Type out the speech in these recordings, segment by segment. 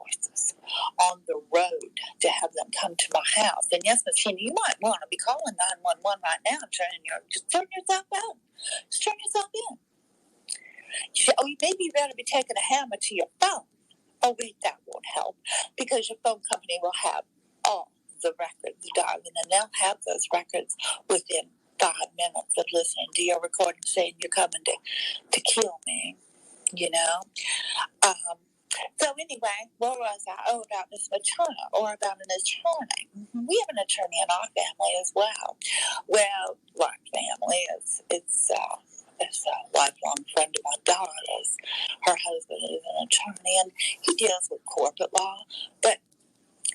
resources on the road to have them come to my house. And yes, Miss Shawna, you might want to be calling 911 right now. Just turn yourself out. Just turn yourself in. Maybe you better be taking a hammer to your phone. Oh, wait, that won't help, because your phone company will have all the records, darling, and they'll have those records within 5 minutes of listening to your recording saying you're coming to kill me, So anyway, what was I? Oh, about Miss Shawna, or about an attorney. We have an attorney in our family as well. Well, our family it's a lifelong friend of my daughter's. Her husband is an attorney, and he deals with corporate law, but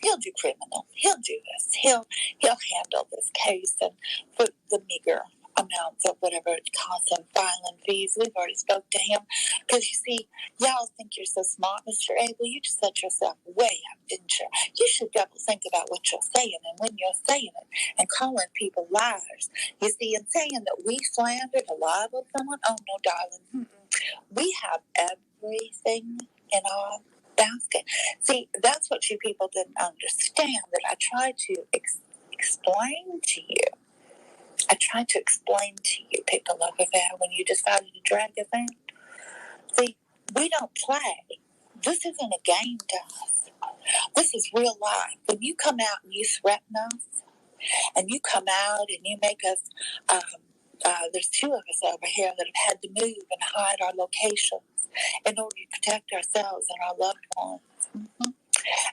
he'll do criminal. He'll do this. He'll handle this case, and for the meager amounts of whatever it costs him, filing fees. We've already spoke to him, because you see, y'all think you're so smart, Mr. Abel. You just set yourself way up, didn't you? You should double think about what you're saying and when you're saying it, and calling people liars. You see, and saying that we slandered or libeled someone. Oh no, darling. We have everything in our basket. See, that's what you people didn't understand, that I tried to explain to you. I tried to explain to you, people over there, when you decided to drag us in. See, we don't play. This isn't a game to us. This is real life. When you come out and you threaten us, and you come out and you make us, there's 2 of us over here that have had to move and hide our locations in order to protect ourselves and our loved ones.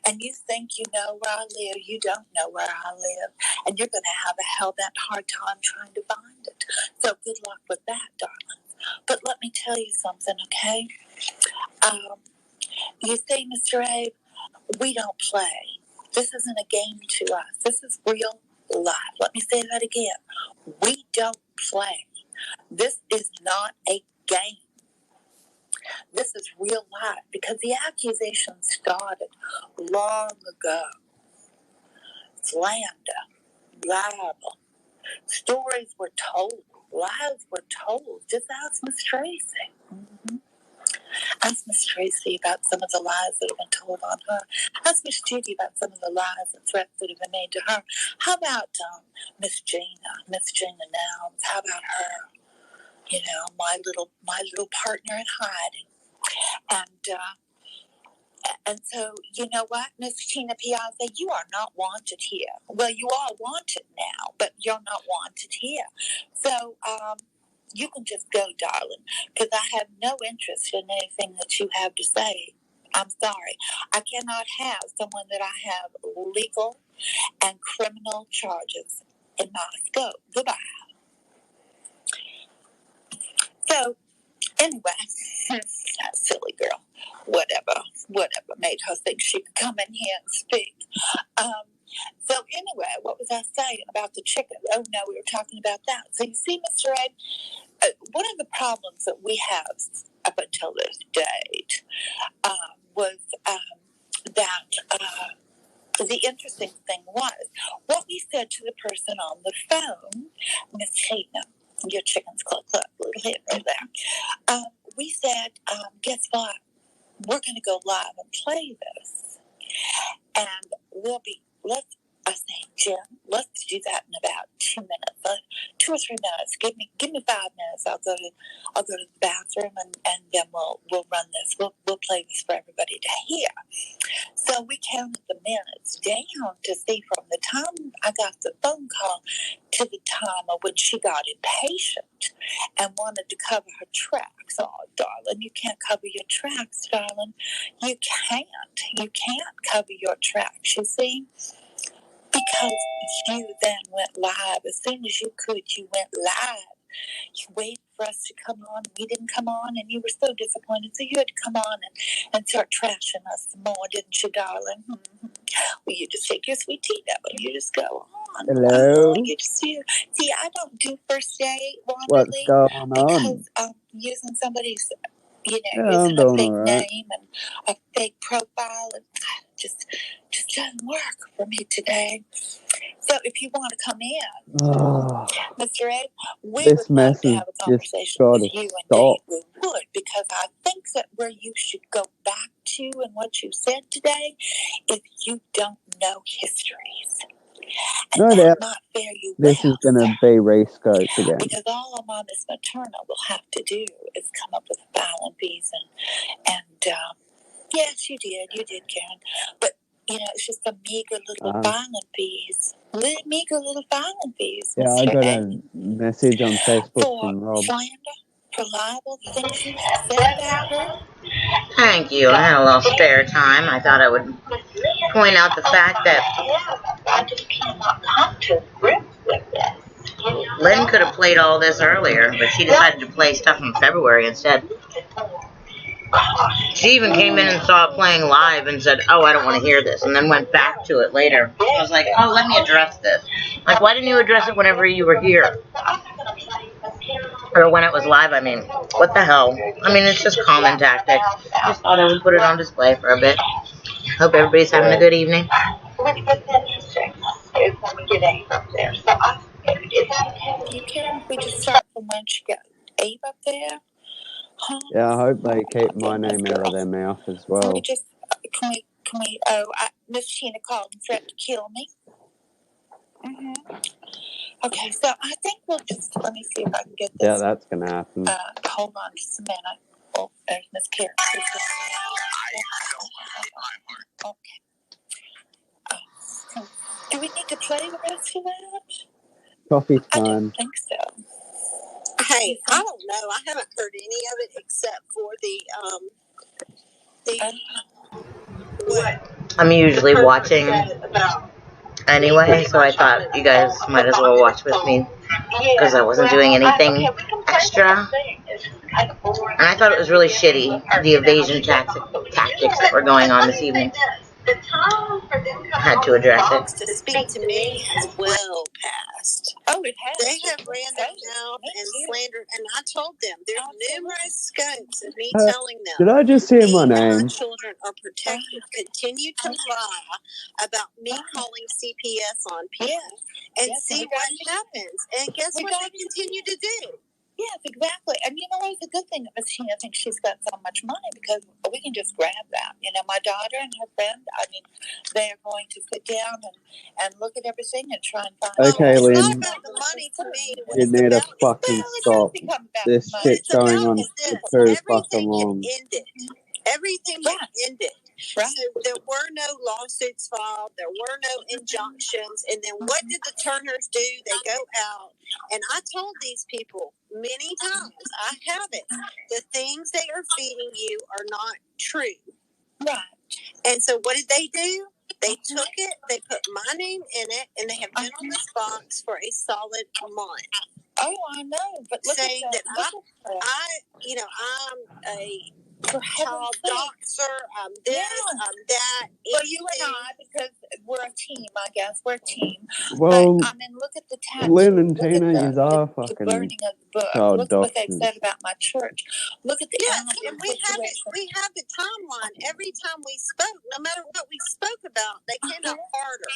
And you think you know where I live. You don't know where I live. And you're going to have a hell-bent hard time trying to find it. So good luck with that, darling. But let me tell you something, okay? You see, Mr. Abe, we don't play. This isn't a game to us. This is real life. Let me say that again. We don't play. This is not a game. This is real life, because the accusation started long ago. Slander, libel, stories were told, lies were told. Just ask Miss Tracy. Ask Miss Tracy about some of the lies that have been told on her. Ask Miss Judy about some of the lies and threats that have been made to her. How about Miss Gina Nouns? How about her? My little partner in hiding. And so, you know what, Miss Tina Piazza, you are not wanted here. Well, you are wanted now, but you're not wanted here. So, you can just go, darling, because I have no interest in anything that you have to say. I'm sorry. I cannot have someone that I have legal and criminal charges in my scope. Goodbye. So, anyway, that silly girl, whatever made her think she could come in here and speak. So anyway, what was I saying about the chicken? Oh no, we were talking about that. So you see, Mr. Ed, one of the problems that we have up until this date was that the interesting thing was what we said to the person on the phone, Miss Tina. Your chicken's cluck, little hit right there. We said, guess what? We're going to go live and play this. And I say, Jim, let's do that in about 2 minutes, 2 or 3 minutes. Give me 5 minutes. I'll go to the bathroom and then we'll run this. We'll play this for everybody to hear. So we counted the minutes down to see from the time I got the phone call to the time of when she got impatient and wanted to cover her tracks. Oh, darling, you can't cover your tracks, darling. You can't. You can't cover your tracks, you see? Because you then went live. As soon as you could, you went live. You waited for us to come on. We didn't come on, and you were so disappointed. So you had to come on and start trashing us some more, didn't you, darling? Mm-hmm. Well, you just take your sweet tea, Devil. You just go on. Hello. You just see, I don't do first date, What's going on? Because using somebody's, Yeah, using a fake right. name and a fake profile, and just doesn't work for me today. So if you want to come in, Mr. Ed, we this would love mess to is have a conversation got with to you, and stop. we would, because I think that where you should go back to and what you said today is you don't know histories. And No that's doubt not fair you this is going to be re-scoped again. Because all Miss Materna will have to do is come up with filing fees and yes, you did, Karen. But you know, it's just a meager little filing fees. Meager little filing fees. Yeah, I got a message on Facebook from Rob. Slander, for libel, things you have said about her. Thank you. I had a little spare time. I thought I would point out the fact that I just cannot come to grips with this. Lynn could have played all this earlier, but she decided to play stuff from February instead. She even came in and saw it playing live and said, "Oh, I don't want to hear this," and then went back to it later. I was like, "Oh, let me address this." Like, why didn't you address it whenever you were here? Or when it was live, I mean. What the hell? I mean, it's just common tactic. Just thought I would put it on display for a bit. Hope everybody's having a good evening. What's interesting is when we get Abe up there. So do you care if we just start from when she got Abe up there? Huh? Yeah, I hope they keep my name out of their mouth as well. Can we, Miss Sheena called and threatened to kill me. Mm-hmm. Okay, so I think we'll just, let me see if I can get this. Yeah, that's going to happen. Hold on just a minute. Oh, there's Miss Karen. Okay. Do we need to play the rest of that? Coffee time. I don't think so. Hey, I don't know. I haven't heard any of it except for what I'm usually watching anyway, so I thought you guys might as well watch with me because I wasn't doing anything extra. And I thought it was really shitty, the evasion tactics that were going on this evening. I had to address it. To speak to me has well passed. Oh, it has. They have ran their mouth and slandered, and I told them there's numerous scopes of me telling them. Did I just hear my name? My children are protected. Continue to lie about me calling CPS on people and see what happens. And guess what they continue to do? Yes, exactly. And you know, it's a good thing that Miss Sheena thinks she's got so much money because we can just grab that. You know, my daughter and her friend, I mean, they are going to sit down and look at everything and try and find out. Okay, Lynn. It's not about the money to me. What You need to fucking stop. This shit going on for too fucking long. Everything ended. Right. So there were no lawsuits filed. There were no injunctions. And then what did the Turners do? They go out. And I told these people many times, I have it. The things they are feeding you are not true. Right. And so what did they do? They took it, they put my name in it, and they have been on this box for a solid month. Oh, I know. But look saying at that I'm a child doctor, I'm this, I'm that. Well, you and I, because we're a team, I guess. We're a team. Well, but, I mean, look at the tattoo. Lynn and Tina, you are fucking the burning of the book. child Look doctors. what they said about my church. Look at the and we have the timeline. Every time we spoke, no matter what we spoke about, they came out harder.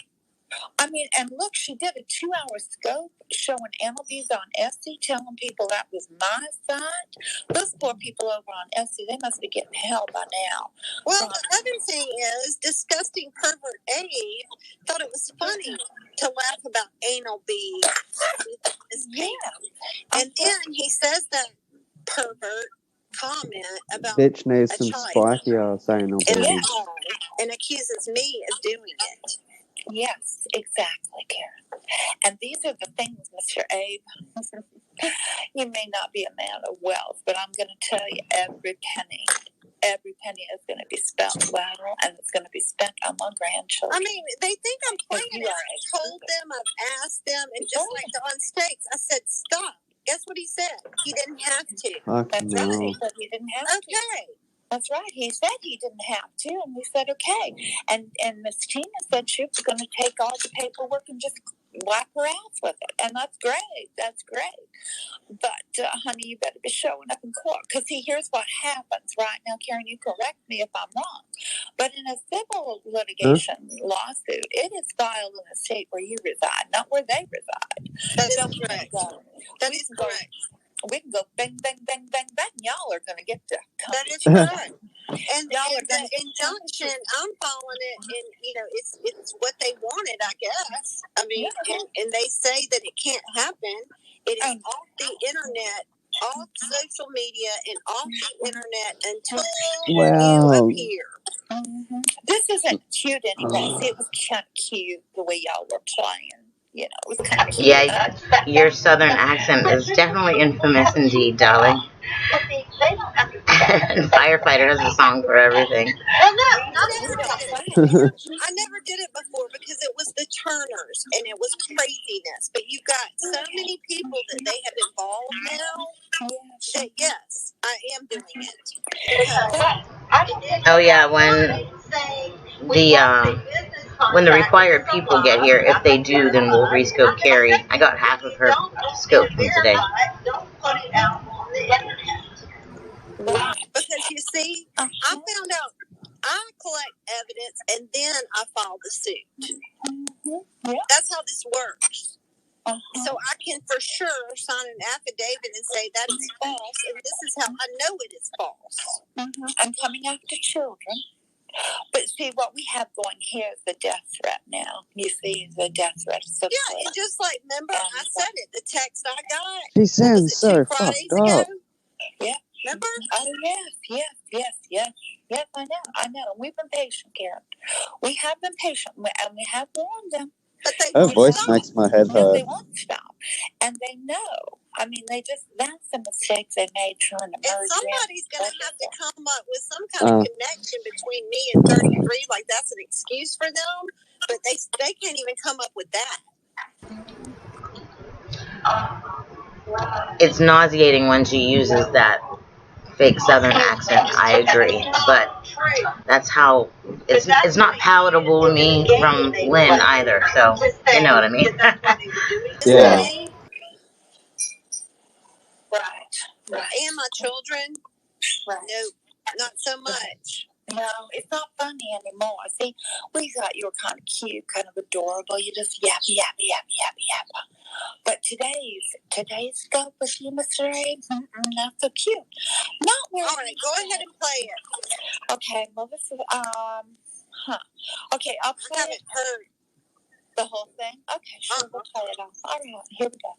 I mean, and look, she did a 2-hour scope showing interviews on Etsy, telling people that was my site. Those poor people over on Etsy, they must be getting hell by now. Well, the other thing is, disgusting pervert Abe thought it was funny to laugh about anal beads. Yeah. And then he says that pervert comment about bitch needs some spiky ass anal beads. And accuses me of doing it. Yes, exactly, Karen. And these are the things, Mr. Abe. You may not be a man of wealth, but I'm going to tell you every penny is going to be spent well, and it's going to be spent on my grandchildren. I mean, they think I'm playing it. I told them, I've asked them, and just like the on stakes, I said, stop. Guess what he said? He didn't have to. That's right. He said he didn't have to. Okay. That's right. He said he didn't have to, and we said okay. And Miss Tina said she was going to take all the paperwork and just wipe her ass with it. And that's great. That's great. But, honey, you better be showing up in court. Because, see, here's what happens right now. Karen, you correct me if I'm wrong. But in a civil litigation lawsuit, it is filed in the state where you reside, not where they reside. That is correct. That is correct. We can go bang, bang, bang, bang, bang. Y'all are going to get to come. That is correct. And the injunction, I'm following it, and it's what they wanted, I guess. I mean, and they say that it can't happen. It is off the internet, off social media, and off the internet until you appear. Mm-hmm. This isn't cute anyway. See, it was kind of cute the way y'all were playing. It was kind of cute. Yeah, your southern accent is definitely infamous indeed, darling. Firefighter has a song for everything. Well, no, I never did it before because it was the Turners and it was craziness. But you've got so many people that they have involved now that yes, I am doing it. Oh yeah, when the required people get here, if they do, then we'll rescope Carrie. I got half of her scope from today. Because you see, I found out I collect evidence and then I file the suit. That's how this works. So I can for sure sign an affidavit and say that is false, and this is how I know it is false. I'm coming after children. But see, what we have going here is the death threat now. You see, the death threat is so yeah, and just like, remember, I said it, the text I got. She sounds so fucked up. Yeah. Remember? Oh, yes, I know. We've been patient, Karen. We have been patient, and we have warned them. But they Her voice makes my head hurt. They won't stop. And they know. I mean, that's the mistakes they made trying to merge. And somebody's going to have to come up with some kind of connection between me and 33. Like, that's an excuse for them. But they can't even come up with that. It's nauseating when she uses that fake southern accent, I agree. But that's how, it's not palatable to me from Lynn either, so you know what I mean. Yeah. Right. And my children, Right. no, not so much. No, it's not funny anymore. See, we thought you were kind of cute, kind of adorable. You just yap. But today's scope with you, Mr. A, not so cute. Not really. All right, go ahead and play it. Okay, well, this is, Okay, I'll play I haven't heard the whole thing. Okay, sure, we'll play it off. All right, here we go.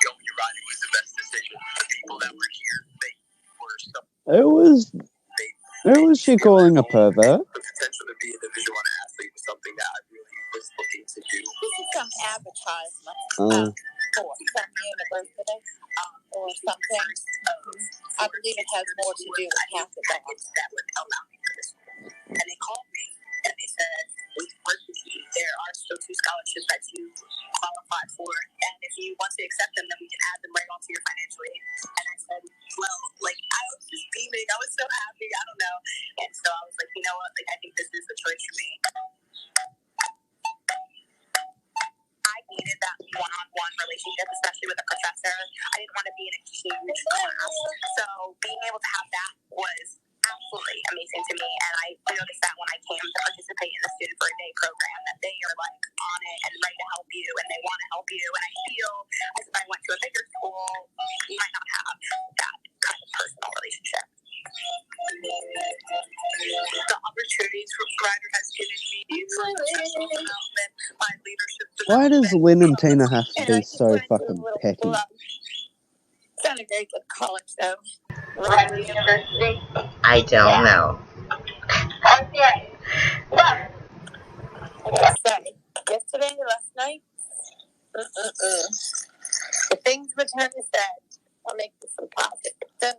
You're right, it was the best decision. The people that were here, they were so... Who was she calling a pervert? The potential to be a Division I athlete was something that I really was looking to do. This is some advertisement for some university or something. I believe it has more to do with Catholic dogs. That would allow me for this. And they called me and they said, we work with you. There are still 2 scholarships that you qualify for. And if you want to accept them, then we can add them right onto your financial aid. And I said, well, I was just beaming. I was so happy. I don't know. And so I was like, you know what? I think this is the choice for me. I needed that one-on-one relationship, especially with a professor. I didn't want to be in a huge class. So being able to have that was absolutely amazing to me. And I noticed that when I came to participate in the Student for a Day program, that they are on it and ready to help you, and they want to help you. And I feel as if I went to a bigger school, you might not have that kind of personal relationship. The opportunities Ryder has given me for professional development, my leadership development. Why does Lynn and Tina have to be so fucking petty? Sounded very good college, though. Ryder University? I don't know. Okay. Yesterday, last night, the things Maternity said, I'll make this some positive stuff.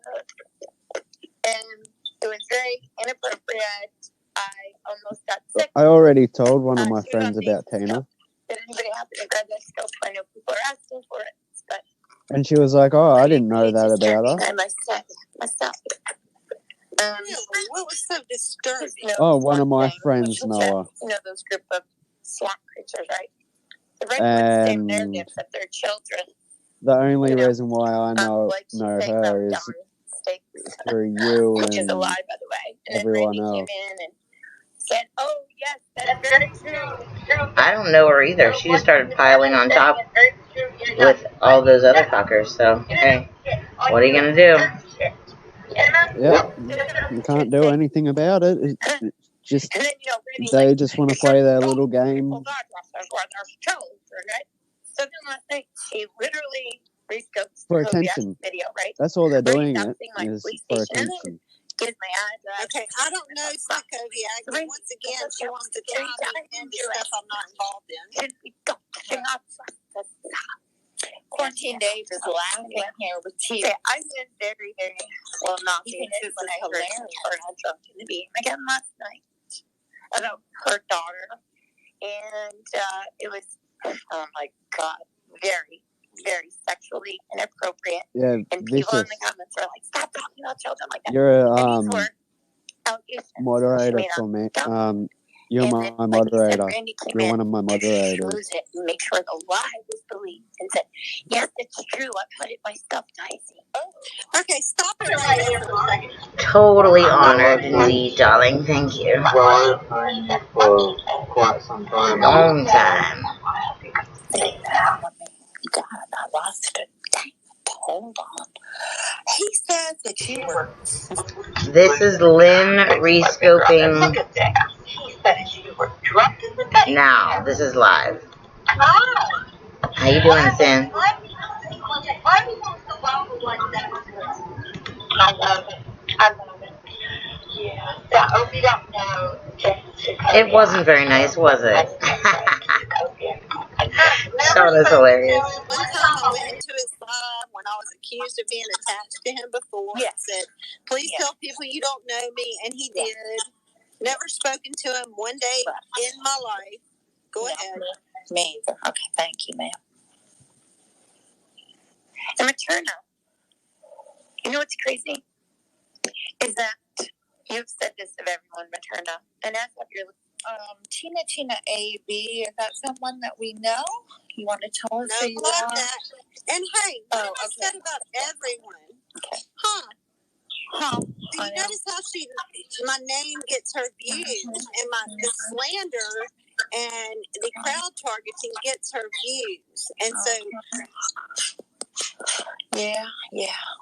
And it was very inappropriate. I almost got sick. I already told one of my friends about Tina. Did anybody happen to grab that scope? I know people are asking for it, but... And she was like, oh, I didn't know that about her. I myself. What was so disturbing? Oh, one of my friends, Noah. You know those group of swamp creatures, right? And narratives of their children. The only reason why I know her is through you which and is a lie, by the way. And everyone then Randy else. came in and said, "Oh yes, that's very true." I don't know her either. She just started piling on top with all those other fuckers. So hey, what are you gonna do? Yep, you can't do anything about it. It's just they just want to play their little game. So then last night, she literally rescoped For the attention. video, right? That's all they're doing it is for attention. Gives my address. Okay, I don't know Kodiak, but once again, she wants to tie me into stuff I'm not involved in. Quarantine Dave is laughing here with tears. I've been very, very well not being when I heard her and I jumped in the beam again last night about her daughter, and it was, oh my God, very, very sexually inappropriate. Yeah, and vicious. People in the comments are like, "Stop talking about children like that." You're a moderator for me. You're my moderator. You're one of my moderators. It and make sure the lie was believed and said, "Yes, it's true. I put it my stuff, Dicey." Oh. Okay, stop it right there. Totally honored indeed, darling. Thank you. Well, I've known you for quite some time. Long time. God, I lost it. Hold on. He says that you were. This is Lynn rescoping. Now, this is live. How you doing, Sin? I love it. Yeah. I hope you don't know. It wasn't very nice, was it? Shawna's hilarious. One time I went into his live when I was accused of being attached to him before. Yes. And said, "Please tell people you don't know me," and he did. Never spoken to him one day in my life. Go ahead. Me either. Okay, thank you, ma'am. And Materna, you know what's crazy? Is that you've said this of everyone, Materna, and as of your Tina AB, is that someone that we know? You want to tell us who you Not are? that. And hey, what I said about everyone? Okay. Do you notice how my name gets her views, and the slander and the crowd targeting gets her views, and so. Yeah.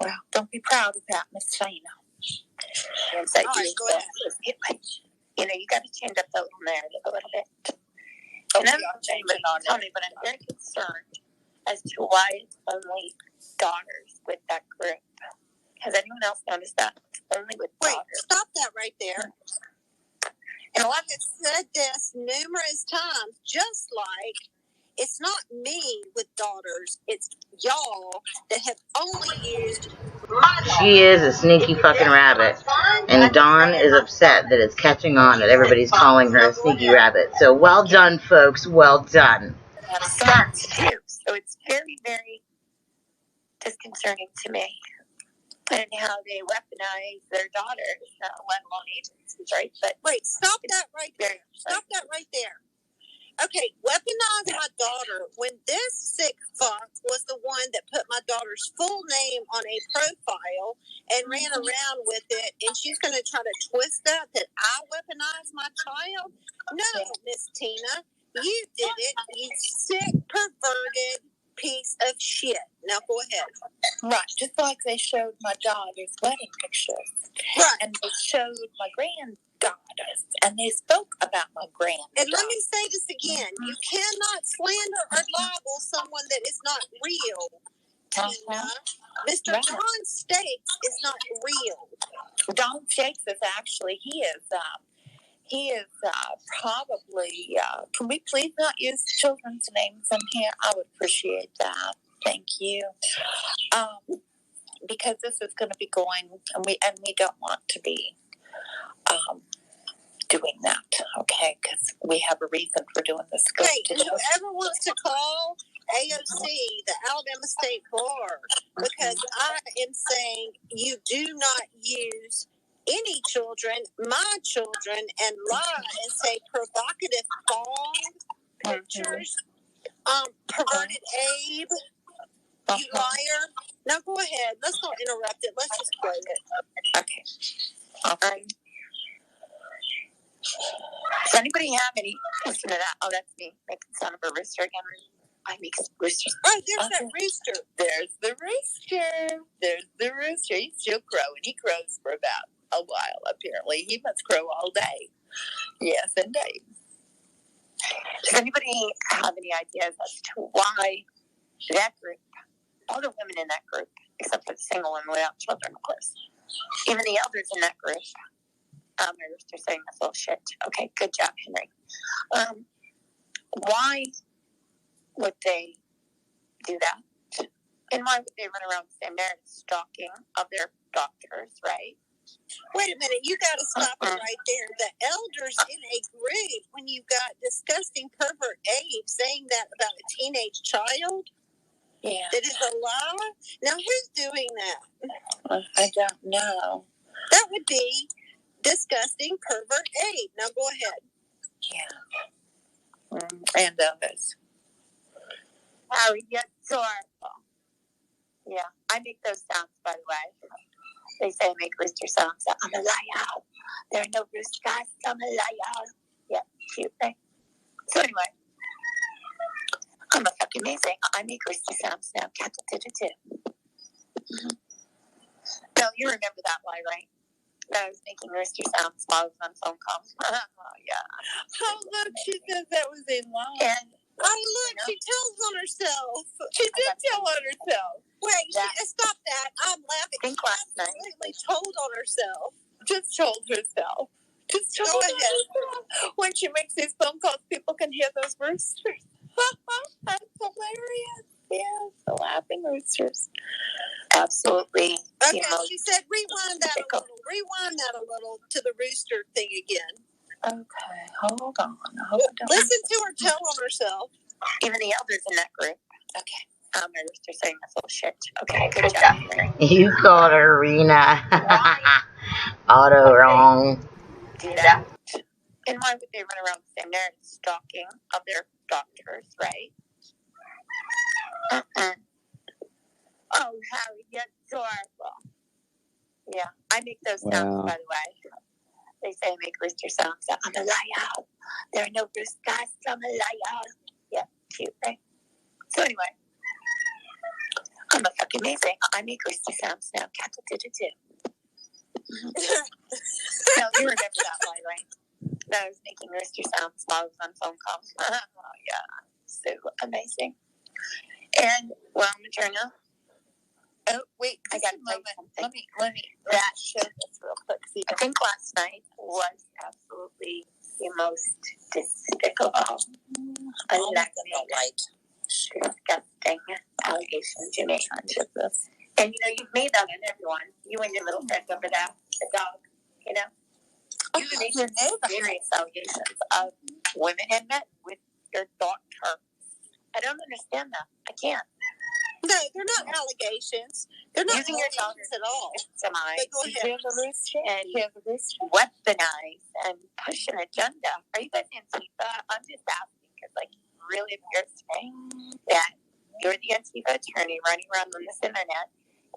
Well, don't be proud of that, Miss Shawna. All right, go ahead. You know, you got to change up the little narrative a little bit. And I'm not changing on it, but I'm very concerned as to why it's only daughters with that group. Has anyone else noticed that? It's only with daughters. Wait, stop that right there. And like I said this numerous times, just like it's not me with daughters, it's y'all that have only used my daughter. She is a sneaky fucking rabbit. And Dawn is upset that it's catching on that everybody's calling her a sneaky rabbit. So well done, folks. Well done. Smarts, too. So it's very, very disconcerting to me. And how they weaponize their daughters, let alone agencies, right? But wait, stop that right there. Stop that right there. Okay, weaponize my daughter when this sick fuck was the one that put my daughter's full name on a profile and ran around with it, and she's going to try to twist that I weaponize my child? No, Miss Tina, you did it, you sick, perverted piece of shit. Now go ahead. Right, just like they showed my daughter's wedding pictures. Right. And they showed my granddaughters. And they spoke about my granddaughters. And let me say this again. You cannot slander or libel someone that is not real. Tina. Mr. Right. Don Stakes is not real. Don Stakes is actually, he is probably, can we please not use children's names in here? I would appreciate that. Thank you. Because this is going to be going, and we don't want to be doing that, okay? Because we have a reason for doing this. Hey, whoever wants to call AOC, the Alabama State Bar, because I am saying you do not use any children, my children, and lie and say provocative phone pictures Perverted Abe. You liar. Now go ahead. Let's not interrupt it. Let's just play it. Okay. Does anybody have any? Listen to that. Oh, that's me making sound of a rooster again. I make roosters. Oh, there's that rooster. There's the rooster. There's the rooster. He's still crowing. He crows for about a while, apparently. He must crow all day. Yes, indeed. Does anybody have any ideas as to why that group, all the women in that group, except for the single women without children, of course, even the elders in that group, my rooster's saying that's little shit. Okay, good job, Henry. Why would they do that? And why would they run around the same narrative stalking of their doctors, right? Wait a minute, you got to stop it right there. The elders in a group, when you've got disgusting pervert Abe saying that about a teenage child, that is a lie. Now, who's doing that? I don't know. That would be disgusting pervert Abe. Now, go ahead. Yeah. And others. How we get sorrowful. Yeah, I make those sounds, by the way. They say I make rooster sounds. I'm a liar. There are no roosters. I'm a liar. Yeah, cute, right? So anyway, I'm a fucking amazing. I make rooster sounds now. No, you remember that lie, right? That I was making rooster sounds while I was on phone calls. Oh, yeah. Oh, look, she says that was a lie. And look, she tells on herself. She did tell on herself. Wait, stop that. I'm laughing. I think last night. Absolutely told on herself. Just told herself. Just told herself. When she makes these phone calls, people can hear those roosters. That's hilarious. Yes, the laughing roosters. Absolutely. Okay, she said rewind that a little. Rewind that a little to the rooster thing again. Okay, hold on. Listen to her tell on herself. Even the elders in that group. Okay. My rooster saying that's little shit. Okay, good job. You called her Rena. Auto wrong. Do that. And why would they run around the same narrative stalking of their doctors, right? Oh, Harry, you're adorable. Yeah, I make those sounds, by the way. They say I make rooster sounds. I'm a liar. There are no roosters. I'm a liar. Yeah, cute, right? So anyway, I'm a fucking amazing. I make rooster sounds now. No, you remember that line, right? That I was making rooster sounds while I was on phone calls. Oh, yeah, so amazing. And, well, Materna. Oh, wait, I got a moment. Let me that show this real quick. See, I think last night was absolutely the most despicable, disgusting allegations you made on this. And, you've made that on everyone. You and your little friend over there, the dog, You make serious allegations of women and men with your daughter. I don't understand that. I can't. No, they're not allegations. They're not using your daughters at all. But go ahead. And weaponize and push an agenda. Are you guys Antifa? I'm just asking because, really appears to me that you're the Antifa attorney running around on this internet,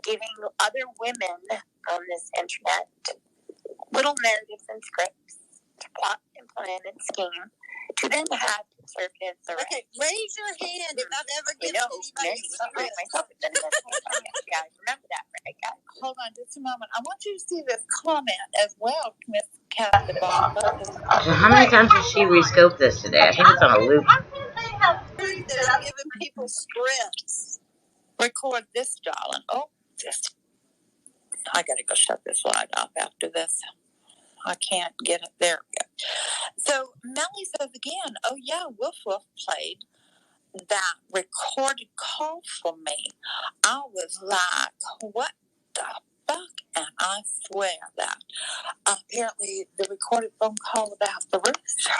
giving other women on this internet little narratives and scripts to plot and plan and scheme to then have conservatives arrest. Okay, raise your hand if I've ever given anybody myself. Yeah, remember that, right, guys? Hold on just a moment. I want you to see this comment as well, Miss Captain Bob. How many times did she rescope this today? I think it's on a loop. That I'm giving people scripts. Record this, darling. Oh, just. I gotta go shut this light off after this. I can't get it there yet. So Melly says again, oh yeah, Woof Woof played that recorded call for me. I was like, what the fuck? And I swear that apparently the recorded phone call about the rooster.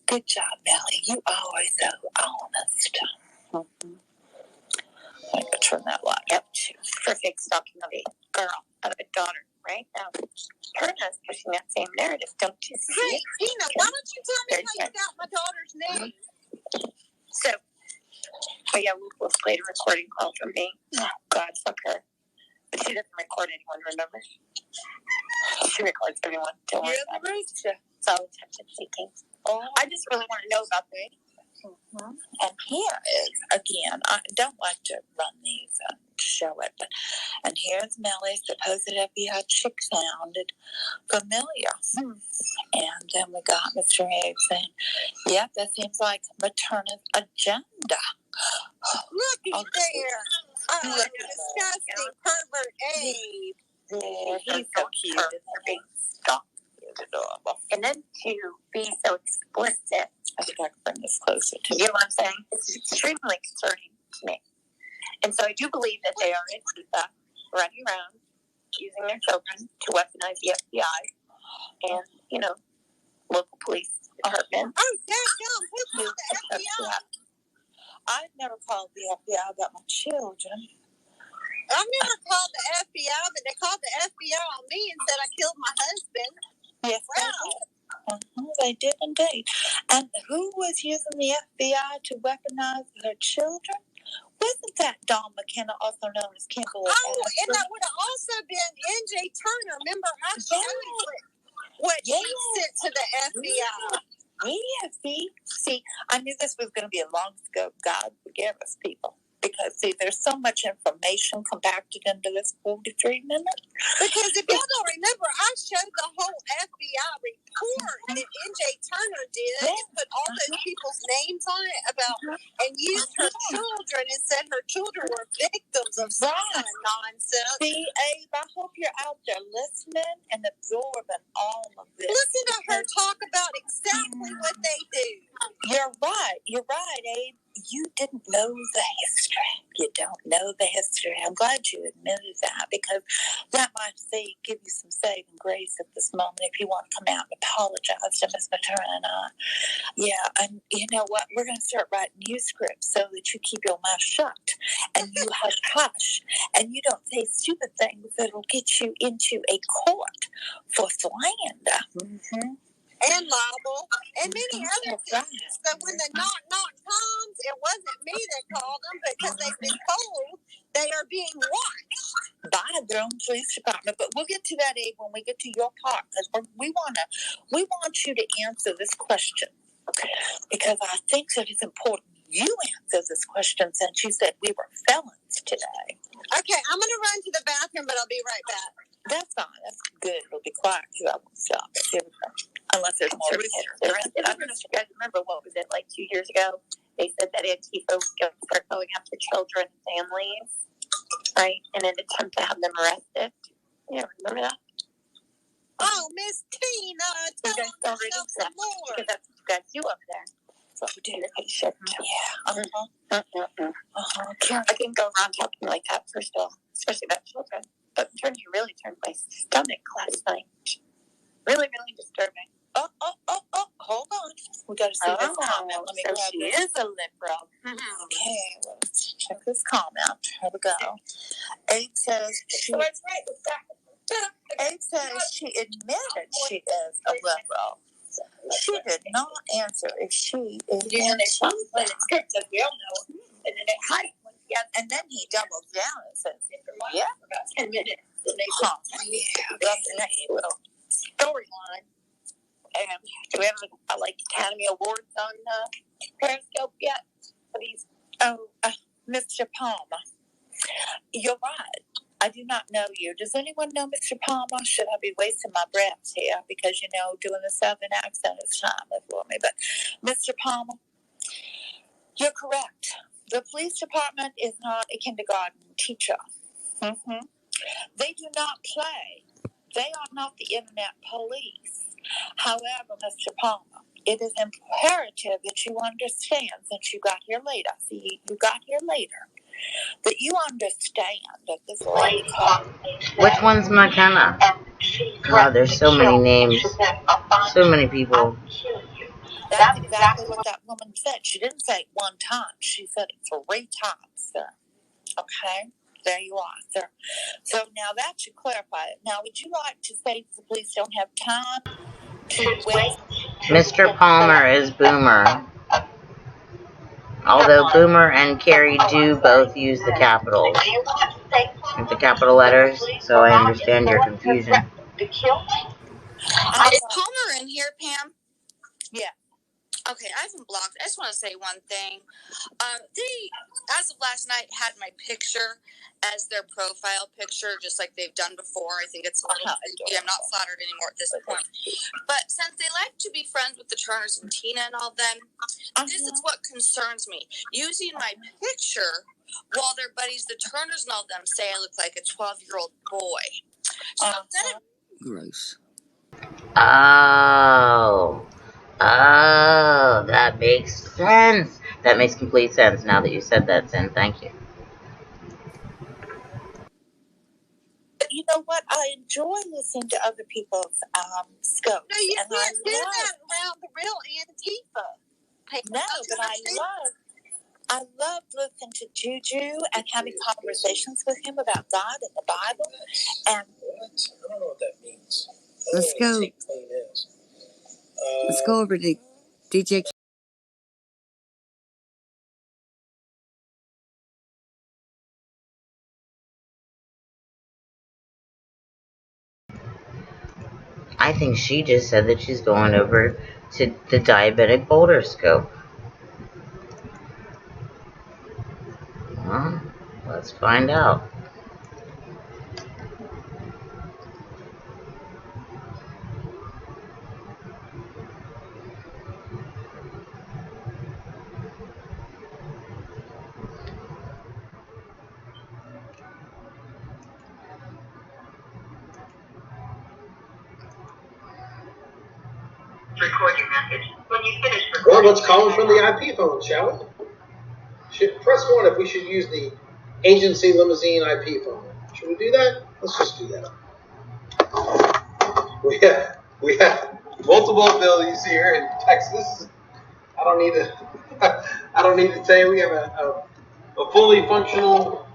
Good job, Melly. You always so honest. Mm-hmm. I'm going to turn that light up. Perfect stalking of a girl, of a daughter, right? Now, Perna's pushing that same narrative, don't you see? Hey, Tina, why don't you tell me how you got my daughter's name? So, But yeah, we'll played a recording call from me. Oh, God, fuck her. But she doesn't record anyone, remember? She records everyone. Don't worry about it. It's all attention seeking. Oh. I just really want to know about the And here is, again, I don't like to run these and show it, but, and here's Melly, supposed FBI chick sounded familiar. And then we got Mr. Abe saying, yep, that seems like maternal agenda. Look there. Disgusting pervert Abe. Yeah, he's so cute. Stop. Adorable. And then to be so explicit, I think I can bring this closer to you know what I'm saying? It's extremely concerning to me. And so I do believe that they are Antifa running around using their children to weaponize the FBI and, you know, local police department. Oh, damn, who called the FBI? I've never called the FBI about my children. I've never called the FBI, but they called the FBI on me and said I killed my husband. Yes, wow. They did indeed. And who was using the FBI to weaponize their children? Wasn't that Don McKenna, also known as Kimberly? Oh, and that would have also been N.J. Turner. Remember, I showed what he sent to the FBI. Yeah, see, I knew this was going to be a long scope. God forgive us, people. Because, see, there's so much information compacted into this 43 minutes. Because if y'all don't remember, I showed the whole FBI report that N.J. Turner did and put all those people's names on it and used her children and said her children were victims of some kind of nonsense. See, Abe, I hope you're out there listening and absorbing all of this. Listen to her talk about exactly what they do. You're right, Abe. You didn't know the history. You don't know the history. I'm glad you admitted that, because that might give you some saving grace at this moment if you want to come out and apologize to Miss Materna and I. Yeah, and you know what? We're going to start writing new scripts so that you keep your mouth shut and you hush, and you don't say stupid things that'll get you into a court for slander. Mm-hmm. And libel, and many other things. So when the knock comes, it wasn't me that called them, because they've been told they are being watched by their own police department. But we'll get to that, Abe, when we get to your part, because we want you to answer this question, because I think that it's important you answer this question, since you said we were felons today. Okay, I'm going to run to the bathroom, but I'll be right back. That's fine. That's good. It'll be quiet too. I won't stop. Unless there's more research. I don't know if you guys remember, what was it, like 2 years ago? They said that Antifa was going to start going after children and families, right? In an attempt to have them arrested. Yeah, remember that? Oh, Miss Tina, tell us some more. Because that's what you guys do over there. That's what we do. Yeah. I can go around talking like that, first of all, especially about children. But you really turned my stomach last night. Really, really disturbing. Oh, hold on. We got to see this comment. Let me so she is a liberal. Okay, let's check this comment. Here we go. Abe says she admitted she is a liberal. She did not answer if she is Antifa. We all know. And then it hiked. And then he doubles down and says, yeah. About 10 minutes. And they That's the next little storyline. And do we have Academy Awards on Periscope yet? Mr. Palmer. You're right. I do not know you. Does anyone know Mr. Palmer? Should I be wasting my breath here? Because, doing the Southern accent is timely for me. But Mr. Palmer, you're correct. The police department is not a kindergarten teacher. Mm-hmm. They do not play. They are not the internet police. However, Mr. Palmer, it is imperative that you understand, since you got here later. See, you got here later. That you understand that this lady called... Which one's McKenna? God, there's so many names. So many people. That's exactly what that woman said. She didn't say it one time. She said it 3 times, sir. Okay? There you are, sir. So now that should clarify it. Now, would you like to say the police don't have time to wait? Mr. Palmer is Boomer. Although Boomer and Carrie do both use the capitals, the capital letters, so I understand your confusion. Is Palmer in here, Pam? Yeah. Okay, I haven't blocked. I just want to say one thing. They, as of last night, had my picture as their profile picture, just like they've done before. I think it's a little creepy. I'm not flattered anymore at this point. But since they like to be friends with the Turners and Tina and all them, this is what concerns me. Using my picture while their buddies, the Turners and all them, say I look like a 12-year-old boy. So Gross. Oh, that makes sense. That makes complete sense now that you said that, Sin. Thank you. You know what? I enjoy listening to other people's scopes. No, you can't do that around the real Antifa. No, but I love listening to Juju and having conversations with him about God and the Bible. And I don't know what that means. Let's go. Let's go over to DJ. I think she just said that she's going over to the diabetic boulder scope. Well, let's find out. Record your message when you finish recording. Well, let's call him from the IP phone, shall we? Press 1 if we should use the agency limousine IP phone. Should we do that? Let's just do that. We have multiple abilities here in Texas. I don't need to tell you we have a fully functional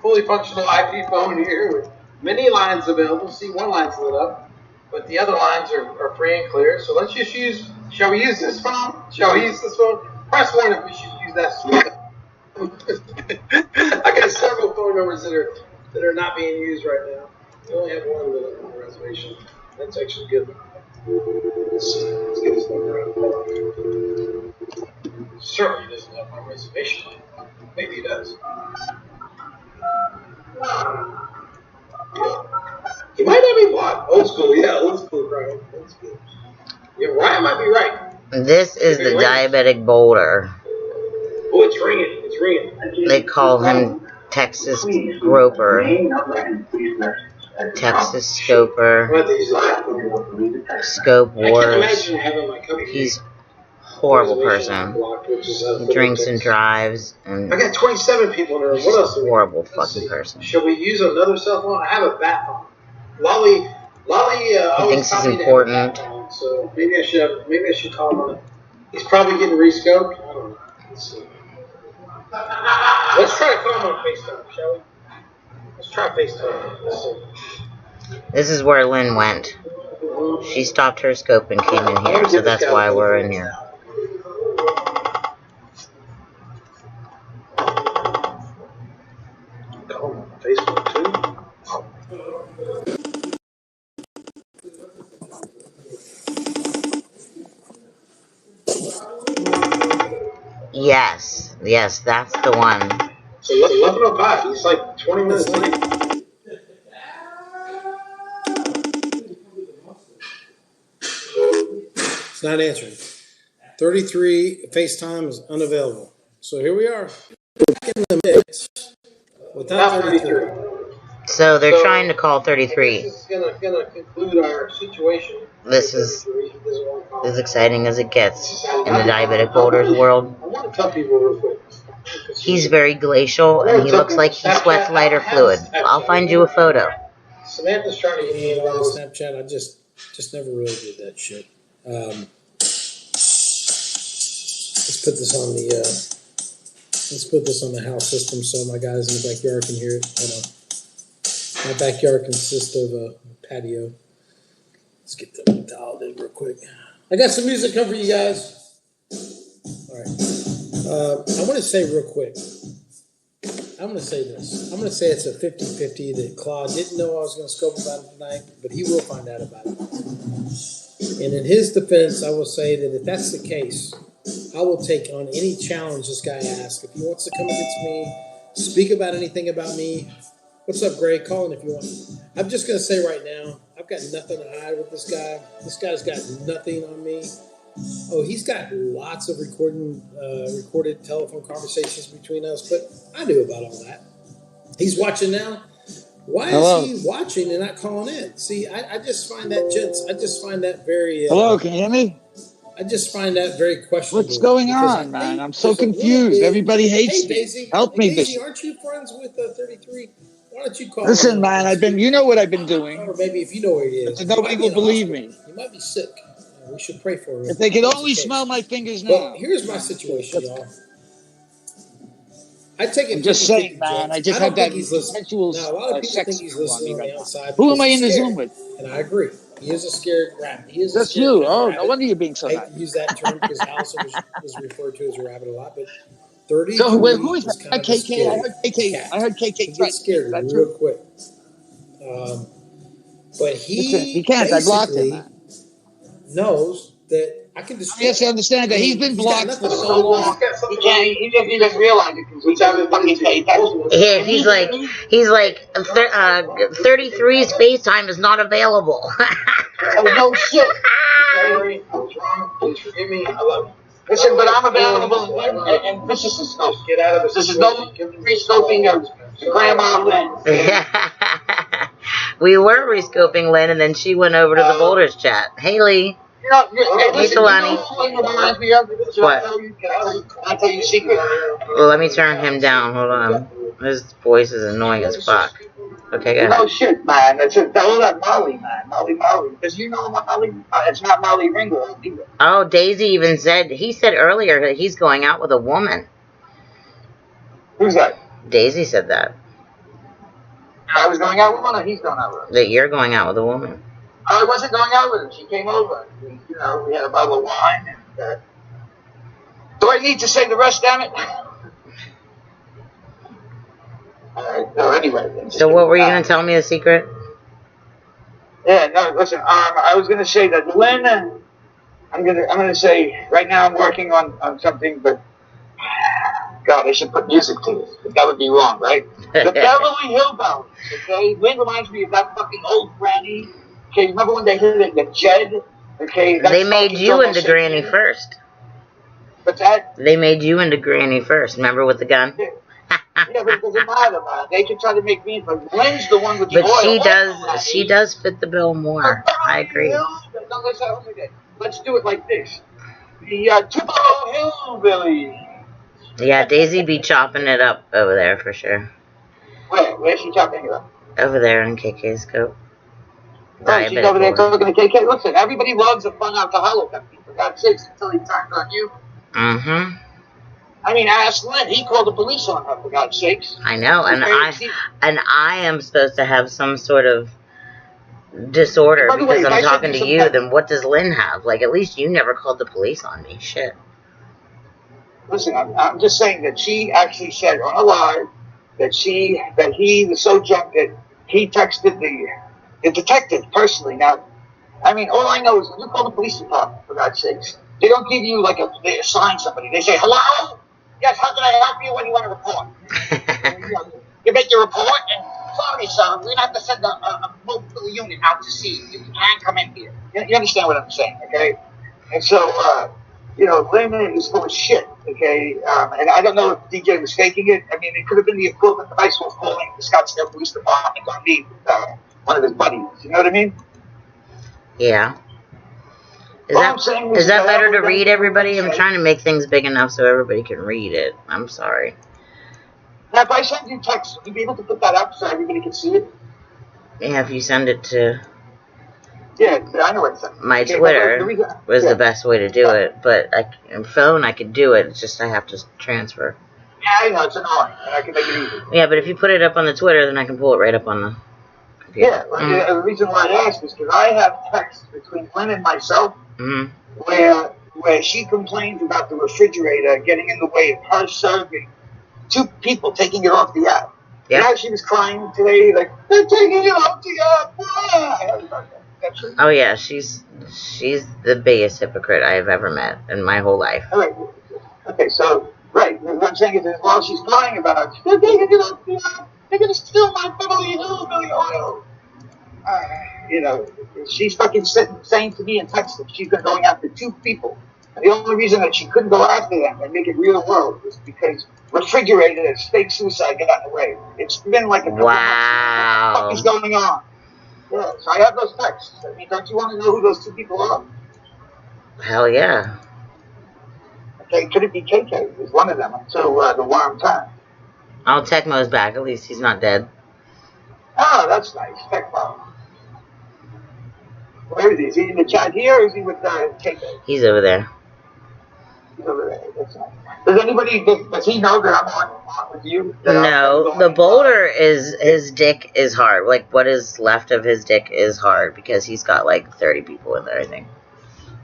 IP phone here with many lines available. See, one line's lit up, but the other lines are free and clear. So let's just shall we use this phone? Shall we use this phone? Press 1 if we should use that. I got several phone numbers that are not being used right now. We only have one on the reservation. That's actually good. Let's see. Let's get this number out. Certainly doesn't have my reservation. Maybe it does. He might not be blocked. Old school, yeah, old school, right? Old school. Yeah, Ryan might be right. This is the diabetic boulder. Oh, it's ringing. It's ringing. They call him Texas Groper, Texas Scoper, Scope Wars. He's a horrible person. He drinks and drives, and I got 27 people in there. he's just a horrible fucking person. Should we use another cell phone? I have a bat phone. Lolly. He thinks he's important. So maybe I should call him on it. He's probably getting rescoped. I don't know. Let's see. Let's try to call him on FaceTime, shall we? Let's try FaceTime. Let's see. This is where Lynn went. She stopped her scope and came in here, so that's why we're in here. Call him on Facebook too. Yes, that's the one. So 11:05. He's like 20 minutes late. It's not answering. 33 FaceTime is unavailable. So here we are. Back in the mix without 33. So they're trying to call 33. This is gonna conclude our situation. This is as exciting as it gets in the diabetic boulders world. I want to tell people real quick. He's very glacial, and he looks like he sweats lighter fluid. I'll find you a photo. Samantha's trying to get me involved with Snapchat. I just never really did that shit. Let's put this on the house system so my guys in the backyard can hear it. Hold on. My backyard consists of a patio. Let's get them dialed in real quick. I got some music coming for you guys. All right. I want to say real quick. I'm going to say this. I'm going to say it's a 50-50 that Claude didn't know I was going to scope about it tonight, but he will find out about it. And in his defense, I will say that if that's the case, I will take on any challenge this guy asks. If he wants to come against me, speak about anything about me, what's up, Gray? Call in if you want. I'm just going to say right now, I've got nothing to hide with this guy. This guy's got nothing on me. Oh, he's got lots of recorded telephone conversations between us, but I knew about all that. He's watching now. Why is he watching and not calling in? See, I just find that, gents, I just find that very... Hello, can you hear me? I just find that very questionable. What's going on, man? I'm so confused. Everybody hates me. Daisy, Help me, Daisy, Bishop. aren't you friends with 33? Why don't you call Listen, man, you know what I've been doing. Or maybe if you know where he is. Nobody will believe me. He might be sick. We should pray for him. If they could only smell my fingers now. But here's my situation, y'all. I take it. I'm just saying, man. I just had that sensual now, a lot of people sex think he's listening on the outside. Who am I in the Zoom with? And I agree. He is a scared rabbit. He is That's a you. Oh, no wonder you're being so nice. nice. I use that term because Allison was referred to as a rabbit a lot. But 30. So who is that? KK. I heard KK. Cat. I heard KK. Get scared real quick. But he can't. I blocked him. Knows that I can destroy. Yes, I understand that he's been blocked for so long. He doesn't realize it because he's having fucking pay attention. Yeah, he's like 33's FaceTime is not available. Oh, no shit. What's wrong? Please forgive me. I love you. Listen, but I'm available, and this is a scope. Get out of this. This is no re-scoping of Grandma Lynn. We were re-scoping Lynn, and then she went over to the Boulders chat. Haley. Hey, Solani. What? Can I tell you a secret? Well, let me turn him down. Hold on. His voice is annoying as fuck. Okay, go ahead. No shit, man. That's all that Molly, man. Molly. Because you know Molly, it's not Molly Ringo either. Oh, Daisy even said, he said earlier that he's going out with a woman. Who's that? Daisy said that. I was going out with one, or he's going out with her? That you're going out with a woman. I wasn't going out with her. She came over. We had a bottle of wine. And, do I need to say the rest, damn it? No, anyway. So what were you going to tell me a secret? Yeah, no, listen, I was going to say that Lynn, I'm going to say, right now I'm working on something, but, God, I should put music to it. But that would be wrong, right? The Beverly Hillbillies, okay? Lynn reminds me of that fucking old granny. Okay, remember when they hit it, the Jed? Okay, they made you into Granny first. What's that? They made you into Granny first. Remember with the gun? Yeah, but it doesn't matter, man. They can try to make me, but Lynn's the one with the oil. But she does fit the bill more. I agree. Let's do it like this. The Tupelo Hillbilly. Yeah, Daisy be chopping it up over there for sure. Where's she chopping it up? Over there in KK's scope. Oh, she's over there talking to KK. Listen, everybody loves a fun alcoholic. For God's sakes, until he turns on you. Mm-hmm. I mean, ask Lynn. He called the police on her, for God's sakes. I know, and I am supposed to have some sort of disorder because I'm talking to you. Then what does Lynn have? Like, at least you never called the police on me. Shit. Listen, I'm just saying that she actually said on a live that he was so drunk that he texted the detective personally. Now, I mean, all I know is when you call the police department, for God's sakes, they don't give you they assign somebody. They say, hello? Yes, how can I help you? What do you want to report? You make your report, and sorry, sir, we're going to have to send a multiple unit out to see you. You can't come in here. You understand what I'm saying, okay? And so, Lynn is full of shit, okay? And I don't know if DJ was faking it. I mean, it could have been the equivalent of ISIL calling the Scottsdale Police Department on me with one of his buddies. You know what I mean? Yeah. Is that better to read, everybody? I'm trying to make things big enough so everybody can read it. I'm sorry. Now, if I send you text, would you be able to put that up so everybody can see it? Yeah, if you send it to... Yeah, I know what it's my Twitter was the best way to do it, but on phone I could do it. It's just I have to transfer. Yeah, I know, it's annoying, and I can make it easy. Yeah, but if you put it up on the Twitter, then I can pull it right up on the computer. Yeah, the reason why I asked is because I have text between Lynn and myself where where she complained about the refrigerator getting in the way of her serving 2 people, taking it off the app. Yeah. You know, she was crying today, like, they're taking it off the app. Oh yeah, she's the biggest hypocrite I have ever met in my whole life. All right. Okay, so right, what I'm saying is that while she's crying about it, they're taking it off the app. They're gonna steal my Beverly Hillbilly oil. You know, she's fucking saying to me in Texas she's been going after 2 people. And the only reason that she couldn't go after them and make it real world was because refrigerators, fake suicide got in the way. It's been like a couple months. What the fuck is going on? Yeah, so I have those texts. I mean, don't you want to know who those 2 people are? Hell yeah. Okay, could it be KK? Is one of them until the warm time. Oh, Tecmo's back. At least he's not dead. Oh, that's nice. Tecmo. Where is he? Is he in the chat here or is he with KK? He's over there. He's over there. That's nice. Does he know that I'm on with you? No, the boulder is, his dick is hard. Like, what is left of his dick is hard because he's got like 30 people in there, I think.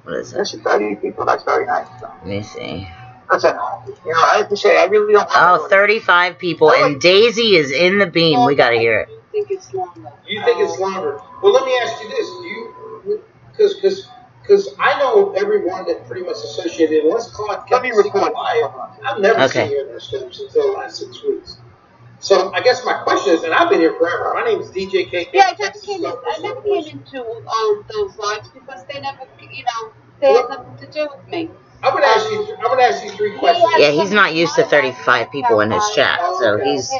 What is it? That's 30 people. That's very nice. Let me see. Listen, you know, I have to say, I really don't want Oh, 35 people, and Daisy is in the beam. We gotta hear it. You think it's longer? You think it's longer? Well, let me ask you this: do you, because I know everyone that pretty much associated. Unless Claude kept me alive, I've never seen you in their steps until the last 6 weeks. So I guess my question is, and I've been here forever. My name is DJ KK. Yeah, I never came into those lives because they never, they had nothing to do with me. I'm gonna ask you 3 questions. Yeah, he's not used to 35 people in his chat, so he's.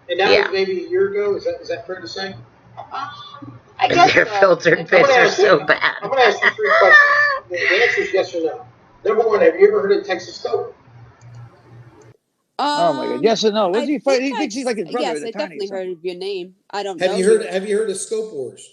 And that was maybe a year ago. Is that fair to say? I guess Their filtered bits are so bad. I'm gonna ask you 3 questions. The answer is yes or no. Number 1, have you ever heard of Texas Scope? Oh my God! Yes or no? What's he fight? He thinks he's like his brother. Yes, I definitely heard of your name. I don't Have know. you heard of Scope Wars?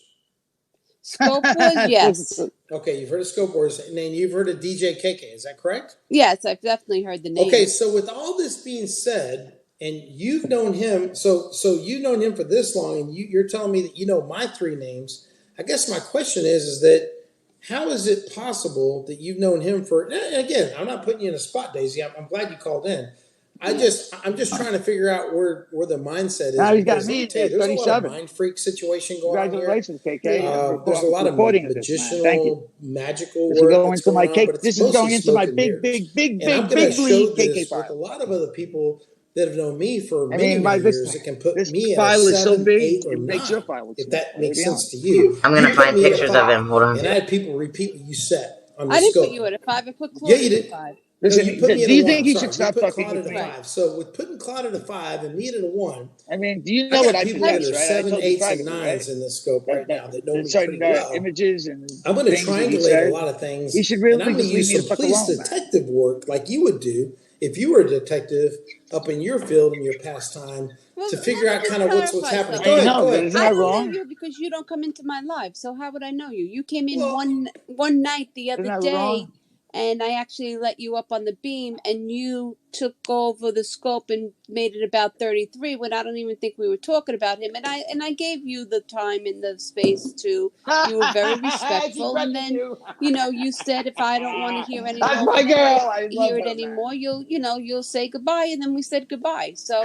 Scope Wars? Yes. Okay, you've heard of Scope Wars, and then you've heard of DJ KK. Is that correct? Yes, I've definitely heard the name. Okay, so with all this being said, and you've known him, so you've known him for this long, and you're telling me that you know my 3 names. I guess my question is that how is it possible that you've known him for? And again, I'm not putting you in a spot, Daisy. I'm glad you called in. I'm just trying to figure out where the mindset is. Now he's got me. There's a lot of mind freak situation going on here. Congratulations, KK. There's a lot of magical this work is going to my cake. This is going into my big league KK file. with a lot of other people that have known me for many years that can put this me file at is 7, so big 8, or it 9, makes your file. if that makes sense to you. I'm gonna find pictures of him. Hold on. And I had people repeat what you said on the I didn't scope. put you at a 5. I put Claude at a 5. Listen, you put me do you at a think 1. he should stop talking Claude to at a 5. So with putting Claude at a 5 and me at a 1, I mean, do you know what I people that possess, are right? 7, 8s, and 9s in this scope right now that know me certain pretty well. images and I'm going to things that he triangulate said. a lot of things. He should really and I'm going just to use leave me some the fuck police alone, man. detective work like you would do if you were a detective up in your field in your pastime to figure out kind of what's happening. Go ahead. I don't know you because you don't come into my life. So how would I know you? You came in one night the other day, and I actually let you up on the beam, and you took over the scope and made it about 33 when I don't even think we were talking about him. And I gave you the time and the space to. You were very respectful, and then you said if I don't want to hear any That's more, my girl. I hear love it her, anymore, man. you'll say goodbye, and then we said goodbye. So.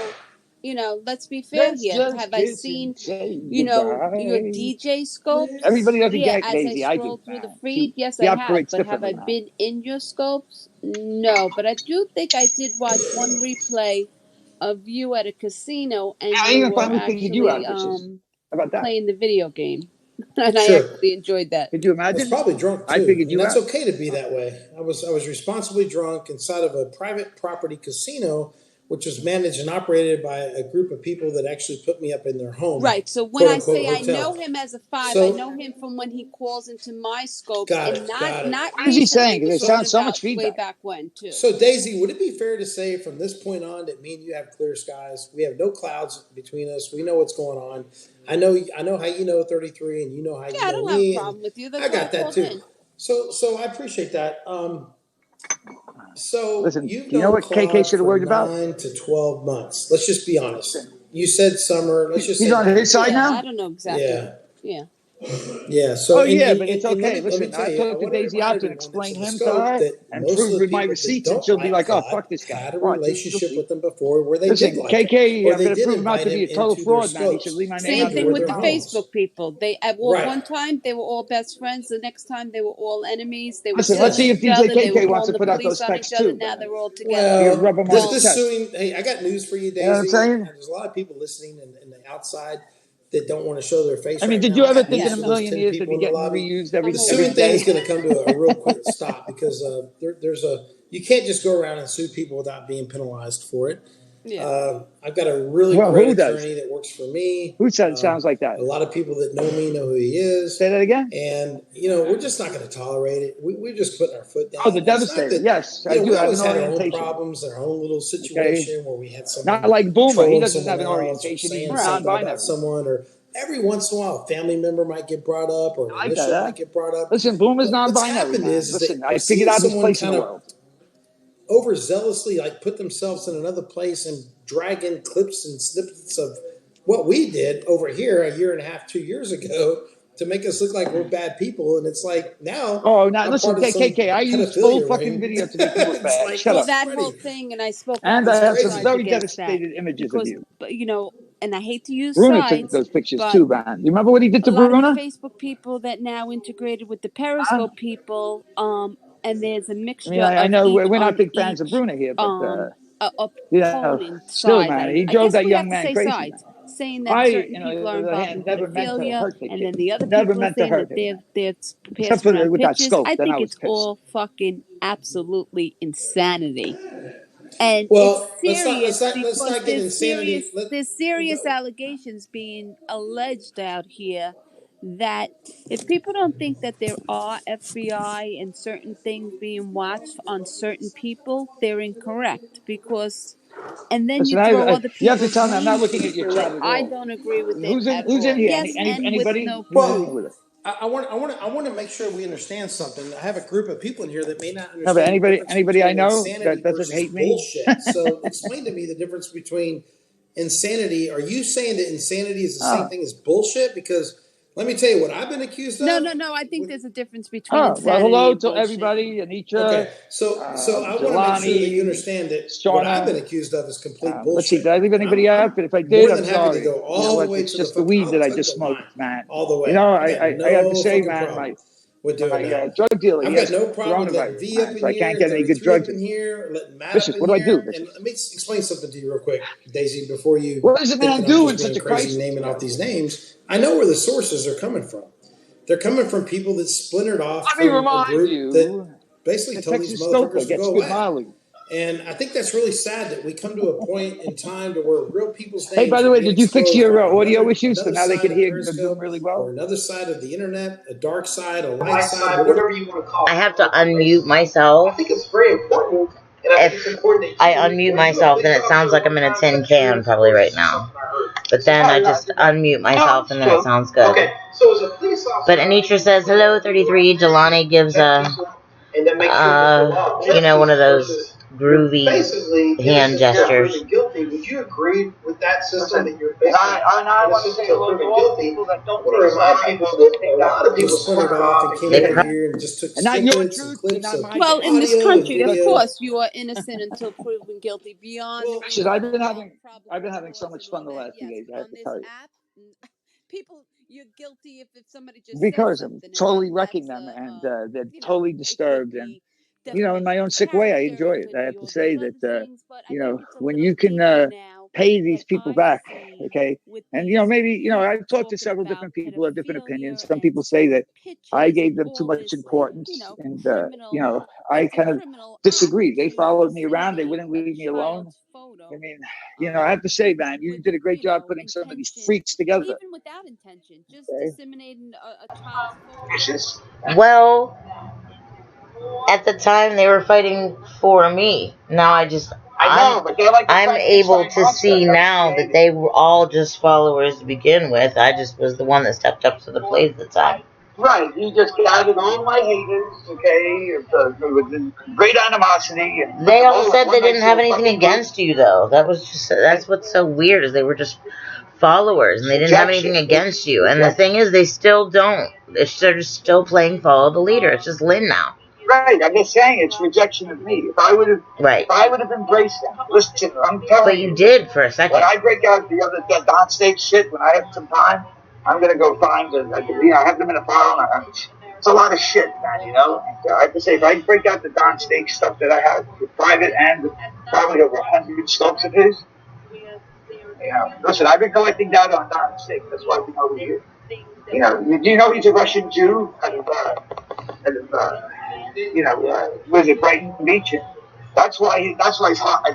Let's be fair here. Have I seen, your DJ scopes? Everybody doesn't get as Daisy. I I scroll do. through the feed, yes, I have. But have I been in your scopes? No. But I do think I did watch one replay of you at a casino, and you were actually playing the video game. And I actually enjoyed that. Could you imagine? I was probably drunk too. I figured that's okay to be that way. I was responsibly drunk inside of a private property casino, which was managed and operated by a group of people that actually put me up in their home. Right. So when I say hotel. I know him as a 5, I know him from when he calls into my scopes, not what is he saying? Because it sounds so much feedback. feedback. Way back when too. So Daisy, would it be fair to say from this point on that me and you have clear skies? We have no clouds between us. We know what's going on. I know how you know 33, and you know how you know me. I don't have a problem with you. That's I got that too. In. So I appreciate that. So listen, you know what KK should have worried about? 9 to 12 months. Let's just be honest. You said summer. Let's just. He's on his side now. I don't know exactly. Yeah. Yeah. So, Oh yeah, but it's okay. Listen, tell I you, talked to Daisy out to explain the him to scope her that and most of prove the with my people that receipts, and don't she'll be like like, "Oh, God fuck this guy." had a Watch, you'll relationship see. with them before where they did Listen, like him, KK, or I'm they gonna did prove him out invite to him be a total into their fraud, man. He should scopes leave my name Same out of into thing there with their the tomorrow. homes. Facebook people. They at Right. one time they were all best friends. The next time they were all enemies. They were Listen, let's suing see Yes. if each DJ other. They were KK wants calling to the put out police those on each texts other. too, Now man. they're all together. You Well, rub them on his this chest. suing. Hey, I got news for you, You know what I'm Daisy. saying? And there's a lot of people listening in the outside that don't want to show their face I mean, right did now. you I ever got think Yeah, news in a for no, those million 10 years they'd people be in the getting lobby. reused I'm The every suing aware. thing is day? going to come to a real quick stop because there's a you can't just go around and sue people without being penalized for it. Yeah. I've got a really Well, great who does? attorney that works for me. Who sounds like that? A lot of people that know me know who he is. Say that again? And, we're just not going to tolerate it. We're just putting our foot Oh, down. the And it's not Devastator. that, Yes, I we do. I have always an had our own orientation. problems and our own little Okay? situation where we had Not someone like Boomer. He trolling doesn't have someone an else or orientation. He's saying Right. something about non-binary. someone, or every once in a while a family member might get brought up or an I like that, initial huh? might get brought up. Listen, Boomer's But what's non-binary, happened man. is that Listen, I'm I figured seeing out his someone place in kind the of world. overzealously like put themselves in another place and drag in clips and snippets of what we did over here a year and a half, 2 years ago to make us look like we're bad people. And it's like, now Oh, now I'm listen, part of some KK, I used full pedophilia fucking ring. video to make you look It's bad. like, Shut Well, up. what's that whole funny? thing, and I spoke on And I It's both have some crazy. sides very against that devastated images of because, you. and I hate to use Bruna took sides, those pictures but too, man. You remember what he did a to lot of the Bruna? Facebook people that now integrated with the Huh? Periscope people, and there's a I mean, mixture I of know each we're not on big fans of each Bruna here, but, opponent still, side. man, he I drove guess that we have young to man say crazy, man. sides, saying that I, certain people are on the other involved in hand, never meant to pedophilia, hurt the and kid. then the other Never people are meant to saying hurt that him, man. they're Except passing for around with that pictures. scope. I Then I think was it's pissed. all fucking absolutely insanity. And it's Well, serious let's because not get insanity. there's serious allegations being alleged out here that if people don't think that there are FBI and certain things being watched on certain people, they're incorrect because and then you Listen, throw other you have to people's tell me I'm not names looking at your into it. chat at I all. don't agree with it Who's in? at Who's in all. here? Yes, and with Anybody? no Who's in proof. here with it? I want to make sure we understand something. I have a group of people in here that may not No, but understand the difference anybody I between know insanity that doesn't versus hate me? bullshit. So explain to me the difference between insanity. Are you saying that insanity is the same Oh, thing as bullshit? Because let me tell you what I've been accused No, of. no, no. I think there's a difference between oh. Well, insanity hello and to bullshit. everybody. Anitra, Okay, so I want to make sure that you Jelani, understand that what I've been Shauna. accused of is complete Let's see. Did bullshit, I leave and anybody I'm out? But if I more did, than I'm happy to sorry. go You know all the what? way It's to the just the fuck. weed I'll that I tug just the line smoked, man. all the You way. know, I got I have to no say, fucking man, problem with doing my that. drug dealer, he I've got has no problem with letting coronavirus, V up man. in So I can't here, get any good 33 up drugs in in. here, letting Matt up Vicious, in what do I do, here. And Vicious? let me explain something to you real quick, Daisy, before you What does a think man that I'm do just in such being a crazy crisis? naming off these names. I know where the sources are coming from. They're coming from people that splintered off Let me from a remind group that you, basically the told these Texas Stoker motherfuckers to gets go good away. Molly. And I think that's really sad that we come to a point in time to where real people's Hey, by names the are way, being did you fix exposed your on audio issues so another now they side can of hear them Periscope really or well? another side of the internet, a dark side, a light side, whatever you want to call it. I have to unmute myself. I think it's very important. And I think it's important If I unmute myself, then it sounds like I'm in a tin can probably right now. But then I just unmute myself, and then it sounds good. Okay, so as a police officer, But Anitra says, hello, 33. Jelani gives one of those groovy hand gestures. guilty. Would you agree with that system that you're basically I want to say hello to all the people that don't remind people that a lot of people splintered off and came in here and just took And not your snippets and truth, and clips not of my Well, truth. in this audio and country, of video. course, you are innocent until proven guilty beyond a Well, Vicious, reasonable doubt, probable I've been having so cause, much and fun all the that. last few Yes, days, but I have on to this tell you. app, people, you're guilty if somebody just says Because I'm something, and totally wrecking that's them, and they're you know, totally it could disturbed. And, be in my defamation own of sick way, I character, enjoy it it. could I be have to all those say other that, things. But I think it's a when little you can deeper now pay that these people I've back, seen okay? with And, these maybe, people I've talked to talking several about different people who have different opinions. pedophilia Some and people say stolen that I pictures and gave them too all much this, importance. And, criminal. I It's a kind of criminal act disagree. They to followed me around. They disseminate wouldn't a leave me alone. child's I photo mean, I have to say, man, you with, did a great job putting some of these intention, freaks together. even without intention, just Okay? disseminating a child's photo. Well, at the time they were fighting for me. Now I'm able to see now that they were all just followers to begin with. I just was the one that stepped up to the plate at the time. Right, you just gathered all my haters, okay, with great animosity. And They all said they didn't have anything against you, though. That's what's so weird is they were just followers, and they didn't have anything against you. And the thing is, they still don't. They're just still playing follow the leader. It's just Lynn now. Right, I'm just saying it's rejection of me. If I would have embraced them. Listen, I'm telling you. But you did for a second. When I break out the downstage shit, when I have some time, I'm gonna go find I have them in a file. It's a lot of shit, man. You know. And, I have to say, if I break out the downstage stuff that I have, the private and probably over 100 scopes of his. You know, listen, I've been collecting data on downstage. That's why we know here. You know, do you know he's a Russian Jew? Was it Brighton Beach? That's why his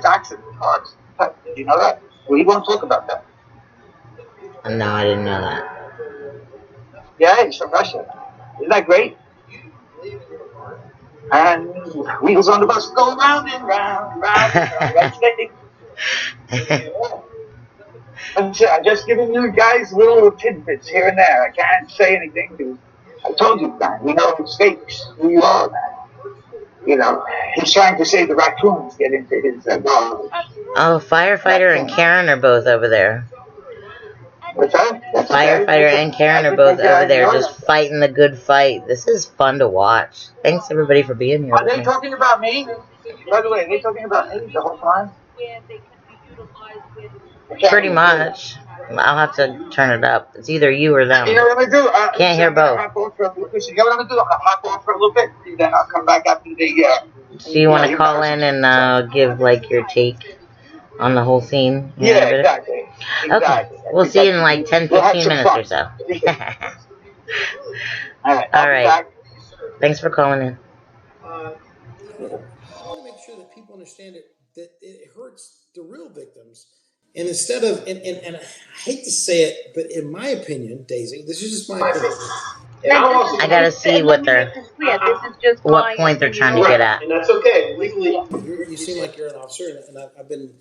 accent is hard. Do you know that? Well, he won't talk about that. No, I didn't know that. Yeah, he's from Russia. Isn't that great? And wheels on the bus go round and round, round and round. I'm just giving you guys little tidbits here and there. I can't say anything because I told you, man. We know it's fakes. Who you are, man. You know, he's trying to say the raccoons get into his dog. Oh, Firefighter and Karen are both over there. What's that? Firefighter and Karen are both over there just fighting the good fight. This is fun to watch. Thanks, everybody, for being here. Are they talking about me? By the way, are they talking about me the whole time? Pretty much. I'll have to turn it up. It's either you or them. You know what I'm going to do? Can't hear both. You know what I'm going to do? I'll hop off for a little bit, and then I'll come back after the... So you want to call in and give, like, your take on the whole scene? Yeah, exactly. Okay. We'll see you in, like, 10, 15 minutes or so. All right. Thanks for calling in. I want to make sure that people understand that it hurts the real victims. And instead of, and I hate to say it, but in my opinion, Daisy, this is just my opinion. I gotta see what point they're trying to get at. And that's okay. Legally, you seem like you're an officer, and I've been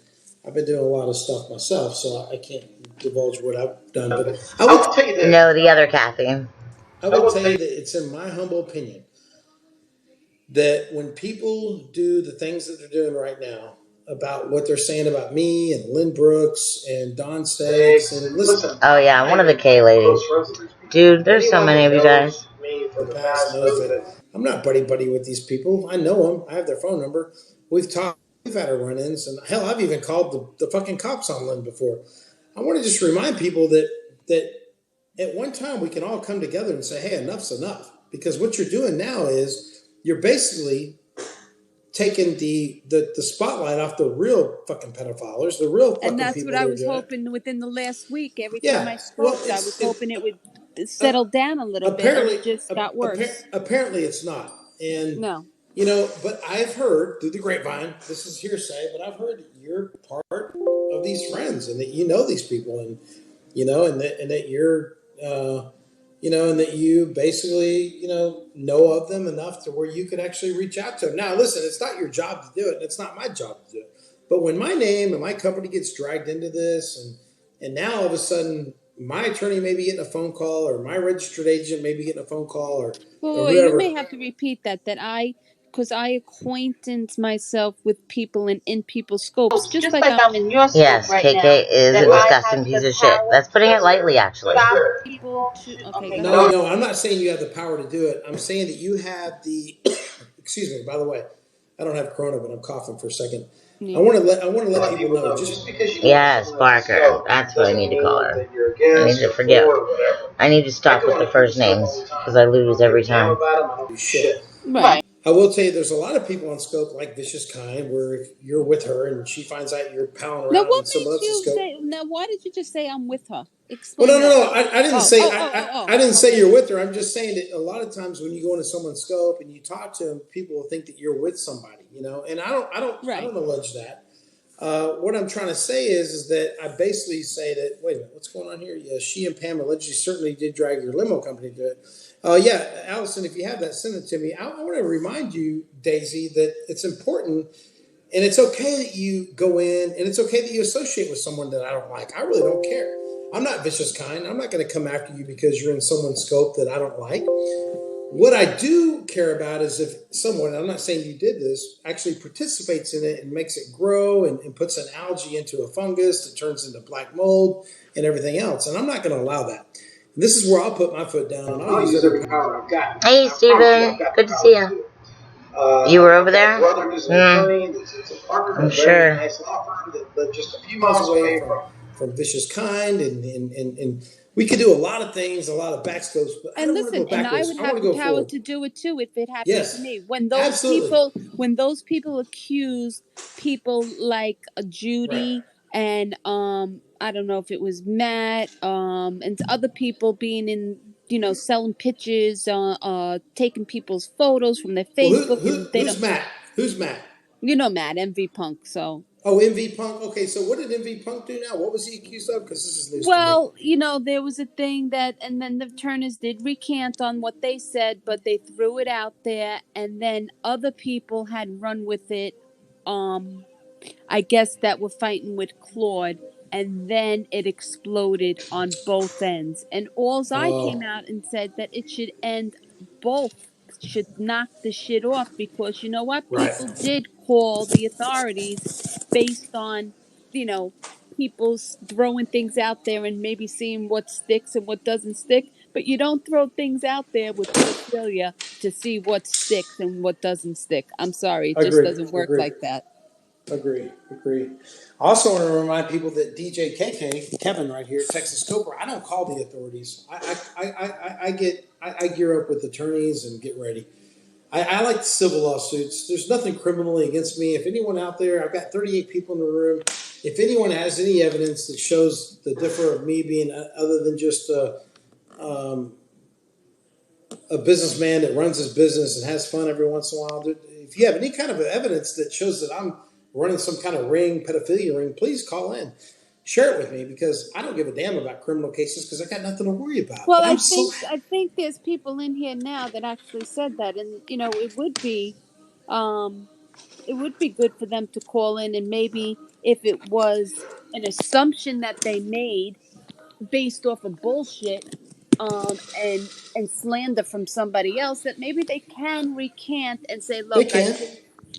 doing a lot of stuff myself, so I can't divulge what I've done. But I will tell you this. No, the other Kathy. I will tell you that it's in my humble opinion that when people do the things that they're doing right now, about what they're saying about me and Lynn Brooks and Don Stakes and listen. Oh yeah, one of the K ladies. Dude, there's so many of you guys. The past knows that I'm not buddy with these people. I know them. I have their phone number. We've talked. We've had our run-ins, and hell, I've even called the fucking cops on Lynn before. I want to just remind people that at one time we can all come together and say, "Hey, enough's enough." Because what you're doing now is you're basically taking the spotlight off the real fucking pedophiles, the real fucking and that's people what I was hoping within the last week. Every time I spoke, I was hoping it would settle down a little bit, and it just got worse. Apparently it's not. And no. You know, but I've heard through the grapevine, this is hearsay, but I've heard that you're part of these friends and that you know these people and, you know, and that you're, you know, and that you basically, you know of them enough to where you could actually reach out to them. Now, listen, it's not your job to do it, and it's not my job to do it. But when my name and my company gets dragged into this, and now all of a sudden my attorney may be getting a phone call, or my registered agent may be getting a phone call, or you may have to repeat that because I acquainted myself with people and in people's scopes, just like I'm in your scope. Yes, right KK now, is a disgusting piece of shit. That's putting it lightly, actually. No, I'm not saying you have the power to do it. I'm saying that you have the. Excuse me. By the way, I don't have corona, but I'm coughing for a second. I want to let people know just because you. Yes, Barker. That's what I need to call her. I need to forget. I need to stop with the first names because I lose every time. Right. I will tell you, there's a lot of people on Scope like Vicious Kind, where if you're with her and she finds out you're palling around on someone else's Scope. Now, why did you just say I'm with her? Explain. Well, no. I didn't say. I didn't say you're with her. I'm just saying that a lot of times when you go into someone's Scope and you talk to them, people will think that you're with somebody, you know. And I don't allege that. What I'm trying to say is that I basically say that. Wait a minute, what's going on here? Yeah, she and Pam allegedly certainly did drag your limo company to it. Yeah, Allison, if you have that, send it to me. I want to remind you, Daisy, that it's important and it's okay that you go in and it's okay that you associate with someone that I don't like. I really don't care. I'm not Vicious Kind. I'm not going to come after you because you're in someone's Scope that I don't like. What I do care about is if someone, I'm not saying you did this, actually participates in it and makes it grow and puts an algae into a fungus that turns into black mold and everything else. And I'm not going to allow that. And this is where I'll put my foot down and I'll use every power I've got. Hey, Steven. Good to see you. You were over there? I'm sure. Just a few miles away from Vicious Kind, and we could do a lot of things, a lot of backscopes, but I don't want to go backwards. And I would have the power to do it too if it happened to me. When those people accused people like Judy and I don't know if it was Matt and other people being in, selling pictures, taking people's photos from their Facebook. Who's Matt? Who's Matt? You know Matt, MV Punk. So. Oh, MV Punk. Okay, so what did MV Punk do now? What was he accused of? Because this is news to me. There was a thing that, and then the Turners did recant on what they said, but they threw it out there, and then other people had run with it. I guess that were fighting with Claude, and then it exploded on both ends. And I came out and said that it should end. Both should knock the shit off, because you know what? People did call the authorities based on, people throwing things out there and maybe seeing what sticks and what doesn't stick. But you don't throw things out there with pedophilia to see what sticks and what doesn't stick. I'm sorry. It just doesn't work like that. Agree. I also want to remind people that DJ KK, Kevin right here, Texas Cobra, I don't call the authorities. I gear up with attorneys and get ready. I like civil lawsuits. There's nothing criminally against me. If anyone out there, I've got 38 people in the room. If anyone has any evidence that shows the differ of me being other than just a businessman that runs his business and has fun every once in a while, if you have any kind of evidence that shows that I'm running some kind of pedophilia ring, please call in. Share it with me, because I don't give a damn about criminal cases because I got nothing to worry about. Well, I think there's people in here now that actually said that, and it would be good for them to call in, and maybe if it was an assumption that they made based off of bullshit and slander from somebody else, that maybe they can recant and say, look,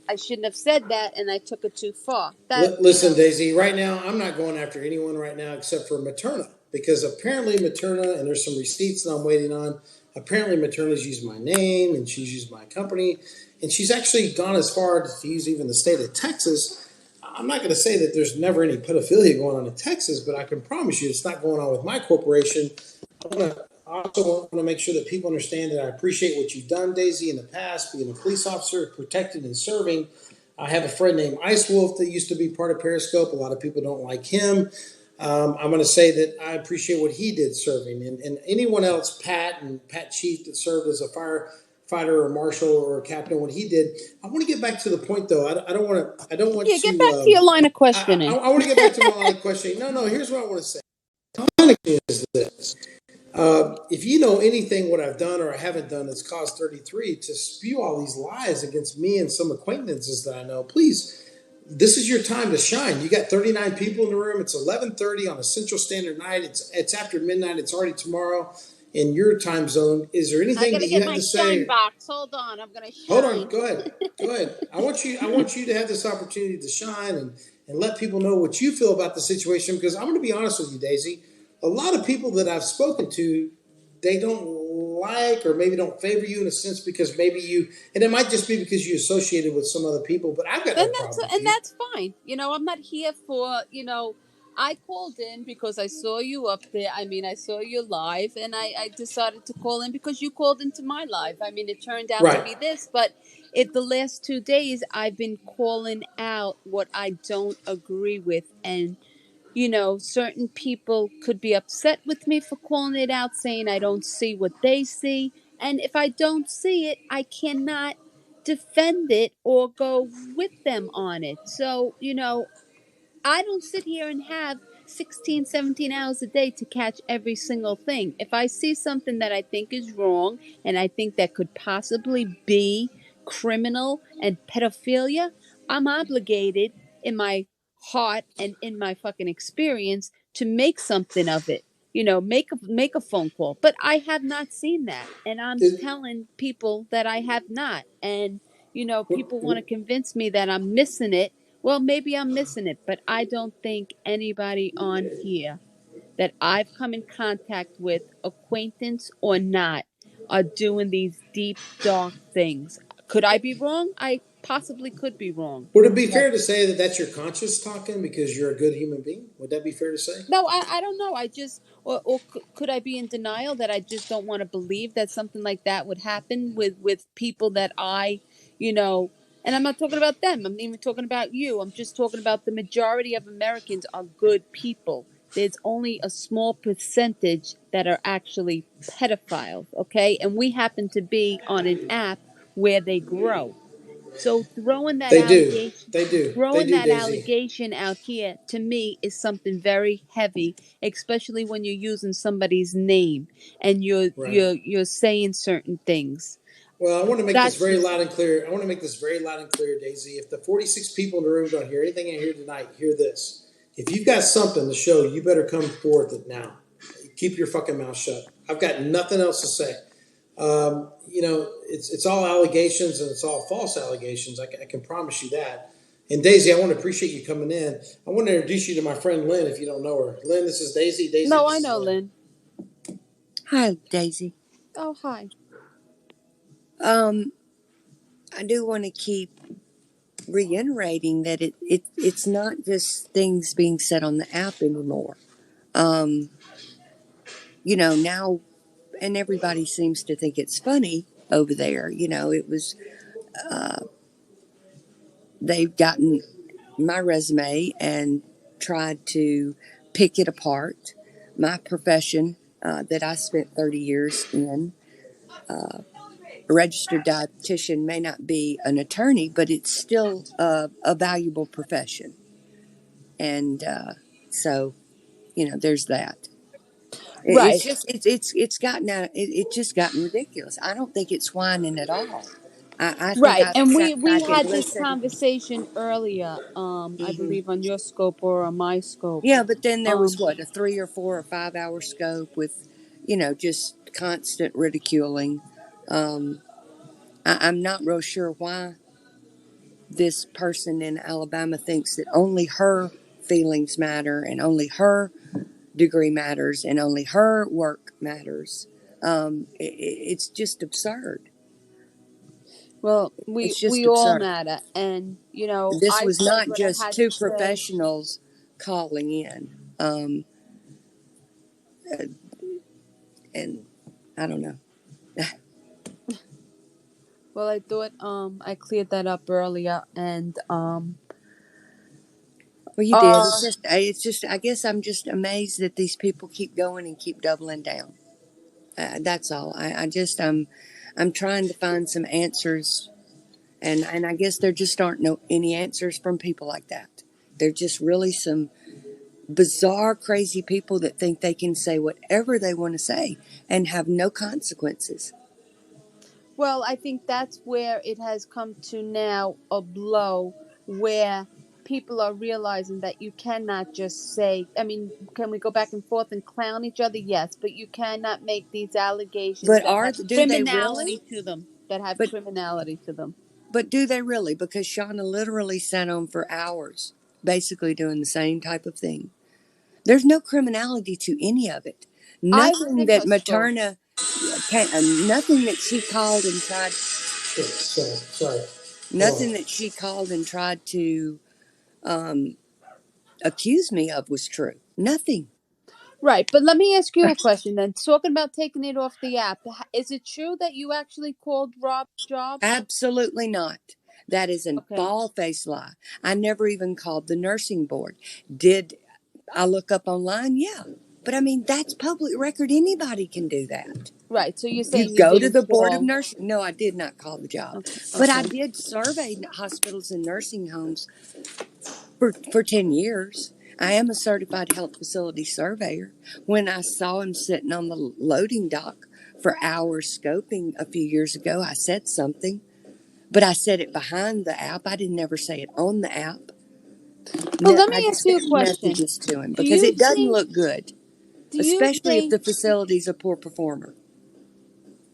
I shouldn't have said that, and I took it too far. Listen, Daisy, right now, I'm not going after anyone right now except for Materna, because apparently Materna, and there's some receipts that I'm waiting on, apparently Materna's used my name, and she's used my company, and she's actually gone as far as to use even the state of Texas. I'm not going to say that there's never any pedophilia going on in Texas, but I can promise you it's not going on with my corporation. I also want to make sure that people understand that I appreciate what you've done, Daisy, in the past, being a police officer, protected and serving. I have a friend named Ice Wolf that used to be part of Periscope. A lot of people don't like him. I'm going to say that I appreciate what he did serving. And anyone else, Pat Chief, that served as a firefighter or marshal or a captain, what he did. I want to get back to the point, though. I don't want to. Yeah, get back to your line of questioning. I want to get back to my line of questioning. No, here's what I want to say. My line of questioning is this. If you know anything what I've done or I haven't done that's caused 33 to spew all these lies against me and some acquaintances that I know, please, this is your time to shine. You got 39 people in the room. It's 11:30 on a Central Standard night. It's after midnight. It's already tomorrow in your time zone. Is there anything that you have to say? Shine box. Hold on, I'm gonna shine. Hold on. Go ahead. I want you to have this opportunity to shine and let people know what you feel about the situation. Because I'm going to be honest with you, Daisy. A lot of people that I've spoken to, they don't like or maybe don't favor you in a sense because maybe you, and it might just be because you associated with some other people, but I've got no problem. And that's fine. I'm not here for, I called in because I saw you up there. I mean, I saw you live, and I decided to call in because you called into my live. I mean, it turned out to be this, but the last 2 days I've been calling out what I don't agree with, and certain people could be upset with me for calling it out, saying I don't see what they see. And if I don't see it, I cannot defend it or go with them on it. So, I don't sit here and have 16, 17 hours a day to catch every single thing. If I see something that I think is wrong and I think that could possibly be criminal and pedophilia, I'm obligated in my heart and in my fucking experience to make something of it. make a phone call. But I have not seen that, and I'm telling people that I have not. And people want to convince me that I'm missing it. Well, maybe I'm missing it, but I don't think anybody on here that I've come in contact with, acquaintance or not, are doing these deep, dark things. Could I be wrong? I possibly could be wrong. Would it be fair to say that that's your conscience talking because you're a good human being? Would that be fair to say? No, I don't know. I just, or could I be in denial that I just don't want to believe that something like that would happen with people that and I'm not talking about them. I'm not even talking about you. I'm just talking about the majority of Americans are good people. There's only a small percentage that are actually pedophiles, okay? And we happen to be on an app where they grow. So throwing that allegation, Daisy. out here to me is something very heavy, especially when you're using somebody's name and you're saying certain things. Well, I want to make this very loud and clear. I want to make this very loud and clear, Daisy. If the 46 people in the room don't hear anything in here tonight, hear this. If you've got something to show, you better come forth it now. Keep your fucking mouth shut. I've got nothing else to say. It's all allegations and it's all false allegations. I can promise you that. And Daisy, I want to appreciate you coming in. I want to introduce you to my friend Lynn if you don't know her. Lynn, this is Daisy. Daisy. No, I know Lynn. Hi, Daisy. Oh, hi. I do want to keep reiterating that it's not just things being said on the app anymore. Now, and everybody seems to think it's funny over there. It was, they've gotten my resume and tried to pick it apart. My profession that I spent 30 years in, a registered dietitian may not be an attorney, but it's still a valuable profession. And so, there's that. Right. It's just it's gotten out. It's just gotten ridiculous. I don't think it's whining at all. I think Right. I've And sat we back and had this listened. conversation earlier, I believe on your scope or on my scope. Yeah, but then there was a 3 or 4 or 5 hour scope with, just constant ridiculing. I'm not real sure why this person in Alabama thinks that only her feelings matter and only her degree matters and only her work matters. It's just absurd. Well, we all matter, and this I was said not what I just had two to say. professionals calling in, and I don't know. Well, I thought I cleared that up earlier, and well, you did. It's just. I guess I'm just amazed that these people keep going and keep doubling down. That's all. I'm trying to find some answers, and I guess there just aren't any answers from people like that. They're just really some bizarre, crazy people that think they can say whatever they want to say and have no consequences. Well, I think that's where it has come to now, a blow where people are realizing that you cannot just say, I mean, can we go back and forth and clown each other? Yes, but you cannot make these allegations But that have do they criminality really? to them, criminality to them. But do they really? Because Shawna literally sat on for hours, basically doing the same type of thing. There's no criminality to any of it. Nothing that Materna, nothing that she called and tried. Sorry. Nothing that she called and tried to accuse me of was true. Nothing. Right, but let me ask you a question then. Talking about taking it off the app, is it true that you actually called Rob's job? Absolutely not. That is a bald-faced lie. I never even called the nursing board. Did I look up online? Yeah. But I mean, that's public record. Anybody can do that. Right. So you're saying you go to the board of nursing? No, I did not call the job. Okay. But I did survey hospitals and nursing homes for 10 years. I am a certified health facility surveyor. When I saw him sitting on the loading dock for hours scoping a few years ago, I said something. But I said it behind the app. I didn't ever say it on the app. Well, let me ask you a question. Messages to him because it doesn't look good. especially if the facility's a poor performer.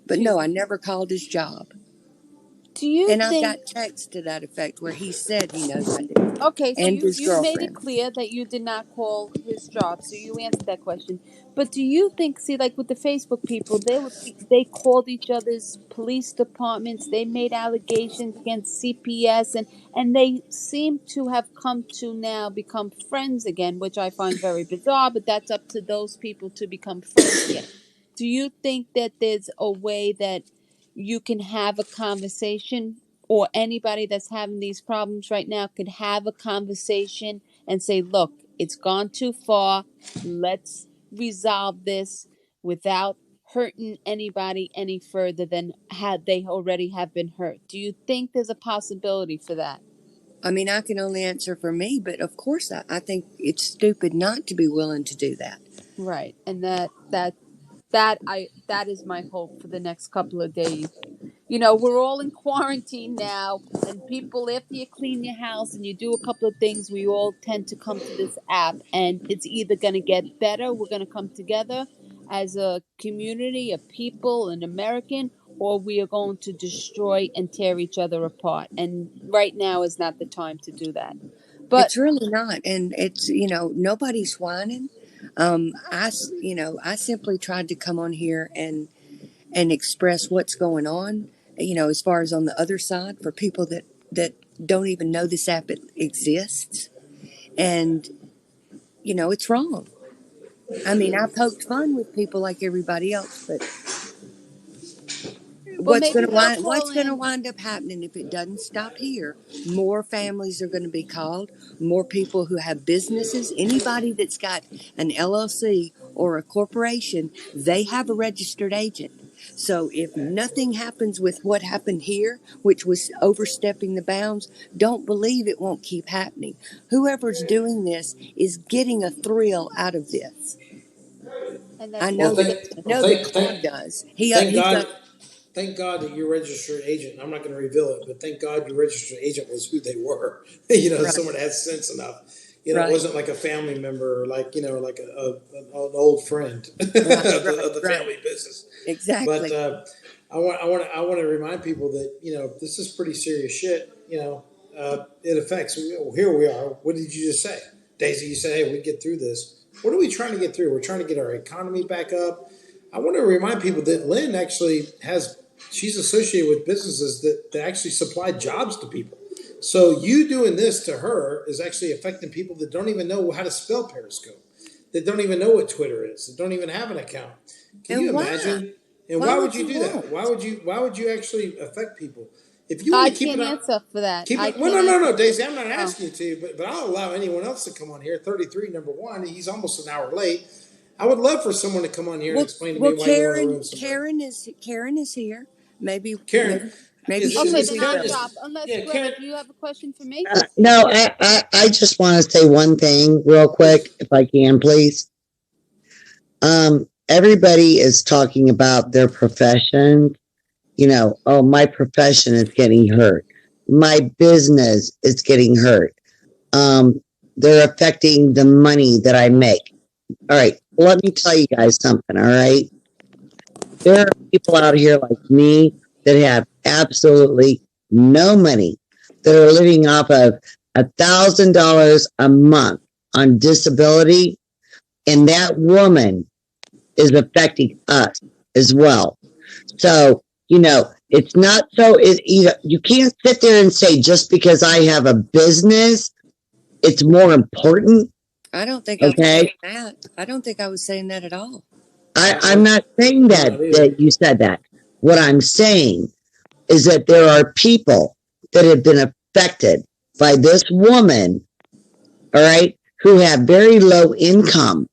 But no, I never called his job. And I got text to that effect where he said he knows I did. Okay, so and his you've made it girlfriend. clear that you did not call his job, so you answered that question. But do you think, see, like with the Facebook people, they called each other's police departments, they made allegations against CPS, and they seem to have come to now become friends again, which I find very bizarre. But that's up to those people to become friends again. Do you think that there's a way that you can have a conversation, or anybody that's having these problems right now could have a conversation and say, look, it's gone too far. Let's resolve this without hurting anybody any further than had they already have been hurt? Do you think there's a possibility for that? I mean, I can only answer for me, but of course I think it's stupid not to be willing to do that. Right. And that is my hope for the next couple of days. You know, we're all in quarantine now, and people, after you clean your house and you do a couple of things, we all tend to come to this app, and it's either going to get better, we're going to come together as a community, a people, an American, or we are going to destroy and tear each other apart. And right now is not the time to do that. But it's really not. And it's, nobody's whining. I simply tried to come on here and express what's going on, as far as on the other side for people that don't even know this app exists. And, it's wrong. I mean, I poked fun with people like everybody else, but what's going to wind up happening if it doesn't stop here? More families are going to be called, more people who have businesses, anybody that's got an LLC or a corporation, they have a registered agent. So if nothing happens with what happened here, which was overstepping the bounds, don't believe it won't keep happening. Whoever's doing this is getting a thrill out of this. I know that Claude does. Thank God that your registered agent, I'm not going to reveal it, but thank God your registered agent was who they were. Right. Someone that had sense enough. Right. It wasn't like a family member, like, like an old friend of the family business. Exactly. But I want to remind people that, this is pretty serious shit. It affects, here we are. What did you just say? Daisy, you said, hey, we get through this. What are we trying to get through? We're trying to get our economy back up. I want to remind people that Lynn actually she's associated with businesses that actually supply jobs to people. So you doing this to her is actually affecting people that don't even know how to spell Periscope, that don't even know what Twitter is, that don't even have an account. Can you imagine? And why would you do that? Why would you actually affect people? If you want to keep I can't answer for that. No, Daisy, I'm not asking you to, but I'll allow anyone else to come on here. 33, number one, he's almost an hour late. I would love for someone to come on here and explain to me why you want to ruin somebody. Karen is here. Maybe Karen. Maybe okay, then I'll stop. Unless Greta, do you have a question for me? No, I just want to say one thing real quick, if I can, please. Everybody is talking about their profession. Oh, my profession is getting hurt. My business is getting hurt. They're affecting the money that I make. All right, let me tell you guys something, all right? There are people out here like me that have absolutely no money, that are living off of $1,000 a month on disability, and that woman is affecting us as well. So, it's not so, you can't sit there and say just because I have a business, it's more important. I don't think I was saying that. I don't think I was saying that at all. I'm not saying that you said that. What I'm saying is that there are people that have been affected by this woman, all right, who have very low income,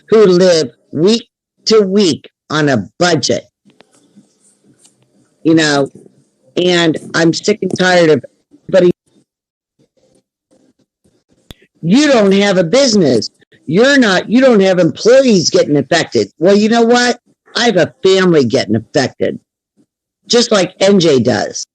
who live week to week on a budget, and I'm sick and tired of everybody. You don't have a business. You don't have employees getting affected. Well, you know what? I have a family getting affected, just like NJ does.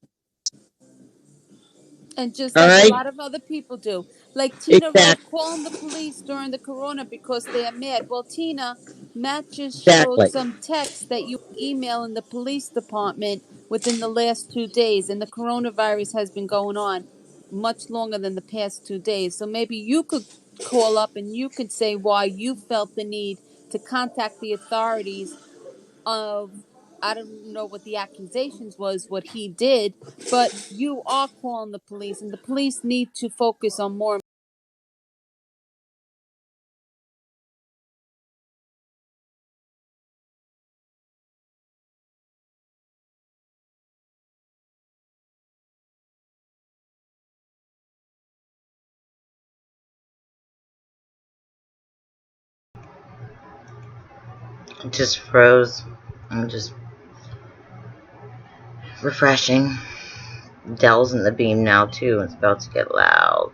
And just like a lot of other people do. Like Tina Rose calling the police during the corona because they are mad. Well, Tina, Matt just showed Exactly. some text that you email in the police department within the last 2 days, and the coronavirus has been going on much longer than the past 2 days. So maybe you could call up and you could say why you felt the need to contact the authorities of, I don't know what the accusations was, what he did, but you are calling the police, and the police need to focus on more. It just froze. I'm just refreshing. Dell's in the beam now too. It's about to get loud.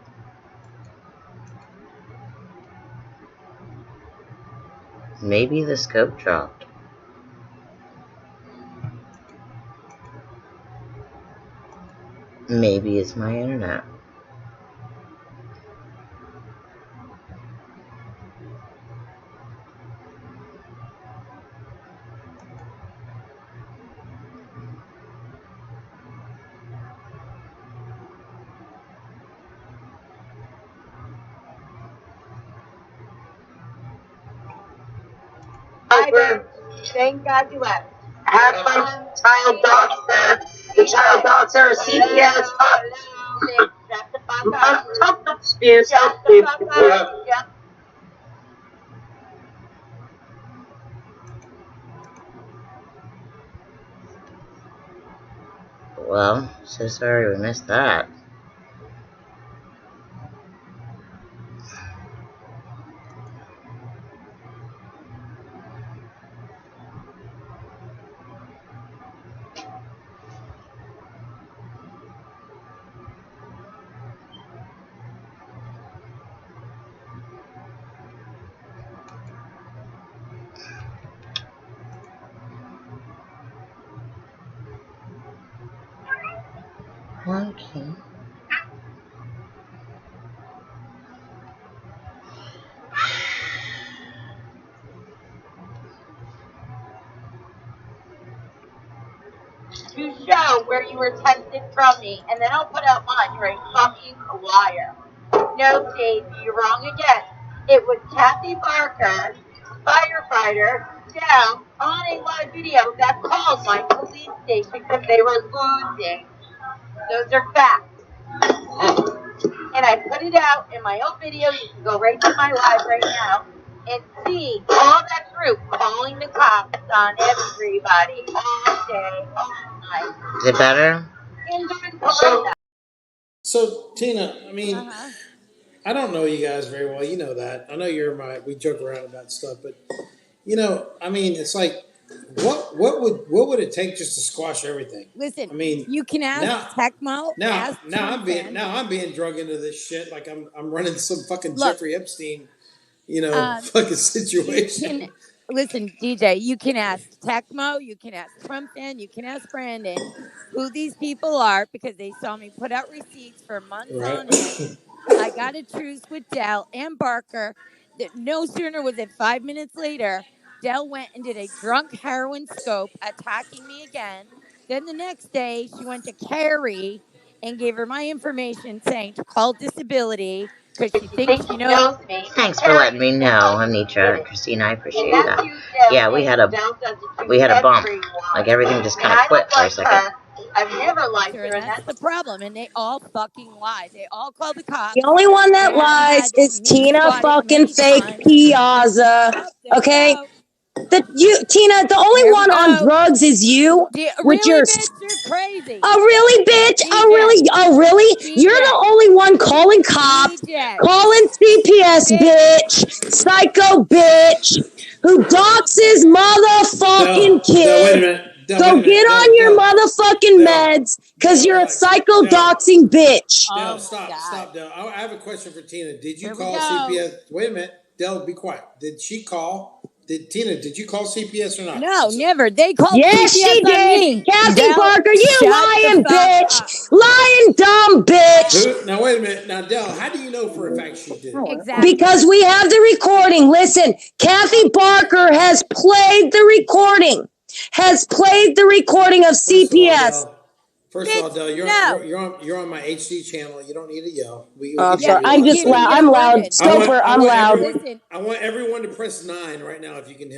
Maybe the scope dropped. Maybe it's my internet. Hi, Ben. Thank God you left. Have fun, child doctor. The child doctor, CPS. Shut the fuck up. Shut the fuck up. Yep. Well, so sorry we missed that. Okay. To show where you were tested from me, and then I'll put out mine. You're a fucking liar. No, Dave, you're wrong again. It was Kathy Barker, firefighter, down on a live video that called my police station because they were losing. Those are facts. And I put it out in my own video. You can go right to my live right now and see all that group calling the cops on everybody all day, all night. Is it better? So Tina, I mean, I don't know you guys very well. You know that. I know we joke around about stuff, but I mean, it's like, what would it take just to squash everything? Listen, I mean, you can ask Tecmo. now Trump I'm being drug into this shit. Like I'm running some fucking Look, Jeffrey Epstein, fucking situation. Listen, DJ, you can ask Tecmo, you can ask Trump fan, you can ask Brandon who these people are because they saw me put out receipts for months on end. I got a truce with Dell and Barker. No sooner was it 5 minutes later, Dell went and did a drunk heroin scope attacking me again. Then the next day, she went to Carrie and gave her my information saying to call disability because she thinks she knows me. Thanks for letting me know, Anitra, Christina. I appreciate that. Yeah, we had a bump. Like everything just kind of quit for a second. I've never liked her, And that's the problem. And they all fucking lie. They all call the cops. The only one that Dan lies had is me Tina swatted fucking many fake times. Piazza. Oh, there Okay? we go. Tina, the only There we one on go. drugs is you with Really, your bitch? You're crazy. Oh really, bitch? DJ. Oh really? DJ. You're the only one calling cops, DJ. calling CPS, bitch, psycho bitch, who doxes motherfucking Del, wait a kids. minute. Go get on your motherfucking meds, cause you're a psycho doxing bitch. Del, stop, Del. I have a question for Tina. Did you Here we call go. CPS? Wait a minute, Del, be quiet. Did she call Tina, did you call CPS or not? No, never. They called Yes, CPS she on did. me. Kathy Del, Barker, you shut the lying fuck bitch. up. Lying dumb bitch. Now, wait a minute. Now, Del, how do you know for a fact she did? Exactly. Because we have the recording. Listen, Kathy Barker has played the recording. Of CPS. First of all, Del, no. you're on my HD channel. You don't need to yell. We I'm can Yeah, sorry. hear you I'm you loud and just can't even loud. clear. get I'm a word loud. in. Stoper, I'm loud. Listen. I want everyone to press 9 right now if you can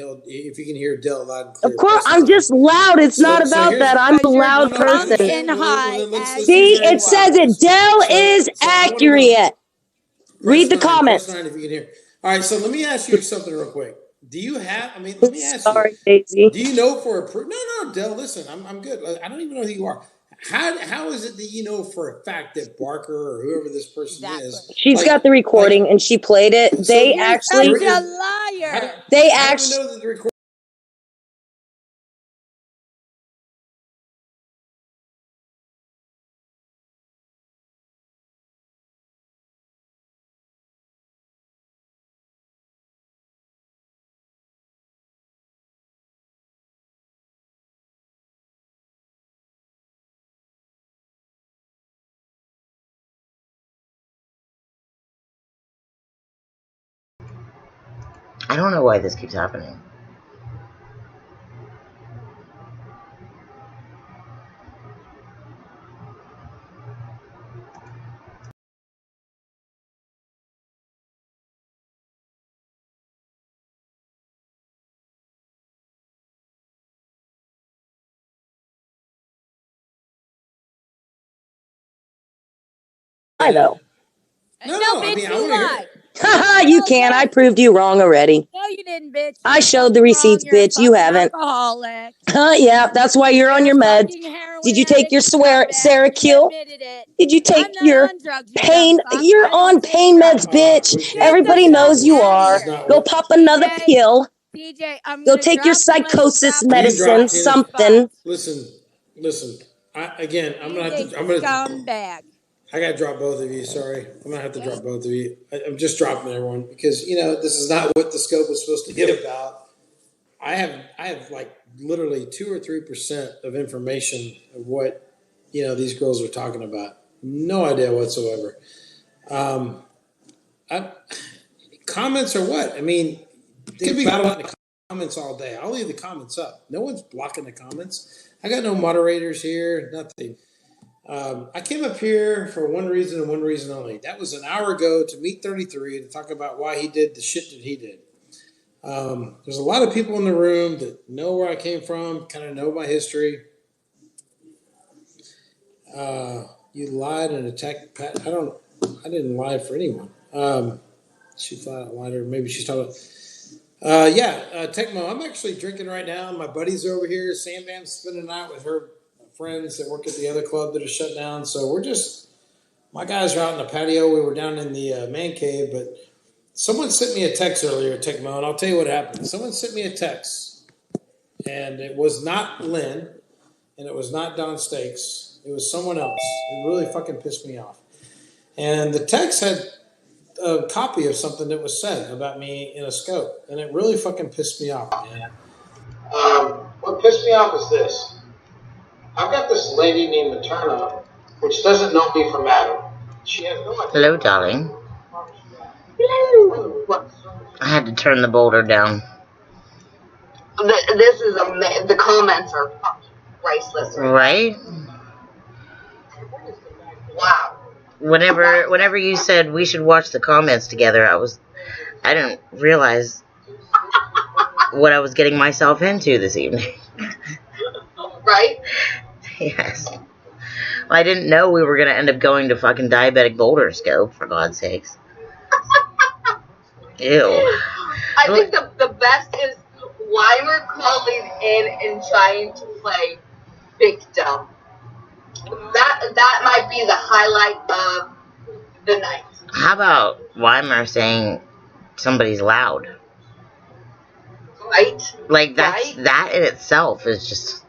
hear Del loud and clear. Of course, Press I'm 9. just loud. It's not So about here's that. I'm a Because you're loud no, I drunk person. and understand. Well, high then let's as see if See, you're gonna it be loud says with it. us. Dell is So I want to know. accurate. Read Press the 9. Press comments. 9 if you can hear. All right. So let me ask you something real quick. Do you have? I mean, let me ask you. Sorry, Daisy. Do you know for a proof? No, Del. Listen, I'm good. I don't even know who you are. How is it that you know for a fact that Barker or whoever this person is? She's got the recording and she played it. They You're actually. such a liar. They How do we actually. know that the recording? I don't know why this keeps happening. Though. No, bitch, you lied. Haha, you can. I proved you wrong already. No, you didn't, bitch. I showed the receipts, You're bitch. You a haven't. alcoholic. Yeah, that's why you're on your meds. Did you take your Sarah Kill? Did you take your pain? You're on pain meds, bitch. Everybody knows you are. Go pop another pill. DJ, I'm Go gonna take your drop you like you psychosis dropped medicine, something. Listen. I'm gonna have to. scumbag. I gotta drop both of you. Sorry, I'm gonna have to drop both of you. I'm just dropping everyone because this is not what the scope was supposed to be about. I have like literally 2 or 3% of information of what these girls are talking about. No idea whatsoever. Comments or what? I mean, they could be battling the comments all day. I'll leave the comments up. No one's blocking the comments. I got no moderators here. Nothing. I came up here for one reason and one reason only. That was an hour ago to meet 33 to talk about why he did the shit that he did. There's a lot of people in the room that know where I came from, kind of know my history. You lied and attacked Pat. I didn't lie for anyone. She thought I lied, or maybe she's talking. Tecmo. I'm actually drinking right now. My buddies are over here. Sam Bam's spending the night with her friends that work at the other club that is shut down. So my guys are out in the patio. We were down in the man cave, but someone sent me a text earlier, Tecmo, and I'll tell you what happened. Someone sent me a text, and it was not Lynn, and it was not Don Stakes. It was someone else. It really fucking pissed me off. And the text had a copy of something that was said about me in a scope, and it really fucking pissed me off, man. What pissed me off is this. I've got this lady named Materna, which doesn't know me from Adam. She has no idea. Hello, darling. I had to turn the boulder down. This is the comments are priceless. Right? Wow. Whenever you said we should watch the comments together, I didn't realize what I was getting myself into this evening. Right? Yes. Well, I didn't know we were going to end up going to fucking Diabetic Boulder Scope, for God's sakes. Ew. I think the best is Weimer calling in and trying to play victim. That might be the highlight of the night. How about Weimar saying somebody's loud? Right? Like, that in itself is just...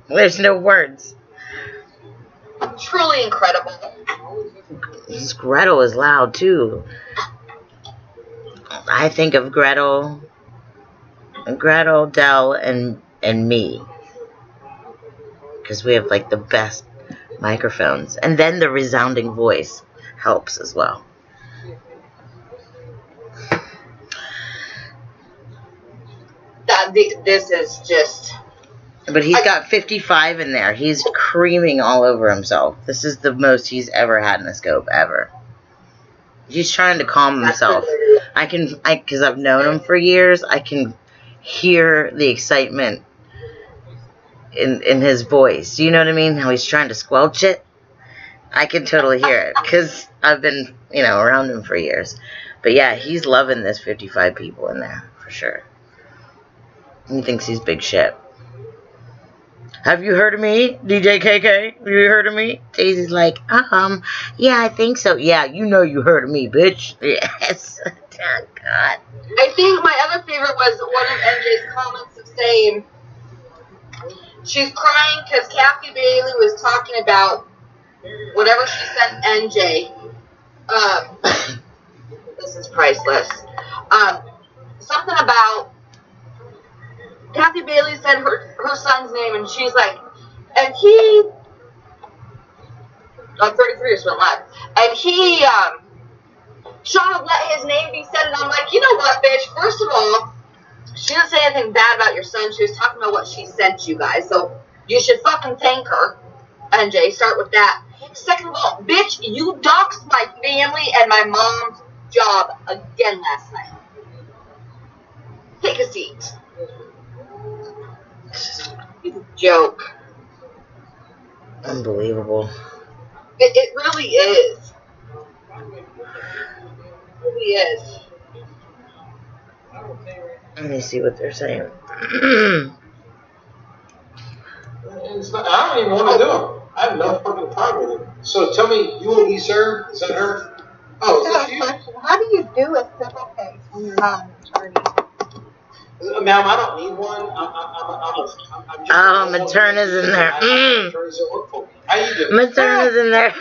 There's no words. Truly incredible. Gretel is loud, too. I think of Gretel, Dell, and me, because we have like the best microphones, and then the resounding voice helps as well. This is just. But he's got 55 in there. He's creaming all over himself. This is the most he's ever had in a scope ever. He's trying to calm himself. Because I've known him for years, I can hear the excitement in his voice. You know what I mean? How he's trying to squelch it. I can totally hear it because I've been, around him for years. But yeah, he's loving this 55 people in there for sure. He thinks he's big shit. Have you heard of me, DJ KK? Have you heard of me? Daisy's like, yeah, I think so. Yeah, you heard of me, bitch. Yes. Oh, God. I think my other favorite was one of NJ's comments of saying she's crying because Kathy Bailey was talking about whatever she sent NJ. This is priceless. Something about Kathy Bailey said her son's name, and she's like, and he, on 33 just went live, and he, Shawna let his name be said, and I'm like, you know what, bitch, first of all, she didn't say anything bad about your son, she was talking about what she sent you guys, so you should fucking thank her, NJ, start with that. Second of all, bitch, you doxed my family and my mom's job again last night. Take a seat. It's a joke. Unbelievable. It really is. It really is. Let me see what they're saying. I don't even want to do them. I have no fucking problem with it. So tell me, you will be served? Is that her? Oh, is that you? How do you do a civil case when you're not an attorney? Ma'am, I don't need one. I'm just Materna's in there. Attorneys that work for me. How you doing? Materna's in there.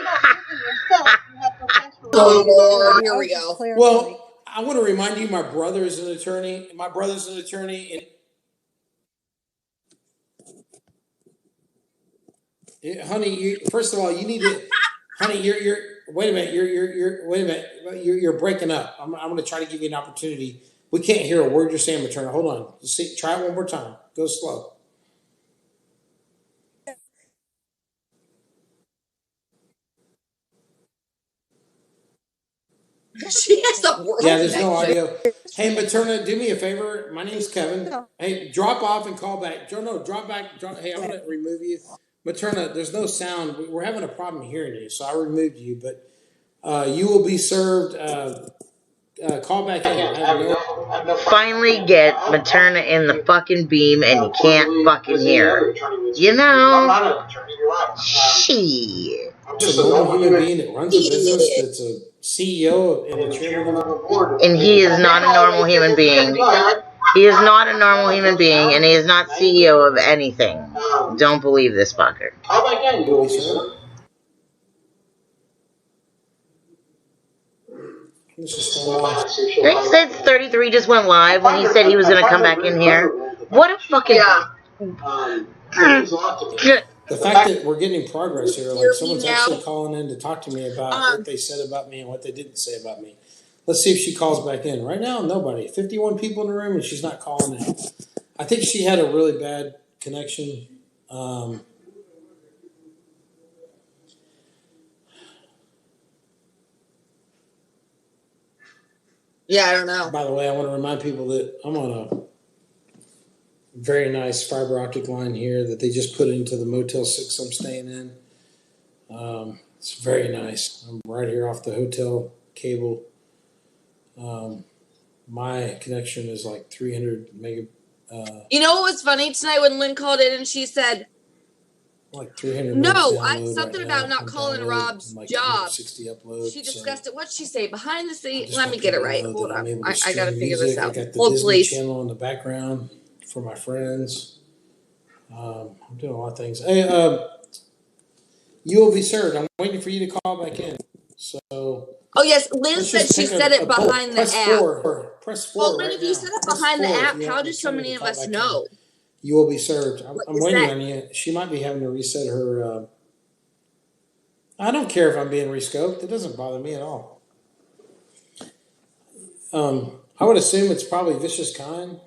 Oh, Lord, here we go. Well, I want to remind you, my brother is an attorney. My brother's an attorney. Honey, first of all, you need to. Honey, you're. Wait a minute. Wait a minute. You're breaking up. I'm going to try to give you an opportunity. We can't hear a word you're saying, Materna. Hold on. Try it one more time. Go slow. She has the world. Yeah, there's no audio. Hey, Materna, do me a favor. My name's Kevin. Hey, drop off and call back. No, drop back. Hey, I'm going to remove you. Materna, there's no sound. We're having a problem hearing you, so I removed you. But you will be served. Call back in. Finally get Materna in the fucking beam, and you can't fucking hear. Shit. Just a normal human being that runs a business, that's a CEO and a chairman of the board. And he is not a normal human being. He is not a normal human being, and he is not CEO of anything. Don't believe this fucker. Call back in, you sir. He said 33 just went live when he said he was going to come back in here. What a fucking... The fact that we're getting progress here, like someone's actually calling in to talk to me about what they said about me and what they didn't say about me. Let's see if she calls back in. Right now, nobody. 51 people in the room, and she's not calling in. I think she had a really bad connection. Yeah, I don't know. By the way, I want to remind people that I'm on a very nice fiber optic line here that they just put into the Motel 6 I'm staying in. It's very nice. I'm right here off the hotel cable. My connection is like 300 mega. You know what was funny tonight when Lynn called in and she said, like 300. Something about not calling Rob's like job. 60 uploads. She discussed it. What'd she say? Behind the scenes. Let me get it right. Hold on. I got to figure music. this out. I got the Hold, Disney please. Channel in the background for my friends. I'm doing a lot of things. Hey, you will be served. I'm waiting for you to call back in. So Oh yes, Lynn said she set it behind the app. Press 4 Well, Lynn, right if you now. set it Press behind the 4 if app, you how want do the so Sunday many to of talk us back in. know? You will be served. What I'm is waiting that? on you. She might be having to reset her. I don't care if I'm being rescoped. It doesn't bother me at all. I would assume it's probably Vicious Kind.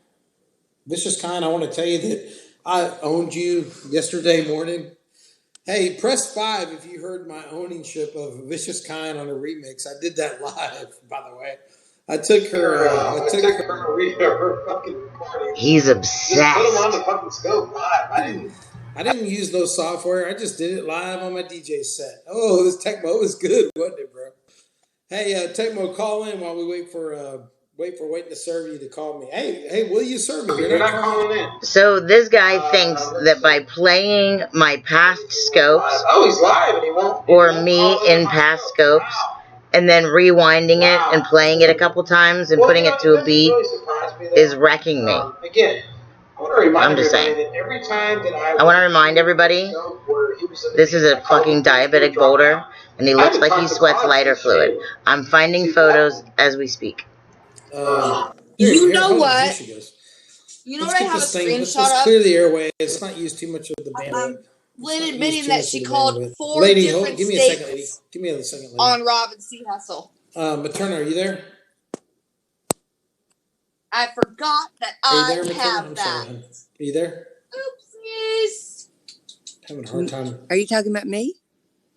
Vicious Kind, I want to tell you that I owned you yesterday morning. Hey, press 5 if you heard my ownership of Vicious Kind on a remix. I did that live, by the way. I took her. Her fucking recording. He's obsessed. Just put them on the fucking scope live. I didn't use no software. I just did it live on my DJ set. Oh, this Tecmo was good, wasn't it, bro? Hey, Tecmo, call in while we wait for waiting to serve you to call me. Hey, will you serve me? You're not calling in. So this guy thinks that by playing my past scopes, He's live and he won't. or me in past scopes, and then rewinding it and playing it a couple times and putting it to a beat is wrecking me. Again, I'm just saying. I want to remind everybody, this is a fucking diabetic boulder, and he looks like he sweats lighter fluid. I'm finding photos as we speak. You know what? Here she goes. You know what I have a screenshot Let's of? clear the airway. Let's not use too much of the bandwidth. Lynn admitting that she called 4 lady, different give me a states second, lady. Give me a second, lady. on Rob and C. Hustle. Materna, are you there? I forgot that Are you I there, have I'm that. sorry, hon. Are you there? Oopsies. Having a hard time. Are you talking about me?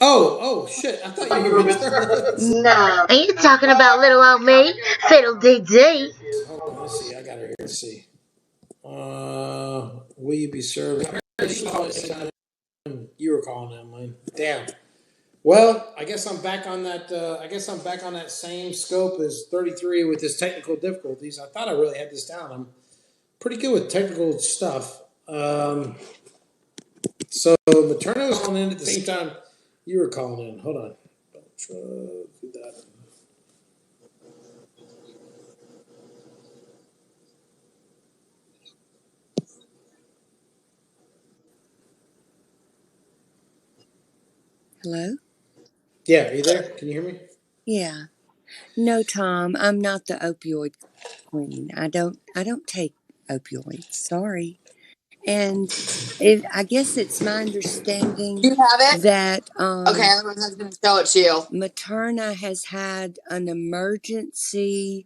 Oh, shit. I thought you were Materna. No. Are you talking about little old me? Fiddle dee dee. Hold on, let's see. I got her here. Let's see. Will you be served? You were calling that mine. Damn. Well, I guess I'm back on that. Same scope as 33 with his technical difficulties. I thought I really had this down. I'm pretty good with technical stuff. So Materna was calling in at the same time you were calling in. Hold on. Do that. Hello? Yeah, are you there? Can you hear me? Yeah. No, Tom, I'm not the opioid queen. I don't take opioids. Sorry. And I guess it's my understanding You have it? that Okay, otherwise I was going to show it to you. Materna has had an emergency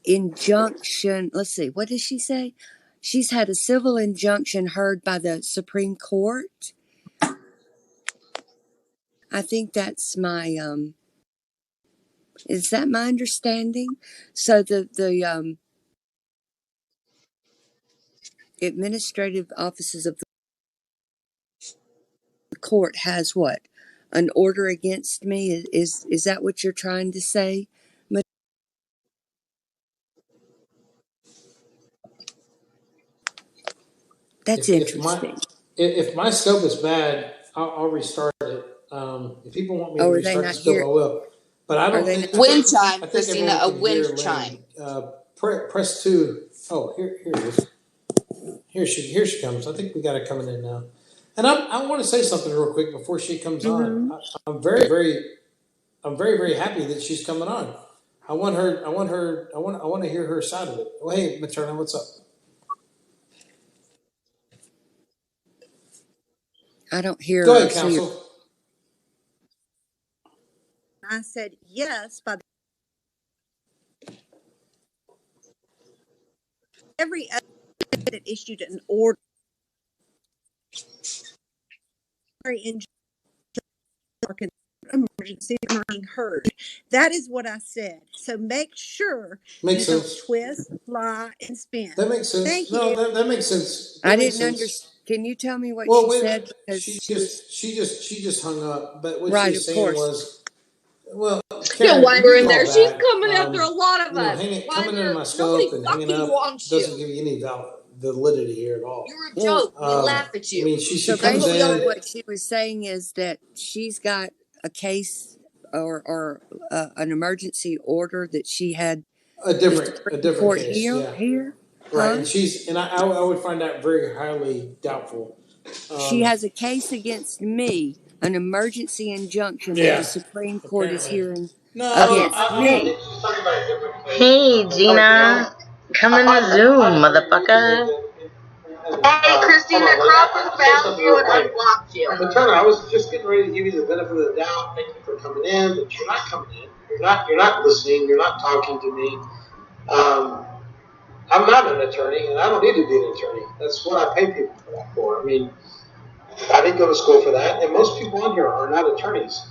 injunction. Let's see, what did she say? She's had a civil injunction heard by the Supreme Court. I think that's my is that my understanding? So the administrative offices of the court has what? An order against me? Is that what you're trying to say? That's interesting. If my scope is bad, I'll restart it. If people want me to Oh, are they restart the not scope, here? I will. But I don't think Wind chime, I think Christina, everyone a can wind hear chime. Lynn. Press 2. Oh, here it is. Here she comes. I think we got her coming in now. And I want to say something real quick before she comes on. I'm very, very happy that she's coming on. I want to hear her side of it. Oh, hey, Materna, what's up? I don't hear Go or ahead, see her. counsel. I said yes by every other that issued an order in emergency being heard. That is what I said. So make sure Makes you sense. don't twist, lie, and spin. That makes sense. Thank No, you. that makes sense. I didn't understand. Can you tell me what she said? Because she just hung up. But what right, she's of saying course. was, well, Don't Karen, wind her you in there. call She's back. coming after a lot of us. Coming into my Nobody scope and hanging fucking up wants doesn't you. give you any validity here at all. You're a joke. We laugh at you. I mean, she So comes basically, in. what she was saying is that she's got a case or an emergency order that she had A different court case, here. Right, Huh? and I would find that very highly doubtful. She has a case against me an emergency injunction that the Supreme Court is hearing No, against me. Hey, Gina. Come in the Zoom, motherfucker. Hey, Christina Crawford found you and unblocked you. But Turner, I was just getting ready to give you the benefit of the doubt. Thank you for coming in, but you're not coming in. You're not listening. You're not talking to me. I'm not an attorney, and I don't need to be an attorney. That's what I pay people for. I mean, I didn't go to school for that, and most people on here are not attorneys.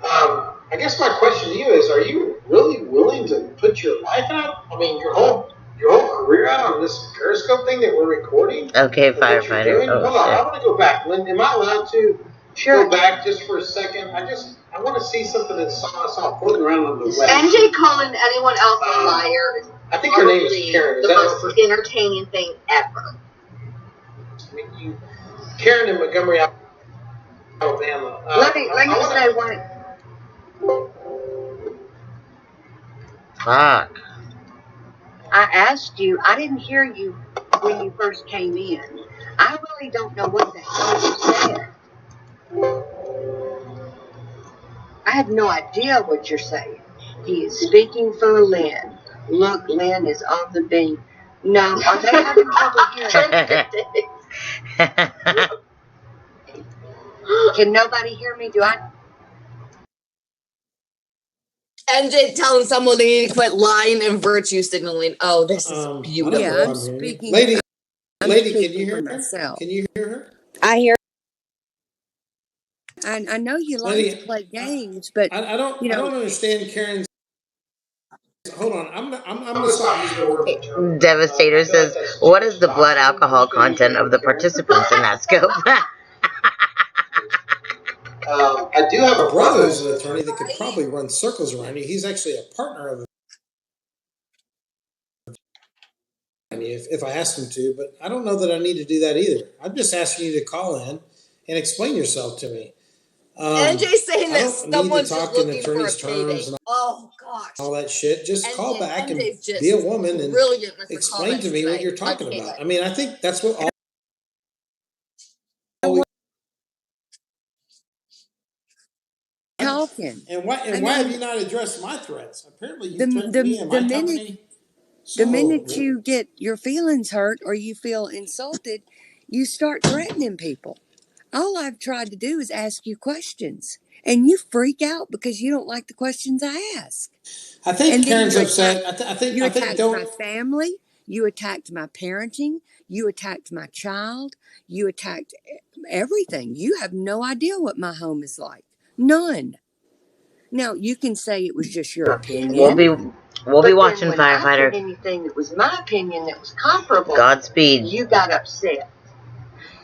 I guess my question to you is: are you really willing to put your life out? I mean, your whole career out on this Periscope thing that we're recording? Okay, firefighter. Oh, hold on, I want to go back. Lynn, am I allowed to go back just for a second? I want to see something that I saw floating around on the web. NJ calling anyone else a liar is I think her name is Karen. the most entertaining thing ever. I mean, Karen in Montgomery, Alabama. Let me say one. Fuck. I asked you, I didn't hear you when you first came in. I really don't know what the hell you said. I have no idea what you're saying. He is speaking for Lynn. Look, Lynn is on the beam. No, are they having trouble hearing? Can nobody hear me? Do I? NJ telling someone they need to quit lying and virtue signaling. Oh, this is beautiful. Yeah, I'm speaking. Lady, I'm can speaking you hear for her? myself. Can you hear her? I hear. I know you like Lady, to play games, but I don't understand Karen's. Hold on, I'm gonna stop using the word. Devastator says, what is the blood alcohol content of the participants in that scope? I do have a brother who's an attorney that could probably run circles around you. He's actually a partner of if I asked him to, but I don't know that I need to do that either. I'm just asking you to call in and explain yourself to me. NJ's saying that someone's just looking for a payday. Oh gosh, all that shit. Just call back and NJ's be a woman and explain to me what you're tonight. talking about. I mean, I think that's what all. talking. And why have you not addressed my threats? Apparently, you threatened me and my company. The minute you get your feelings hurt or you feel insulted, you start threatening people. All I've tried to do is ask you questions, and you freak out because you don't like the questions I ask. I think Karen's upset. I think you attacked my family. You attacked my parenting. You attacked my child. You attacked everything. You have no idea what my home is like. None. Now, you can say it was just your opinion. We'll be watching Firefighter. I said anything that was my opinion that was comparable. Godspeed. You got upset.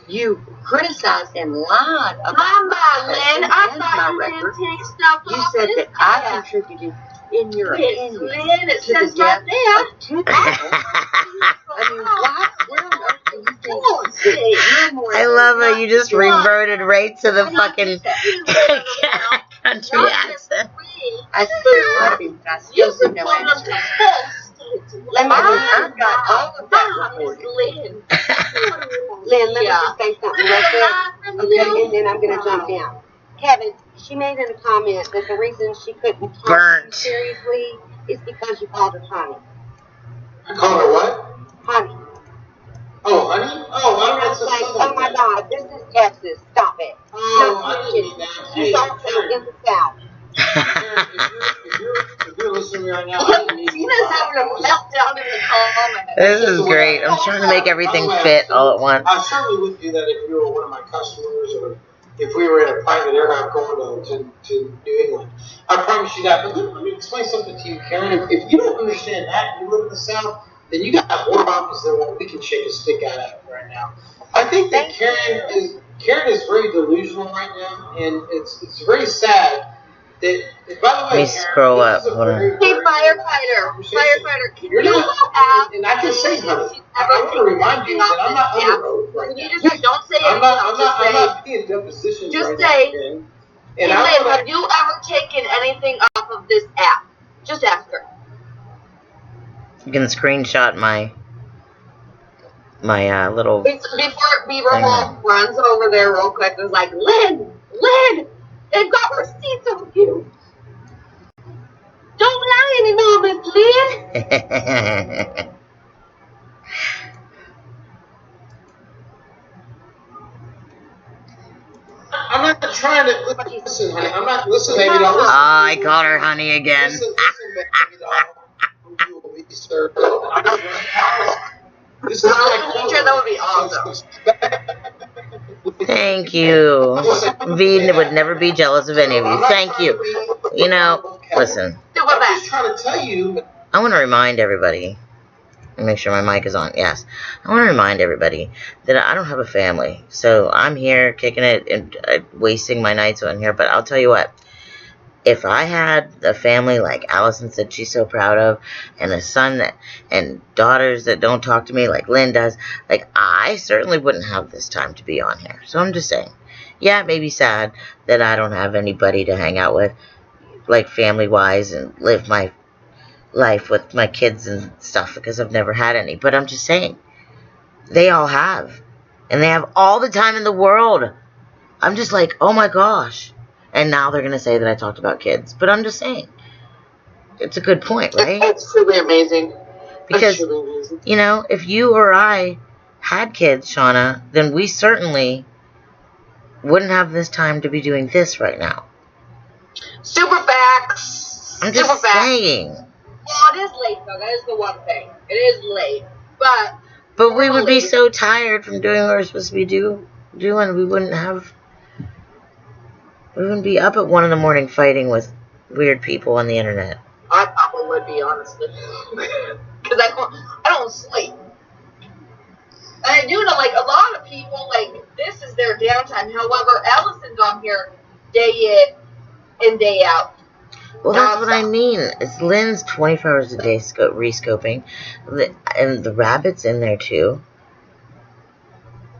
You criticized and lied about Lynn, my record. You said that I contributed, in your opinion, Lynn, it to the says right there. of 2 people. I mean, where on earth do you think you're more? I love how you just reverted right to the fucking country accent. I still love you, but I still see no answer. Let me, I've got all of that recorded. Lynn, let me just say something real quick, okay, and then I'm going to jump down. Kevin, she made in a comment that the reason she couldn't talk to you seriously is because you called her honey. I called her what? Honey. Oh, honey? Oh, I was like, oh my God, this is Texas. Stop it. Oh, I didn't mean that. She's also in the South. If you're listening right now, Tina's having a meltdown in the comments. This is great. I'm trying to make everything fit all at once. I certainly wouldn't do that if you were one of my customers or if we were in a private aircraft going to New England. I promise you that. But let me explain something to you, Karen. If you don't understand that, you live in the South, then you got more problems than what we can shake a stick at right now. I think that Karen is very delusional right now, and it's very sad. By the way, let me scroll up. Hey, firefighter, can you ask? And I can say, honey, I want to remind you that I'm not on the road right now. You just don't say anything. I'm not being depositions just right say, now. And have you ever taken anything off of this app? Just ask her. You can screenshot my little. Before Beaver Wolf runs over there real quick and is like, Lynn, Lynn, they've got receipts of you. Don't lie anymore, Miss Lynn. I'm not trying to listen, honey. I'm not listening, baby doll. Listen. I called her honey again. Listen, baby doll. You will be served. This is my teacher. That would be awesome. Thank you. V would never be jealous of any of you. Thank you. You know, listen. I'm just trying to tell you. I want to remind everybody. Make sure my mic is on. Yes. I want to remind everybody that I don't have a family. So I'm here kicking it and wasting my nights on here. But I'll tell you what. If I had a family like Allison said she's so proud of, and a son that, and daughters that don't talk to me like Lynn does, like I certainly wouldn't have this time to be on here. So I'm just saying, yeah, it may be sad that I don't have anybody to hang out with, like family-wise, and live my life with my kids and stuff, because I've never had any. But I'm just saying, they all have, and they have all the time in the world. I'm just like, oh my gosh. And now they're going to say that I talked about kids. But I'm just saying. It's a good point, right? It's truly amazing. Because, you know, if you or I had kids, Shawna, then we certainly wouldn't have this time to be doing this right now. Super facts. I'm just saying. Well, it is late, though. That is the one thing. It is late. But we would be so tired from doing what we're supposed to be doing. We wouldn't be up at 1 in the morning fighting with weird people on the internet. I probably would be, honestly. Because I don't sleep. And I do know, like, a lot of people, like, this is their downtime. However, Allison's on here day in and day out. Well, that's what I mean. It's Lynn's 24 hours a day rescoping. And the rabbit's in there, too.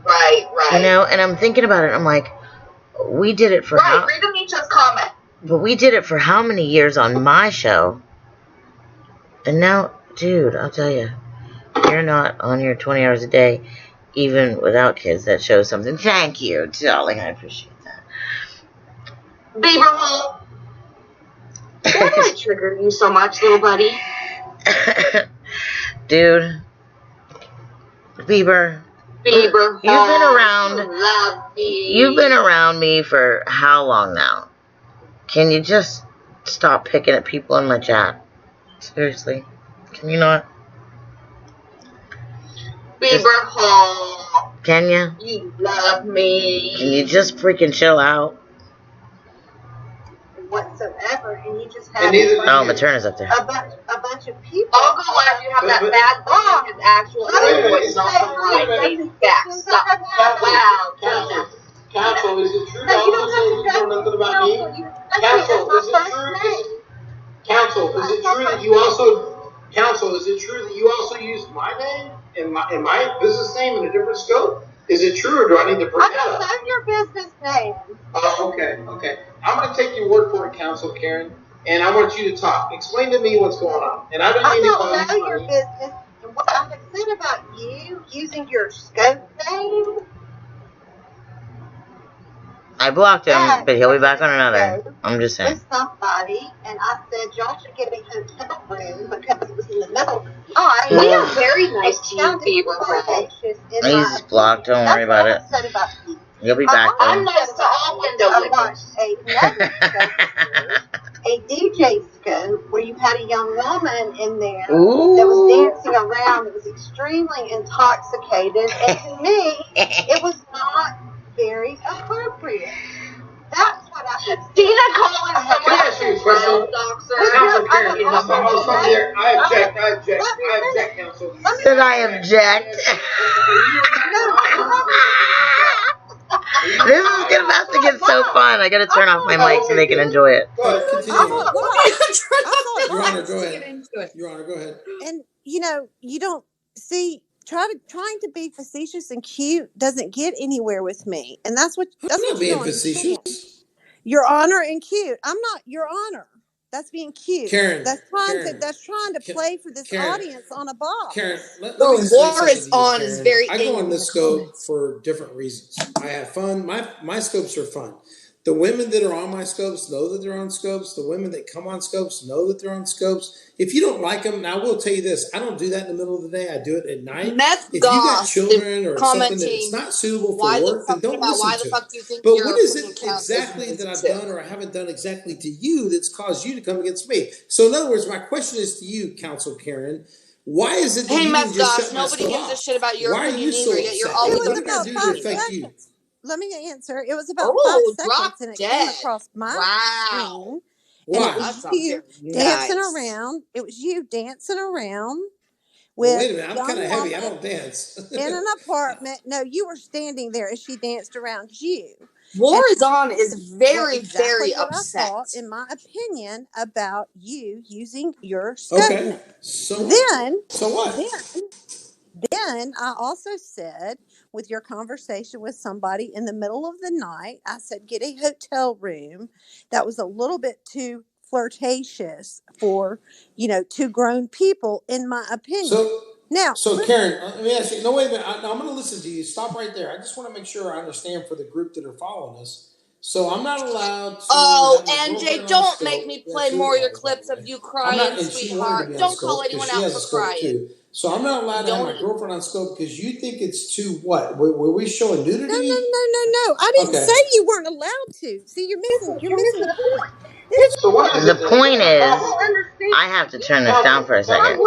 Right. You know, and I'm thinking about it. I'm like, we did it for read Amisha's comment. But we did it for how many years on my show? And now, dude, I'll tell you, you're not on here 20 hours a day, even without kids. That shows something. Thank you, darling. I appreciate that. Beaver hole. Why do I trigger you so much, little buddy? Dude, Bieber. You've been around me for how long now? Can you just stop picking at people in my chat? Seriously. Can you not? Bieber hole. Can you? You love me. Can you just freaking chill out? Whatsoever, and you just have Materna's up there. a bunch of people. I'll go after you have that bad boy, his actual voice, not the facts. Wow. Council, is it true that all of a sudden you know nothing about me? Council, is it true? Council, is it true that you also use my name and my business name in a different scope? Is it true, or do I need to bring that up? I don't know your business name. Oh, okay. I'm going to take your word for it, Council Karen, and I want you to talk. Explain to me what's going on. And I don't know your business. And what I'm upset about you using your scope name. I blocked him, but he'll be back on another. I'm just saying. With somebody, and I said y'all should get a hotel room because it was in the middle of the night. We are very nice to you, Beaver. He's blocked. Don't worry about it. He'll be back. I'm nice to all window lickers. A DJ scope where you had a young woman in there that was dancing around that was extremely intoxicated, and to me, it was not very appropriate. That's what I said. Dina calling someone Council Karen, I object, Council. Said I object. This is about to get so fun. I gotta turn off my mic so they can enjoy it. Go ahead, continue. Your Honor, go ahead. Your Honor, go ahead. And you don't see trying to be facetious and cute doesn't get anywhere with me, and that's what I'm being facetious. Your Honor and cute. I'm not Your Honor. That's being cute. Karen, that's trying to play for this audience on a box. Karen, let the me war is on Karen. is very. I go on this scope for different reasons. I have fun. My scopes are fun. The women that are on my scopes know that they're on scopes. The women that come on scopes know that they're on scopes. If you don't like them, and I will tell you this, I don't do that in the middle of the day. I do it at night. Meth If you got Goss children or something commenting that's not suitable why for the work, then don't about listen why to the it. fuck do you think But your what is opinion it counts as exactly that I've music done or I haven't done exactly to you that's caused you to come against me? So in other words, my question is to you, Counsel Karen. Why is it that Hey, you didn't Meth just Goss, shut my nobody stuff gives a off? shit about your Why are opinion you so either, yet you're upset? It always was What did I about do to 5 affect you? seconds. Let me answer. It was about 5 Oh, seconds, drop and it came dead. across my Wow. screen, and it Why? was That's not you very dancing nice. around. It was you dancing around Well, with wait a minute. a I'm kind young of heavy. I woman don't dance. in an apartment. No, you were standing there as she danced around you. War And is on is very, exactly very what I upset. thought, in my opinion, about you using your scope Okay. name. So what? Then, So what? then I also said, with your conversation with somebody in the middle of the night, I said, get a hotel room that was a little bit too flirtatious for, two grown people, in my opinion. Now, So Karen, let me ask you. No, wait a minute. I'm going to listen to you. Stop right there. I just want to make sure I understand for the group that are following us. So I'm not allowed to Oh, have my NJ, girlfriend on don't scope. make me play That's your more of your advice, by clips the of way. you I'm not, crying, and she wanted to sweetheart. be on Don't call scope because anyone she out has for a scope crying. too. So I'm not allowed to have my Don't. girlfriend on scope because you think it's too what? Were we showing nudity? No. I didn't say you weren't allowed to. See, you're missing the point. The point is, I have to turn this down for a second.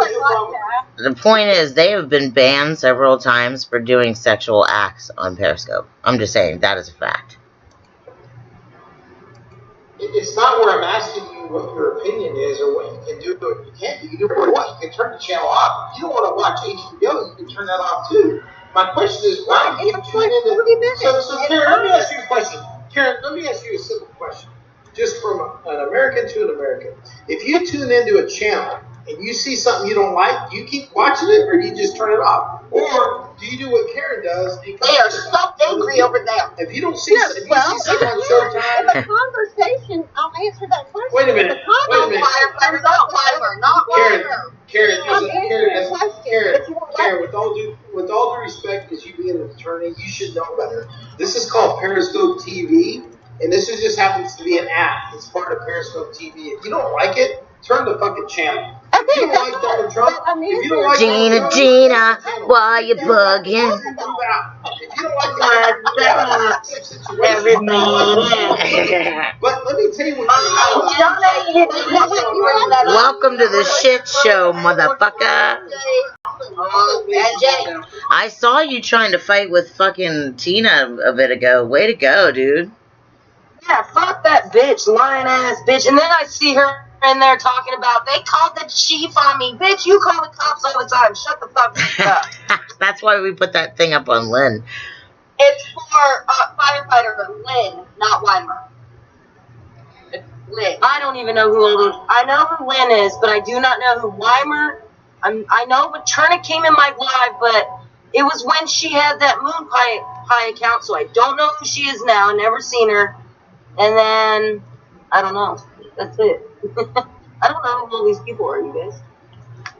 The point is, they have been banned several times for doing sexual acts on Periscope. I'm just saying, that is a fact. It's not where I'm asking you what your opinion is or what you can do or what you can't do. You can do what? You can turn the channel off. If you don't want to watch HBO, you can turn that off too. My question is, why do you tune into... So Karen, let me ask you a question. Karen, let me ask you a simple question. Just from an American to an American. If you tune into a channel and you see something you don't like, do you keep watching it or do you just turn it off? Or do you do what Karen does? They are so angry over there. If you don't see, if you see something on Showtime... In the conversation, I'll answer that question. Wait a minute. Firefighter, not Weimer, not Weimer. Karen, with all due respect, as you being an attorney, you should know better. This is called Periscope TV, and this just happens to be an app. It's part of Periscope TV. If you don't like it, turn the fucking channel. If you don't like Donald Trump, if you don't like Gina, why you bugging? If you don't like but let me tell you what Welcome to the shit show, motherfucker. I saw you trying to fight with fucking Tina a bit ago. Way to go, dude. Yeah, fuck that bitch, lying ass bitch. And then I see her in there talking about, they called the chief on me. Bitch, you call the cops all the time. Shut the fuck up. That's why we put that thing up on Lynn. It's for firefighter Lynn, not Weimer. It's Lynn. I don't even know I know who Lynn is, but I do not know who Weimer. I know when Turner came in my live, but it was when she had that moon pie account, so I don't know who she is now. Never seen her. And then, I don't know. That's it. I don't know who all these people are, you guys.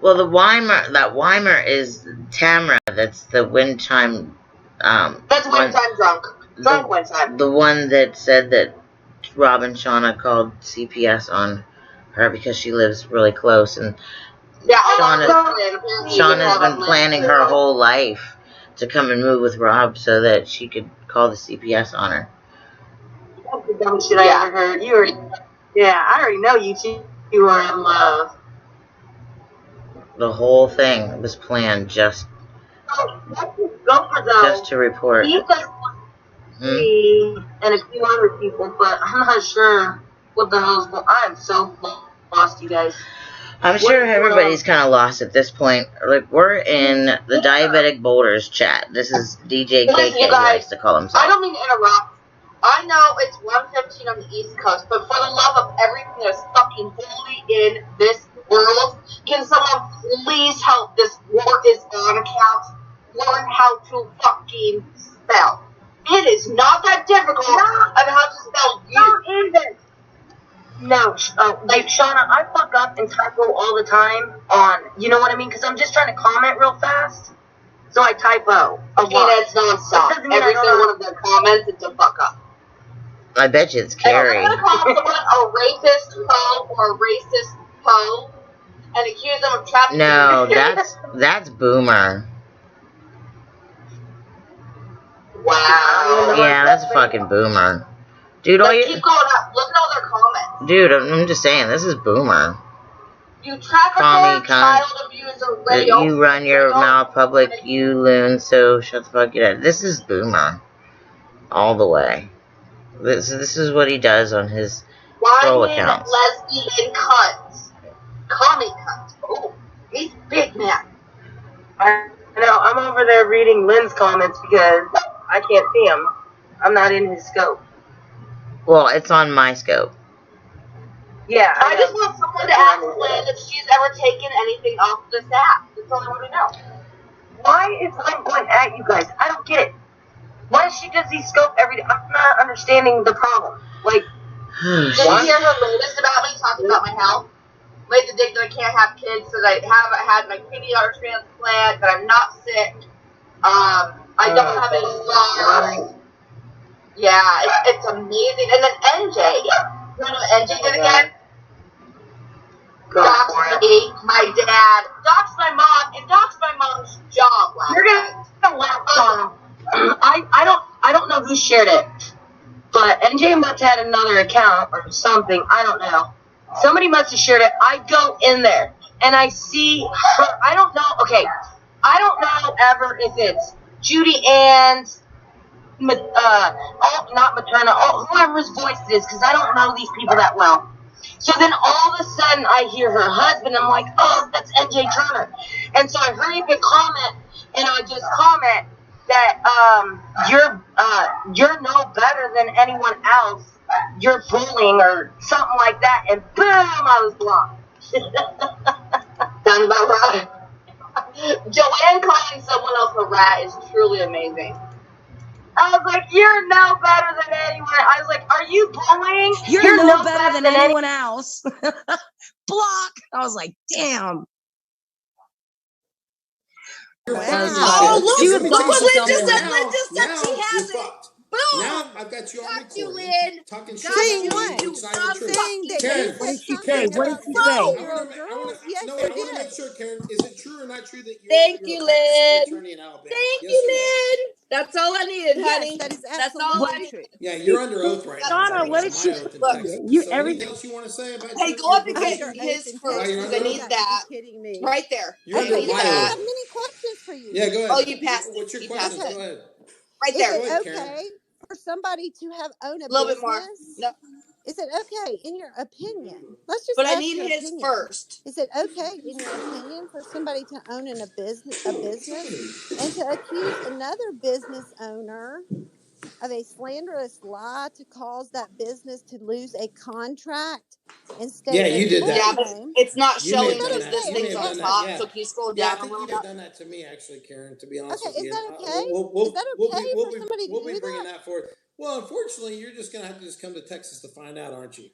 Well, that Weimer is Tamra. That's the wind chime. That's wind chime drunk. Drunk wind chime. The one that said that Rob and Shawna called CPS on her because she lives really close. And yeah, Shawna's been planning her whole life to come and move with Rob so that she could call the CPS on her. That's the dumbest shit I ever heard. I already know you two. You are in love. The whole thing was planned just to report. He does and a few other people, but I'm not sure what the hell's going on. I am so lost, you guys. I'm sure everybody's kind of lost at this point. Like, we're in the Diabetic Boulders chat. This is DJ KK, he likes to call himself. I don't mean to interrupt. I know it's 1:15 on the East Coast, but for the love of everything that's fucking holy in this world, can someone please help this war is on account learn how to fucking spell? It is not that difficult on how to spell you. No, even. No, like Shawna, I fuck up and typo all the time on, you know what I mean? Because I'm just trying to comment real fast, so I typo. Okay, that's nonstop. Every single one of the comments, it's a fuck up. I bet you it's If I'm Carrie. going to call someone a racist hoe or a racist hoe and accuse them of trafficking. No, that's Boomer. Wow. Yeah, that's fucking Boomer. Dude, Like, keep going up. Look at all their comments. Dude, I'm just saying, this is Boomer. You trafficker, child abuser, radio. You run your mouth public, you loon, so shut the fuck up. This is Boomer. All the way. This is what he does on his troll accounts. Lesbian cunts. Commie cunts. Oh, he's big man. I know, I'm over there reading Lynn's comments because I can't see him. I'm not in his scope. Well, it's on my scope. Yeah. I just want someone to ask Lynn if she's ever taken anything off this app. That's all I want to know. Why is Lynn going at you guys? I don't get it. Why does she do these scope every day? I'm not understanding the problem. Like, did you hear her latest about me talking about my health? Like the day that I can't have kids, so that I haven't had my kidney transplant, that I'm not sick. I don't have any scars. Yeah, it's amazing. And then NJ, you know what NJ did again? Doxed me, my dad, doxed my mom, and doxed my mom's job last You're gonna laugh. I don't know who shared it, but NJ must have had another account or something. I don't know. Somebody must have shared it. I go in there and I see her. I don't know. Okay, I don't know ever if it's Judy Ann's, not Materna, whoever's voice it is, because I don't know these people that well. So then all of a sudden I hear her husband. I'm like, oh, that's NJ Turner. And so I hurry up and comment, and I just comment that you're no better than anyone else. You're bullying or something like that, and boom, I was blocked. Sounds about right. Joanne calling someone else a rat is truly amazing. I was like, you're no better than anyone. I was like, are you bullying? You're no better than anyone else. Block. I was like, damn. Wow. Oh, look what Lynn just said. Lynn just said she has it. Boom. Now I've got you on recording. Lynn. Talking shit Saying about what? me inside the church. Saying that Karen, you said Say? something What did about she some say? 8-year-old girls. Yes, I you want to make did. sure, Karen, is it true or not true that you're Thank a you, practicing Lynn. attorney in Alabama? Thank Yes you, or no? Lynn. That's all I needed, honey. Yes, that is That's all absolutely I needed. true. Yeah, you're under oath right now. Shawna, what did she My oath in Look, Texas. you? So anything else you want to say about Hey, your go up and get Under profession? oath his in first, Texas. because I You need got to that. be kidding me. Right there. You're Okay, under yes, my I oath. have many questions for you. Yeah, go ahead. Oh, you passed What's your it. You question? passed it. Go ahead. Right Is there. it Go ahead, okay Karen. for somebody to own a A little bit more. business? No, Is it okay, in your opinion? Let's just but I ask need your his opinion. first. Is it okay, in your opinion, for somebody to own a business and to accuse another business owner of a slanderous lie to cause that business to lose a contract and state Yeah, their you did full Yeah, that. but name? it's not You may Is have showing that done because that. this okay? You may thing's have on done that. top. Yeah. So can you scroll Yeah, I down a think little you'd bit? have done that to me, actually, Karen. To be honest Okay, with is you, that and okay? Is that okay for somebody to we'll be do bringing that? that forward. Well, unfortunately, you're just gonna have to just come to Texas to find out, aren't you?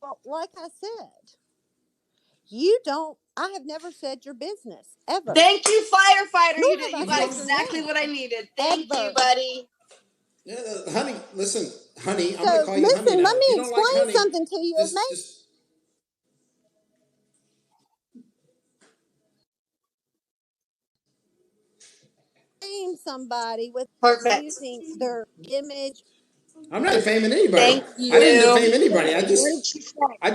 Well, like I said, I have never said your business ever. Thank you, firefighter. Nor You have did. I You got said your exactly name what I needed. Thank you, ever. buddy. Yeah, honey. Listen, honey. I'm gonna So call you honey listen, let now. If you me don't like explain honey, something to you. It may just. shame somebody with Perfect. using their image. I'm not defaming anybody. Thank I didn't you. defame anybody. What did she say? I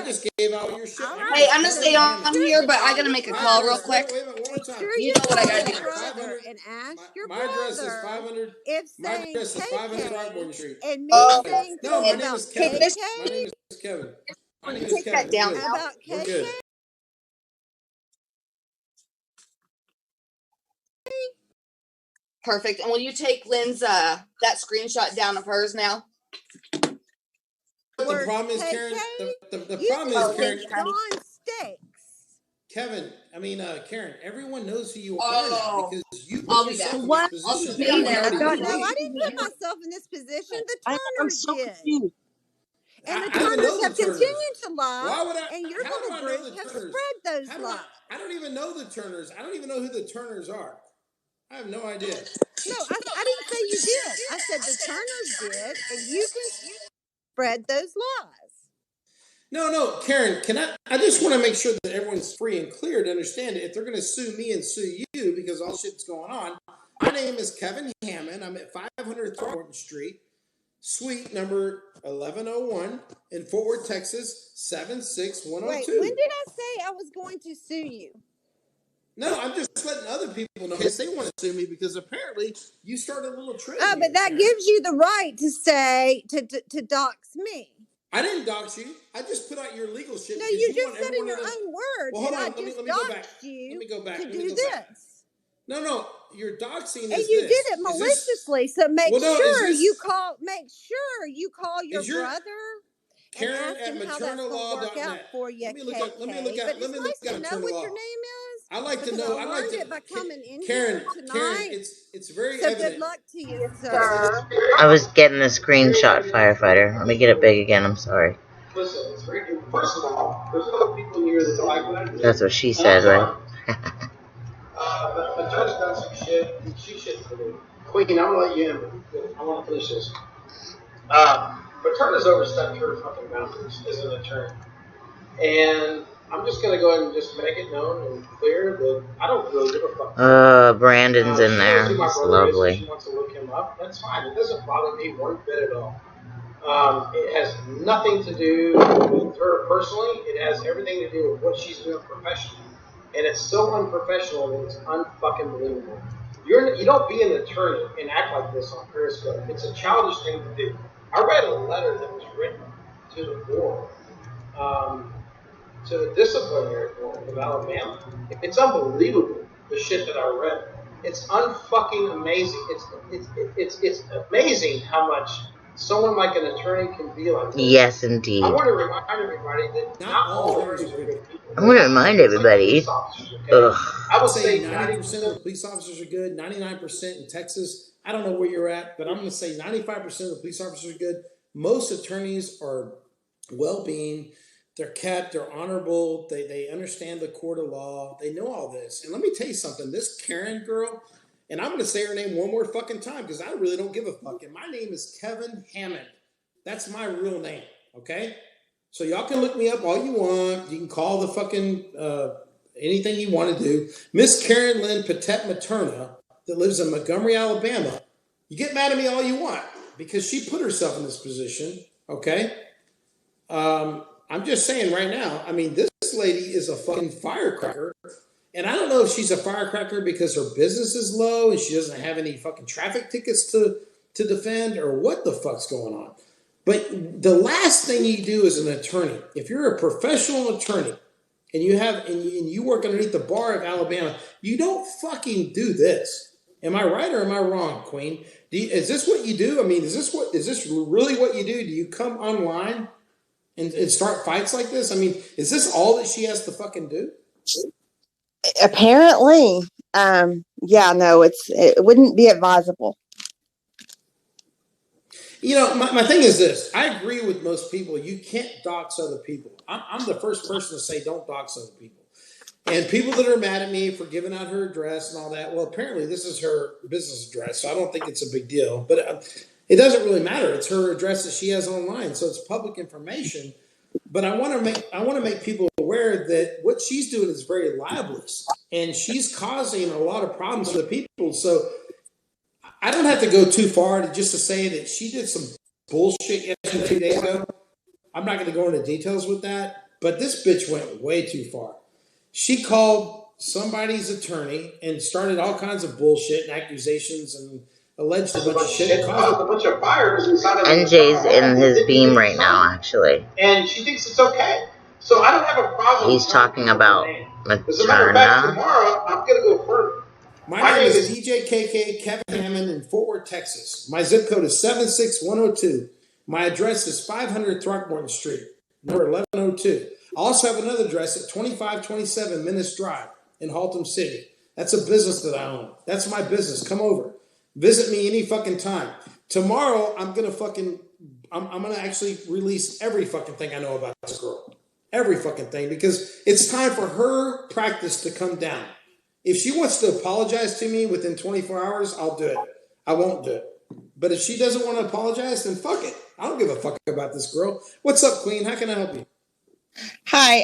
just gave out your shit. All I Hey, right. got I'm gonna So stay 500 make on sure comments. here, you but I call gotta your make a My call real address. brother. quick. Wait a minute. One more Make time. sure You you know what I call gotta your do. brother and ask your My address is brother 500. if My saying address is 500 KK Throckmorton Street. and me Oh, saying No, things my name about is hey, Kevin. this, KK, My name is Kevin. My will you name is take Kevin. that We're down good. now? about We're KK, good. Perfect. And will you take Lynn's that screenshot down of hers now? The word problem is, KK Karen. The problem using is, Oh, the thank Karen. you, name honey. Dawn Sticks. Kevin. Karen. Everyone knows who you are now Oh, because you put I'll be yourself back. So in this what? I'll just position. be on Everyone there. I already got. knows. No, I didn't put myself in this position. The I'm Turners so did. confused. And the I don't even Turners know have the Turners. continued to lie, Why would I? and your How do little I know group the have Turners? spread those How do I? lies. I don't even know the Turners. I don't even know who the Turners are. I have no idea. No, I didn't say you did. I said the Turners did, and you can spread those lies. No, Karen, I just want to make sure that everyone's free and clear to understand it. If they're going to sue me and sue you because all shit's going on, my name is Kevin Hammond. I'm at 500 Thornton Street, suite number 1101 in Fort Worth, Texas, 76102. Wait, when did I say I was going to sue you? No, I'm just letting other people know if they want to sue me because apparently you started a little trend. Oh, but that gives you the right to say, to dox me. I didn't dox you. I just put out your legal shit. No, you just said in your own words. Well, hold on. Let me go back. Let me go back. To do this. No, you're doxing. And you did it maliciously. So make sure you call your brother. Karen at maternalaw.net. For you, let me look at But it's nice to know what your name is. I like to know. I learned it by coming in Karen, here tonight. Karen, it's very so evident. Good luck to you, sir. I was getting the screenshot, firefighter. Let me get it big again. I'm sorry. Listen, it's very good. First of all, there's other people here that don't like what I do. That's what she said, right? But Judge done some shit. She shit for me. Queen, I'm gonna let you in. I want to finish this. But Turner's overstepped her fucking boundaries as an attorney. And I'm just going to go ahead and just make it known and clear that I don't really give a fuck. Brandon's in there. It's lovely. She wants to look him up. That's fine. It doesn't bother me one bit at all. It has nothing to do with her personally. It has everything to do with what she's doing professionally. And it's so unprofessional that it's unfucking believable. You don't be an attorney and act like this on Periscope. It's a childish thing to do. I read a letter that was written to the board, to the disciplinary board of Alabama. It's unbelievable, the shit that I read. It's unfucking amazing. It's amazing how much someone like an attorney can be like this. Yes, indeed. I want to remind everybody that not all attorneys are good people. I want to remind everybody. I would say 90% of the police officers are good, 99% in Texas. I don't know where you're at, but I'm going to say 95% of the police officers are good. Most attorneys are well-being. They're kept. They're honorable. They understand the court of law. They know all this. And let me tell you something. This Karen girl, and I'm going to say her name one more fucking time because I really don't give a fuck. And my name is Kevin Hammond. That's my real name, okay? So y'all can look me up all you want. You can call the fucking anything you want to do. Miss Karen Lynn Patet Materna that lives in Montgomery, Alabama. You get mad at me all you want because she put herself in this position, okay? I'm just saying right now, I mean, this lady is a fucking firecracker. And I don't know if she's a firecracker because her business is low and she doesn't have any fucking traffic tickets to defend or what the fuck's going on. But the last thing you do as an attorney, if you're a professional attorney and you work underneath the bar of Alabama, you don't fucking do this. Am I right or am I wrong, Queen? Is this what you do? I mean, is this really what you do? Do you come online and start fights like this? I mean, is this all that she has to fucking do? Apparently, yeah, no, it wouldn't be advisable. You know, my thing is this. I agree with most people. You can't dox other people. I'm the first person to say don't dox other people. And people that are mad at me for giving out her address and all that, well, apparently this is her business address, so I don't think it's a big deal. But it doesn't really matter. It's her address that she has online, so it's public information. But I want to make people aware that what she's doing is very libelous, and she's causing a lot of problems for the people. So I don't have to go too far to say that she did some bullshit yesterday 2 days ago. I'm not going to go into details with that, but this bitch went way too far. She called somebody's attorney and started all kinds of bullshit and accusations and alleged a bunch of shit. Caused a bunch of fires inside of NJ's in his beam right now, actually. And she thinks it's okay. So I don't have a problem. He's talking about As a matter of fact, tomorrow I'm going to go further. My name is DJ KK Kevin Hammond in Fort Worth, Texas. My zip code is 76102. My address is 500 Throckmorton Street, number 1102. I also have another address at 2527 Menace Drive in Haltom City. That's a business that I own. That's my business. Come over. Visit me any fucking time. Tomorrow, I'm going to actually release every fucking thing I know about this girl. Every fucking thing. Because it's time for her practice to come down. If she wants to apologize to me within 24 hours, I'll do it. I won't do it. But if she doesn't want to apologize, then fuck it. I don't give a fuck about this girl. What's up, Queen? How can I help you? Hi.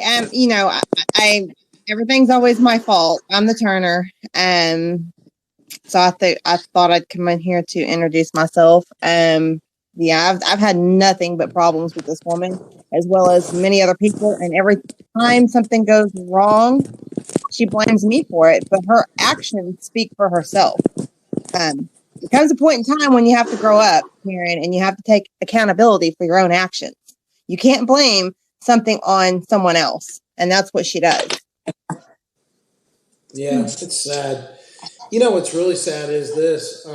I everything's always my fault. I'm the Turner. So I thought I'd come in here to introduce myself. Yeah, I've had nothing but problems with this woman, as well as many other people. And every time something goes wrong, she blames me for it. But her actions speak for herself. There comes a point in time when you have to grow up, Karen, and you have to take accountability for your own actions. You can't blame something on someone else, and that's what she does. Yeah, it's sad. You know what's really sad is this.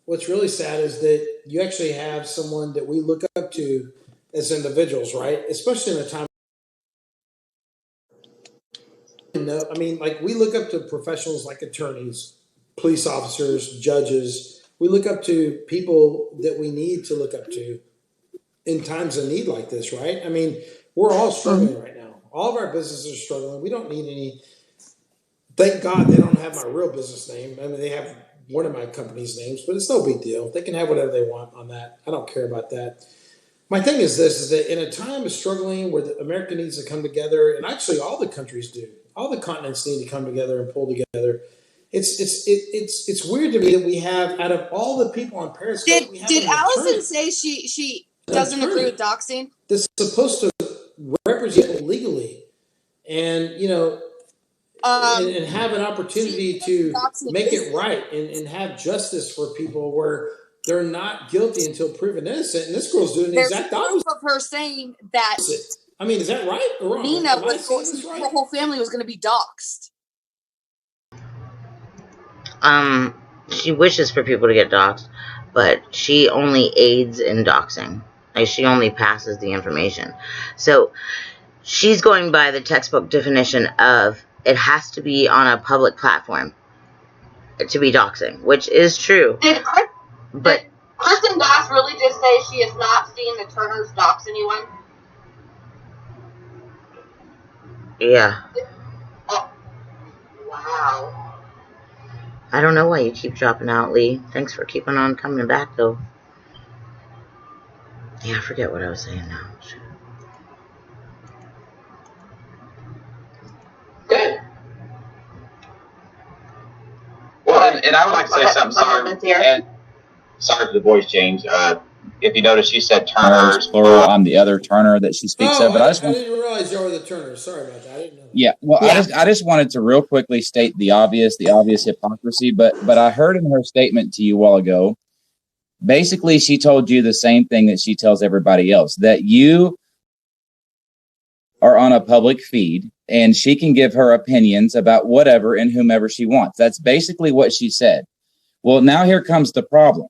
What's really sad is that you actually have someone that we look up to as individuals, right? Especially in a time. I mean, like we look up to professionals like attorneys, police officers, judges. We look up to people that we need to look up to in times of need like this, right? I mean, we're all struggling right now. All of our businesses are struggling. We don't need any. Thank God they don't have my real business name. I mean, they have one of my company's names, but it's no big deal. They can have whatever they want on that. I don't care about that. My thing is this, is that in a time of struggling where America needs to come together, and actually all the countries do, all the continents need to come together and pull together. It's weird to me that we have, out of all the people on Periscope, did Allison say she doesn't agree with doxing? That's supposed to represent people legally, and and have an opportunity to make it right and have justice for people where they're not guilty until proven innocent. And this girl's doing the exact opposite of her saying that. I mean, is that right or wrong? Nina her whole family was going to be doxxed. She wishes for people to get doxxed, but she only aids in doxing. Like, she only passes the information. So she's going by the textbook definition of it has to be on a public platform to be doxing, which is true. Did Kristen Doss really just say she has not seen the Turners dox anyone? Yeah. Oh. Wow. I don't know why you keep dropping out, Lee. Thanks for keeping on coming back, though. Yeah, I forget what I was saying now. Good. Well, and I would like to say something. Sorry for the voice change. If you notice, she said Turners plural. I'm the other Turner that she speaks of. But I didn't realize you were the Turners. Sorry about that. I didn't know. Yeah. Well, yeah. I just wanted to real quickly state the obvious hypocrisy. But I heard in her statement to you a while ago, basically she told you the same thing that she tells everybody else, that you are on a public feed and she can give her opinions about whatever and whomever she wants. That's basically what she said. Well, now here comes the problem.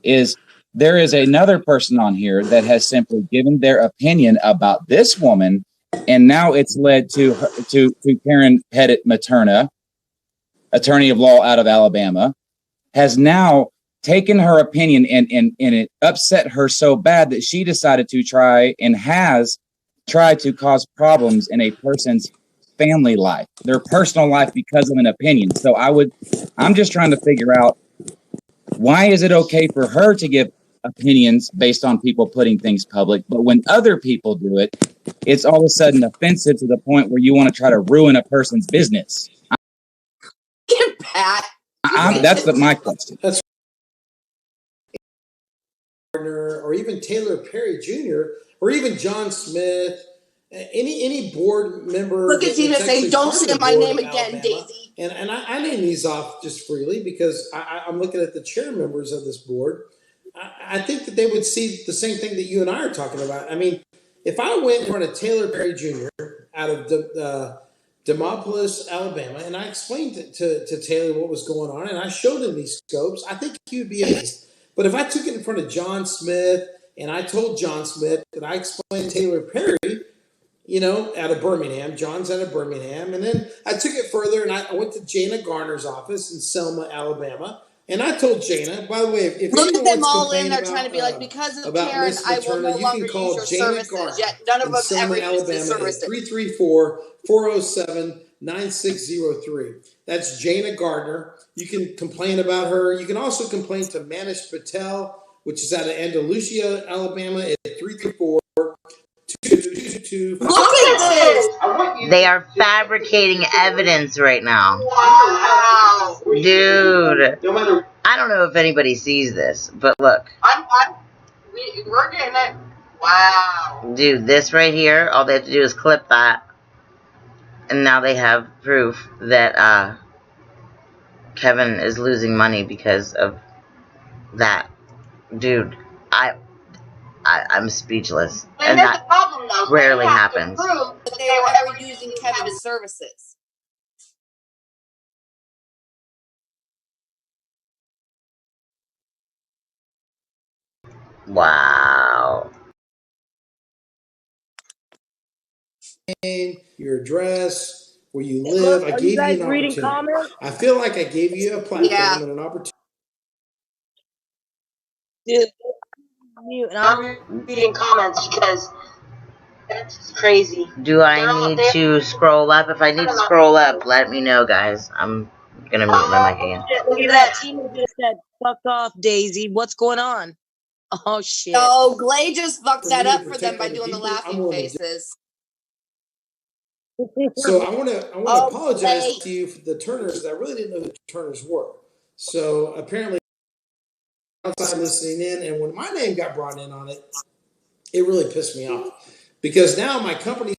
Is there is another person on here that has simply given their opinion about this woman, and now it's led to Karen Pettit Materna, attorney of law out of Alabama, has now taken her opinion and it upset her so bad that she decided to try to cause problems in a person's family life, their personal life, because of an opinion. So I'm just trying to figure out, why is it okay for her to give opinions based on people putting things public, but when other people do it, it's all of a sudden offensive to the point where you want to try to ruin a person's business? Pat. That's my question. That's or even Taylor Perry Jr. or even John Smith, any board member. Look at Tina saying, "Don't say my name again, Daisy." And I name these off just freely because I'm looking at the chair members of this board. I think that they would see the same thing that you and I are talking about. I mean, if I went in front of Taylor Perry Jr. out of Demopolis, Alabama, and I explained to Taylor what was going on, and I showed him these scopes, I think he would be amazed. But if I took it in front of John Smith and I told John Smith that I explained Taylor Perry, out of Birmingham. John's out of Birmingham. And then I took it further and I went to Jana Garner's office in Selma, Alabama. And I told Jana, by the way, if look at them all in there trying to be like, because of Karen, I will no longer use your services. Yet none of them ever used the services. 334-407 9603. That's Jana Gardner. You can complain about her. You can also complain to Manish Patel, which is out of Andalusia, Alabama, at 334-222. Look at this. They are fabricating evidence right now. Wow. Dude. I don't know if anybody sees this, but look. We're getting it. Wow. Dude, this right here, all they have to do is clip that. And now they have proof that Kevin is losing money because of that. Dude, I'm speechless. And that problem, though, rarely happens. That they were ever using Kevin's services. Wow. Your address, where you live. I gave you an opportunity. Comments? I feel like I gave you a platform and an opportunity. Dude, I'm reading comments because that's just crazy. Do I need to scroll up? If I need to scroll up, let me know, guys. I'm gonna mute my mic again. Look at that. Tina just said, "Fuck off, Daisy. What's going on?" Oh shit. Oh, Glay just fucked that up for them by doing the laughing faces. So I want to apologize to you for the Turners, because I really didn't know who the Turners were. So apparently, outside listening in, and when my name got brought in on it, it really pissed me off, because now my company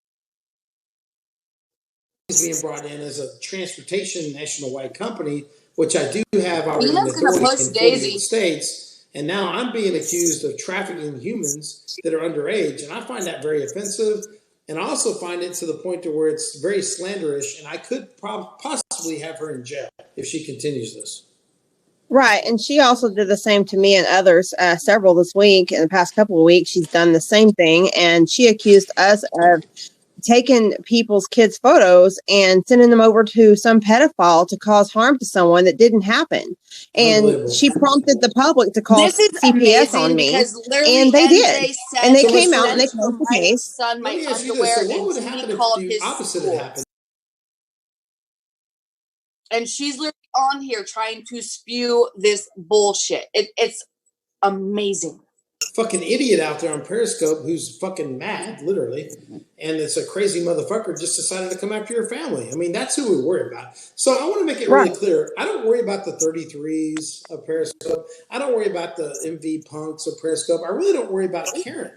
is being brought in as a transportation nationwide company, which I do have already in authority in 48 states. And now I'm being accused of trafficking humans that are underage, and I find that very offensive. And I also find it to the point to where it's very slanderish, and I could possibly have her in jail if she continues this. Right, and she also did the same to me and others, several this week. In the past couple of weeks, she's done the same thing, and she accused us of taking people's kids' photos and sending them over to some pedophile to cause harm to someone that didn't happen. And she prompted the public to call CPS on me, and they did. And they came out and they closed the case. Son, my underwear, and he called his school. And she's literally on here trying to spew this bullshit. It's amazing. Fucking idiot out there on Periscope who's fucking mad, literally, and it's a crazy motherfucker just decided to come after your family. I mean, that's who we worry about. So I want to make it really clear. I don't worry about the 33s of Periscope. I don't worry about the MV punks of Periscope. I really don't worry about Karen.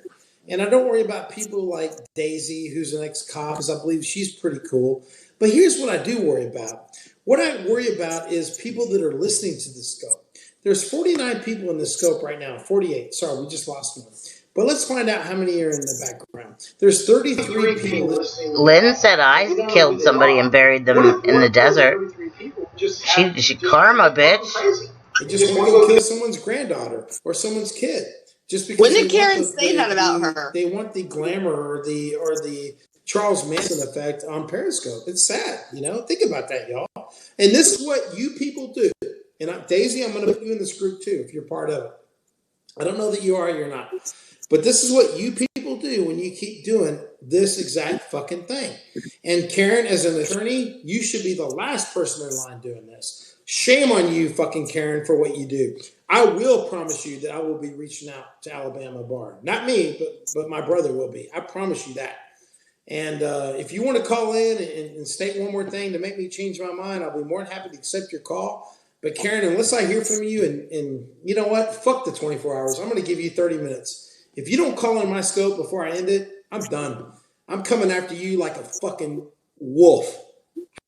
And I don't worry about people like Daisy, who's an ex-cop, because I believe she's pretty cool. But here's what I do worry about. What I worry about is people that are listening to the scope. There's 49 people in the scope right now. 48. Sorry, we just lost one. But let's find out how many are in the background. There's 33 people listening. Lynn said I killed somebody and buried them in the desert. She karma, bitch. They just want to go kill someone's granddaughter or someone's kid. Just because when did Karen say that about her? They want the glamour or the Charles Manson effect on Periscope. It's sad, you know? Think about that, y'all. And this is what you people do. And Daisy, I'm going to put you in this group too if you're part of it. I don't know that you are or you're not. But this is what you people do when you keep doing this exact fucking thing. And Karen, as an attorney, you should be the last person in line doing this. Shame on you, fucking Karen, for what you do. I will promise you that I will be reaching out to Alabama Bar. Not me, but my brother will be. I promise you that. And if you want to call in and state one more thing to make me change my mind, I'll be more than happy to accept your call. But Karen, unless I hear from you, and you know what? Fuck the 24 hours. I'm going to give you 30 minutes. If you don't call in my scope before I end it, I'm done. I'm coming after you like a fucking wolf.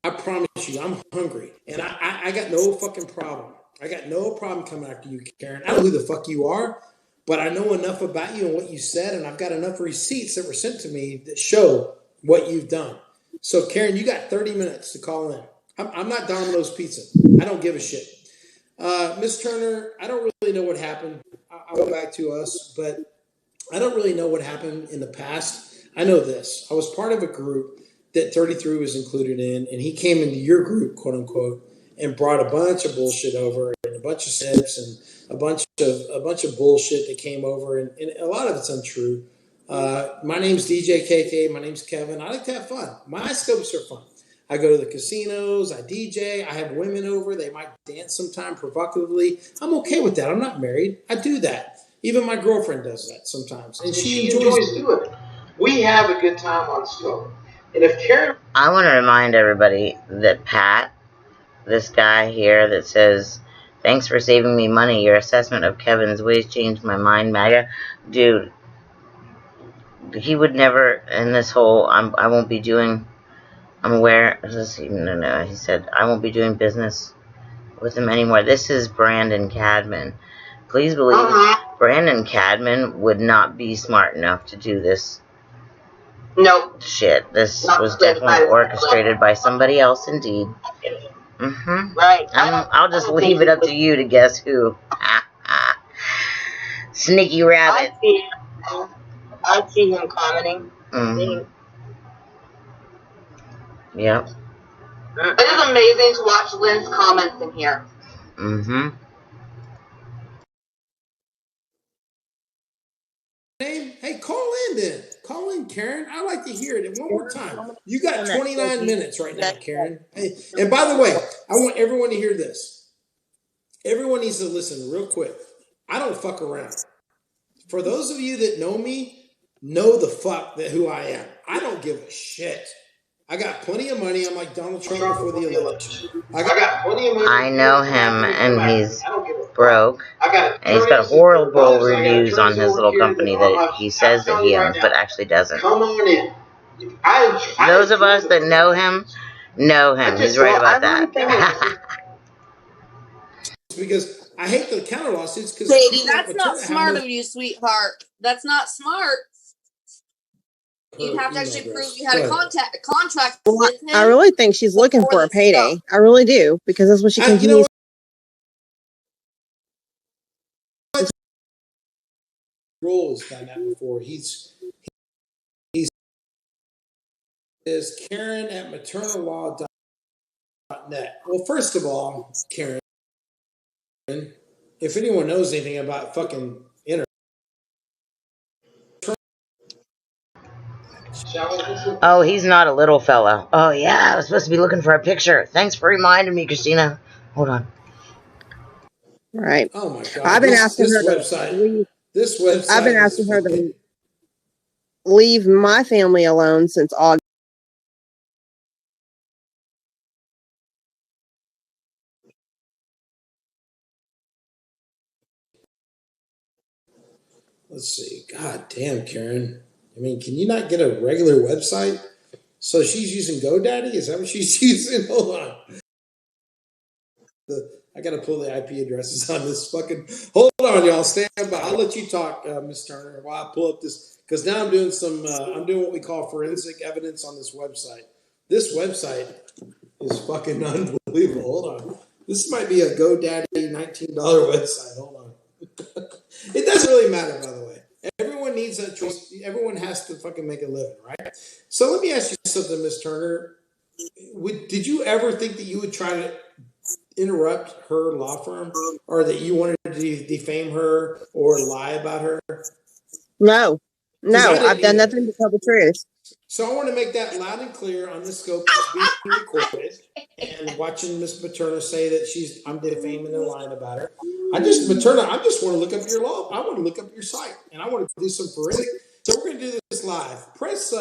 I promise you, I'm hungry. And I got no fucking problem. I got no problem coming after you, Karen. I don't know who the fuck you are, but I know enough about you and what you said, and I've got enough receipts that were sent to me that show what you've done. So, Karen, you got 30 minutes to call in. I'm not Domino's Pizza. I don't give a shit. Miss Turner, I don't really know what happened. I'll go back to us, but I don't really know what happened in the past. I know this. I was part of a group that 33 was included in, and he came into your group, quote unquote, and brought a bunch of bullshit over, and a bunch of sips, and a bunch of bullshit that came over, and a lot of it's untrue. My name's DJ KK. My name's Kevin. I like to have fun. My scopes are fun. I go to the casinos. I DJ. I have women over. They might dance sometime provocatively. I'm okay with that. I'm not married. I do that. Even my girlfriend does that sometimes, and she enjoys doing it. We have a good time on Scope. And if Karen... I want to remind everybody that Pat, this guy here that says, thanks for saving me money. Your assessment of Kevin's ways changed my mind, MAGA. Dude, he would never, in this whole, I won't be doing, I'm aware, no, he said, I won't be doing business with him anymore. This is Brandon Cadman. Please believe Brandon Cadman would not be smart enough to do this. Nope. Shit. This was definitely orchestrated by somebody else, indeed. Right. I'll just leave it up to you to guess who. Sneaky rabbit. I see him commenting. Yep. It is amazing to watch Lynn's comments in here. Hey, call in then. Call in, Karen. I'd like to hear it one more time. You got 29 minutes right now, Karen. Hey, and by the way, I want everyone to hear this. Everyone needs to listen real quick. I don't fuck around. For those of you that know me, know the fuck that who I am. I don't give a shit. I got plenty of money. I'm like Donald Trump before the election. I got plenty of money. I know him, and he's broke. And he's got horrible reviews on his little company that he says that he owns, but actually doesn't. Come on in. Those of us that know him. He's right about that. Because I hate the counter lawsuits. Sadie, that's not smart of you, sweetheart. That's not smart. You'd have to actually prove you had a contract with him. I really think she's looking for a payday. I really do, because that's what she continues. Roll has done that before. He's is Karen at maternallaw.net. Well, first of all, Karen, if anyone knows anything about fucking internet. Oh, he's not a little fella. Oh, yeah, I was supposed to be looking for a picture. Thanks for reminding me, Christina. Hold on. Right. Oh, my God. I've been asking her this website. I've been asking her to leave my family alone since August. Let's see. God damn, Karen. I mean, can you not get a regular website? So she's using GoDaddy? Is that what she's using? Hold on. I got to pull the IP addresses on this fucking... Hold on, y'all. Stand by. I'll let you talk, Miss Turner, while I pull up this... Because now I'm doing some... I'm doing what we call forensic evidence on this website. This website is fucking unbelievable. Hold on. This might be a GoDaddy $19 website. Hold on. It doesn't really matter, by the way. Everyone needs a choice. Everyone has to fucking make a living, right? So let me ask you something, Miss Turner. Did you ever think that you would try to interrupt her law firm, or that you wanted to defame her or lie about her? No, I've done nothing but tell the truth. So I want to make that loud and clear on this scope that's being recorded, and watching Miss Materna say that I'm defaming and lying about her. I just want to look up your law. I want to look up your site, and I want to do some forensic. So we're going to do this live. Press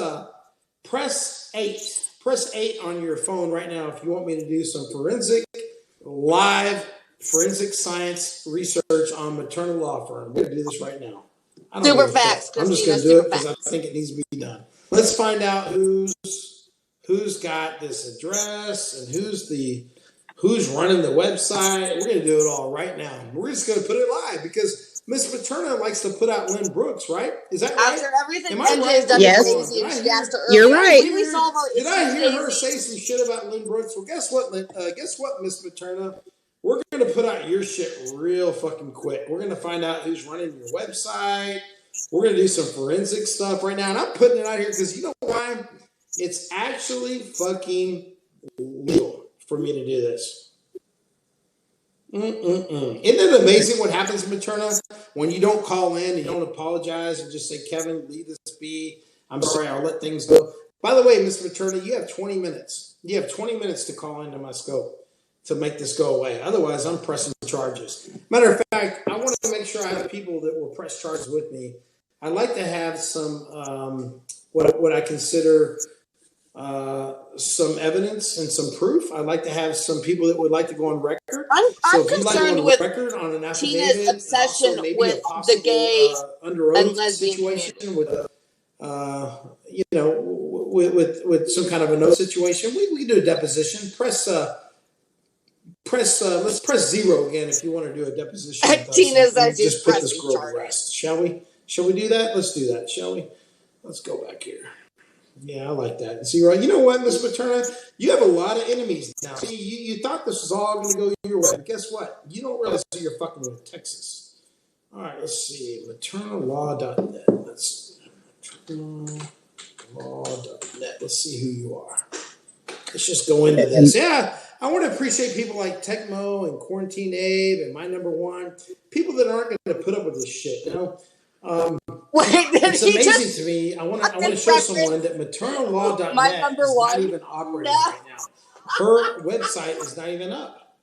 8. Press 8 on your phone right now if you want me to do some live forensic science research on maternal law firm. We're going to do this right now. Super fast. I'm just going to do it because I think it needs to be done. Let's find out who's got this address and who's running the website. We're going to do it all right now. We're just going to put it live because Miss Materna likes to put out Lynn Brooks, right? Is that right? After everything NJ's done, yes. You're right. Did I hear her say some shit about Lynn Brooks? Well, guess what, Miss Materna? We're going to put out your shit real fucking quick. We're going to find out who's running your website. We're going to do some forensic stuff right now. And I'm putting it out here because you know why? It's actually fucking legal for me to do this. Isn't it amazing what happens, Materna, when you don't call in and you don't apologize and just say, Kevin, leave this be. I'm sorry, I'll let things go. By the way, Mr. Attorney, you have 20 minutes. You have 20 minutes to call into my scope to make this go away. Otherwise, I'm pressing charges. Matter of fact, I want to make sure I have people that will press charges with me. I'd like to have some what I consider some evidence and some proof. I'd like to have some people that would like to go on record. I'm concerned with record on an Tina's obsession with the gay and lesbian situation with with some kind of a no situation. We can do a deposition. Let's press 0 again if you want to do a deposition. Tina's just put this girl to rest, shall we? Shall we do that? Let's do that, shall we? Let's go back here. Yeah, I like that. See, right? You know what, Ms. Materna? You have a lot of enemies now. See, you thought this was all going to go your way. But guess what? You don't realize who you're fucking with Texas. All right, let's see. Maternalaw.net. Let's maternalaw.net. Let's see who you are. Let's just go into this. Yeah, I want to appreciate people like Tecmo and Quarantine Abe and My Number One. People that aren't going to put up with this shit, you know? It's amazing to me. I want to show someone that maternalaw.net is not even operating right now. Her website is not even up.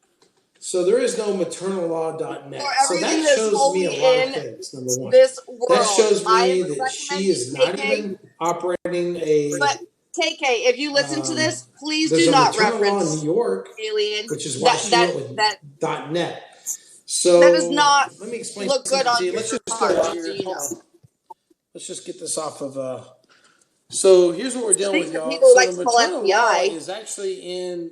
So there is no maternalaw.net. So that shows me a lot of things, number one. That shows me that she is not even operating a... But TK, if you listen to this, please do not reference New York, alien. Which is why she went with .net. So that does not let me explain look good on your Let's just card, go here. Let's just get this off of. So here's what we're dealing with, y'all. People So like the to call Materna Law FBI. is actually in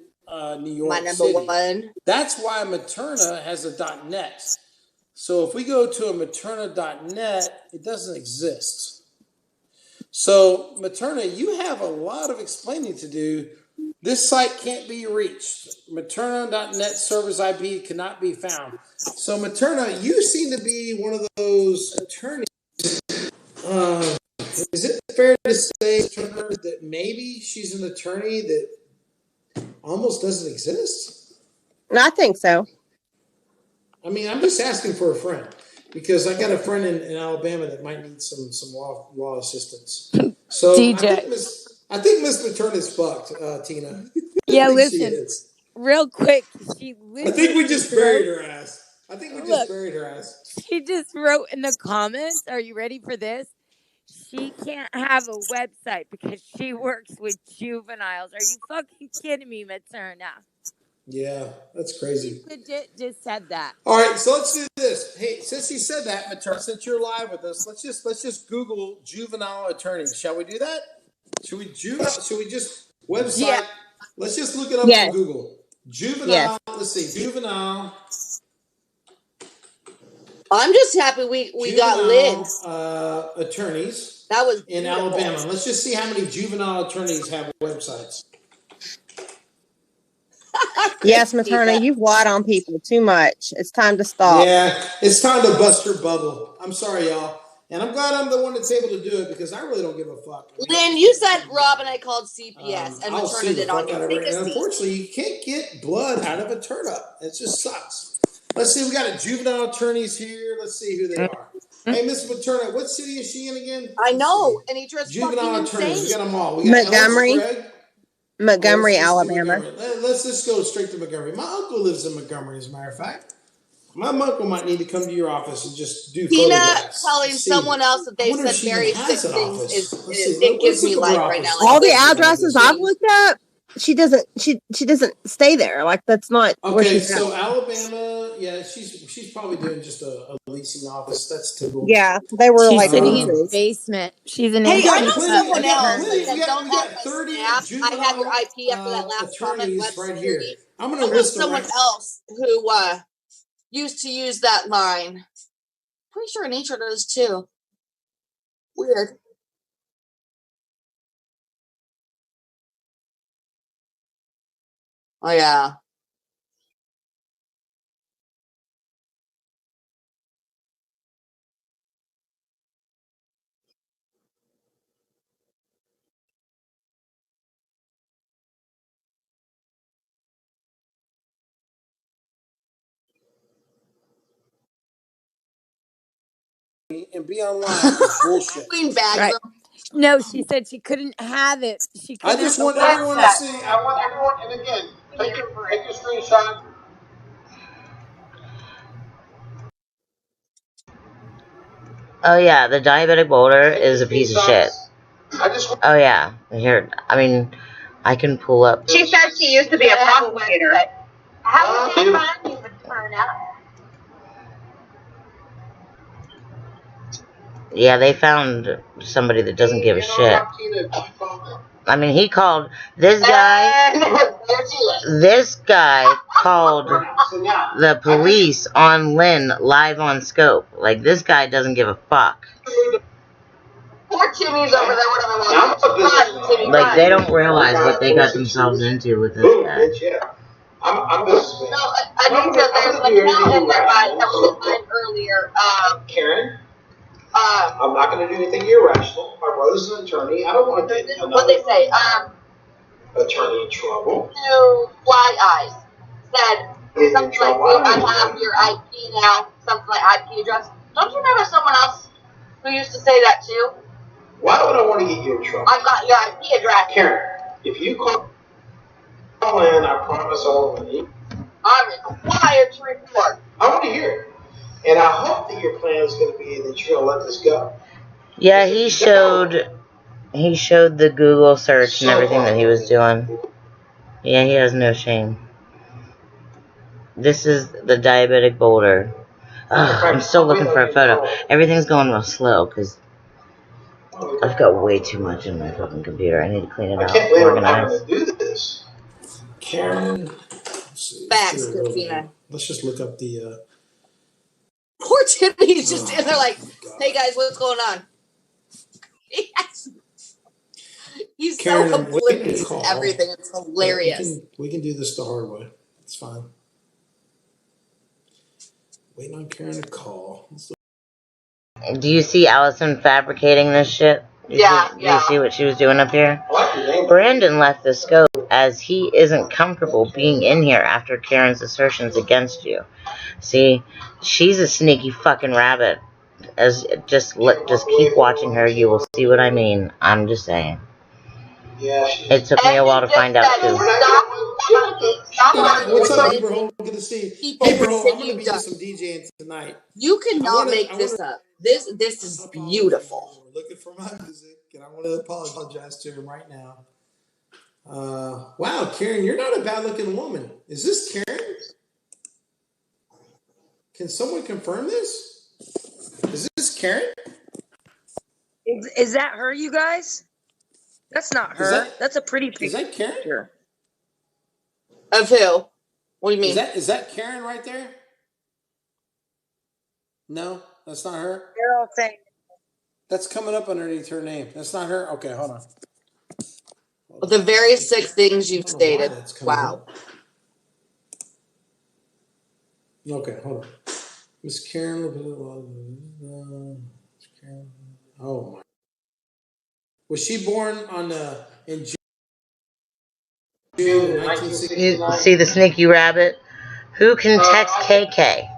New York My number City. one. That's why Materna has a .net. So if we go to a Materna.net, it doesn't exist. So Materna, you have a lot of explaining to do. This site can't be reached. Materna.net server's IP cannot be found. So Materna, you seem to be one of those attorneys. Is it fair to say, Turner, that maybe she's an attorney that almost doesn't exist? I think so. I mean, I'm just asking for a friend because I got a friend in Alabama that might need some law assistance. So DJ. I think Miss Materna's fucked, Tina. Yeah, listen. Real quick, she I think we just buried her ass. She just wrote in the comments, are you ready for this? She can't have a website because she works with juveniles. Are you fucking kidding me, Materna? Yeah, that's crazy. She legit just said that. All right, so let's do this. Hey, since he said that, Materna, since you're live with us, let's just Google juvenile attorneys. Shall we do that? Should we just website? Yeah. Let's just look it up on Google. Juvenile. Yes. Let's see. Juvenile. I'm just happy we got Lynn. Attorneys. That was in Alabama. Let's just see how many juvenile attorneys have websites. Yes, Materna, you've lied on people too much. It's time to stop. Yeah, it's time to bust your bubble. I'm sorry, y'all. And I'm glad I'm the one that's able to do it because I really don't give a fuck. Lynn, you said Rob and I called CPS and Materna did on you. Unfortunately, you can't get blood out of a turnip. It just sucks. Let's see. We got juvenile attorneys here. Let's see who they are. Hey, Miss Materna, what city is she in again? I know. And each is juvenile attorneys. We got them all. We got Montgomery, Alabama. Let's just go straight to Montgomery. My uncle lives in Montgomery, as a matter of fact. My uncle might need to come to your office and just do photographs. Telling someone else that they said very sick things it gives me life right now. All the addresses I've looked at, she doesn't stay there. Like that's not where she's so at. Alabama, yeah, she's probably doing just a leasing office. That's typical. Yeah, they were she's sitting in the basement. She's an I know someone else that don't have my Snap. I had your IP after that last comment. Right here. I'm gonna list someone else who used to use that line. Pretty sure Nature does too. Weird. Oh yeah. And be online is bullshit. Queen bags them. No, she said she couldn't have it. She couldn't. I just have want the everyone to website. see. I want everyone, and again, take your screenshot. Oh yeah, the diabetic boulder is a piece of shit. Oh yeah, here. I mean, I can pull up. She said she used to be a prosecutor. How would they find you but turn out? Yeah, they found somebody that doesn't give a shit. I mean, he called this guy. This guy called the police on Lynn live on scope. Like, this guy doesn't give a fuck. Poor Timmy's over there. Whatever. Like, they don't realize what they got themselves into with this guy. I'm this man. No, I need to. There's an account in there that was mine earlier. Karen, I'm not going to do anything irrational. My brother's an attorney. I don't want to get what they say. Attorney in trouble. To Fly Eyes said something like, I have your IP now. Something like IP address. Don't you remember someone else who used to say that too? Why would I want to get you in trouble? I got your IP address. Karen, if you call in, I promise I'll leave. I'm required to report. I want to hear it. And I hope that your plan is going to be that you're going to let this go. Yeah, he showed the Google search and everything that he was doing. Yeah, he has no shame. This is the diabetic boulder. Ugh, I'm still looking for a photo. Everything's going real slow because I've got way too much in my fucking computer. I need to clean it out, organize. Karen. Facts, Christina. Let's just look up the. Poor Timmy's just in there like, hey guys, what's going on? He's Karen, so oblivious to everything. It's hilarious. We can do this the hard way. It's fine. Waiting on Karen to call. Do you see Allison fabricating this shit? Do you see what she was doing up here? Brandon left the scope as he isn't comfortable being in here after Karen's assertions against you. See, she's a sneaky fucking rabbit. Just keep watching her. You will see what I mean. I'm just saying. It took me a while to find out too. What's up, bro? Good to see you. Hey, bro, I'm gonna be doing some DJing tonight. You cannot make this up. This is beautiful. We're looking for my music, and I want to apologize to him right now. Wow, Karen, you're not a bad-looking woman. Is this Karen? Can someone confirm this? Is this Karen? Is that her, you guys? That's not her. That's a pretty picture. Is that Karen? Of who? What do you mean? Is that Karen right there? No, that's not her. They're all saying that's coming up underneath her name. That's not her. Okay, hold on. The various 6 things you've stated. Wow. Okay, hold on. Miss Karen. Oh my. Was she born on in June 1960? You see the sneaky rabbit? Who can text KK?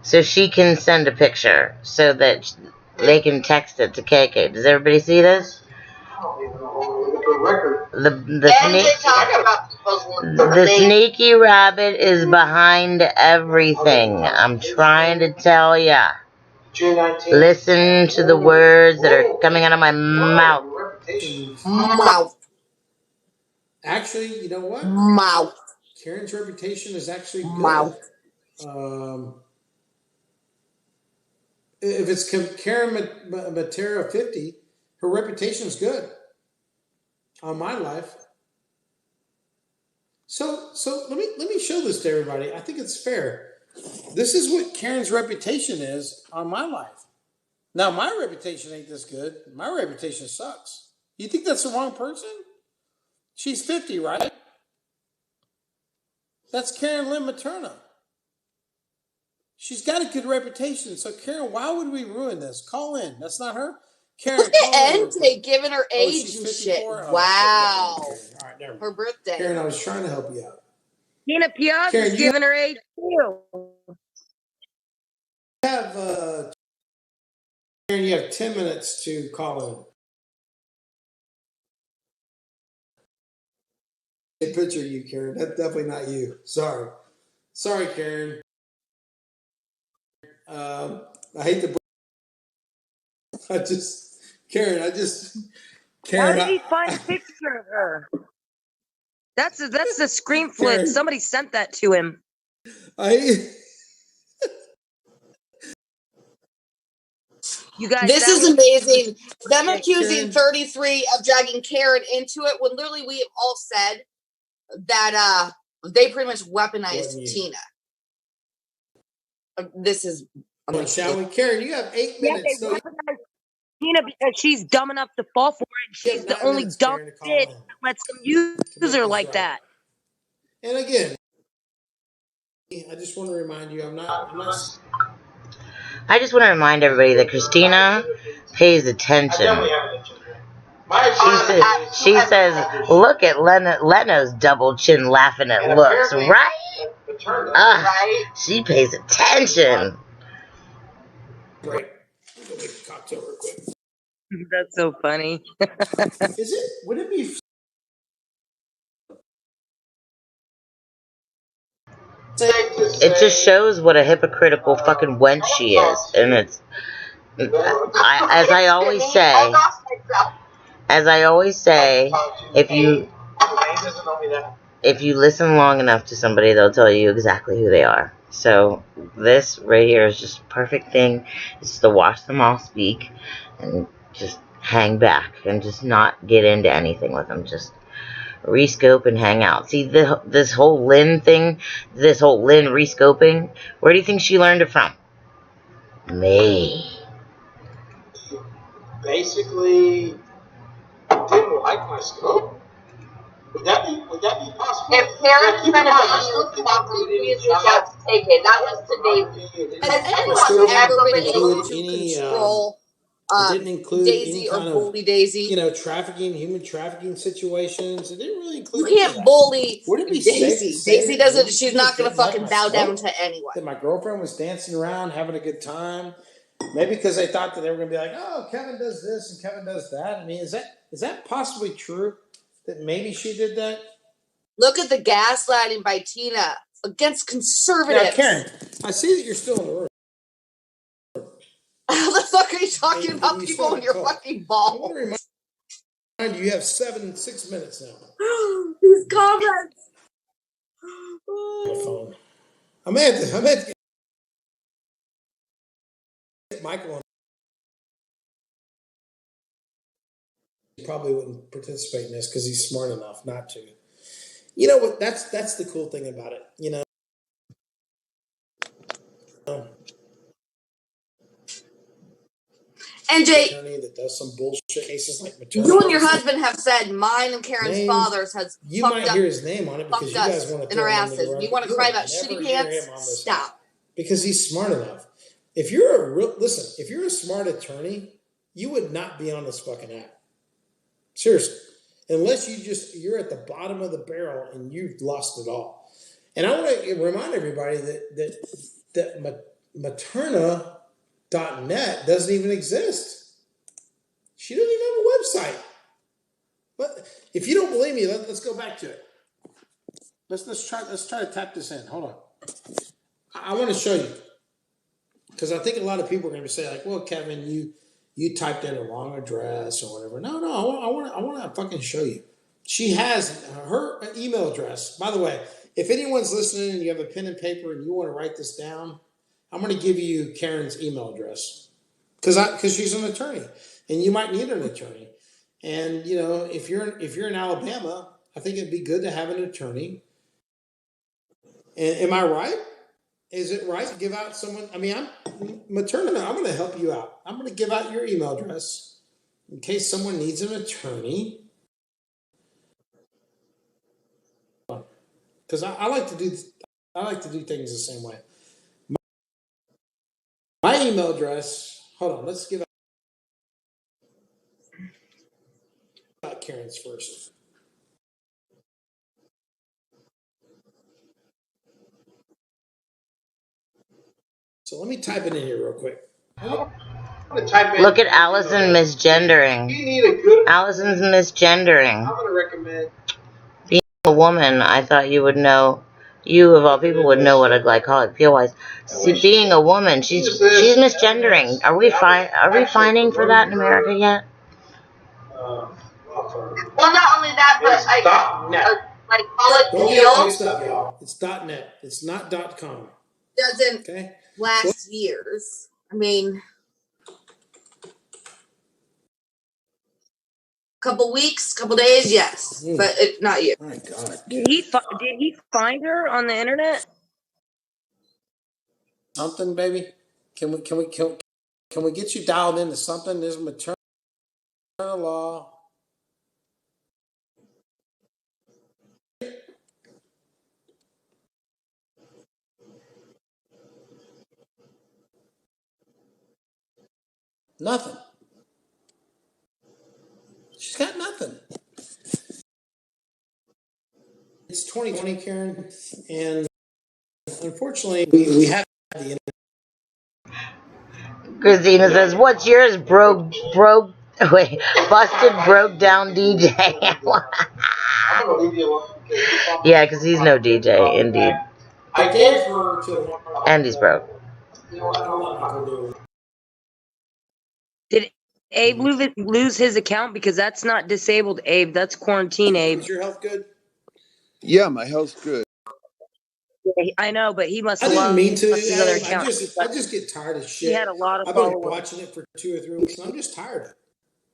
So she can send a picture so that they can text it to KK. Does everybody see this? The sneaky rabbit is behind everything. I'm trying to tell ya. Listen to the words that are coming out of my mouth. Mouth. Actually, you know what? Mouth. Karen's reputation is actually good. Mouth. If it's Karen Matera 50, her reputation is good on my life. So let me show this to everybody. I think it's fair. This is what Karen's reputation is on my life. Now my reputation ain't this good. My reputation sucks. You think that's the wrong person? She's 50, right? That's Karen Lynn Materna. She's got a good reputation. So, Karen, why would we ruin this? Call in. That's not her? Karen, look at NJ giving her age and shit. Wow. Okay. All right, never mind. Her birthday. Karen, I was trying to help you out. Tina Piazza's giving her age too. Karen, you have 10 minutes to call in. A picture of you, Karen. That's definitely not you. Sorry, Karen. I hate to. Karen. How did he find a picture of her? That's the screen flip. Karen. Somebody sent that to him. You guys, this is amazing. Them Karen. accusing 33 of dragging Karen into it when literally we have all said that they pretty much weaponized Tina. This is amazing. Shall we, Karen? You have 8 minutes. They weaponized Tina because she's dumb enough to fall for it, and she's the only dumb bitch that lets them use her like that. And again, I just want to remind you, I just want to remind everybody that Christina pays attention. She says, look at Leno's double chin laughing at looks, right? She pays attention. Right. That's so funny. Would it be... It just shows what a hypocritical fucking wench she is. And it's... as I always say, if you listen long enough to somebody, they'll tell you exactly who they are. So this right here is just a perfect thing. It's just to watch them all speak and just hang back and just not get into anything with them. Just rescope and hang out. See, this whole Lynn thing, this whole Lynn rescoping, where do you think she learned it from? Me. Basically, didn't like my scope. Would that be possible? If Karen's trying to please reach out to take it. That was today's. Has anyone ever been able to control didn't include Daisy or bully Daisy? Human trafficking situations. It didn't really include. You can't bully Would it be Daisy. Daisy doesn't. She's not going to fucking bow down to anyone. That my girlfriend was dancing around, having a good time. Maybe because they thought that they were going to be like, oh, Kevin does this and Kevin does that. I mean, is that possibly true? That maybe she did that? Look at the gaslighting by Tina against conservatives. Now, Karen, I see that you're still in the room. How the fuck are you talking about people in your fucking balls? I want to remind you, you have 6 minutes now. These comments. My phone. I'm at to get Michael on. He probably wouldn't participate in this because he's smart enough not to. You know what? That's the cool thing about it. You know. NJ, that does some bullshit cases like you and your husband have said mine and Karen's fathers has you fucked might up, hear his name on it because you guys want to in our asses. You want to cry about shitty pants? Stop. Because he's smart enough. If you're a smart attorney, you would not be on this fucking app. Seriously. Unless you're at the bottom of the barrel and you've lost it all. And I want to remind everybody that Materna.net doesn't even exist. She doesn't even have a website. But if you don't believe me, let's go back to it. Let's try to tap this in. Hold on. I want to show you. Because I think a lot of people are going to say like, well, Kevin, you typed in a wrong address or whatever. No, I want to fucking show you. She has her email address. By the way, if anyone's listening and you have a pen and paper and you want to write this down, I'm going to give you Karen's email address because she's an attorney and you might need an attorney. And you know, if you're in Alabama, I think it'd be good to have an attorney. And am I right? Is it right to give out someone? I mean, I'm going to help you out. I'm going to give out your email address in case someone needs an attorney. Because I like to do things the same way. My email address. Hold on. Let's give out Karen's first. So let me type it in here real quick. Look at Allison misgendering. Allison's misgendering. I'm going to recommend being a woman, I thought you would know. You of all people would know what a glycolic peel was. See, being a woman, she's misgendering. Are we fining for that in America yet? Well, not only that, but glycolic Don't get it peel. mixed up, y'all. It's .net. It's not .com. Doesn't Okay. last years. I mean, couple weeks, couple days, yes, but not you. My God. Did he find her on the internet? Something, baby. Can we get you dialed into something? There's maternal law. Nothing. She's got nothing. It's 2020, Karen, and unfortunately, we have the internet. Christina says, "What's yours? Wait, busted, broke down DJ." Yeah, because he's no DJ, indeed. I gave her to. And he's broke. I'll let Michael do it. Did Abe lose his account? Because that's not disabled, Abe. That's quarantine, Abe. Is your health good? Yeah, my health's good. I know, but he must I have didn't mean to. his other account. I just get tired of shit. He had a lot of I've been followers. watching it for 2 or 3 weeks, and I'm just tired.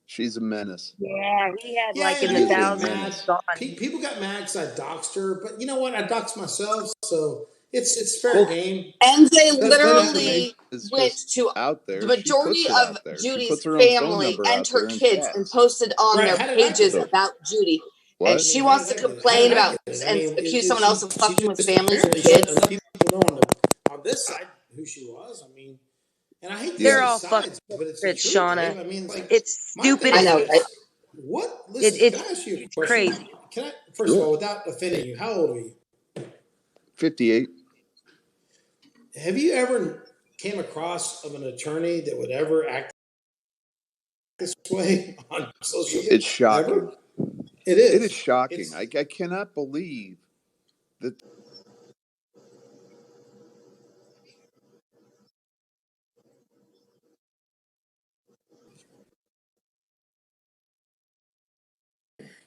She's a menace. Yeah, he had Yeah, in the people get thousands. mad. People got mad because I doxed her, but you know what? I doxed myself, so it's fair game. And they That literally is went just to out there. the majority She puts it of out there. Judy's She puts her own phone family number and out her there and kids and chats. posted on their pages So, about Judy. what? And she wants to complain about and accuse someone else of fucking with families and kids. Let people know on this side who she was. I mean, and I hate to They're say all sides, fucking but it's the truth, Shauna. Dave. I mean, like, It's stupid. I know, right? What? Listen, can I ask you a question? Crazy. Can I, first of all, without offending you, how old are you? 58. Have you ever came across of an attorney that would ever act this way on social media? It's shocking. Ever? It is. It is shocking. I cannot believe that.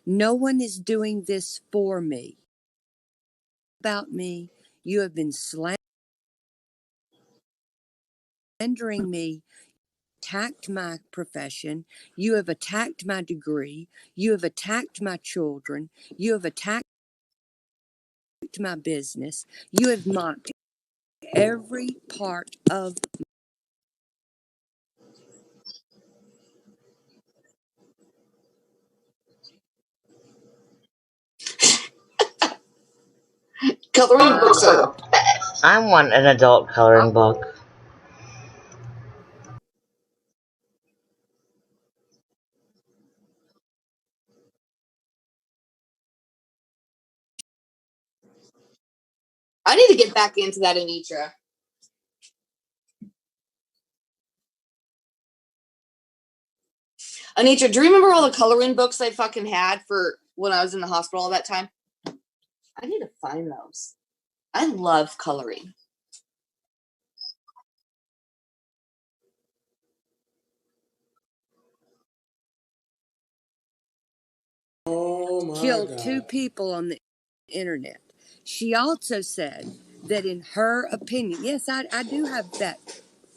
No one is doing this for me. About me, you have been slandering me, attacked my profession, you have attacked my degree, you have attacked my children, you have attacked my business, you have mocked every part of Coloring books are the best. I want an adult coloring book. I need to get back into that, Anitra. Anitra, do you remember all the coloring books I fucking had for when I was in the hospital all that time? I need to find those. I love coloring. Oh my killed God. 2 people on the internet. She also said that in her opinion, yes, I do have that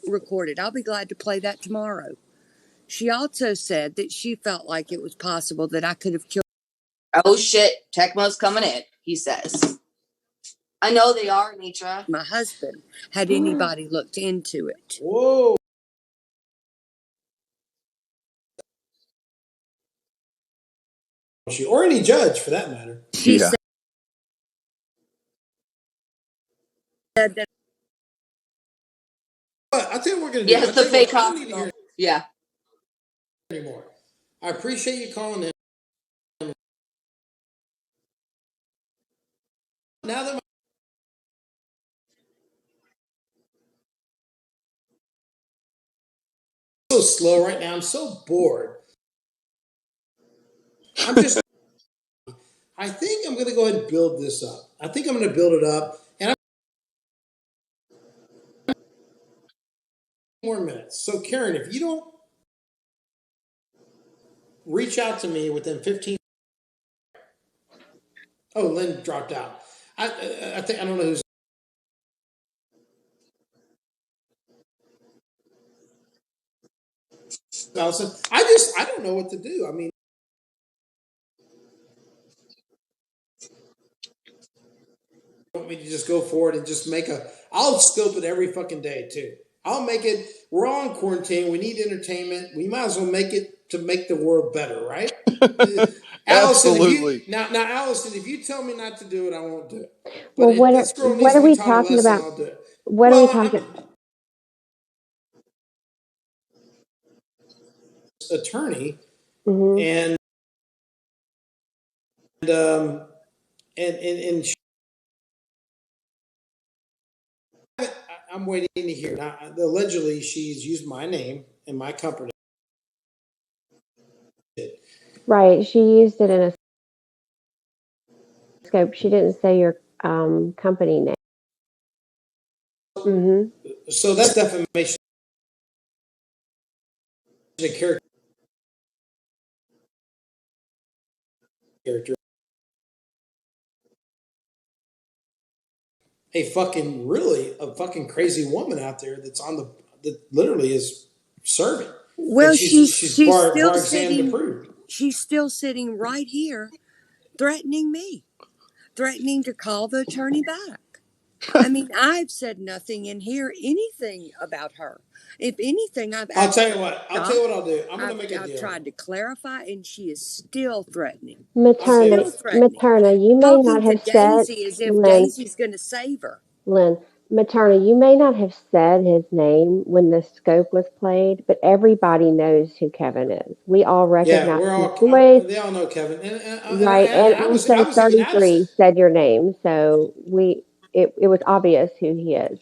recorded. I'll be glad to play that tomorrow. She also said that she felt like it was possible that I could have killed. Oh shit, Tecmo's coming in, he says. I know they are, Anitra. My husband, had anybody looked into it. Whoa. Or any judge, for that matter. She said that. But I'll tell you what we're going to do. Yes, the fake hospital. Yeah. Anymore. I appreciate you calling in. Now that I'm so slow right now, I'm so bored. I'm just I think I'm going to go ahead and build this up. I think I'm going to build it up. And more minutes. So, Karen, if you don't reach out to me within 15. Oh, Lynn dropped out. I think I don't know who's. Allison. I don't know what to do. I mean, want me to just go forward and just make a. I'll scope it every fucking day too. I'll make it. We're all in quarantine. We need entertainment. We might as well make it to make the world better, right? Allison, Absolutely. Now, Allison, if you tell me not to do it, I won't do it. Well, But if this girl needs what to are be we taught a talking lesson, about? I'll do it. What are we talking? Attorney, Mm-hmm. and I'm waiting to hear. Now, allegedly, she's used my name and my company. Right. She used it in a scope. She didn't say your company name. Mm-hmm. So that's defamation of character. A fucking crazy woman out there that literally is serving. Well, She's bar still exam sitting. approved. She's still sitting right here, threatening me, threatening to call the attorney back. I mean, I've said nothing in here, anything about her. If anything, I'll tell you what I'll do. I'm going to make a deal. I've tried to clarify, and she is still threatening. Materna, you may Talking not to have said, Daisy as if Lynn, Daisy's going to save her. Materna, you may not have said his name when the scope was played, but everybody knows who Kevin is. We all recognize his voice. They all know Kevin. Right, and I was also even 33 said your name, so it was obvious who he is.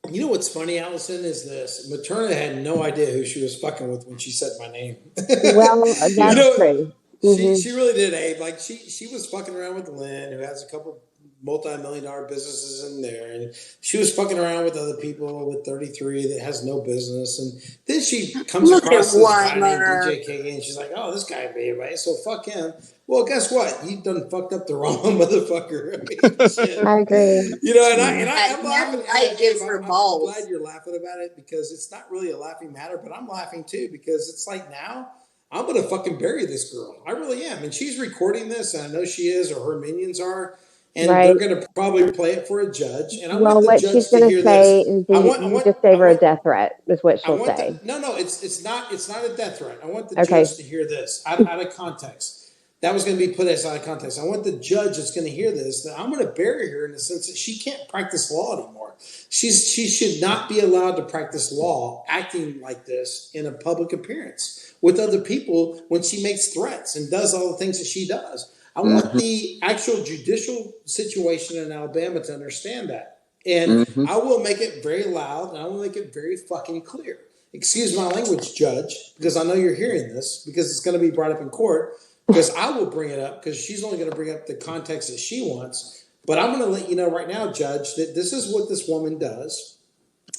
You know what's funny, Allison, is this. Materna had no idea who she was fucking with when she said my name. Well, that's true. She really did, Abe. Like she was fucking around with Lynn, who has a couple multi-million-dollar businesses in there, and she was fucking around with other people with 33 that has no business, and then she comes across this guy named DJ K, and she's like, "Oh, this guy made right, so fuck him." Well, guess what? You done fucked up the wrong motherfucker. I mean, shit. I agree. You know, I'm laughing. I'm glad you're laughing about it because it's not really a laughing matter, but I'm laughing too because it's like now I'm gonna fucking bury this girl. I really am, and she's recording this, and I know she is, or her minions are, and they're gonna probably play it for a judge. And I want the judge to hear this. You just gave her a death threat, is what she'll say. No, it's not a death threat. I want the judge to hear this out of context. That was going to be put as out of context. I want the judge that's going to hear this, that I'm going to bury her in the sense that she can't practice law anymore. She should not be allowed to practice law acting like this in a public appearance with other people when she makes threats and does all the things that she does. I want the actual judicial situation in Alabama to understand that. And I will make it very loud and I will make it very fucking clear. Excuse my language, Judge, because I know you're hearing this because it's going to be brought up in court. Because I will bring it up because she's only going to bring up the context that she wants. But I'm going to let you know right now, Judge, that this is what this woman does.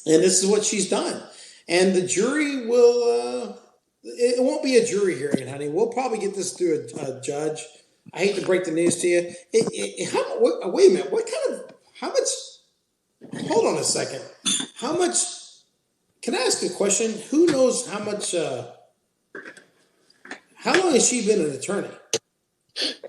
And this is what she's done. And the jury will, it won't be a jury hearing, honey. We'll probably get this through a judge. I hate to break the news to you. Wait a minute. How much, hold on a second. How much, can I ask a question? Who knows how much, how long has she been an attorney?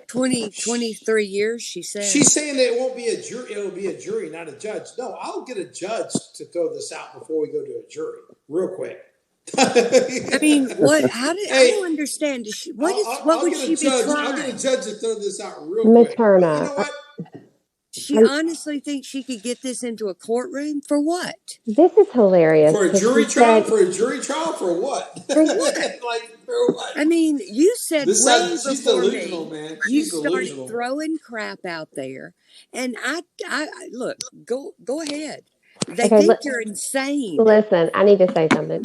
23 years, she said. She's saying that it won't be a jury. It'll be a jury, not a judge. No, I'll get a judge to throw this out before we go to a jury, real quick. I mean, what? I don't understand. What would she be trying? I'll get a judge to throw this out real quick. Materna. You know what? She honestly thinks she could get this into a courtroom for what? This is hilarious. For a jury trial? For a jury trial? For what? For what? For what? I mean, you said she's delusional, man. You started throwing crap out there, and I look. Go ahead. They think you're insane. Listen, I need to say something.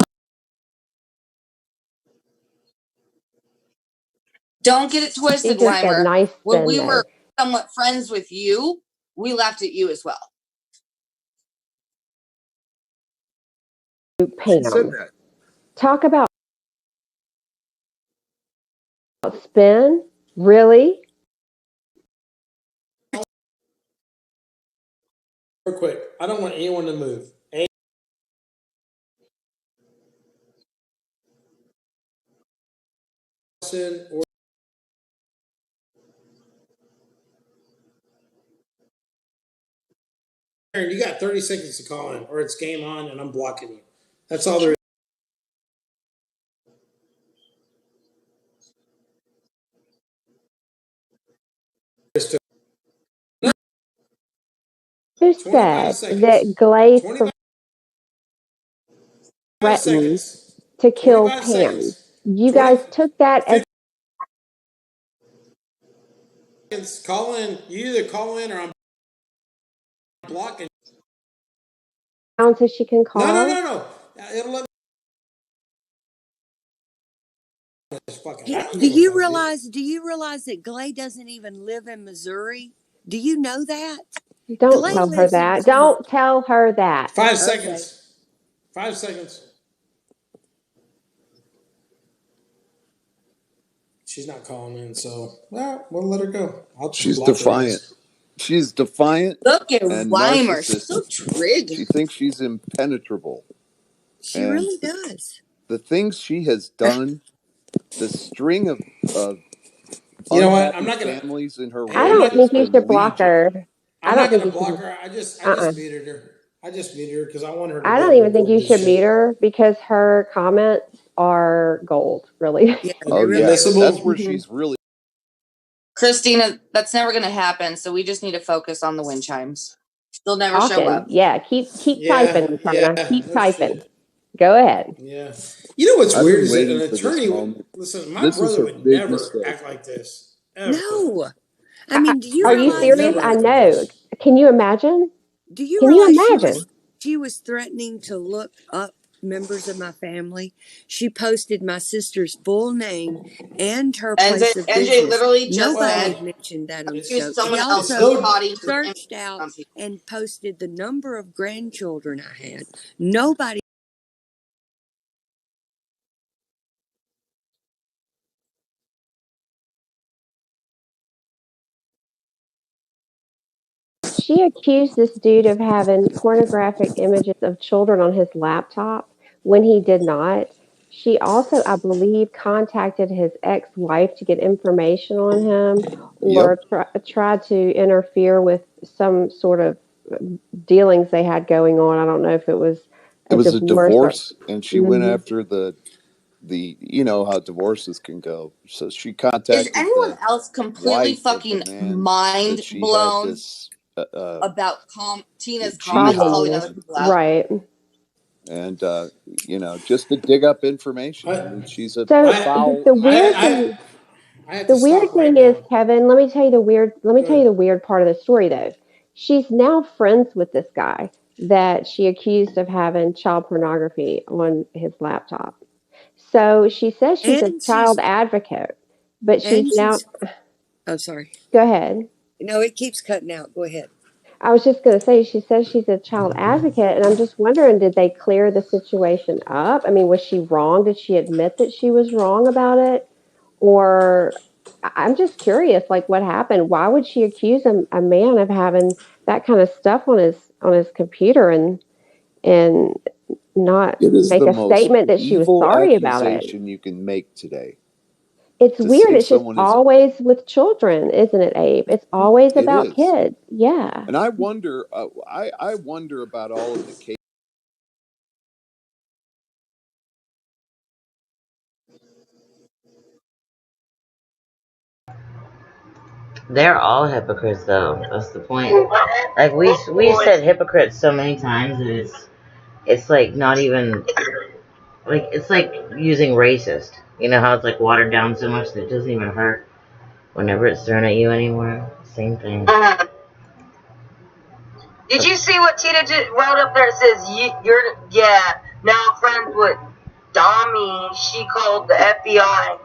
Don't get it twisted, She's just a Weimer. nice When we spin, were somewhat friends with you, we laughed at you as well. though. She said Pam, that. talk about spin. Really? Real quick, I don't want anyone to move. Or Aaron, you got 30 seconds to call in, or it's game on, and I'm blocking you. That's all there is to it. Who 25 said seconds. that Glaze 25 threatened seconds. to kill 25 Pam? seconds. You 20 guys took that as seconds. Call in. You either call in or I'm blocking. so she can call. No. It'll let me. Do you realize that Glay doesn't even live in Missouri? Do you know that? Don't Glay tell her lives in that. Tennessee. Don't tell her that. 5 Okay. seconds. 5 seconds. She's not calling in, so well, we'll let her go. She's defiant. She's defiant. Look at And Weimer. She's so narcissistic. triggered. She thinks she's impenetrable. She And really does. the things she has done, the string of you know what? unhappy families in her I wake don't has think you been should block legion. her. I'm I not don't think gonna you block should. her. I just muted her. I just muted her because I want her to. I don't even think you should mute her because her comments are gold, really. Yeah, Oh they really yeah, are. that's where she's really. Christina, that's never going to happen. So we just need to focus on the wind chimes. They'll never show Talking. up. Yeah, keep typing, Shawna. Keep typing. Go ahead. Yeah. You know what's I've weird been is that an waiting for this attorney. moment. Listen, my This is brother her would big never mistake. act like this. Ever. No. I mean, do you Are you realize? serious? I know. Can you imagine? Do you Can you realize imagine? she was threatening to look up members of my family? She posted my sister's full name and her place of business. NJ literally just Nobody said mentioned that on the use show. someone She else's also body to searched out and posted the number of grandchildren I had. Nobody. She accused this dude of having pornographic images of children on his laptop when he did not. She also, I believe, contacted his ex-wife to get information on him or Yep. tried to interfere with some sort of dealings they had going on. I don't know if it was It a was a divorce or. divorce, and she went Mhm. after the you know how divorces can go. So she Is contacted anyone the else completely wife of the fucking man mind that she had blown this about Tina's comments jihad calling other on, people out? Right. and you know, just to dig up information. I mean, she's a So foul. the weird thing. The weird thing is, Kevin, let me tell you the weird part of the story though. She's now friends with this guy that she accused of having child pornography on his laptop. So she says she's a And child advocate, but she's now. Oh, sorry. Go ahead. No, it keeps cutting out. Go ahead. I was just going to say, she says she's a child advocate, and I'm just wondering, did they clear the situation up? I mean, was she wrong? Did she admit that she was wrong about it? Or I'm just curious, like what happened? Why would she accuse a man of having that kind of stuff on his computer and not It is make the a most statement that she was evil sorry about it? accusation you can make today. It's To weird. say It's just someone is. always with children, isn't it, Abe? It's always It about is. kids. Yeah. And I wonder. I wonder about all of the cases. They're all hypocrites, though. That's the point. Like we said hypocrites so many times that it's like not even like it's like using racist. You know how it's like watered down so much that it doesn't even hurt whenever it's thrown at you anymore. Same thing. Did you see what Tita just wrote up there? It says, you're now friends with Dami. She called the FBI.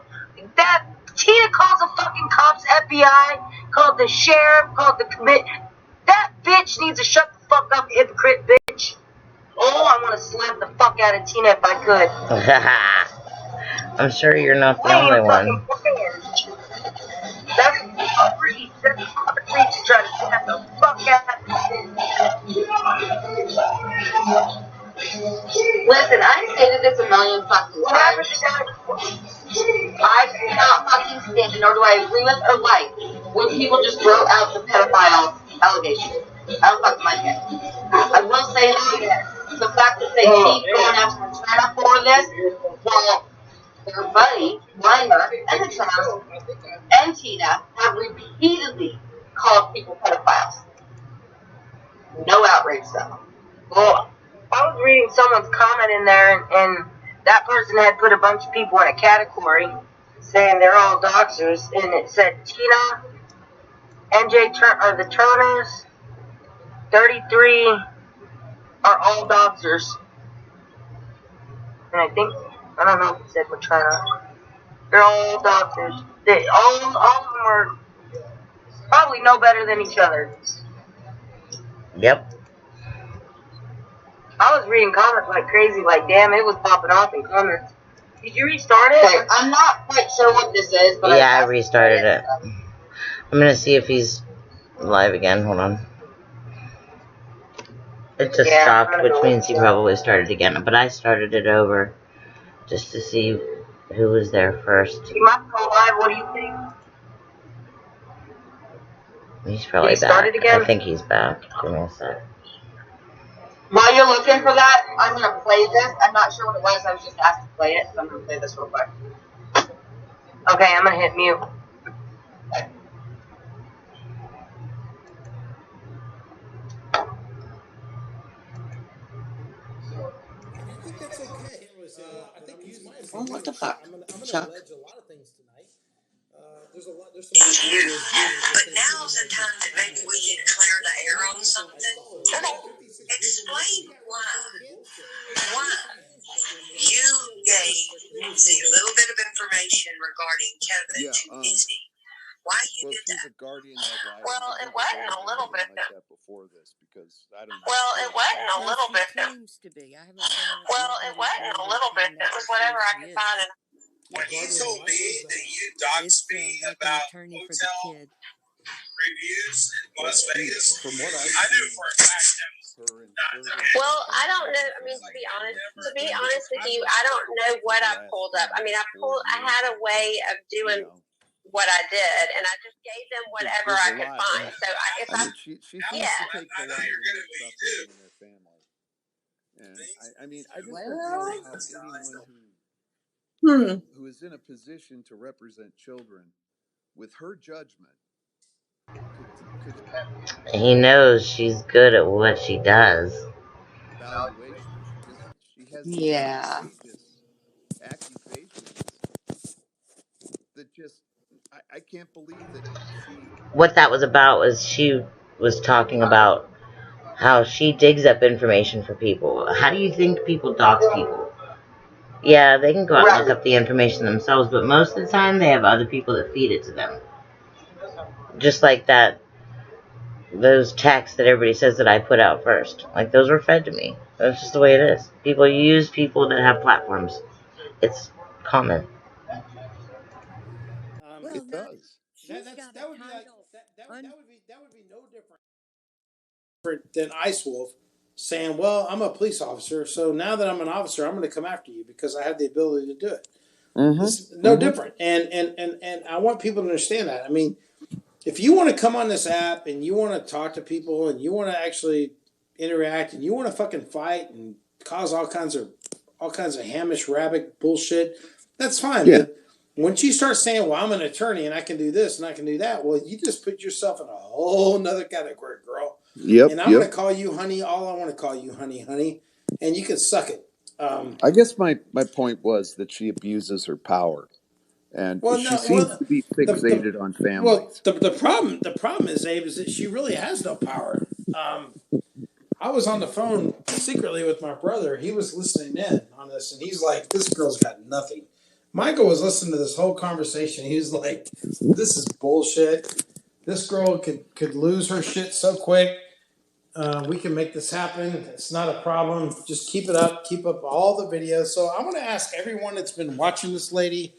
That Tina calls the fucking cops, FBI, called the sheriff, called the commit. That bitch needs to shut the fuck up, hypocrite bitch. Oh, I want to slap the fuck out of Tina if I could. I'm sure you're not the only one. That's a breach. That's a breach trying to slap the fuck out of Listen, I've stated this a million fucking times. I cannot fucking stand it, nor do I agree with or like when people just throw out the pedophile allegations. I don't fucking like it. I will say it again. The fact that they keep going after China for this, while their buddy, Reimer, and the Trumps, and Tina have repeatedly called people pedophiles. No outrage, though. Well, I was reading someone's comment in there, and that person had put a bunch of people in a category saying they're all doxers, and it said Tina, the Turners, 33 are all doxers. And I don't know if it said Matrona. They're all doxers. All of them are probably no better than each other. Yep. I was reading comments like crazy, like, damn, it was popping off in comments. Did you restart it? Okay, I'm not quite sure what this is, but yeah, I restarted it. I'm gonna see if he's live again. Hold on. It just stopped, which means he probably started again. But I started it over just to see who was there first. He might go live. What do you think? He's probably back. I think he's back. Give me a sec. While you're looking for that, I'm going to play this. I'm not sure what it was. I was just asked to play it, so I'm going to play this real quick. Okay, I'm going to hit mute. And I think that's okay. I think he's my opinion. Oh, what the fuck? I'm gonna Chuck. allege a lot of things tonight. There's some obvious But now's the time that maybe we can clear the air on something. Explain why you gave the little bit of information regarding Kevin to Disney. Why you did that? Well, it wasn't a little bit that before this because I don't know. Well, it wasn't a little bit that. Well, it wasn't a little bit. That was whatever I could find. When you told me that you doxed me about hotel reviews in Las Vegas, from what I knew for a fact that was her. Well, I don't know. I mean, to be honest with you, I don't know what I pulled up. I mean, I had a way of doing what I did, and I just gave them whatever I could find. So she seems to take the light and suffering in their family. And I mean, I just don't know how anyone who is in a position to represent children with her judgment could He knows she's good at what she does. Evaluation. She has outrageous accusations that just I can't believe that she. What that was about was she was talking about how she digs up information for people. How do you think people dox people? Yeah, they can go out and look up the information themselves, but most of the time they have other people that feed it to them. Just like those texts that everybody says that I put out first. Like, those were fed to me. That's just the way it is. People use people that have platforms. It's common. It does. That would be no different than Ice Wolf saying, "Well, I'm a police officer, so now that I'm an officer, I'm going to come after you because I have the ability to do it." It's no different, and I want people to understand that. I mean, if you want to come on this app and you want to talk to people and you want to actually interact and you want to fucking fight and cause all kinds of hamish rabbit bullshit, that's fine. Yeah. But once you start saying, "Well, I'm an attorney and I can do this and I can do that," well, you just put yourself in a whole nother category, girl. Yep. And I'm going to call you honey. All I want to call you honey, and you can suck it. I guess my point was that she abuses her power, and she seems to be fixated on families. Well, the problem is, Abe, is that she really has no power. I was on the phone secretly with my brother. He was listening in on this, and he's like, "This girl's got nothing." Michael was listening to this whole conversation. He was like, "This is bullshit. This girl could lose her shit so quick. We can make this happen. It's not a problem. Just keep it up. Keep up all the videos." So I want to ask everyone that's been watching this lady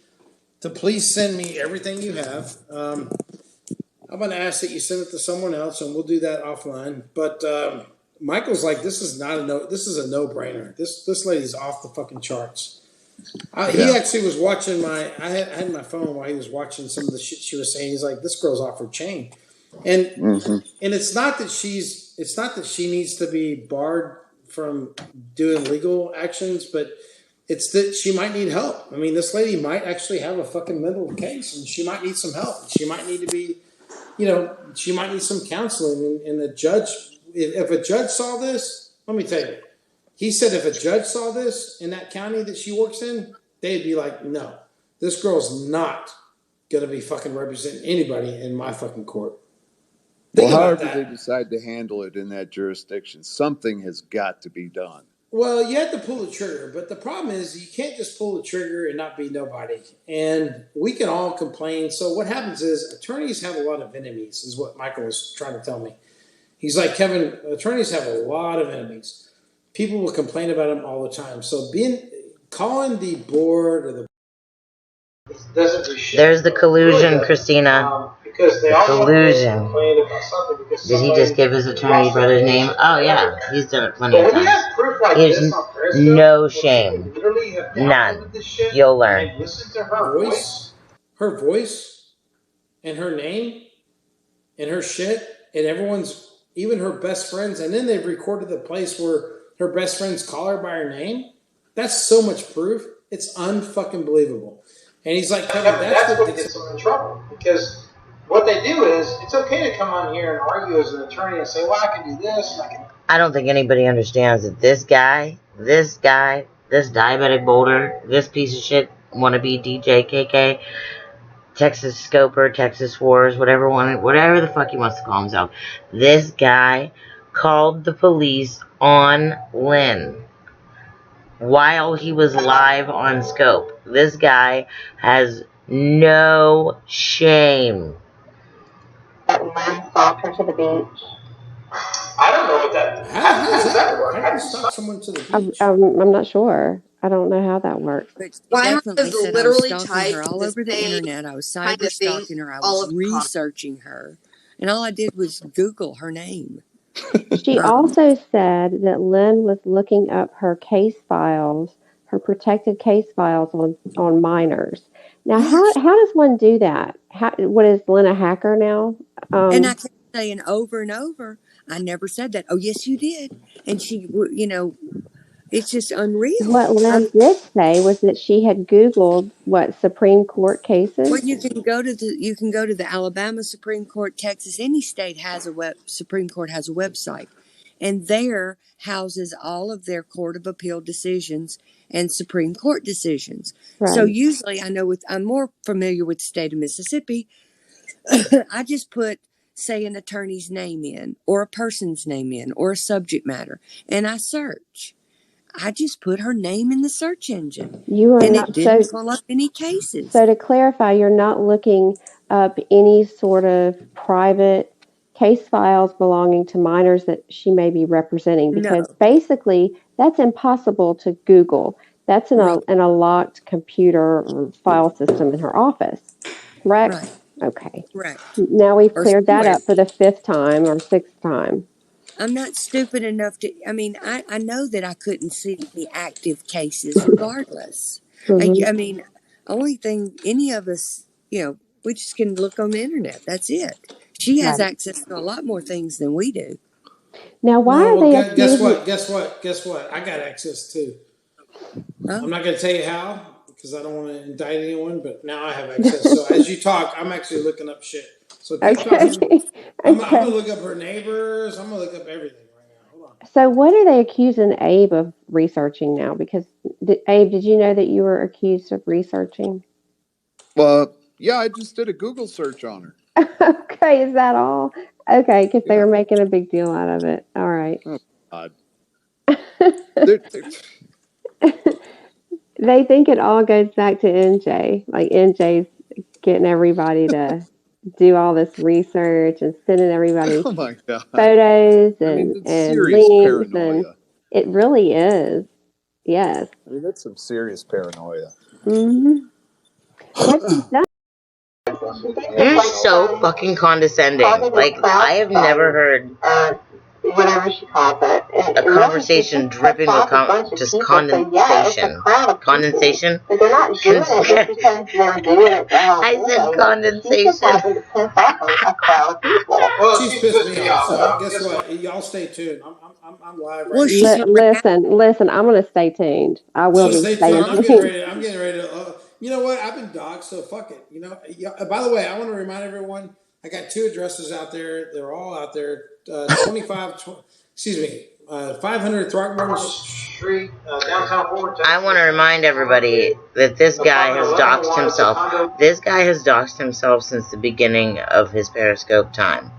to please send me everything you have. I'm going to ask that you send it to someone else, and we'll do that offline. But Michael's like, this is not a no. This is a no-brainer. This lady's off the fucking charts. He actually was watching I had my phone while he was watching some of the shit she was saying. He's like, this girl's off her chain, and it's not that she needs to be barred from doing legal actions, but it's that she might need help. I mean, this lady might actually have a fucking mental case, and she might need some help. She might need to be, she might need some counseling. And a judge, if a judge saw this, let me tell you, he said if a judge saw this in that county that she works in, they'd be like, no, this girl's not going to be fucking representing anybody in my fucking court. Well, however they decide to handle it in that jurisdiction, something has got to be done. Well, you have to pull the trigger, but the problem is you can't just pull the trigger and not be nobody. And we can all complain. So what happens is attorneys have a lot of enemies, is what Michael was trying to tell me. He's like, Kevin, attorneys have a lot of enemies. People will complain about them all the time. So calling the board or the There's the collusion, Christina. Because they The all collusion. complain about something because Did he just give his attorney brother's name? Oh yeah, he's done it plenty of times. He has no shame. None. You'll learn. her voice, and her name, and her shit, and even her best friends, and then they've recorded the place where her best friends call her by her name. That's so much proof. It's unfucking believable. And he's like, Kevin, that's what gets them in trouble. Because what they do is, it's okay to come on here and argue as an attorney and say, well, I can do this, and I can... I don't think anybody understands that this diabetic boulder, this piece of shit, wannabe DJ KK, Texas Scoper, Texas Wars, whatever the fuck he wants to call himself. This guy called the police on Lynn while he was live on Scope. This guy has no shame. Lynn stalked her to the beach. I don't know what that... How does that work? How do you stalk someone to the beach? I'm not sure. I don't know how that works. But she definitely said I was stalking her all over the internet. I was cyber stalking her. I was researching her. And all I did was Google her name. She also said that Lynn was looking up her case files, her protected case files on minors. Now, how does one do that? What is Lynn a hacker now? And I kept saying over and over, I never said that. Oh, yes, you did. And she, it's just unreal. What Lynn did say was that she had Googled Supreme Court cases. Well, you can go to the Alabama Supreme Court, Texas. Any state has Supreme Court has a website, and there houses all of their Court of Appeal decisions and Supreme Court decisions. Right. So usually, I'm more familiar with the state of Mississippi. I just put, say, an attorney's name in, or a person's name in, or a subject matter, and I search. I just put her name in the search engine, it didn't pull up any cases. So to clarify, you're not looking up any sort of private case files belonging to minors that she may be representing, because basically that's impossible to Google. That's in a locked computer or file system in her office, correct? Right. Okay. Right. Now we've cleared that up for the 5th time or 6th time. I'm not stupid enough to, I know that I couldn't see the active cases regardless. Mm-hmm. Only thing any of us, we just can look on the internet. That's it. She has access to a lot more things than we do. Now, why are they Guess what? I got access too. Huh? I'm not going to tell you how, because I don't want to indict anyone, but now I have access. So as you talk, I'm actually looking up shit. So keep talking. I'm going to look up her neighbors. I'm going to look up everything right now. Hold on. So what are they accusing Abe of researching now? Because, Abe, did you know that you were accused of researching? Well, yeah, I just did a Google search on her. Okay, is that all? Okay, because they were making a big deal out of it. All right. Oh, God. They think it all goes back to NJ. Like NJ's getting everybody to do all this research and sending everybody Oh my god! photos I mean, and that's serious links, and paranoia. it really is. Yes. I mean, that's some serious paranoia. Hmm. What she's done. You're so fucking condescending. Like, I have never heard whatever she calls it. a conversation dripping with just condensation. Condensation? But they're not doing it just because they're doing it to help. I said condensation. Well, She's pissed me off. So guess what? Y'all stay tuned. I'm live right Well, now. she's not Listen. I'm going to stay tuned. I will So be stay staying tuned. tuned. I'm getting ready to. You know what? I've been dogged, so fuck it. You know. By the way, I want to remind everyone. I got 2 addresses out there. They're all out there. 500 Throckmorton Street, downtown Fort Texas. I want to remind everybody that this guy has doxed himself. This guy has doxed himself since the beginning of his Periscope time.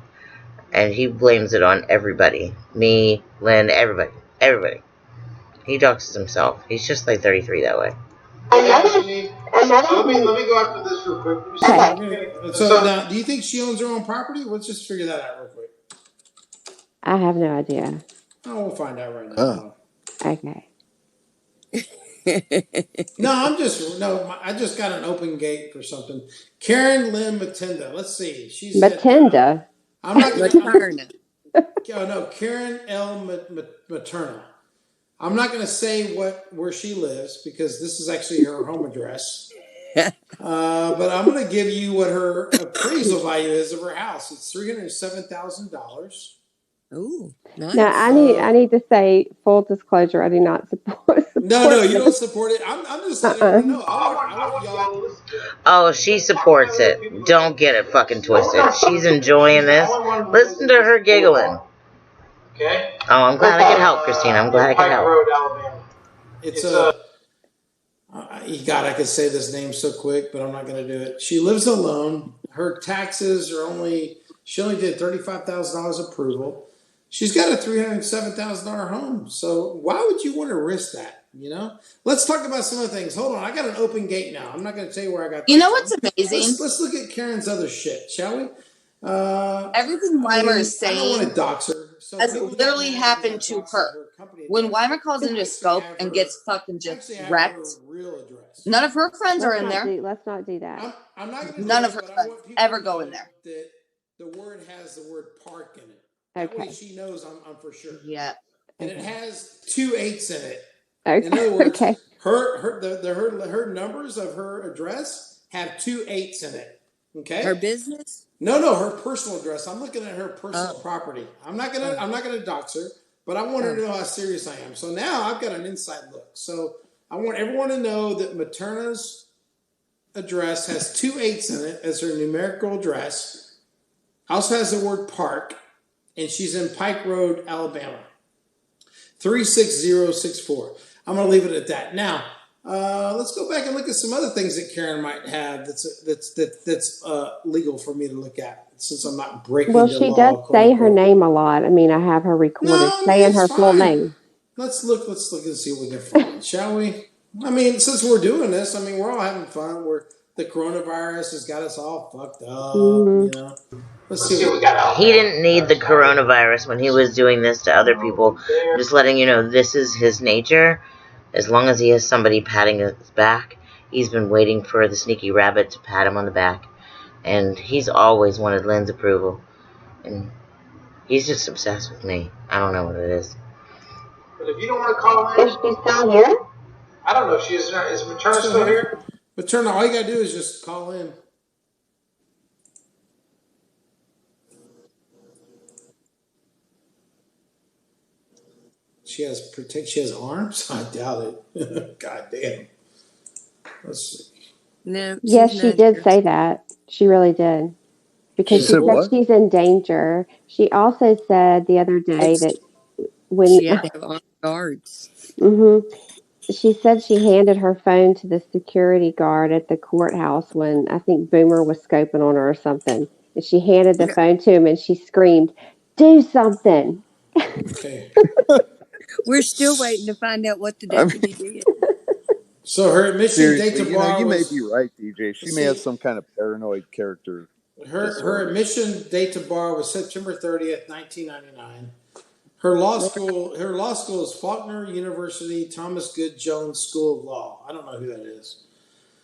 And he blames it on everybody. Me, Lynn, everybody. Everybody. He doxes himself. He's just like 33 that way. Let me go after this real quick. So now, do you think she owns her own property? Let's just figure that out real quick. I have no idea. Oh, we'll find out right now. Okay. I just got an open gate for something. Karen Lynn Matinda. Let's see. She said. Matinda. I'm not going Materna. Oh no, Karen L. Materna. I'm not going to say where she lives because this is actually her home address. But I'm going to give you what her appraisal value is of her house. It's $307,000. Ooh, nice. Now I need to say full disclosure. I do not support. No, you don't support it. I'm just letting everyone know. I want y'all to listen to it. Oh, she supports it. Don't get it fucking twisted. She's enjoying this. Listen to her giggling. Okay. Oh, I'm glad I could help, Christine. I'm glad I could help. Road, Alabama. It's God, I could say this name so quick, but I'm not going to do it. She lives alone. Her taxes are she only did $35,000 approval. She's got a $307,000 home. So why would you want to risk that? You know? Let's talk about some other things. Hold on. I got an open gate now. I'm not going to tell you where I got that. You know what's amazing? Let's look at Karen's other shit, shall we? Everything Weimer is saying I don't want to dox her. So has literally happened to her. When Weimer calls into a scope and gets fucking just wrecked, none of her friends are in there. Let's not do that. I'm not going to none of her friends ever go in there. The word has the word park in it. That way she knows I'm for sure. Yeah. And it has 2 8s in it. Okay. In other words, her numbers of her address have 2 8s in it. Okay. Her business? No, her personal address. I'm looking at her personal property. I'm not gonna dox her, but I want her to know how serious I am. So now I've got an inside look. So I want everyone to know that Materna's address has 2 8s in it as her numerical address. Also has the word park, and she's in Pike Road, Alabama. 36064. I'm gonna leave it at that. Now, let's go back and look at some other things that Karen might have that's legal for me to look at, since I'm not breaking the law. Well, she does say her name a lot. I mean, I have her recorded saying her full name. Let's look and see what we can find, shall we? I mean, since we're doing this, I mean, we're all having fun. The coronavirus has got us all fucked up, you know. Let's see what we got. He didn't need the coronavirus when he was doing this to other people. I'm just letting you know this is his nature. As long as he has somebody patting his back, he's been waiting for the sneaky rabbit to pat him on the back. And he's always wanted Lynn's approval. And he's just obsessed with me. I don't know what it is. But if you don't want to call in, Is she still here? I don't know. Is Materna still here? Materna, all you gotta do is just call in. She has arms? I doubt it. God damn. Let's see. No. Yes, she did say that. She really did. Because she said she's in danger. She also said the other day that when she had to have armed guards. She said she handed her phone to the security guard at the courthouse when I think Boomer was scoping on her or something. And she handed the phone to him and she screamed, "Do something." Okay. We're still waiting to find out what the deputy did. So her admission Seriously, date to bar you may was. be right, DJ. She may have some kind of paranoid character Her disorder. admission date to bar was September 30th, 1999. Her law school is Faulkner University Thomas Good Jones School of Law. I don't know who that is.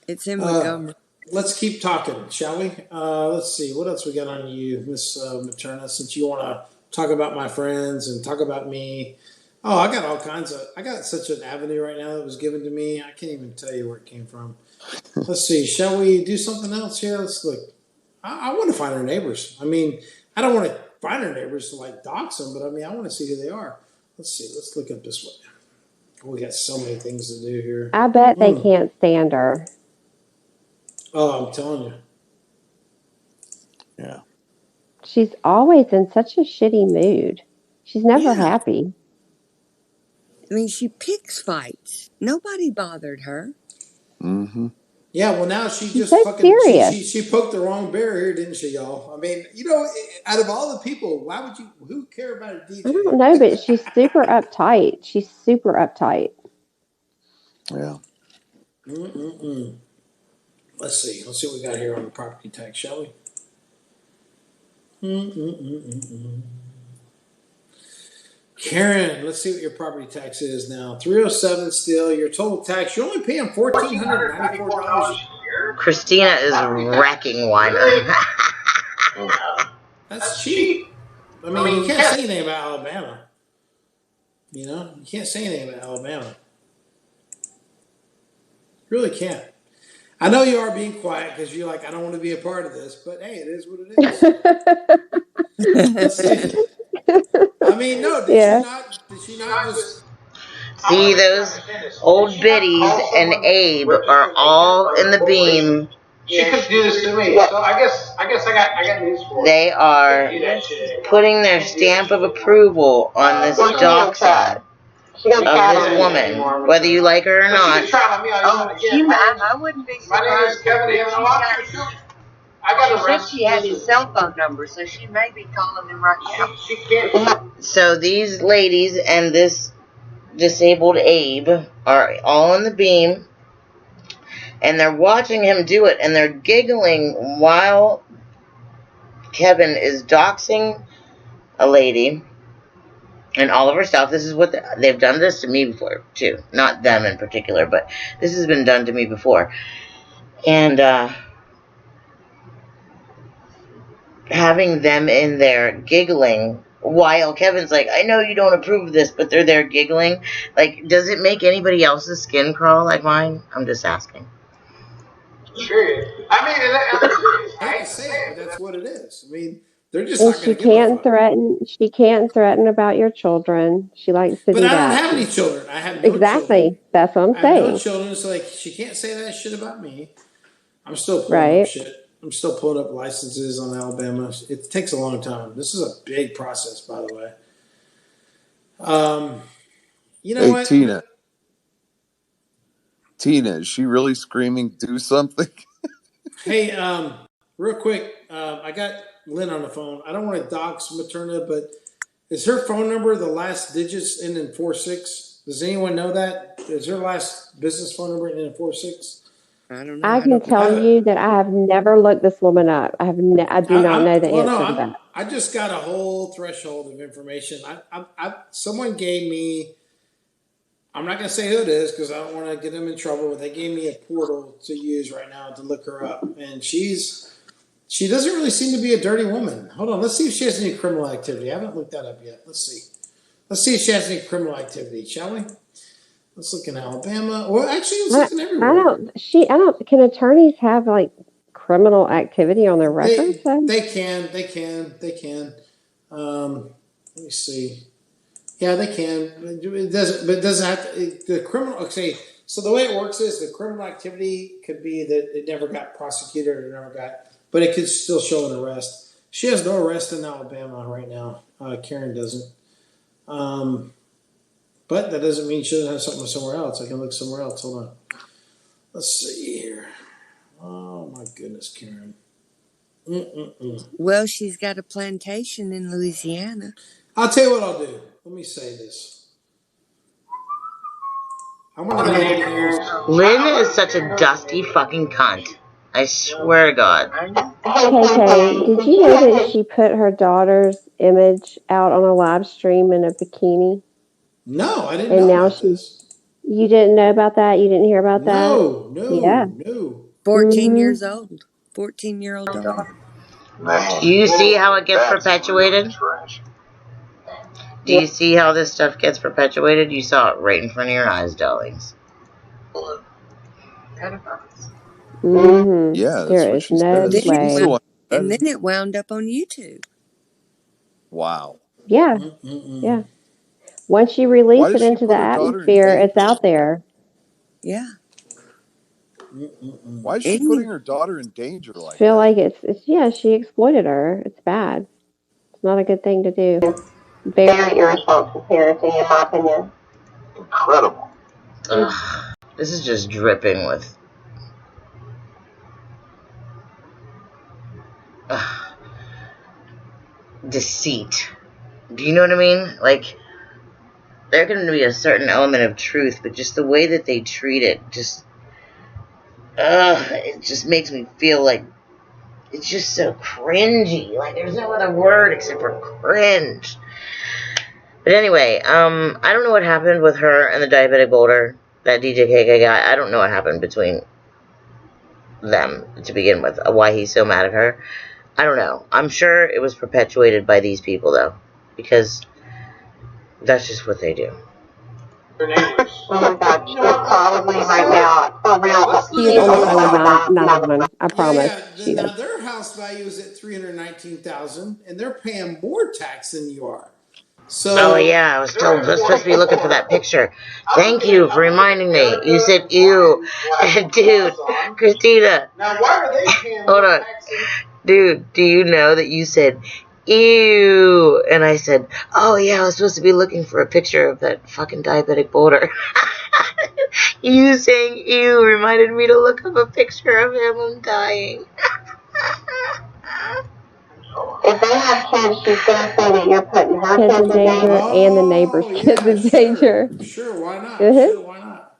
It's in Montgomery. Let's keep talking, shall we? Let's see. What else we got on you, Miss Materna, since you want to talk about my friends and talk about me. Oh, I got all kinds of... I got such an avenue right now that was given to me. I can't even tell you where it came from. Let's see. Shall we do something else here? Let's look. I want to find her neighbors. I mean, I don't want to find her neighbors to, like, dox them, but, I mean, I want to see who they are. Let's see. Let's look up this way. We got so many things to do here. I bet they can't stand her. Oh, I'm telling you. Yeah. She's always in such a shitty mood. She's never happy. I mean, she picks fights. Nobody bothered her. Mm-hmm. Yeah, well, now she just so fucking... serious. She poked the wrong bear here, didn't she, y'all? I mean, out of all the people, why would you... Who care about a DJ? I don't know, but she's super uptight. She's super uptight. Yeah. Let's see. Let's see what we got here on the property tax, shall we? Karen, let's see what your property tax is now. $307 still. Your total tax, you're only paying $1,494 a year. Christina is wrecking one. That's cheap. I mean, you can't say anything about Alabama. You can't say anything about Alabama. You really can't. I know you are being quiet because you're like, I don't want to be a part of this, but hey, it is what it is. Let's see. I mean, no, did she not just... See, those old biddies and Abe are all in the beam. She could do this to me. So I guess I got news for you. They are putting their stamp of approval on this doxing of this woman, whether you like her or not. I wouldn't be surprised. My name is Kevin. I got she said she had his cell phone number, so she may be calling him right now. She can't. So these ladies and this disabled Abe are all in the beam, and they're watching him do it, and they're giggling while Kevin is doxing a lady and all of her stuff. This is what they've done this to me before, too. Not them in particular, but this has been done to me before. And having them in there giggling while Kevin's like, I know you don't approve of this, but they're there giggling. Like, does it make anybody else's skin crawl like mine? I'm just asking. Sure. I mean, I hate to say it, but that's what it is. I mean, they're just And not going to give a fuck. She can't threaten about your children. She likes to do that. But I don't have any children. I have no exactly. children. That's what I'm saying. I have no children, so like she can't say that shit about me. I'm still pulling up shit. I'm still pulling up licenses on Alabama. It takes a long time. This is a big process, by the way. You know what? Tina, is she really screaming, do something? Hey, real quick, I got Lynn on the phone. I don't want to dox Materna, but is her phone number the last digits end in 46? Does anyone know that? Is her last business phone number end in 46? I don't know. I can tell you that I have never looked this woman up. I do not know the answer to that. I just got a whole threshold of information. Someone gave me, I'm not going to say who it is because I don't want to get them in trouble, but they gave me a portal to use right now to look her up. And she doesn't really seem to be a dirty woman. Hold on. Let's see if she has any criminal activity. I haven't looked that up yet. Let's see. Let's see if she has any criminal activity, shall we? Let's look in Alabama. Well, actually, it's looking everywhere. Can attorneys have like criminal activity on their records? They can. Let me see. Yeah, they can. It doesn't have to. The criminal. Okay, so the way it works is the criminal activity could be that it never got prosecuted or never got, but it could still show an arrest. She has no arrest in Alabama right now. Karen doesn't. But that doesn't mean she doesn't have something somewhere else. I can look somewhere else. Hold on. Let's see here. Oh, my goodness, Karen. Well, she's got a plantation in Louisiana. I'll tell you what I'll do. Let me say this. I want to know the answer. Lynn is such a dusty fucking cunt. I swear to God. KK, did you know that she put her daughter's image out on a live stream in a bikini? No, I didn't And know now about this. you didn't know about that? You didn't hear about that? Yeah. No. 14 years old. 14-year-old daughter. Do you see how it gets perpetuated? Do you see how this stuff gets perpetuated? You saw it right in front of your eyes, darlings. Mm-hmm. Yeah, that's There what is she no says. way. She's the one. And then it wound up on YouTube. Wow. Yeah. Yeah. Once you Why release it does she into the put her daughter in atmosphere, it's danger? out there. Yeah. Why is she putting her daughter in danger like Feel that? like it's yeah, she exploited her. It's bad. It's not a good thing to do. Very irresponsible parenting, in my opinion. Incredible. Ugh, this is just dripping with deceit. Do you know what I mean? Like, there's going to be a certain element of truth, but just the way that they treat it, it just makes me feel like it's just so cringy. Like, there's no other word except for cringe. But anyway, I don't know what happened with her and the diabetic boulder, that DJ KK guy. I don't know what happened between them to begin with, why he's so mad at her. I don't know. I'm sure it was perpetuated by these people, though, because that's just what they do. Oh my God, she's probably right now, for real. She is on the phone with 911. I promise. She Now is. their house value is at $319,000, and they're paying more tax than you are. So, yeah, I was supposed to be looking for that picture. Thank you for reminding me. You said ew. Dude, Christina. Now, why are they paying Hold on. Dude, do you know that you said ew? And I said, oh, yeah, I was supposed to be looking for a picture of that fucking diabetic boulder. You saying ew reminded me to look up a picture of him. I'm dying. If they have kids, she's going to say that you're putting her Kids in kids in danger danger. and the neighbor's kids in danger. Sure, why not? Mm-hmm. Sure, why not?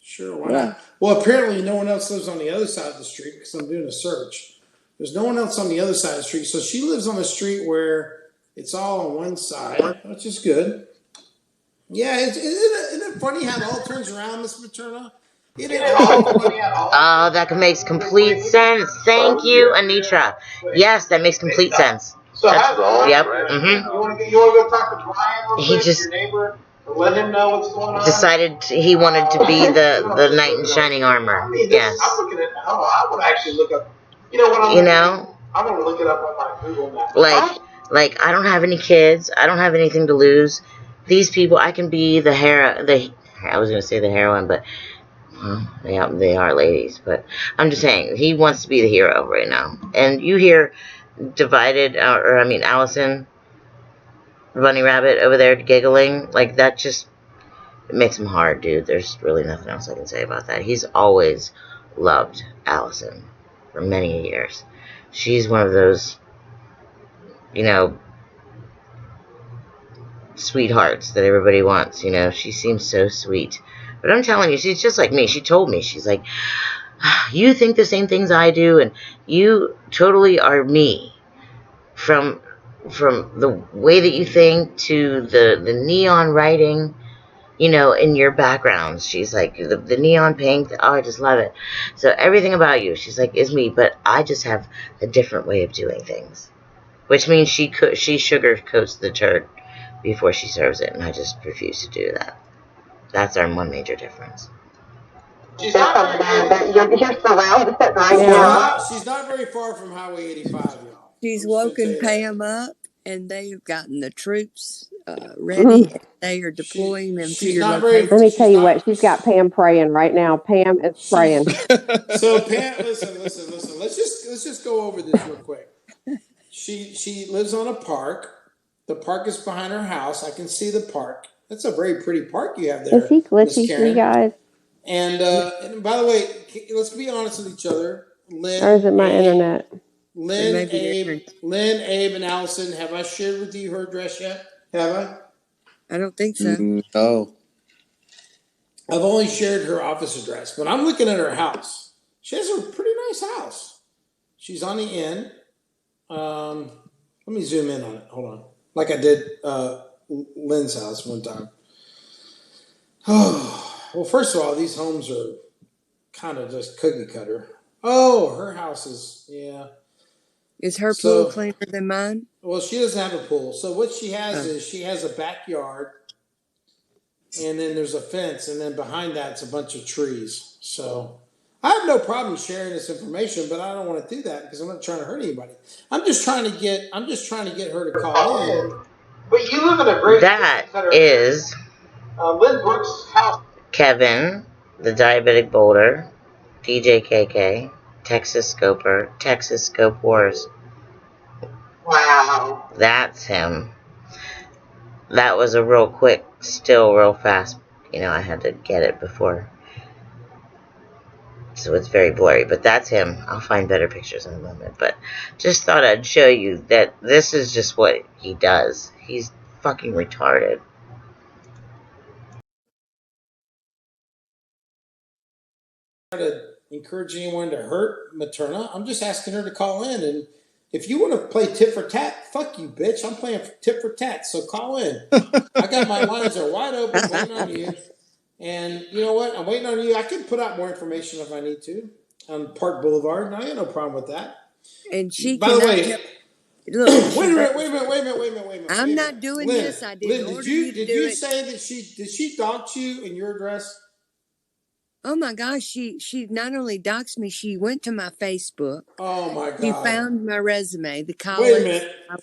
Sure, why Yeah. not? Well, apparently no one else lives on the other side of the street because I'm doing a search. There's no one else on the other side of the street. So she lives on a street where it's all on one side, which is good. Yeah, isn't it funny how it all turns around, Miss Materna? Oh, that makes complete sense. Thank you, Anitra. Yes, that makes complete sense. So how's all? Yep. You want to go talk to Brian real He quick, just your neighbor, and let him know what's going on? decided he wanted to be the knight in shining armor. Yes. I'm looking at. I would actually look up. You know what? I'm gonna look it up on my Google Maps. Like I don't have any kids. I don't have anything to lose. These people, I can be the I was gonna say the heroine, but they are ladies. But I'm just saying he wants to be the hero right now. And you hear divided, Allison, Bunny Rabbit over there giggling like that. Just it makes him hard, dude. There's really nothing else I can say about that. He's always loved Allison for many years. She's one of those, sweethearts that everybody wants. She seems so sweet. But I'm telling you, she's just like me. She told me, she's like, you think the same things I do, and you totally are me. From the way that you think to the neon writing, in your backgrounds. She's like, the neon pink, oh, I just love it. So everything about you, she's like, is me, but I just have a different way of doing things. Which means she sugarcoats the turd before she serves it, and I just refuse to do that. That's our one major difference. She's not right now. She's not very far from Highway 85, y'all. She's woken Pam up, and they've gotten the troops ready, and they are deploying them to your location. Let me tell you what, she's got Pam praying right now. Pam is praying. So Pam, listen. Let's just go over this real quick. She lives on a park. The park is behind her house. I can see the park. That's a very pretty park you have there. Is he glitchy for you guys? And by the way, let's be honest with each other. Lynn, or is it my internet? Lynn, Abe, and Allison, have I shared with you her address yet? Have I? I don't think so. No. I've only shared her office address, but I'm looking at her house. She has a pretty nice house. She's on the end. Let me zoom in on it. Hold on. Like I did Lynn's house one time. Well, first of all, these homes are kind of just cookie cutter. Oh, her house is, yeah. Is her pool cleaner than mine? Well, she doesn't have a pool. So what she has is she has a backyard, and then there's a fence, and then behind that's a bunch of trees. So I have no problem sharing this information, but I don't want to do that because I'm not trying to hurt anybody. I'm just trying to get her to call in. But you live in a great. That is Lynn Brooks' house. Kevin, the diabetic boulder, DJ KK, Texas Scoper, Texas Scope Wars. Wow. That's him. That was a real quick, still real fast. You know, I had to get it before. So it's very blurry, but that's him. I'll find better pictures in a moment. But just thought I'd show you that this is just what he does. He's fucking retarded. To encourage anyone to hurt Materna. I'm just asking her to call in, and if you want to play tit for tat, fuck you, bitch. I'm playing tit for tat, so call in. I got my lines are wide open, waiting on you. And you know what? I'm waiting on you. I can put out more information if I need to on Park Boulevard, and I got no problem with that. And she, by the way, look, wait a minute. I'm not doing Lynn, this. I didn't order you to do it. Did you say that she doxed you in your address? Oh my gosh, she not only doxed me, she went to my Facebook. Oh my God. She found my resume, the college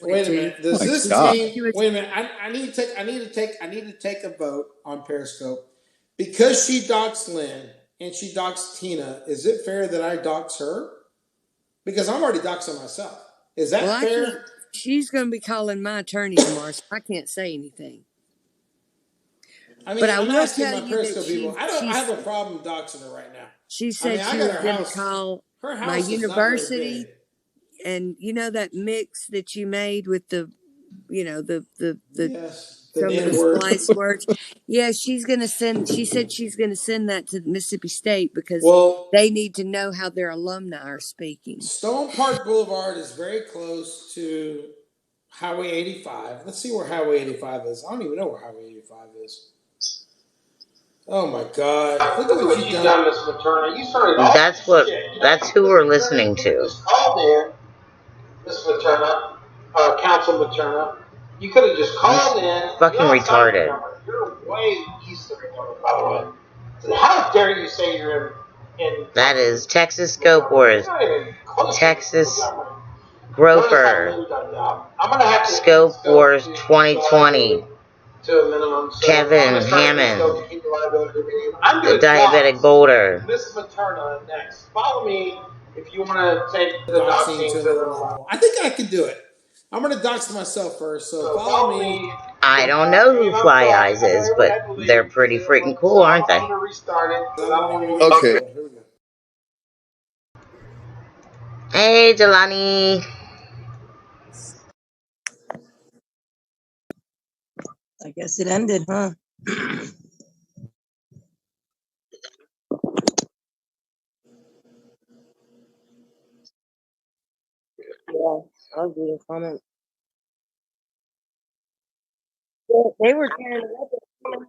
Wait a minute. Does this mean wait a minute, I need to take a vote on Periscope. Because she doxed Lynn and she doxed Tina, is it fair that I dox her? Because I'm already doxing myself. Is that fair? She's gonna be calling my attorney tomorrow, so I can't say anything. I mean, but I will tell you that people. I have a problem doxing her right now. She said she was going to call my university, and you know that mix that you made with the, you know, the some of the splice words. Yeah, she's going to send. She said she's going to send that to Mississippi State because they need to know how their alumni are speaking. Stone Park Boulevard is very close to Highway 85. Let's see where Highway 85 is. I don't even know where Highway 85 is. Oh my God! Look at what you've done, Miss Materna. You started all That's who we're listening to. Called in, Miss Materna, Council Materna. You could have just called in. Fucking retarded. You're way east of the number, by the way. So how dare you say you're in that is Texas Scope Wars. Texas Groper. Scope Wars 2020. To a minimum. So Kevin Hammond, the diabetic boulder. Miss Materna next. Follow me if you want to take the doxing to another level. I think I can do it. I'm going to dox myself first, so follow me. I don't know who Fly Eyes is, but they're pretty freaking cool, aren't they? Okay. Hey, Jelani. I guess it ended, huh? Yeah, ugly comment. They were tearing it up.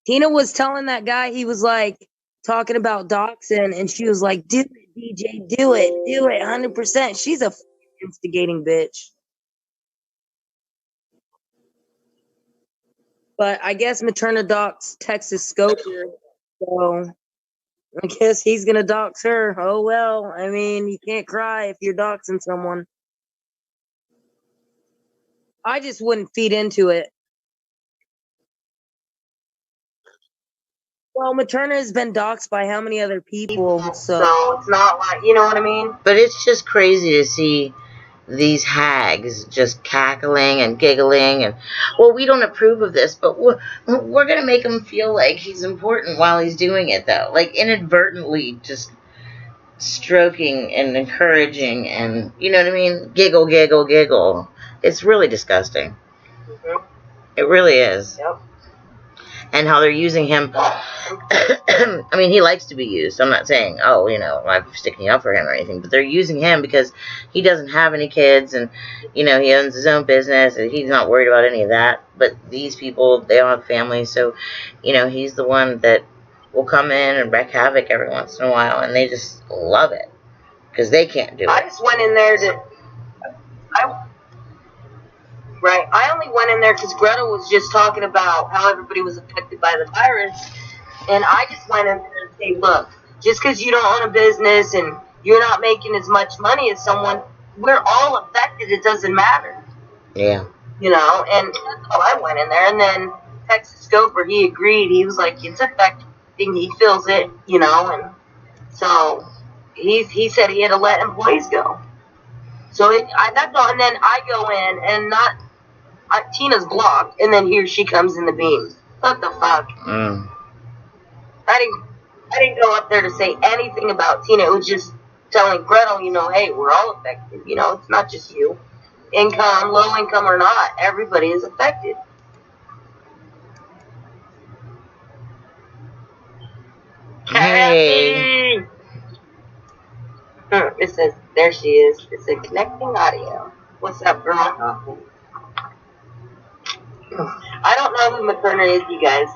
Tina was telling that guy, he was like talking about doxing, and she was like, "Do it, DJ, do it, 100%." She's a instigating bitch. But I guess Materna docs Texas Scoper, so I guess he's gonna dox her. Oh well, I mean, you can't cry if you're doxing someone. I just wouldn't feed into it. Well, Materna has been doxed by how many other people? So it's not like, you know what I mean? But it's just crazy to see these hags just cackling and giggling and, well, we don't approve of this, but we're going to make him feel like he's important while he's doing it, though. Like, inadvertently just stroking and encouraging and, you know what I mean? Giggle, giggle, giggle. It's really disgusting. Mm-hmm. It really is. Yep. and how they're using him. I mean, he likes to be used. I'm not saying, oh, I'm sticking up for him or anything, but they're using him because he doesn't have any kids, and he owns his own business, and he's not worried about any of that. But these people, they don't have families, so he's the one that will come in and wreak havoc every once in a while, and they just love it because they can't do it. I just went in there I only went in there because Greta was just talking about how everybody was affected by the virus, and I just went in there and say, look, just because you don't own a business and you're not making as much money as someone, we're all affected. It doesn't matter. Yeah. And that's how I went in there. And then Texas Scoper, he agreed. He was like, it's affecting. He feels it, and so he said he had to let employees go. So that's all. And then I go in and Tina's blocked, and then here she comes in the beam. What the fuck? Mm. I didn't go up there to say anything about Tina. It was just telling Gretel, hey, we're all affected. It's not just you. Income, low income or not, everybody is affected. Hey. It says, there she is. It said connecting audio. What's up, girl? I don't know who Materna is, you guys.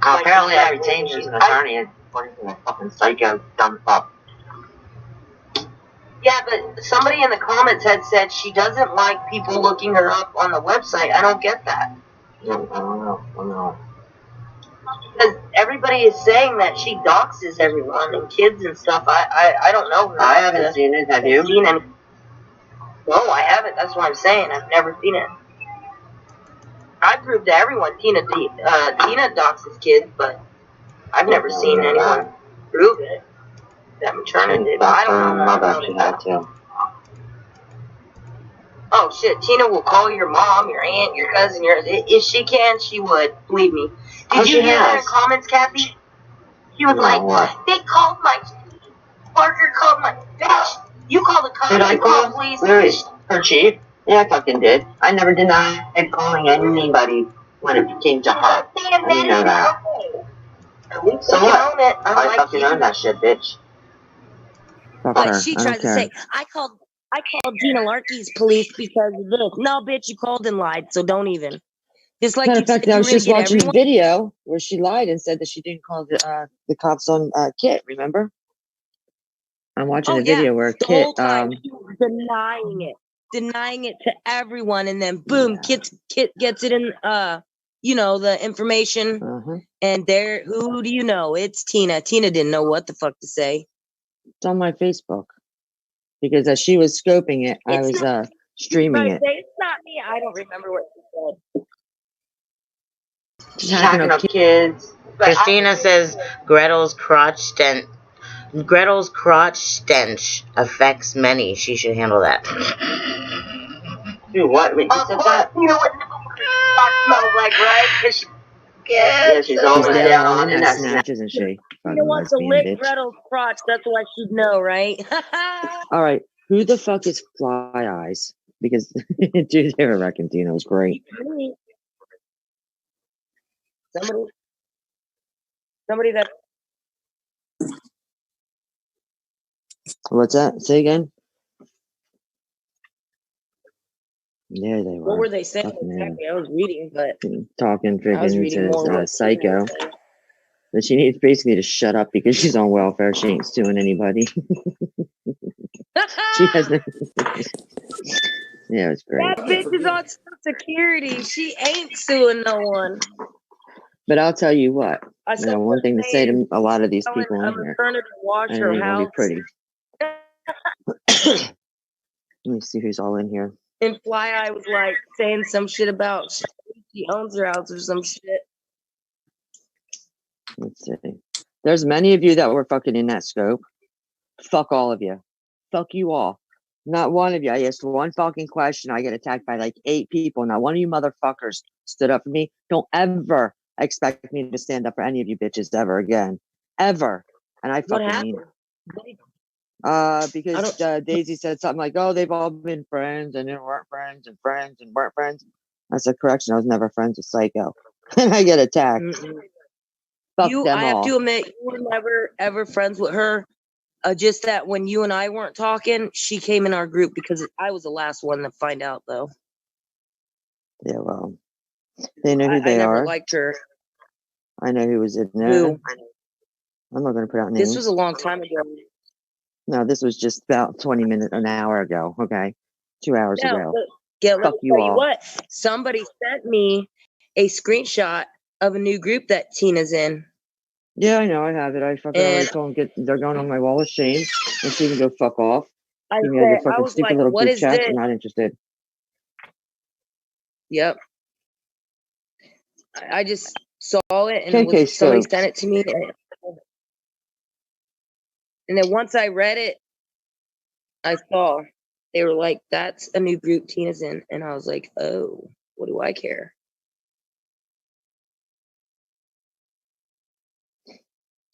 Apparently I retained her as an attorney according to that fucking psycho dumb fuck. Yeah, but somebody in the comments had said she doesn't like people looking her up on the website. I don't get that. I don't know. Because everybody is saying that she doxes everyone and kids and stuff. I don't know her. I haven't seen it. Have you? Seen any? No, I haven't. That's what I'm saying. I've never seen it. I proved to everyone Tina doxes kids, but I've never seen anyone prove it. That Materna did. I don't know. I bet she had to. Oh shit, Tina will call your mom, your aunt, your cousin, if she can, she would. Believe me. Did you hear her in comments, Kathy? She was like, they called Parker called my bitch. You called the cops. Did I call police? Where is her chief? Yeah, I fucking did. I never denied calling anybody when it came to her. You know that. So what? I fucking own that shit, bitch. But she tries to say, I called Gina Larky's police because of this. No, bitch, you called and lied, so don't even. Just like matter of fact, I was just watching a video where she lied and said that she didn't call the cops on Kit. Remember? I'm watching a video where the Kit whole time she was denying it to everyone, and then boom, Kit gets it in the information, and there, who do you know? It's Tina. Tina didn't know what the fuck to say. It's on my Facebook because as she was scoping it, I was streaming it. It's not me. I don't remember what she said. She's hacking up kids. Christina says Gretel's crotch stench affects many. She should handle that. Dude, what? Wait, you said that? You know what smells like, right? Yeah, she's always down on that snatch, isn't she? You want to lick Gretel's crotch, that's why she'd know, right? All right, who the fuck is Fly Eyes? Because dude, they were wrecking Tina was great. Somebody that. What's that? Say again. There they were. What were they saying exactly? I was reading, but talking freaking says psycho. But she needs basically to shut up because she's on welfare. She ain't suing anybody. She hasn't. Yeah, it was great. That bitch is on Social Security. She ain't suing no one. But I'll tell you what. One thing to say to a lot of these people in here. Wash And her it's gonna house. be pretty. Let me see who's all in here. And Fly Eye was like saying some shit about she owns her house or some shit. Let's see. There's many of you that were fucking in that scope. Fuck all of you. Fuck you all. Not one of you. I asked one fucking question. I get attacked by like 8 people. Not one of you motherfuckers stood up for me. Don't ever expect me to stand up for any of you bitches ever again. Ever. And I fucking mean it. Because Daisy said something like, oh, they've all been friends and they weren't friends and friends and weren't friends. I said, correction, I was never friends with Psycho. and I get attacked. Fuck them I have all. to admit, you were never ever friends with her. Just that when you and I weren't talking, she came in our group because I was the last one to find out, though. Yeah, well, they know who they I never are. liked her. I know who was in there. Who? I'm not going to put out names. This was a long time ago. No, this was just about 20 minutes, an hour ago. Okay, 2 hours ago. Let Fuck me you tell you all. what. Somebody sent me a screenshot of a new group that Tina's in. Yeah, I know. I have it. I fucking already told them they're going on my wall of shame, and she can go fuck off. Give me all your fucking stupid little group chats. I'm not interested. Yep. I just saw it and somebody sent it to me. And then once I read it, I saw they were like, that's a new group Tina's in. And I was like, oh, what do I care?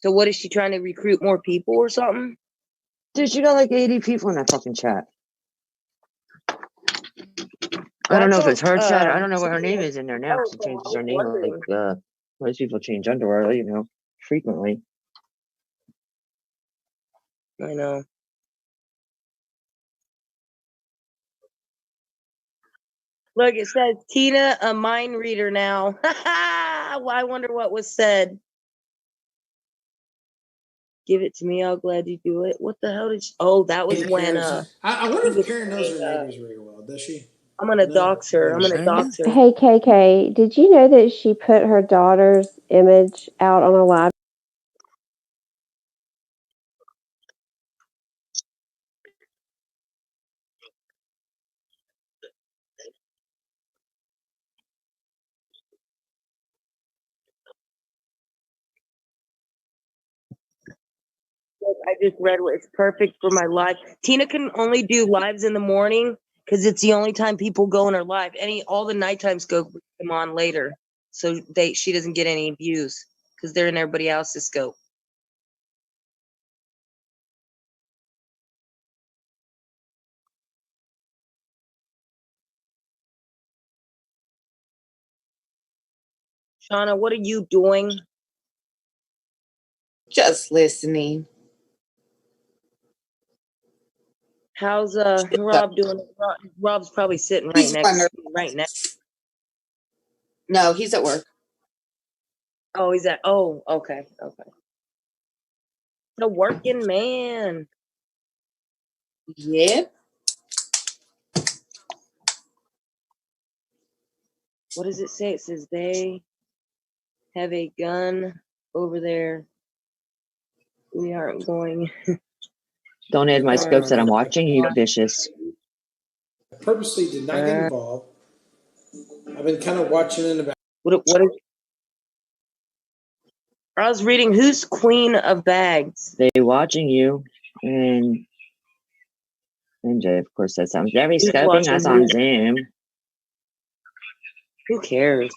So what is she trying to recruit more people or something? Dude, she got like 80 people in that fucking chat. I don't know if it's her chat. I don't know what her name is in there now. She changes her name like most people change underwear, frequently. I know. Look, it says Tina, a mind reader now. Well, I wonder what was said. Give it to me. I'll gladly do it. What the hell did she? Oh, that was when. I wonder if Karen knows her neighbors very well. Does she? I'm gonna dox her. I'm gonna dox her. Hey, KK, did you know that she put her daughter's image out on a live? I just read it's perfect for my live. Tina can only do lives in the morning because it's the only time people go in her live. All the nighttime scope come on later, so she doesn't get any views because they're in everybody else's scope. Shawna, what are you doing? Just listening. How's Rob doing? Rob's probably sitting right next. No, he's at work. Oh, he's at. Oh, okay. The working man. Yeah. What does it say? It says they have a gun over there. We aren't going. Don't add my scopes that I'm watching, you vicious. Purposely did not get involved. I've been kind of watching in about. What is? I was reading who's Queen of Bags. They watching you, and MJ, of course, that sounds very scoping us on Zoom. Who cares?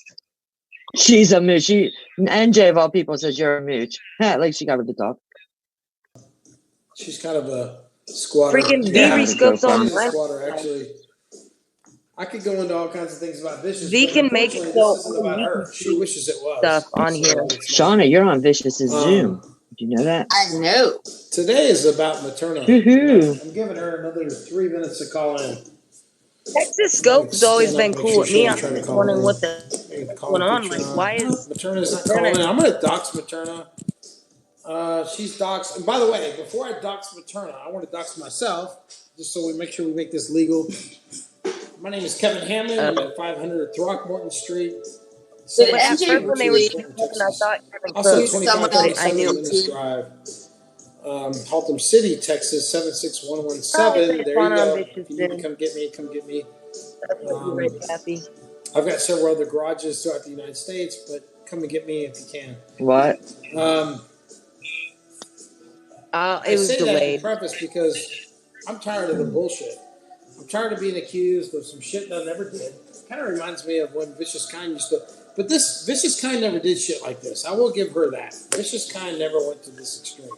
She's a mooch. NJ of all people says you're a mooch. Like she got with the dog. She's kind of a squatter. Freaking V scopes on She's a squatter, actually. I could go into all kinds of things about Vicious. V can make it so this isn't about her. She wishes it was. Stuff on here. Shauna, you're on Vicious's Zoom. Did you know that? I know. Today is about Materna. I'm giving her another 3 minutes to call in. Texas Scope's always been cool with me. I'm just wondering what the going on. Like, why is Materna's not calling in? I'm going to dox Materna. She's doxed. And by the way, before I dox Materna, I want to dox myself, just so we make sure we make this legal. My name is Kevin Hammond. I'm at 500 Throckmorton Street. But at first when they were speaking, I thought Kevin Also, Cook, 25 minutes drive. Haltom City, Texas, 76117. There you go. If you need to come get me, come get me. I've got several other garages throughout the United States, but come and get me if you can. What? It was delayed. That in preface because I'm tired of the bullshit. I'm tired of being accused of some shit that I never did. It kind of reminds me of when Vicious Kind used to. But this Vicious Kind never did shit like this. I will give her that. Vicious Kind never went to this extreme.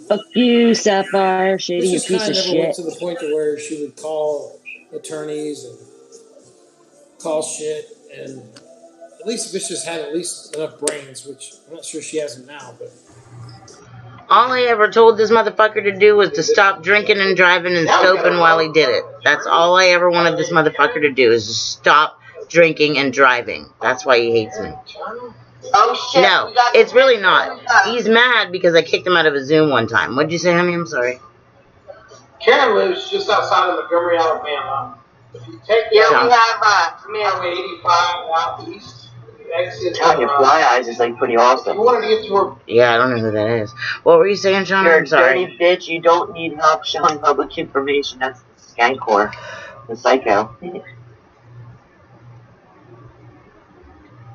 Fuck you, Sapphire. Shady, you piece of shit. Never went to the point to where she would call attorneys and call shit and At least if Vicious had at least enough brains, which I'm not sure she has them now, but. All I ever told this motherfucker to do was to stop drinking and driving and scoping while he did it. That's all I ever wanted this motherfucker to do, is to stop drinking and driving. That's why he hates me. Oh shit. No, it's really not. He's mad because I kicked him out of a Zoom one time. What'd you say, honey? I'm sorry. Karen lives just outside of Montgomery, Alabama. If you take we have Highway 85 out east. Telling you, Fly Eyes is like pretty awesome. You wanted to get to her. Yeah, I don't know who that is. What were you saying, Shawna? You're I'm sorry. a dirty bitch. You don't need help showing public information. That's the skank whore. The psycho.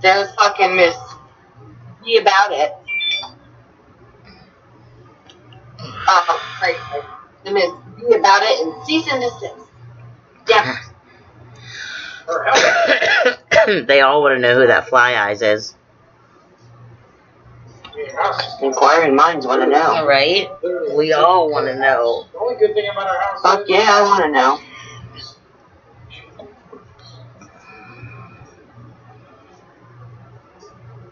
There's fucking Miss Be About It. Oh, right. The Miss Be About It and cease and desist. Yeah. They all want to know who that Fly Eyes is. Inquiring minds want to know. Right? We all want to know. The only good thing about our house. Fuck yeah, I want to know.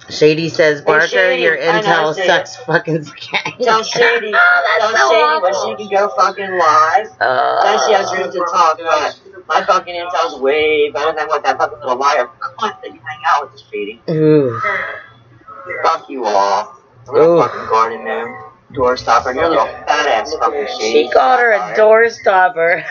Shady says, Barker, Shady, your intel Shady. sucks fucking skank. Tell Shady. Tell Shady when she can go fucking live. Then she has room to talk, but my fucking intel's way better than what that fucking little liar cunt that you hang out with, Shady. Ooh. Fuck you all. I'm gonna fucking guard in there. Door stopper. You're a little fat ass fucking Shady. She called her a door stopper.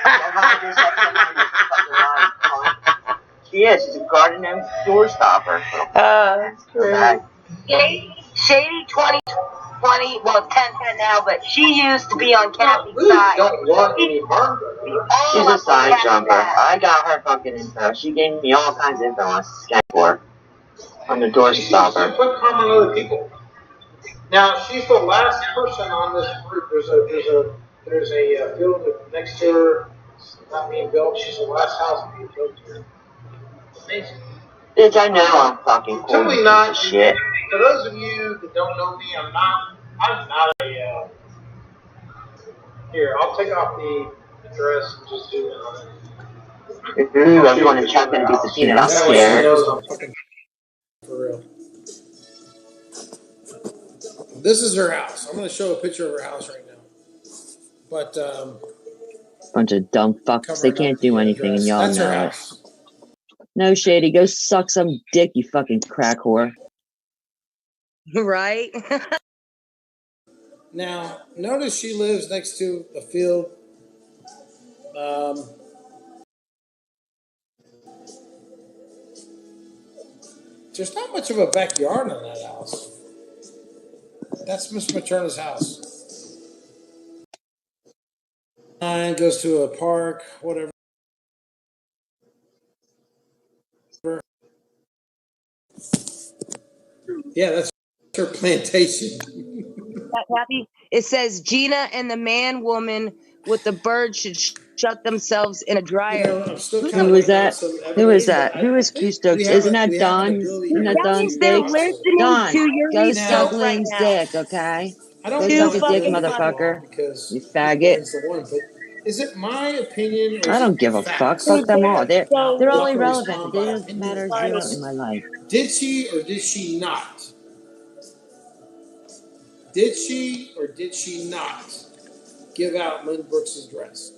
She is. She's a garden and door stopper. That's crazy. Shady 2020, well, 10 now, but she used to be on Kathy's side. She's a side jumper. I got her fucking info. She gave me all kinds of info on Skype for on the door stopper. She put karma on other people. Now, she's the last person on this group. There's a field next to her. It's not being built. She's the last house being built here. Amazing. Bitch, I know I'm fucking cool. Totally not. Shit. For those of you that don't know me, I'm not a. Here, I'll take off the address and just do it on it. Ooh, I'm going to check and be subpoenaed. I'm scared. For real. This is her house. I'm going to show a picture of her house right now. But bunch of dumb fucks. They can't do anything, and y'all that's her know it. house. No, Shady, go suck some dick, you fucking crack whore. Right? Now, notice she lives next to a field. There's not much of a backyard in that house. That's Miss Materna's house. And goes to a park, whatever. Yeah, that's her plantation. Happy. It says Gina and the man woman with the bird should shut themselves in a dryer. Who is that? Who is that? Who is Q Stokes? Isn't that Don? Isn't that Don Stakes? Don, go suck Lynn's dick, okay? Go suck a dick, motherfucker. You faggot. Is it my opinion? Or I don't give a fuck. Fuck them all. They're all irrelevant. They don't matter zero in my life. Did she or did she not? Did she or did she not give out Lynn Brooks' dress?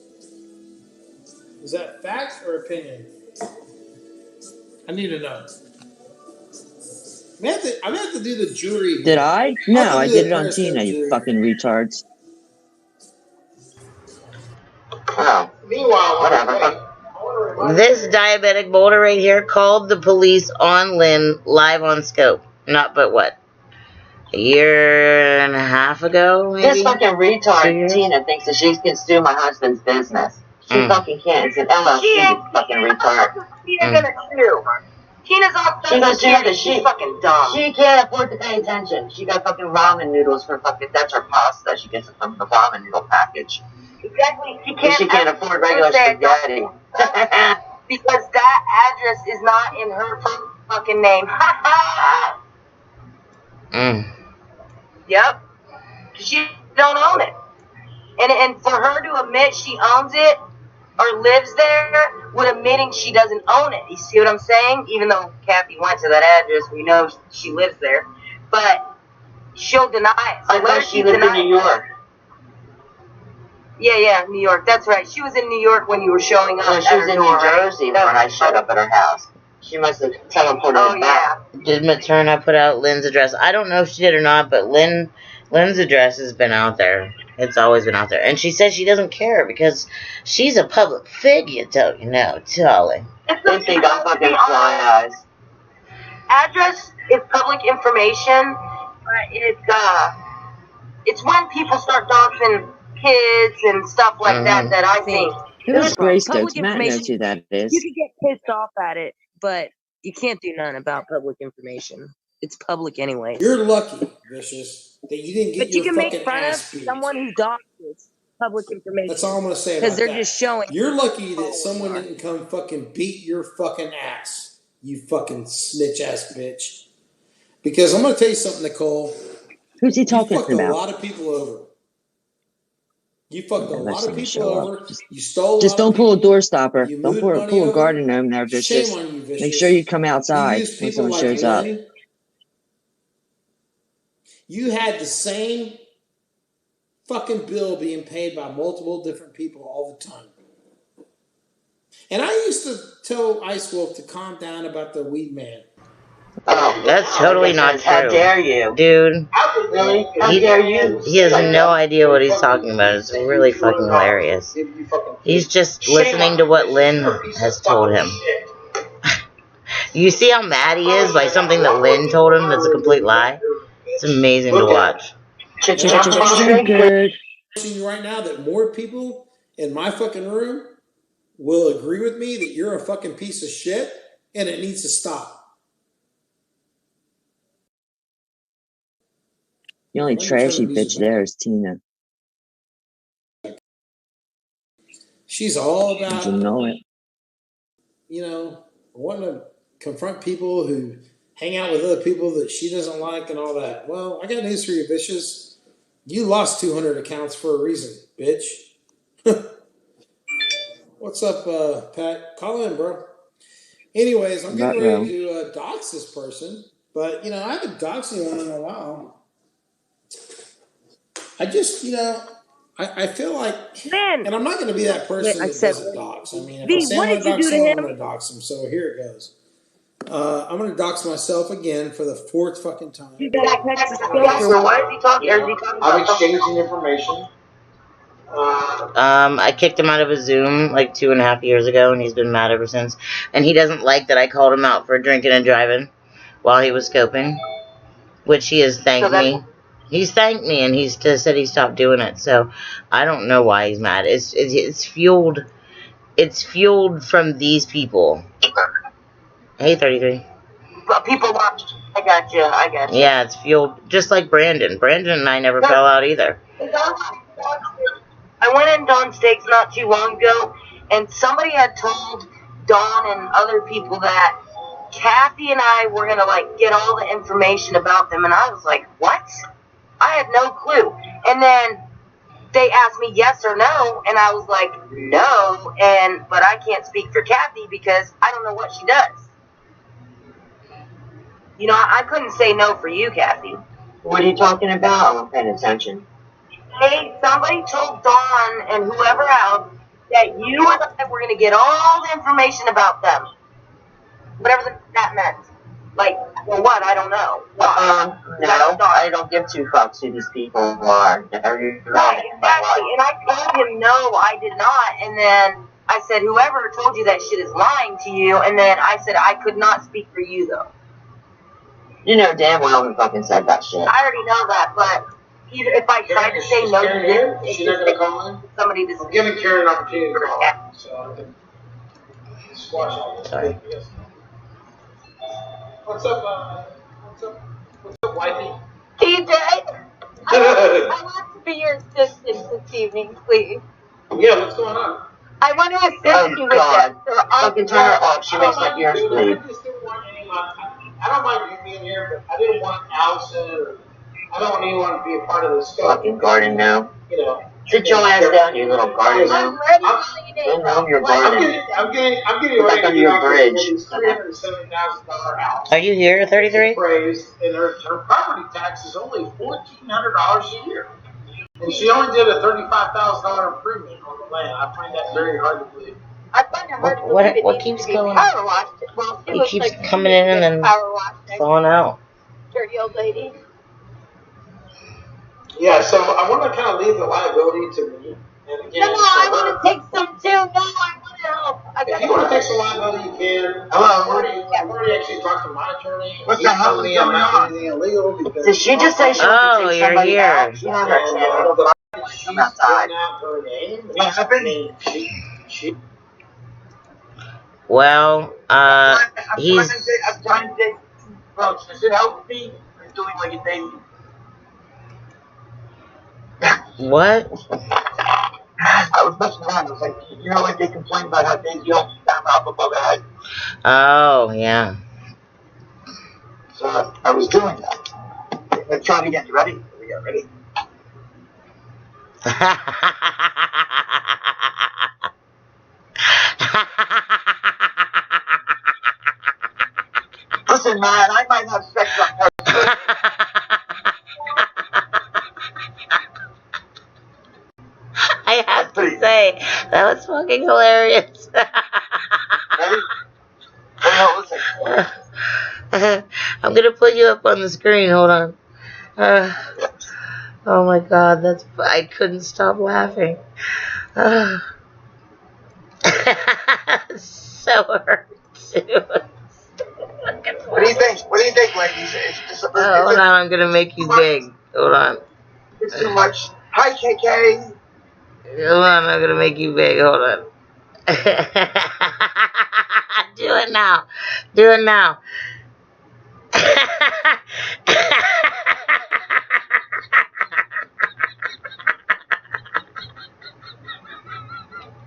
Is that fact or opinion? I need to know. I'm gonna have to do the jury. Did I? No, I did it on Tina, you fucking retards. Oh. Meanwhile, whatever. This diabetic boulder right here called the police on Lynn live on Scope. Not but what? A year and a half ago, maybe? This fucking retard Tina thinks that she can sue my husband's business. She fucking can't. It's an LLC, fucking retard. Who's Tina gonna sue? Tina's off. She's gonna sue because she's fucking dumb. She can't afford to pay attention. She got fucking ramen noodles for fucking, that's her pasta. She gets it from the ramen noodle package. Exactly. She can't afford regular spaghetti. Because that address is not in her fucking name. Yep. She don't own it. And for her to admit she owns it, or lives there would admitting she doesn't own it. You see what I'm saying? Even though Kathy went to that address, we know she lives there. But she'll deny it. So I thought she lived in New York. Yeah, New York. That's right. She was in New York when you were showing up. No, she was in New Jersey when I showed up at her house. She must have teleported back. Did Materna put out Lynn's address? I don't know if she did or not, but Lynn's address has been out there. It's always been out there. And she says she doesn't care because she's a public figure, don't you know, Charlie? They think I'm fucking fly eyes. Address is public information, but it's when people start doxing kids and stuff like that I think. Who's Grace Public Stokes? Matt knows information. who that You is. could get pissed off at it, but you can't do nothing about public information. It's public anyway. You're lucky, Vicious, that you didn't get But you your can make fucking fun of ass beat. someone who doxes public information. That's all I'm gonna say about because they're that. just showing. You're lucky that someone didn't come fucking beat your fucking ass. You fucking snitch ass bitch. Because I'm gonna tell you something, Nicole. Who's he talking You fucked about? a lot of people over. You fucked a lot of people show over. up. You stole. Just don't pull a door stopper. You Don't moved money pull a over. garden gnome there, Vicious. Shame on you, Vicious. Make sure you come You outside use when people someone like shows up. Lynn. You had the same fucking bill being paid by multiple different people all the time. And I used to tell Ice Wolf to calm down about the weed man. Oh, that's totally not true. How dare you? Dude. Really? How dare you? He has no idea what he's talking about. It's really fucking hilarious. He's just listening to what Lynn has told him. You see how mad he is by something that Lynn told him that's a complete lie? It's amazing to watch. I'm telling you right now that more people in my fucking room will agree with me that you're a fucking piece of shit and it needs to stop. The only trashy bitch there is Tina. She's all about, You know it. Wanting to confront people who hang out with other people that she doesn't like and all that. Well, I got news for you, Vicious. You lost 200 accounts for a reason, bitch. What's up, Pat? Call in, bro. Anyways, I'm getting ready to dox this person. But, I haven't doxed anyone in a while. I just, I feel like, and I'm not going to be that person that doesn't dox. I mean, if I say I'm going to dox someone, I'm going to dox them. So here it goes. I'm going to dox myself again for the 4th fucking time. Why is he talking? I'm exchanging information. I kicked him out of a Zoom like 2.5 years ago, and he's been mad ever since. And he doesn't like that I called him out for drinking and driving while he was scoping, which he has thanked me. He's thanked me, and he's just said he stopped doing it. So I don't know why he's mad. It's fueled. It's fueled from these people. Hey, 33. But people watch. I got you. Yeah, it's fueled just like Brandon. Brandon and I never fell out either. I went in Dawn Steaks not too long ago, and somebody had told Dawn and other people that Kathy and I were going to, get all the information about them, and I was like, what? I had no clue. And then they asked me yes or no, and I was like, no, but I can't speak for Kathy because I don't know what she does. I couldn't say no for you, Kathy. What are you talking about? I'm paying attention. Hey, somebody told Dawn and whoever else that you and I were going to get all the information about them. Whatever that meant. What? I don't know. No, I don't give 2 fucks who these people are. Right, exactly. And I told him no, I did not. And then I said, whoever told you that shit is lying to you. And then I said, I could not speak for you, though. You know damn well who fucking said that shit. I already know that, but if I tried to say no, you didn't. She's not going to call in? Somebody just... I'm giving Karen an opportunity to call in, so I can squash all this. Sorry. What's up, wifey? TJ, I want to be your assistant this evening, please. Yeah, what's going on? I want to assist you with this. Fucking turn her off. She makes my ears bleed. I don't mind you being here, but I didn't want Allison or I don't want anyone to be a part of this stuff. Fucking garden now. Sit your ass down, you little garden gnome. Little gnome, your garden. I'm getting ready to your bridge. $307,000 house. Are you here, 33? Appraised, and her property tax is only $1,400 a year. And she only did a $35,000 improvement on the land. I find that very hard to believe. I find it hard to believe it What needs keeps to be going? power washed. Well, He keeps coming in and then power washed. falling out. Dirty old lady. Yeah, so I want to kind of leave the liability to me. And again, No, I want to take some too. No, I want to help. If you want to take some liability, you can. I've already actually talked to my attorney. What the hell is going on? Illegal because Did she just say she wants to take you're somebody here. out? She has her channel. she's outside. Her name. What happened? She. Well, he's. I'm trying to take folks. Does it help me? I'm doing like a baby. What? I was messing around. I was like, you know, like they complain about how Daisy don't stand up above the head. Oh, yeah. So I was doing that. Let's try it again. You ready? Here we go. Ready? Listen, man, I might have sex on purpose. I have to say, that was fucking hilarious. Ready? Oh, no, listen. I'm gonna put you up on the screen. Hold on. Oh my god, I couldn't stop laughing. So hurt too. What do you think? What do you think, ladies? Hold on, I'm gonna make you big. Hold on. It's too much. Hi, KK. Hold on, I'm gonna make you big. Hold on. Do it now. Do it now.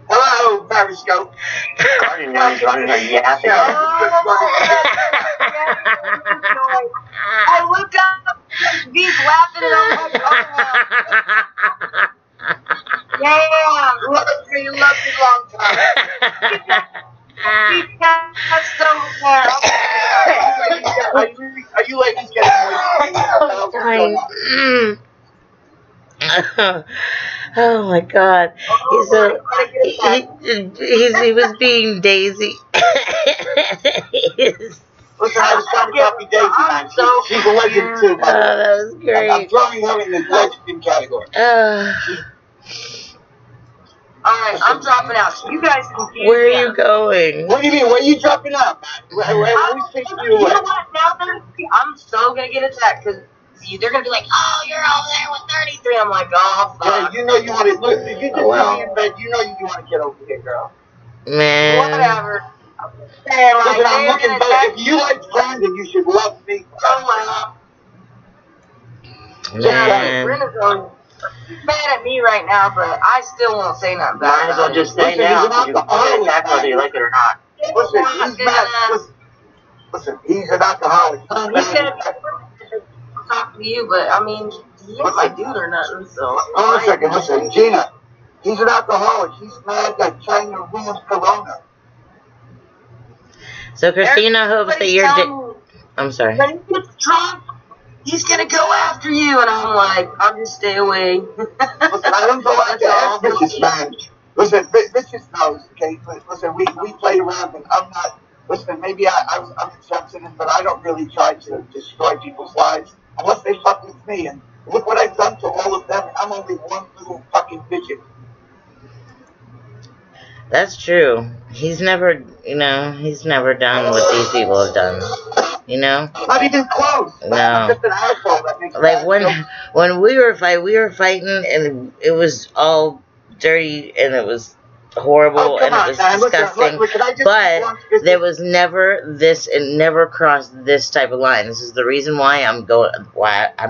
Hello, Periscope. Garden gnome's running her yapping. I look up, he's laughing and I'm like, oh, yeah, Love you long time. Are you ladies getting Fine. Oh my god. He was being Daisy. Listen, I was trying to copy Daisy, man. She's a legend too, man. Oh, that was great. I'm throwing her in the legend category. Alright, I'm dropping out. So you guys confused. Where are you going? What do you mean? Where are you dropping out, man? Who's taking you away? You know what? Now I'm so gonna get attacked because they're gonna be like, "Oh, you're over there with 33." I'm like, "Oh, fuck." Yeah, you know you want to look. If you just lay in bed, you know you want to get over here, girl. Man. Whatever. Listen, I'm looking back. If you like Brandon, you should love me. Oh Man. yeah, Brenda's mad at me right now, but I still won't say nothing bad. Might as well just say now. You can attack whether you like it or not. Listen, he's mad. Listen, he's an alcoholic. He said talk to you, but I mean, he ain't my dude or nothing, so. Hold on a second, listen, Gina. He's an alcoholic. He's mad that China ruined Corona. So Christina hopes that you're. I'm sorry. When he gets drunk, he's gonna go after you, and I'm like, I'll just stay away. Listen, I don't go after Bitches, man. Listen, Bitches knows, okay? Listen, we played around, and I'm not. Listen, maybe I'm insensitive, but I don't really try to destroy people's lives unless they fuck with me. And look what I've done to all of them. I'm only one little fucking bitch. That's true. He's never done what these people have done. You know? Not even close. No. I'm just an asshole that makes like when we were fighting, and it was all dirty, and it was horrible and it was disgusting. But there was never this. It never crossed this type of line. This is the reason why I'm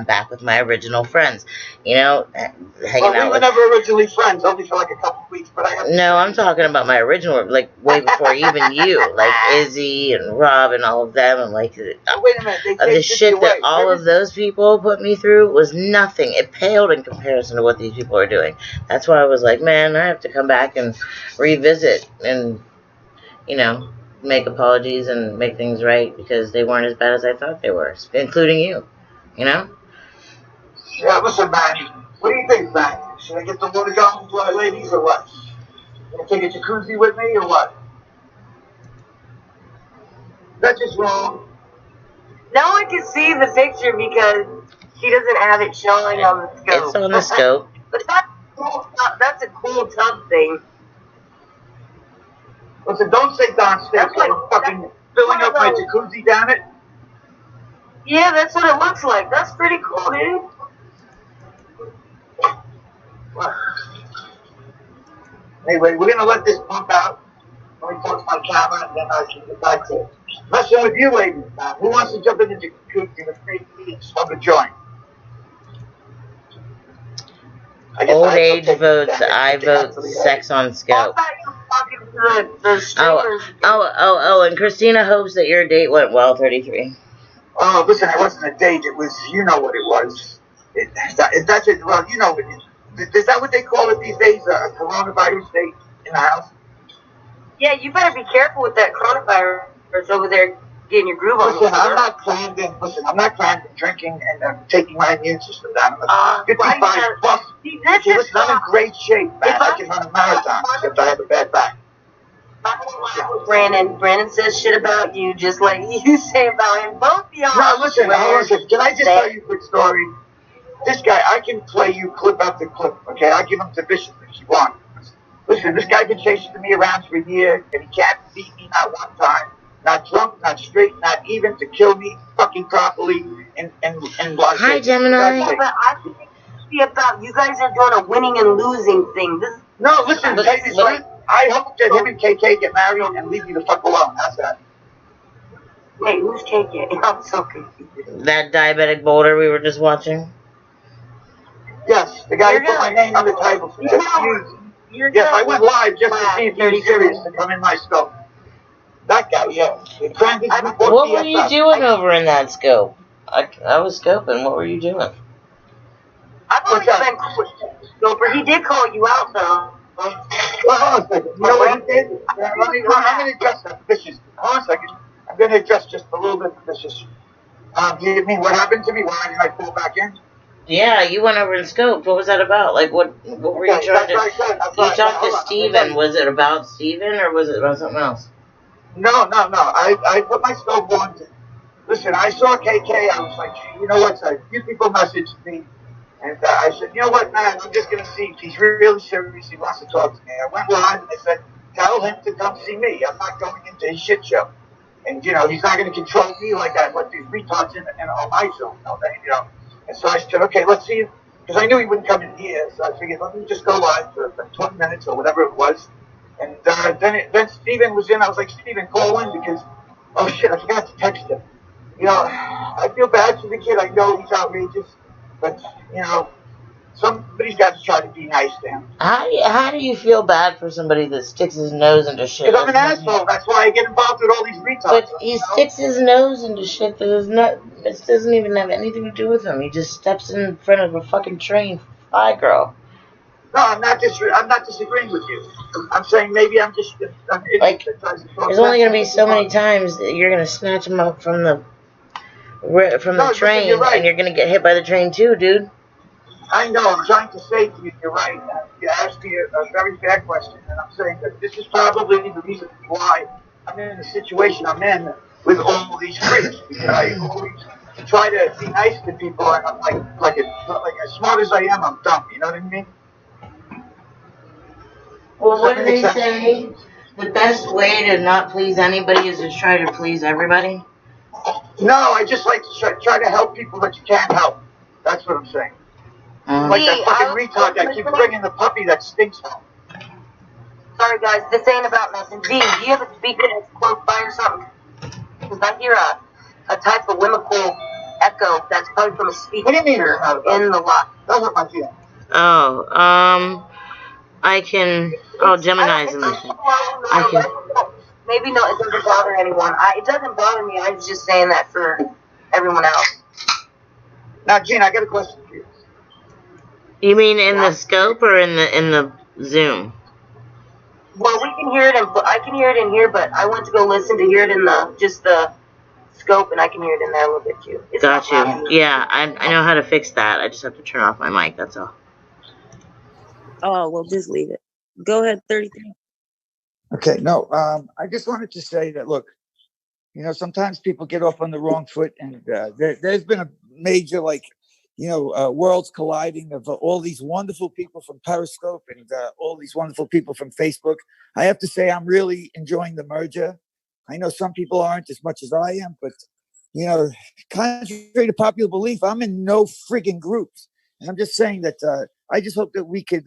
back with my original friends. You know, hanging out. We were never originally friends, only for like a couple of weeks. But I'm talking about my original, like way before even you, like Izzy and Rob and all of them, and like wait a minute, the shit that all of those people put me through was nothing. It paled in comparison to what these people are doing. That's why I was like, man, I have to come back and revisit and, you know, make apologies and make things right because they weren't as bad as I thought they were, including you, you know? Yeah, listen, man. What do you think, man? Should I get the water going for our ladies or what? Gonna take a jacuzzi with me or what? That's just wrong. Now I can see the picture because she doesn't have it showing on the scope. It's on the scope. But that's a cool tub thing. Listen, don't say downstairs. That's like fucking filling up my jacuzzi, damn it. Yeah, that's what it looks like. That's pretty cool, dude. Anyway, we're gonna let this pump out. Let me fix my camera, and then I can get back to messing with you, ladies. Who wants to jump in the jacuzzi with me and smoke a joint? Old age votes. I vote sex on scope. And Christina hopes that your date went well. 33. Oh, listen, it wasn't a date. It was, you know what it was. Well, you know, is that what they call it these days? A coronavirus date in the house? Yeah, you better be careful with that coronavirus over there getting your groove on. Listen, I'm not planned in drinking and taking my immune system down. I'm 55 plus. Listen, I'm in great shape, man. I can run a marathon, except I have a bad back. Brandon says shit about you, just like you say about him. Both y'all. No, listen. Can I just tell you a quick story? This guy, I can play you clip after clip, okay? I give him to Bishop if you want. Listen, this guy's been chasing me around for a year, and he can't beat me not one time. Not drunk, not straight, not even to kill me fucking properly and like. Hi, Gemini. But I think it's about you guys are doing a winning and losing thing. No, listen, Katie's right. I hope that him and KK get married and leave me the fuck alone. How's that? Wait, who's KK? I'm so confused. That diabetic boulder we were just watching? Yes, the guy who put my name on the title. Yes, I went live just to see if he was serious to come in my scope. That guy, yeah. What were you doing over in that scope? I was scoping. What were you doing? I've always been cool with Scoper. He did call you out, though. Well, hold on a second. You know what he did? I'm going to adjust that vicious. Hold on a second. I'm going to adjust just a little bit vicious. Do you mean what happened to me? Why did I pull back in? Yeah, you went over and scoped. What was that about? Like, what were you trying to... You talked to Steven. Was it about Steven or was it about something else? No. I put my scope on. Listen, I saw KK. I was like, you know what? A few people messaged me. And I said, you know what, man? I'm just going to see if he's really serious. He wants to talk to me. I went live and I said, tell him to come see me. I'm not going into his shit show. And, you know, he's not going to control me like I let these retards in on my show. You know. And so I said, okay, let's see. Because I knew he wouldn't come in here. So I figured, let me just go live for 20 minutes or whatever it was. And then Steven was in. I was like, Steven, call in because, oh, shit, I forgot to text him. You know, I feel bad for the kid. I know he's outrageous. But, you know, somebody's got to try to be nice to him. How do you feel bad for somebody that sticks his nose into shit? Because I'm an asshole. That's why I get involved with all these retards. But he sticks his nose into shit that is not... It doesn't even have anything to do with him. He just steps in front of a fucking train. Hi, girl. No, I'm not disagreeing with you. I'm saying maybe I'm just... Like, there's only going to be so many times that you're going to snatch him up from the train, and you're going to get hit by the train too, dude. I know, I'm trying to say to you, you're right. You asked me a very fair question, and I'm saying that this is probably the reason why I'm in the situation I'm in with all these freaks, because I always try to be nice to people, and I'm like as smart as I am, I'm dumb, you know what I mean? Well, what do they say? The best way to not please anybody is to try to please everybody? No, I just like to try to help people that you can't help. That's what I'm saying. Like that fucking retard that keeps bringing the puppy that stinks home. So sorry guys, this ain't about nothing. Gene, do you have a speaker that's close by or something? Because I hear a type of whimsical echo that's coming from a speaker. What do you mean? In the lot. Oh, I can. Oh, Gemini's in this one. I can. Maybe no, it doesn't bother anyone. It doesn't bother me. I was just saying that for everyone else. Now, Gene, I got a question for you. You mean in the scope or in the Zoom? Well, we can hear it, I can hear it in here, but I went to go listen to hear it in the scope, and I can hear it in there a little bit too. Got you. Yeah, I know how to fix that. I just have to turn off my mic. That's all. Oh, well, just leave it. Go ahead, 33. Okay, no, I just wanted to say that, look, sometimes people get off on the wrong foot, and there's been a major, worlds colliding of all these wonderful people from Periscope and all these wonderful people from Facebook. I have to say, I'm really enjoying the merger. I know some people aren't as much as I am, but, contrary to popular belief, I'm in no friggin' groups. And I'm just saying that I just hope that we could,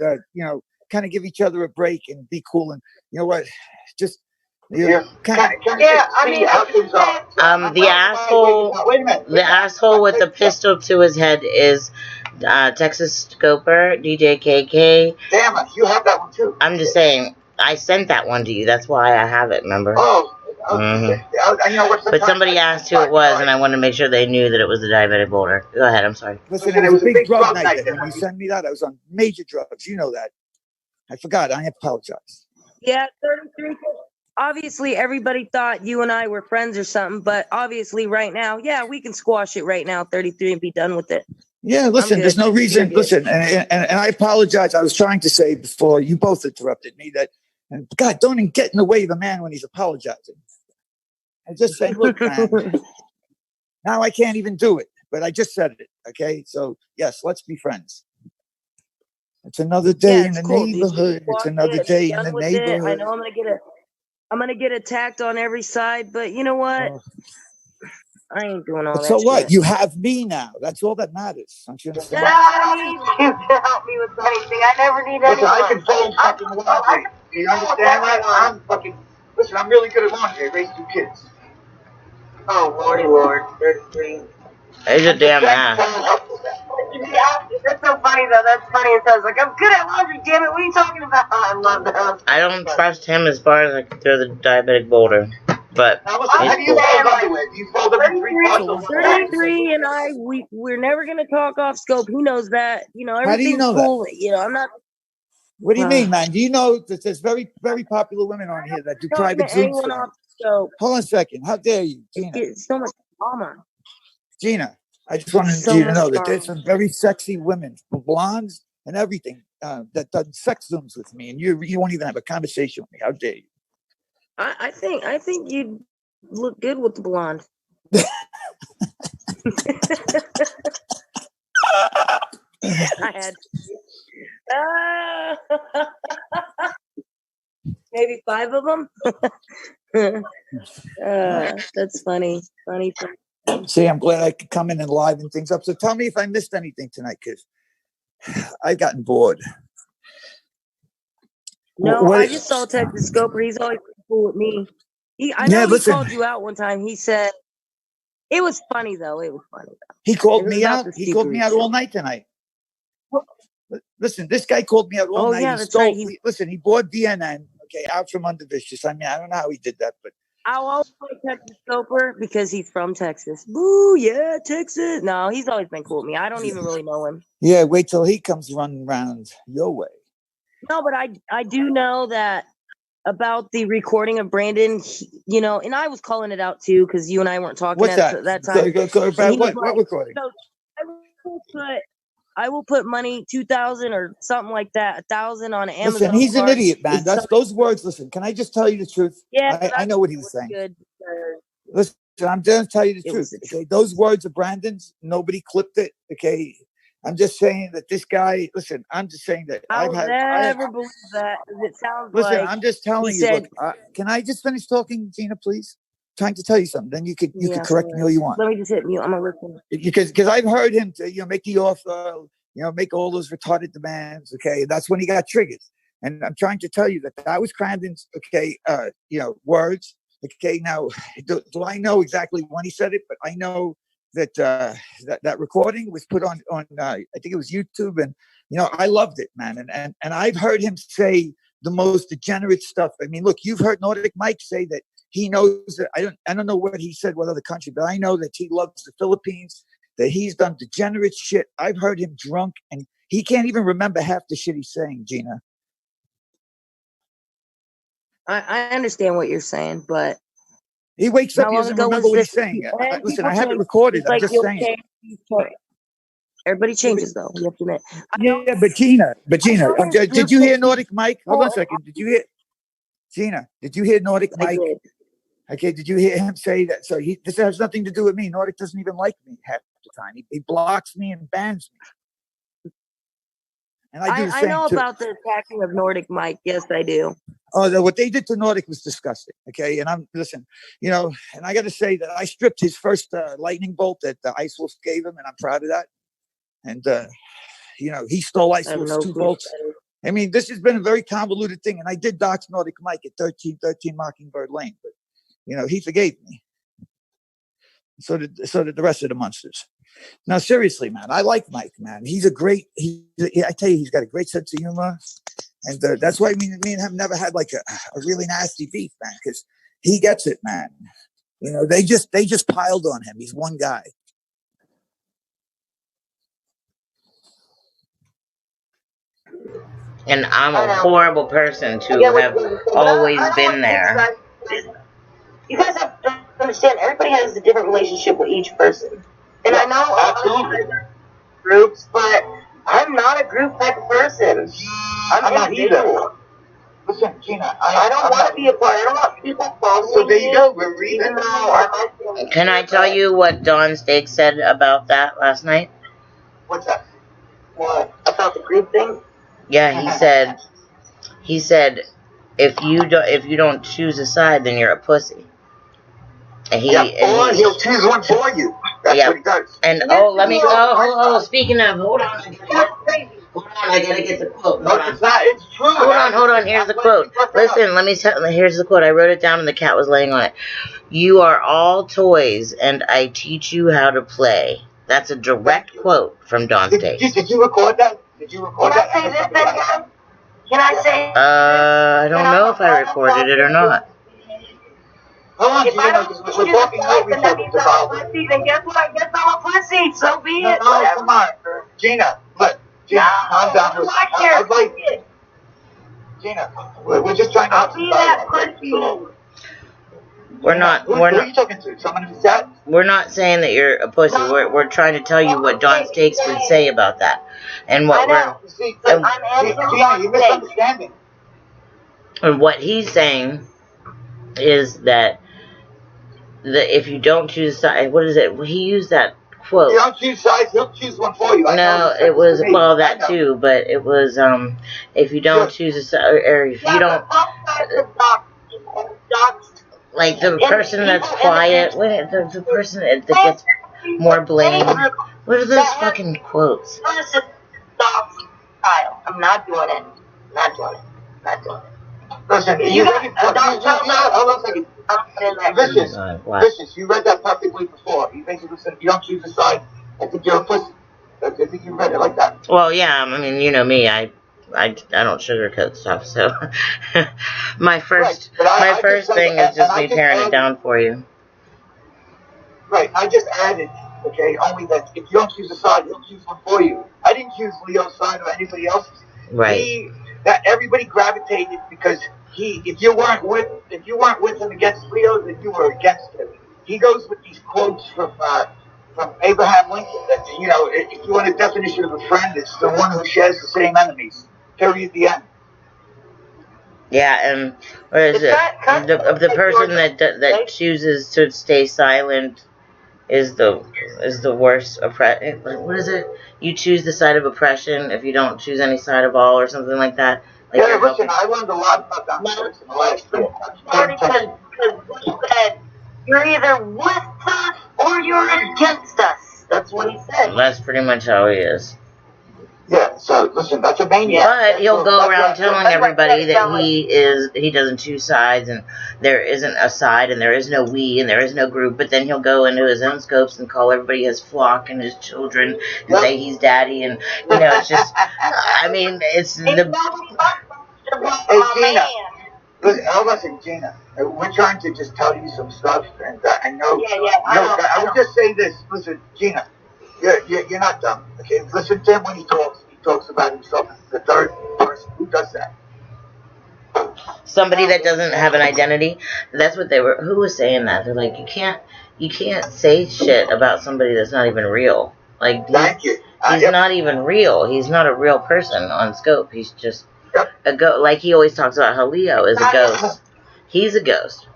kind of give each other a break and be cool. And you know what? Just The asshole. Wait a minute. The asshole with the pistol to his head is Texas Scoper, DJ KK. Damn it, you have that one too. I'm just saying, I sent that one to you. That's why I have it. Remember? But somebody asked who it was, and I wanted to make sure they knew that it was the diabetic boulder. Go ahead. I'm sorry. Listen, it was a big drug night. When you sent me that, I was on major drugs. You know that. I forgot. I apologize. Yeah, 33. Obviously, everybody thought you and I were friends or something, but obviously right now, yeah, we can squash it right now, 33, and be done with it. Yeah, listen, there's no reason. Listen, and I apologize. I was trying to say before you both interrupted me that, and God, don't even get in the way of a man when he's apologizing. I just saying, look, man, now I can't even do it, but I just said it. Okay, so yes, let's be friends. It's another day in the neighborhood. It's another day in the neighborhood. I know I'm gonna get attacked on every side, but you know what? I ain't doing all that. So what? You have me now. That's all that matters. Don't you understand? I need you to help me with anything. I never need anyone. Listen, I can fold fucking laundry. Do you understand that? Listen, I'm really good at laundry. I raised 2 kids. Oh, Lordy Lord. 33. He's a damn ass. That's so funny, though. That's funny. It sounds like, I'm good at laundry, damn it. What are you talking about? I love that. I don't trust him as far as I can throw the diabetic boulder. But how do you fold underwear? Do you fold them in 3 parts? 33 and I, we're never going to talk off scope. He knows that. Everything's cool. That? I'm not. What do you mean, man? Do you know that there's very, very popular women on here that do private Zooms? Hold on a second. How dare you, Gina? It's so much drama. Gina, I just wanted you to know that there's some very sexy women, blondes and everything, that done sex Zooms with me, and you won't even have a conversation with me. How dare you? I think you look good with the blonde. I had maybe 5 of them. That's funny. Funny. See, I'm glad I could come in and liven things up. So tell me if I missed anything tonight, because I've gotten bored. No, I just saw Texas Scoper. He's always cool with me. I know he called you out one time. He said it was funny though. It was funny though. He called me out. He called me out all night tonight. Listen, this guy called me out all night. Yeah, that's right. Listen, he bought DNN, out from under Vicious. I mean, I don't know how he did that, but I'll always play Texas Scoper because he's from Texas. Boo, yeah, Texas. No, he's always been cool with me. I don't even really know him. Yeah, wait till he comes running around your way. No, but I do know that about the recording of Brandon, and I was calling it out too because you and I weren't talking at that time. What recording? So I will put money, 2,000 or something like that, 1,000 on Amazon. Listen, he's an idiot, man. That's those words. Listen, can I just tell you the truth? Yeah, I know what he was saying. Good. Listen, I'm going to tell you the truth. Okay, those words are Brandon's. Nobody clipped it. Okay, I'm just saying that this guy. Listen, I'm just saying that I'll never believe that. It sounds like. Listen, I'm just telling you. Look, can I just finish talking, Gina, please? I'm trying to tell you something. Then you could correct me all you want. Let me just hit mute. I'm gonna listen. Because I've heard him to make the offer, make all those retarded demands. Okay, that's when he got triggered. And I'm trying to tell you that that was Crandon's, words. Okay, now, do I know exactly when he said it? But I know that that recording was put on I think it was YouTube, and I loved it, man. And I've heard him say the most degenerate stuff. I mean, look, you've heard Nordic Mike say that he knows that I don't know what he said, what other country, but I know that he loves the Philippines, that he's done degenerate shit. I've heard him drunk, and he can't even remember half the shit he's saying, Gina. I understand what you're saying, but he wakes up, he doesn't remember what he's saying. Listen, I have it recorded. I'm just saying. Everybody changes, though. You have to admit. Yeah, but Gina, did you hear Nordic Mike? Hold on a second. Did you hear Gina? Did you hear Nordic Mike? I did. Okay, did you hear him say that? So this has nothing to do with me. Nordic doesn't even like me half the time. He blocks me and bans me. And I do the same I know too. about the attacking of Nordic Mike. Yes, I do. Oh, what they did to Nordic was disgusting. Okay, and listen, and I got to say that I stripped his first lightning bolt that Ice Wolf gave him, and I'm proud of that. And he stole Ice Wolf's 2 bolts. I mean, this has been a very convoluted thing, and I did dox Nordic Mike at 1313 Mockingbird Lane, but he forgave me. So did the rest of the monsters. Now, seriously, man, I like Mike, man. He's a great. I tell you, he's got a great sense of humor, and that's why me and him never had like a really nasty beef, man. Because he gets it, man. They just piled on him. He's one guy. And I'm a horrible person to have always been there. You guys have to understand, everybody has a different relationship with each person. And I know absolutely groups, but I'm not a group type of person. I'm not either. Listen, Gina, I don't want to be a part. I don't want people following me. So there you go. Even though Can I tell you what Don Steak said about that last night? What's that? What? About the group thing? Yeah, he said if you don't choose a side, then you're a pussy. And or he'll choose one for you. That's what he does. And speaking of, hold on, I gotta get the quote. It's true. Hold on. Here's the quote. Listen, here's the quote. I wrote it down, and the cat was laying on it. You are all toys, and I teach you how to play. That's a direct quote from Don Steak. Did you record that? Can I say this then? Can I say? I don't know if I recorded it or not. Hold on, if I don't choose to talk, then that means I'm a pussy. Then guess what? I guess I'm a pussy. So be it. No, come on, Gina. Look, Gina, calm down. Gina, we're just trying to. I'll be that pussy. We're not. Who are you talking to? Someone in the chat? We're not saying that you're a pussy. We're trying to tell you what Don Steaks would say about that, and what Gina, you're misunderstanding. And what he's saying is that if you don't choose a side, what is it? He used that quote. You don't choose sides, he'll choose one for you. No, it was that too, but it was if you don't choose a side, or if you don't. Like the person that's quiet, the person that gets more blame. What are those fucking quotes? I'm not doing it. Not doing it. Listen, you read Vicious, you read that perfectly before. You basically said if you don't choose a side, I think you're a pussy. I think you read it like that. Well, yeah, I mean, you know me, I don't sugarcoat stuff, so my first thing is just me tearing it down for you. Right, I just added, only that if you don't choose a side, he'll choose one for you. I didn't choose Leo's side or anybody else's. Right. That everybody gravitated because if you weren't with him against Leo, then you were against him. He goes with these quotes from Abraham Lincoln that, if you want a definition of a friend, it's the one who shares the same enemies. Period. The end. Yeah, and what is it? The person that chooses to stay silent is the worst oppression. What is it? You choose the side of oppression if you don't choose any side of all, or something like that. Like listen, I learned a lot about that in the last year. Because he said, you're either with us or you're against us. That's what he said. That's pretty much how he is. Yeah, so listen, that's a maniac. But he'll go around telling everybody that he doesn't choose sides, and there isn't a side, and there is no we, and there is no group. But then he'll go into his own scopes and call everybody his flock and his children, and say he's daddy, and it's just, I mean, it's the. Hey Gina, listen, Gina. We're trying to just tell you some stuff, and I know. I would just say this. Listen, Gina. You're not dumb. Okay, listen to him when he talks. He talks about himself as the third person. Who does that? Somebody that doesn't have an identity. That's what they were. Who was saying that? They're like, you can't say shit about somebody that's not even real. Like, he's not even real. He's not a real person on Scope. He's just a ghost. Like he always talks about how Leo is a ghost. He's a ghost.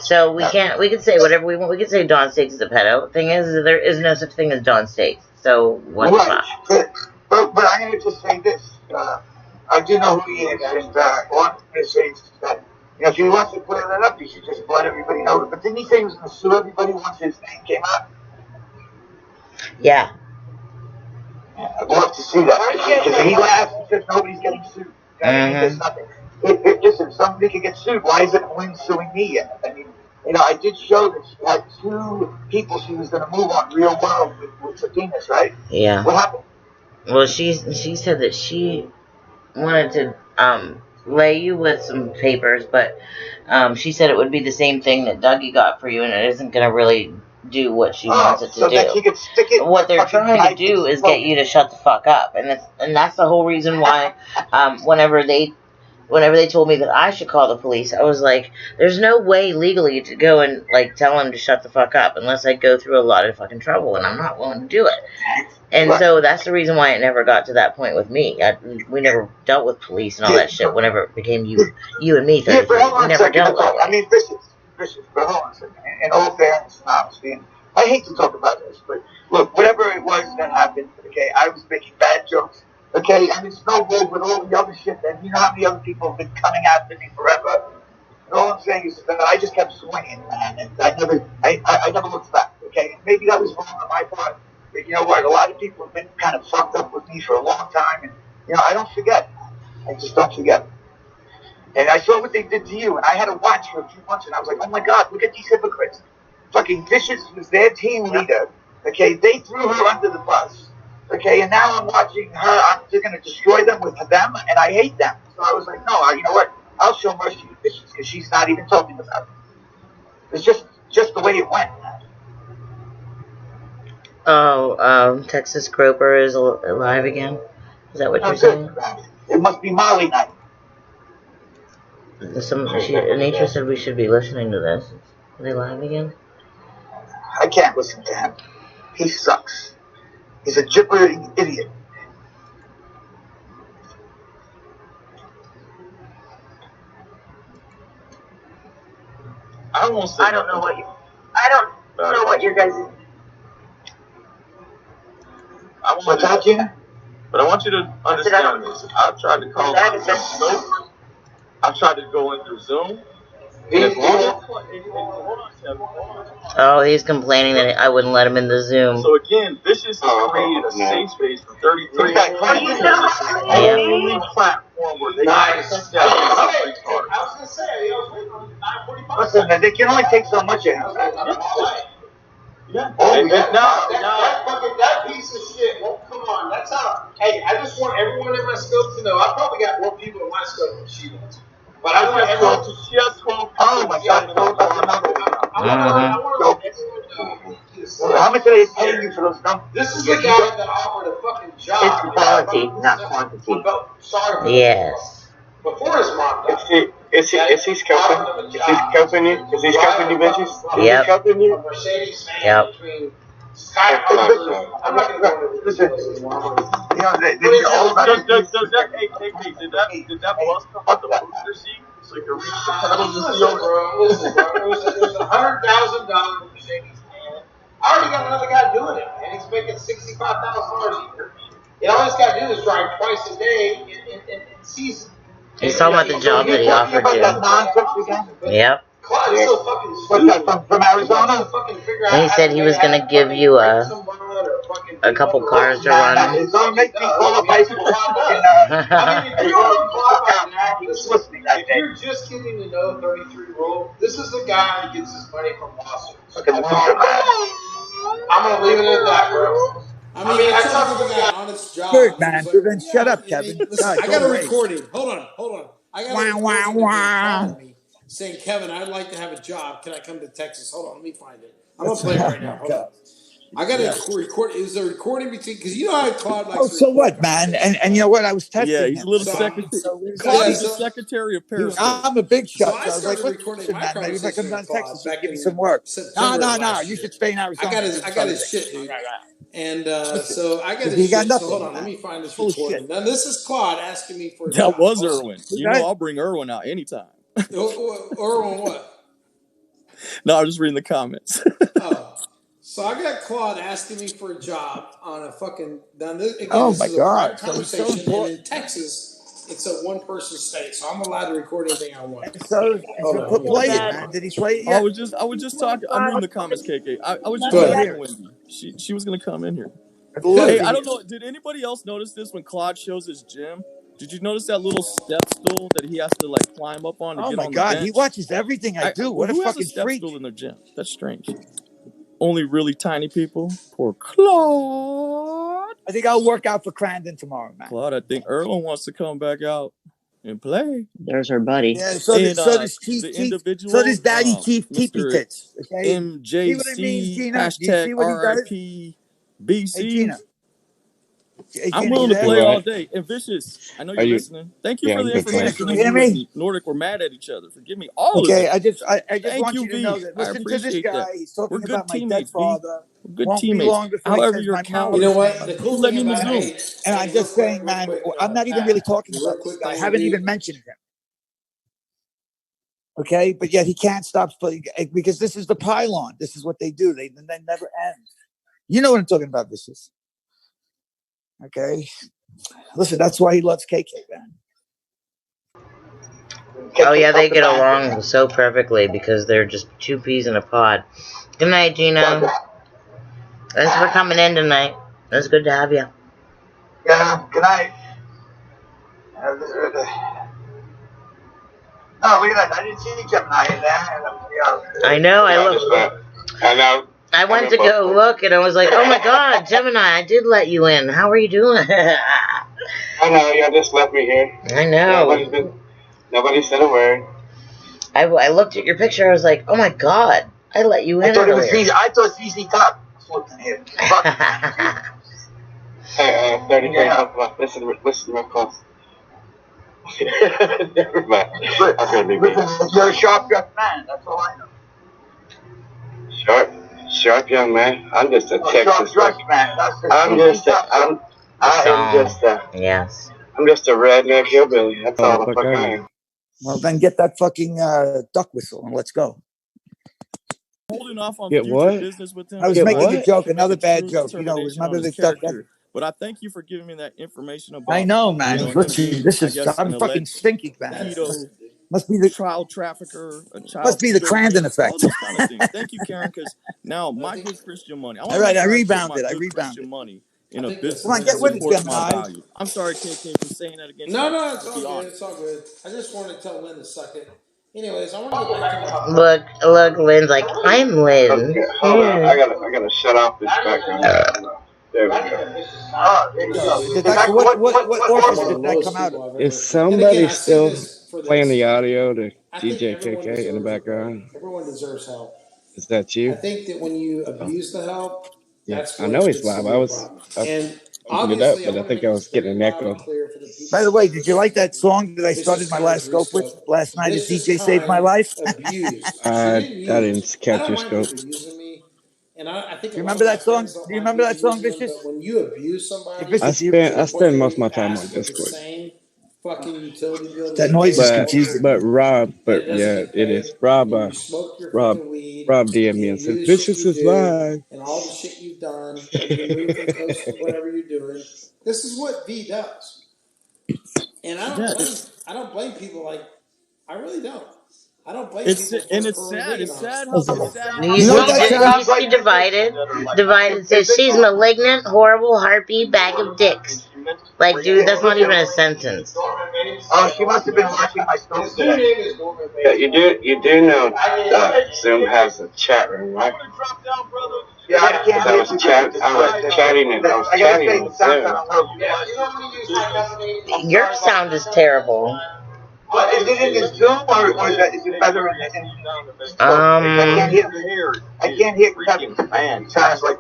So we can say whatever we want. We can say Dawn Stakes is a pedo. Thing is, there is no such thing as Dawn Stakes. So what the fuck? But I'm going to just say this. I do know who he is, and all I'm going to say is that if he wants to clear that up, he should just let everybody know. But didn't he say he was going to sue everybody once his name came out? Yeah. I'd love to see that. Because he laughs and says nobody's getting sued. There's nothing. Listen, somebody could get sued. Why isn't Lynn suing me yet? I mean, I did show that she had 2 people she was going to move on Real World with subpoenas, right? Yeah. What happened? Well, she said that she wanted to lay you with some papers, but she said it would be the same thing that Dougie got for you, and it isn't going to really do what she wants it to do. That she could stick it what they're trying to do is get you to shut the fuck up, and that's the whole reason why whenever they told me that I should call the police, I was like, there's no way legally to go and tell him to shut the fuck up unless I go through a lot of fucking trouble, and I'm not willing to do it. And so that's the reason why it never got to that point with me. We never dealt with police and all that shit whenever it became you and me. Yeah, but hold on we never dealt with it. I mean, Vicious, but hold on a second. In all fairness and honesty, and I hate to talk about this, but look, whatever it was that happened, okay, I was making bad jokes, okay, and it snowballed with all the other shit, and you know how many other people have been coming after me forever. And all I'm saying is that I just kept swinging, man, and I never looked back, okay? Maybe that was wrong on my part, but you know what? A lot of people have been kind of fucked up with me for a long time, and I don't forget. I just don't forget. And I saw what they did to you, and I had to watch for a few months, and I was like, oh my God, look at these hypocrites. Fucking Vicious was their team leader, okay? They threw her under the bus, okay? And now I'm watching her, they're going to destroy them with them, and I hate them. So I was like, no, you know what? I'll show mercy to Vicious, because she's not even talking about it. It's just the way it went. Oh, Texas Groper is alive again? Is that what you're saying? It must be Molly night. Anitra said we should be listening to this. Are they live again? I can't listen to him. He sucks. He's a gibbering idiot. I don't know what your guys. What's that, Gina? But I want you to understand this. I've tried to call Scope. I've tried to go in through Zoom. Oh, he's complaining that I wouldn't let him in the Zoom. So again, Vicious has created a safe space for 33 years. Yeah. Only platform where they can step Listen, they can only take so much of him. Yeah. That piece of shit. Well, come on. That's how. Hey, I just want everyone in my scope to know. I probably got more people in my scope than she does. But I want everyone to just hold. Oh my God! I want everyone to know. How much are they paying you for those numbers? This is the guy that offered a fucking job. It's quality, not quantity. Yes. Before his mom died. Is he scalping? Is he scalping you? Is he scalping you, bitches? Yep. Is he scalping you? Yep. I'm not going to listen. Does that bus come out the booster seat? So you can reach the pedals to see over. Listen, bro. It was $100,000 Mercedes, man. I already got another guy doing it, and he's making $65,000 a year. All he's got to do is drive twice a day in season. He's talking about the job that he offered you. Yep. What's that, from Arizona? And he said he was going to give you a A couple cars to run. It's gonna make me call up high school. If you're just getting to know 33 rule, this is the guy that gets his money from lawsuits. I'm gonna leave it at that, bro. I mean, I told the guy on his job. Good, He man. was like, Then shut up, Kevin. Listen, God, I go got a away. recording. Hold on. I got a recording of him calling me saying, Kevin, I'd like to have a job. Can I come to Texas? Hold on, let me find it. I'm going to play it right now. Hold on. I got to record. Is there a recording between? Because you know how Claude likes to so record what, man? And you know what? I was testing Yeah, he's him. a little secretary. Claude is the secretary of Periscope. I'm a big shot. So I was like, started recording my man, maybe if I come conversation down with to Claude Texas, you back give me in some work. September. No. You should stay in Arizona. I got his shit, dude. And so I got He his got shit. nothing, So hold on, man. let me find this Bullshit. recording. Now this is Claude asking me for a That job. was Irwin. You know, I'll bring Irwin out anytime. Irwin what? No, I'm just reading the comments. So I got Claude asking me for a job on a fucking. This is a private conversation, and in Texas, it's a one-person state, so I'm allowed to record anything I want. So play it, Bad. man. Did he play it I yet? was just talking. I'm reading the comments, KK. I was just Good. talking to Wendy. She was gonna come in here. Love Hey, to I hear- don't know. Did anybody else notice this when Claude shows his gym? Did you notice that little step stool that he has to like climb up on to Oh get my on the God, bench? he watches everything I do. What a who has a fucking step freak! stool in their gym? That's strange. Only really tiny people. Poor Claude. I think I'll work out for Crandon tomorrow, man. Claude, I think Erlen wants to come back out and play. There's her buddy. Yeah, so does Chief the Teeth. individual. So does Daddy Chief Teepee Mr. Tits. Okay? MJC. See what I mean, Gina? Do you Hashtag see what he does? RIP BC. Hey, Gina. Hey, I'm Gina, willing you to there? play all day. And Vicious, I know you're you- listening. Thank you Yeah, for the I'm good, information. Gina, can when you hear you me? and Nordic were mad at each other. Forgive me all Okay, of I it. just Thank want you, you to V. know that. I Listen to this appreciate guy. that. He's We're talking good about my dead teammates, V. father. We're good Won't be teammates. long before he However, says your my account. mother's You know what? name. The cool Let thing me about Mizzou. And I'm just saying, man, I'm not even really talking real about this quick, guy. I though, haven't V. even mentioned him. Okay, but yet he can't stop because this is the pylon. This is what they do. They never end. You know what I'm talking about, Vicious. Okay, listen, that's why he loves KK, man. Oh yeah, they get along so perfectly because they're just two peas in a pod. Good night, Gina. Thanks for coming in tonight. It was good to have you. Yeah, good night. Oh, look at that. I didn't see Gemini in there. I know, I went to go look and I was like, oh my God, Gemini, I did let you in. How are you doing? I know, y'all just left me here. I know. Nobody said a word. I looked at your picture, I was like, oh my God, I let you in. I thought it was VZ. I thought VZ Top. Hey, 30 yeah. Listen to my close. Never mind. You're a sharp young man. That's all I know. Sharp young man. I'm just a Texas man. Yes. I'm just a redneck hillbilly. That's all the fuck I am. Well, then get that fucking duck whistle and let's go. Holding off on Get future what? business with him. I was making a joke, another bad joke. You know, remember the duck? But I thank you for giving me that information about. I know, man. Listen, this is I'm fucking stinking, man. Must be the child trafficker, a child. Must be the Crandon effect. All those kind of things. Thank you, Karen, because now my good Christian money. All right, I rebounded. Christian money in a business Come on, get with it, supports my Gemini. value. I'm sorry, KK, for saying that against you. No, it's all good. It's all good. I just wanted to tell Lynn to suck it. Anyways, I want to get back to my... Look, Lynn's like, I'm Lynn. Okay, hold on. I gotta shut off this background. There we go. What orchestra did that come out of? Is somebody still playing the audio to DJ KK in the background? Everyone deserves help. Is that you? I think that when you abuse the help, that's I when know it he's gets live. to be I a was problem. up, And opened it up, but I think I was getting an echo. By the way, did you like that song that I started my last scope with last night? As DJ saved my life. I didn't catch your scope. And I think Do you remember that song? Do you remember that song, Vicious? But when you abuse somebody, I spend most of my time on Discord. Fucking utility bill. That noise is confusing. But Rob, yeah, it is. Rob DM'd me and said, Vicious is live. And all the shit you've done, and you move from coast to whatever you're doing. This is what V does. And I don't blame people. Like, I really don't. I don't blame It's people and for it's sad. being It's honest. sad how You know what that It sounds needs to be divided. Divided says she's malignant, horrible, heartbeat, bag of dicks. Like, dude, that's not even a sentence. Oh, she must have been watching my story today. Yeah, you do know Zoom has a chat room, right? Yeah, I can't. I was chatting in Zoom. Your sound is terrible. But is it in the Zoom or is it better in the? I can't hear Kevin. Man, sounds like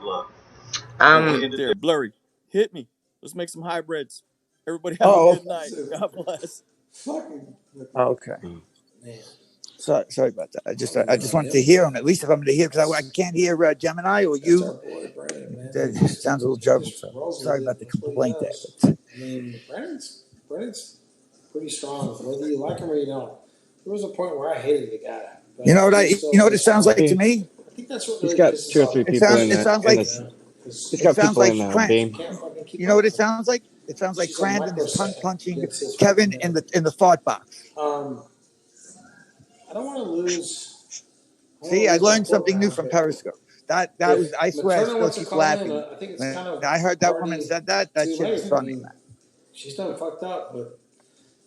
there, blurry. Hit me. Let's make some hybrids. Everybody have a good night. God bless. Okay. Sorry about that. I just wanted to hear him. At least if I'm going to hear, because I can't hear Gemini or you. That sounds a little juggled. So sorry about the complaint there. But. I mean, Brennan's pretty strong. Whether you like him or you don't. There was a point where I hated the guy. You know what it sounds like to me? I think that's what He's really got pisses 2 or off 3 people. people in It sounds like he's got people in Beam. You know what it sounds like? It sounds like Crandon is punching Kevin in the fart box. I don't want to lose. See, I learned something new from Periscope. That was, I swear, I still keep laughing. I think it's kind of I heard that woman said that shit is funny, man. She's done fucked up,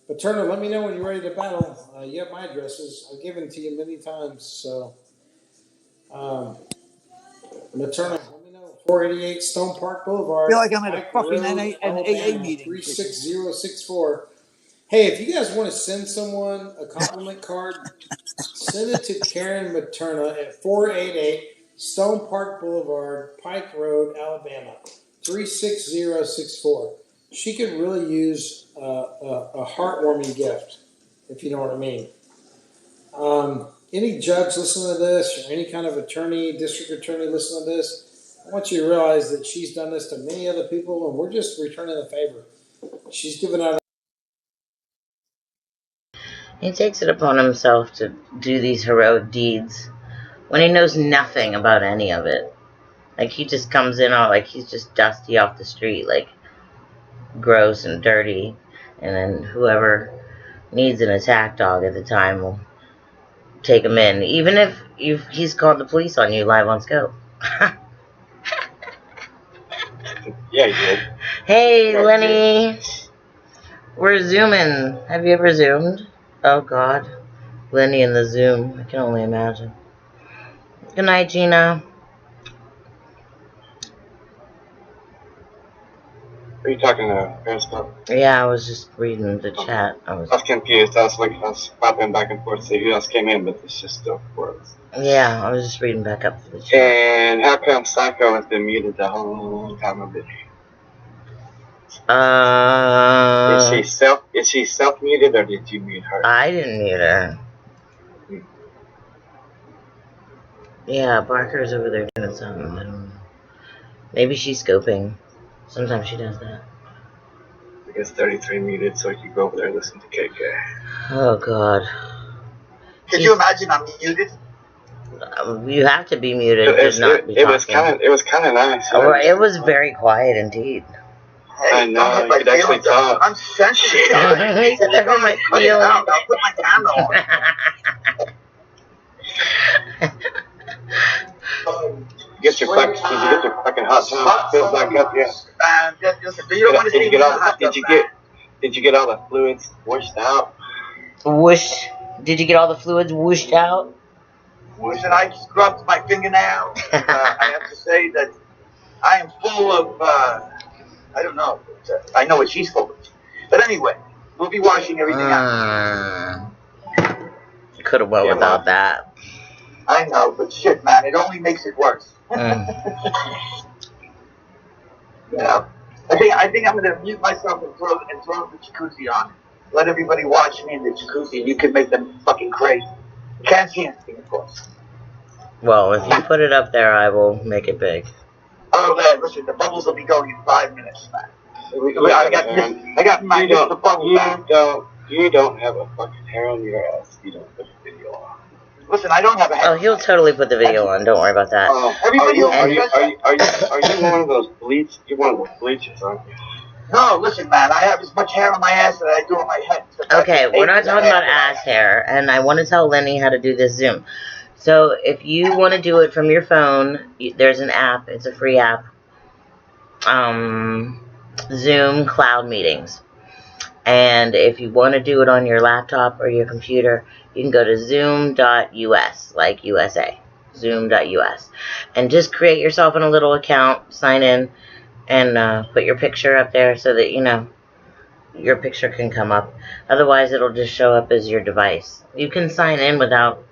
but Turner, let me know when you're ready to battle. You have my addresses. I've given to you many times, so. Turner, let me know. 488 Stone Park Boulevard. I feel like I'm at a fucking AA meeting. 36064. Hey, if you guys want to send someone a compliment card, send it to Karen Materna at 488 Stone Park Boulevard, Pike Road, Alabama, 36064. She could really use a heartwarming gift, if you know what I mean. Any judge listening to this, or any kind of attorney, district attorney listening to this, I want you to realize that she's done this to many other people, and we're just returning the favor. She's given out. He takes it upon himself to do these heroic deeds when he knows nothing about any of it. Like, he just comes in all like he's just dusty off the street, like gross and dirty, and then whoever needs an attack dog at the time will take him in, even if he's called the police on you live on Scope. Yeah, he did. Hey, Lenny. We're zooming. Have you ever zoomed? Oh, God. Lenny in the Zoom. I can only imagine. Good night, Gina. Are you talking to Periscope? Yeah, I was just reading the chat. I was confused. I was popping back and forth to see who else came in, but it's just still works. Yeah, I was just reading back up for the chat. And how come Psycho has been muted the whole time of it? Is she self muted or did you mute her? I didn't mute her. Yeah, Barker's over there doing something. I don't know. Maybe she's scoping. Sometimes she does that. I guess 33 muted, so you can go over there and listen to KK. Oh, God. Could you imagine I'm muted? You have to be muted to not be talking. It was kind of nice. Oh, it was very quiet indeed. Hey, I know, you could actually talk. I'm sensitive. He said that hurt my feelings. I'll put my camera on. Did you get your fucking hot tub filled back up yet? Did you get all the fluids washed out? Did you get all the fluids whooshed out? Listen, I scrubbed my fingernails. I have to say that I am full of, I don't know. I know what she's full of. But anyway, we'll be washing everything out. Could have went without that. I know, but shit, man, it only makes it worse. Yeah. I think I'm going to mute myself and throw the jacuzzi on. Let everybody watch me in the jacuzzi, and you can make them fucking crazy. You can't see anything, of course. Well, if you put it up there, I will make it big. Oh, man, listen, the bubbles will be going in 5 minutes, man. I got my the bubble back. You don't have a fucking hair on your ass. You don't put the video on. Listen, I don't have a hair. Oh, he'll totally put the video on. Don't worry about that. Everybody are you one of those bleach? You're one of those bleachers, aren't you? No, listen, man. I have as much hair on my ass as I do on my head. Okay, we're not talking about ass hair, and I want to tell Lenny how to do this Zoom. So if you want to do it from your phone, there's an app. It's a free app. Zoom Cloud Meetings. And if you want to do it on your laptop or your computer, you can go to zoom.us, like USA, zoom.us. And just create yourself in a little account, sign in, and put your picture up there so that, you know, your picture can come up. Otherwise, it'll just show up as your device. You can sign in without,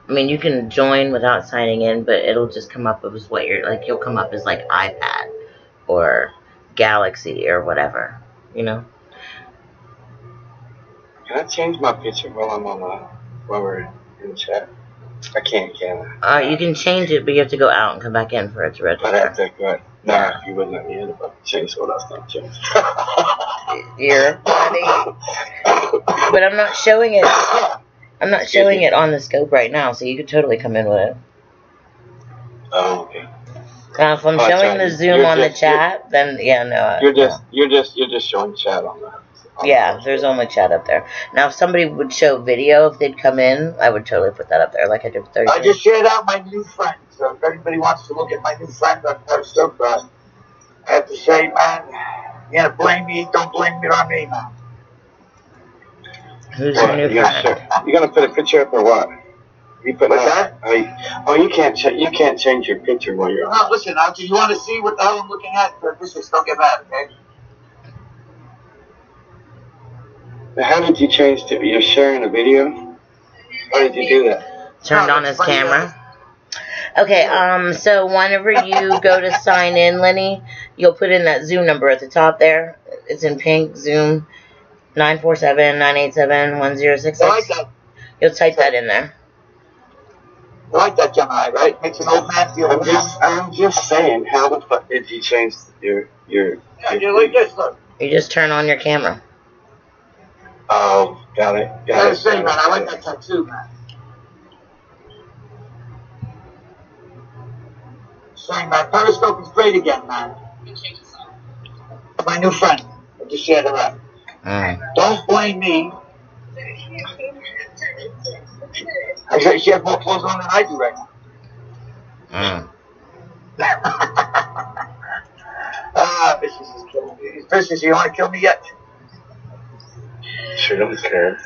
I mean, you can join without signing in, but it'll just come up as what you're, like, you'll come up as, like, iPad or Galaxy or whatever, you know? Can I change my picture while I'm on while we're in the chat? I can't, can I? You can change it, but you have to go out and come back in for it to register. I'd have to go. Nah, you wouldn't let me in if I changed what I was not changed. You're funny. But I'm not showing it. I'm not showing it on the scope right now, so you could totally come in with it. Oh, okay. Now, if I'm showing the Zoom on the chat, then yeah, no. You're just showing chat on that. Yeah, there's only chat up there. Now, if somebody would show video, if they'd come in, I would totally put that up there, like I did with 30. I just shared out my new friend, so if anybody wants to look at my new friend on Periscope, I have to say, man, you gotta blame me, don't blame it on me, man. Who's your new friend? You gonna put a picture up or what? You put What's that? You can't change your picture while you're on. No, listen, you want to see what the hell I'm looking at? Just don't get mad, okay? How did you change to? You're sharing a video? How did you do that? Turned on his camera. Okay, so whenever you go to sign in, Lenny, you'll put in that Zoom number at the top there. It's in pink, Zoom 947-987-1066. I like that. You'll type that in there. I like that Gemini, right? Makes an old man feel I'm just saying, how the fuck did you change your Yeah, you like this, look. You just turn on your camera. Oh, got it. Gotta say, man, I like that tattoo, man. Saying, man, Periscope is great again, man. My new friend. I just shared her out. Don't blame me. I say she has more clothes on than I do right now. Vicious is killing me. Vicious, you want to kill me yet? She doesn't care.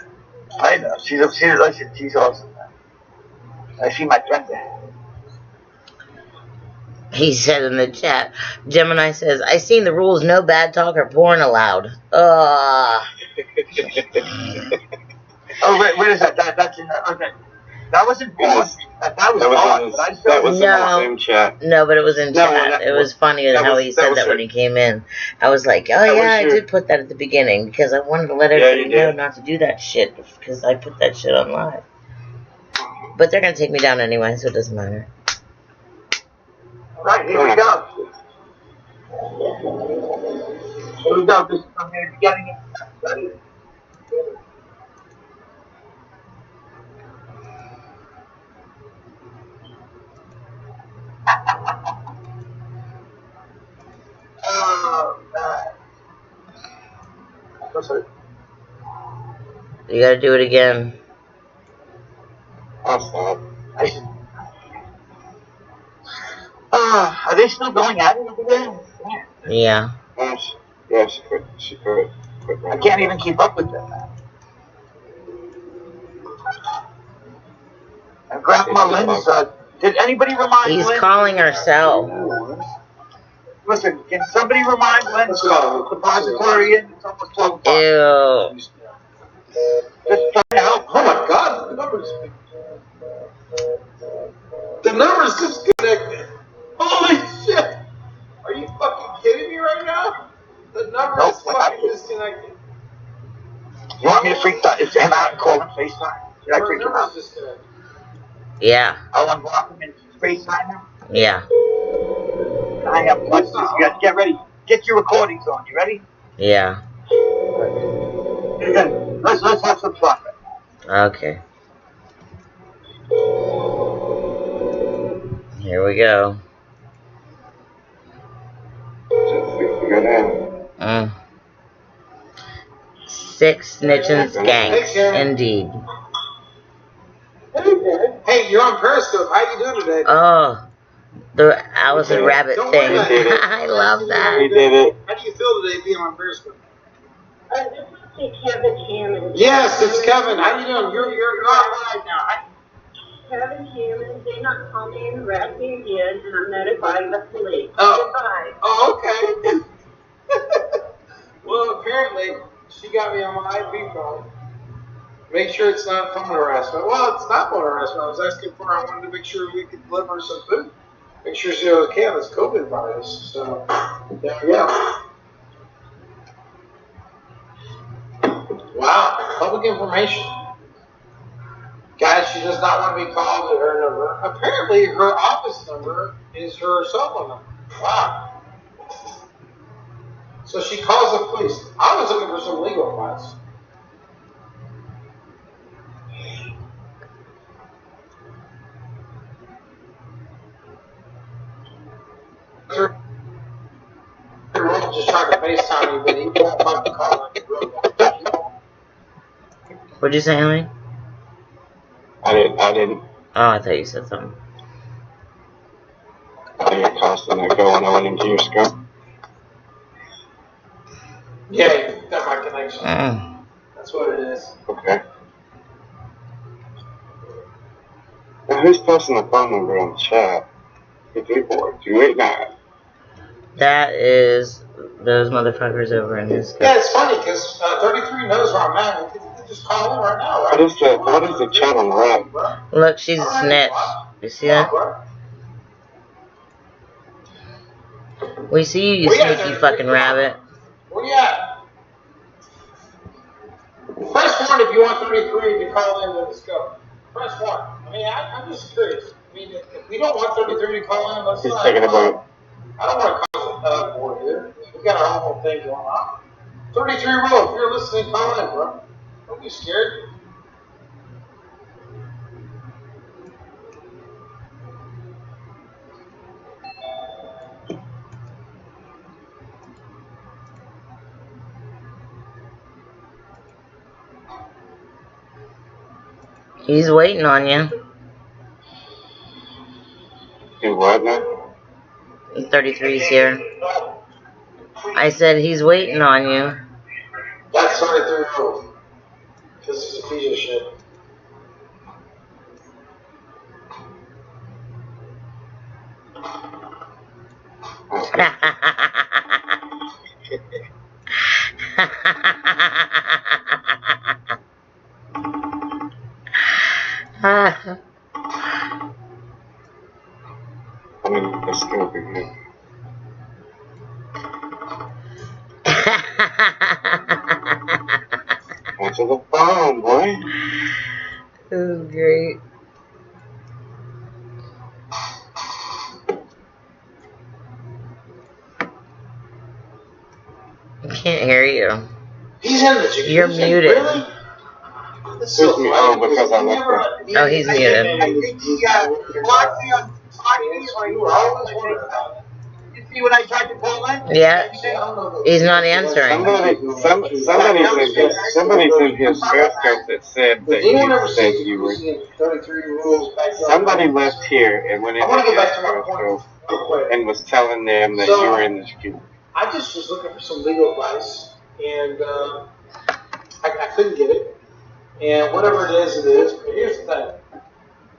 I know. She's awesome, man. I see my friend there. He said in the chat, Gemini says, I seen the rules, no bad talk or porn allowed. Oh, where is that? That's in okay. That wasn't porn. That was in the same chat. No, but it was in chat. It was funny how he said that when he came in. I was like, oh yeah, I did put that at the beginning because I wanted to let everybody know not to do that shit because I put that shit on live. But they're going to take me down anyway, so it doesn't matter. Right, here we go. Here we go. This is from the beginning. You gotta do it again. Are they still going at it over there? Yeah. Yeah, she quit. I can't even keep up with them, man. And Grandma Lynn's, did anybody remind He's Lynn? calling her cell. Listen, can somebody remind Lynn depository in? It's almost 12 o'clock. Ew. Just trying to help. Oh my God, the numbers disconnected. Holy shit! Are you fucking kidding me right now? The number is fucking disconnected. You want me to freak him out and call him FaceTime? Should I freak him out? Yeah. I'll unblock him and FaceTime him? Yeah. I have watched this. You guys get ready. Get your recordings on. You ready? Yeah. Let's have some fun. Okay. Here we go. Six snitching skanks, indeed. Hey, you're on Periscope. How you doing today? Oh, the Alice and Rabbit thing. I love that. We did it. How do you feel today being on Periscope? Yes, it's Kevin. How you doing? You're on live now. Kevin Hammond did not call me and harass me again, and I'm notifying the police. Oh. Oh, okay. Well, apparently, she got me on my IP phone. Make sure it's not phone harassment. Well, it's not phone harassment. I was asking for her. I wanted to make sure we could deliver some food. Make sure she was okay on this COVID virus. So, there we go. Wow. Public information. Guys, she does not want to be called at her number. Apparently, her office number is her cell phone number. Wow. So she calls the police. I was looking for some legal advice. Just trying to FaceTime you, but he won't fucking call her. What'd you say, Emily? I didn't. Oh, I thought you said something. I think it cost an echo when I went into your scope. Yeah, that's my connection. That's what it is. Okay. Now, who's posting the phone number on the chat? 234-289. That is those motherfuckers over in his. Yeah, it's funny because 33 knows where I'm at. We could just call him right now. Right? What is the chat on the right? Look, she's a snitch. You see that? We see you, you sneaky fucking rabbit. Where you at? Press 1 if you want 33 to call in to the scope. Press 1. I mean, I'm just curious. I mean, if we don't want 33 to call in, let's He's not. taking a vote. I don't want to cause a war here. We've got our own thing going on. 33 rule. If you're listening, call in, bro. Don't be scared. He's waiting on you. Do what now? 33's here. I said he's waiting on you. That's 33 rule. This is a piece of shit. I mean, the scope again. Answer the phone, boy. Oh, great. I can't hear you. He's in the jacuzzi. You're muted. Really? That's so funny. Because I left Oh, he's muted. I think he blocked me on you see when I tried to call in? Yeah. He's not answering. Somebody's in his Periscope that said that you were. Somebody left here and went into his Periscope and was telling them that you were in the jacuzzi. I just was looking for some legal advice, and I couldn't get it. And whatever it is, it is. But here's the thing.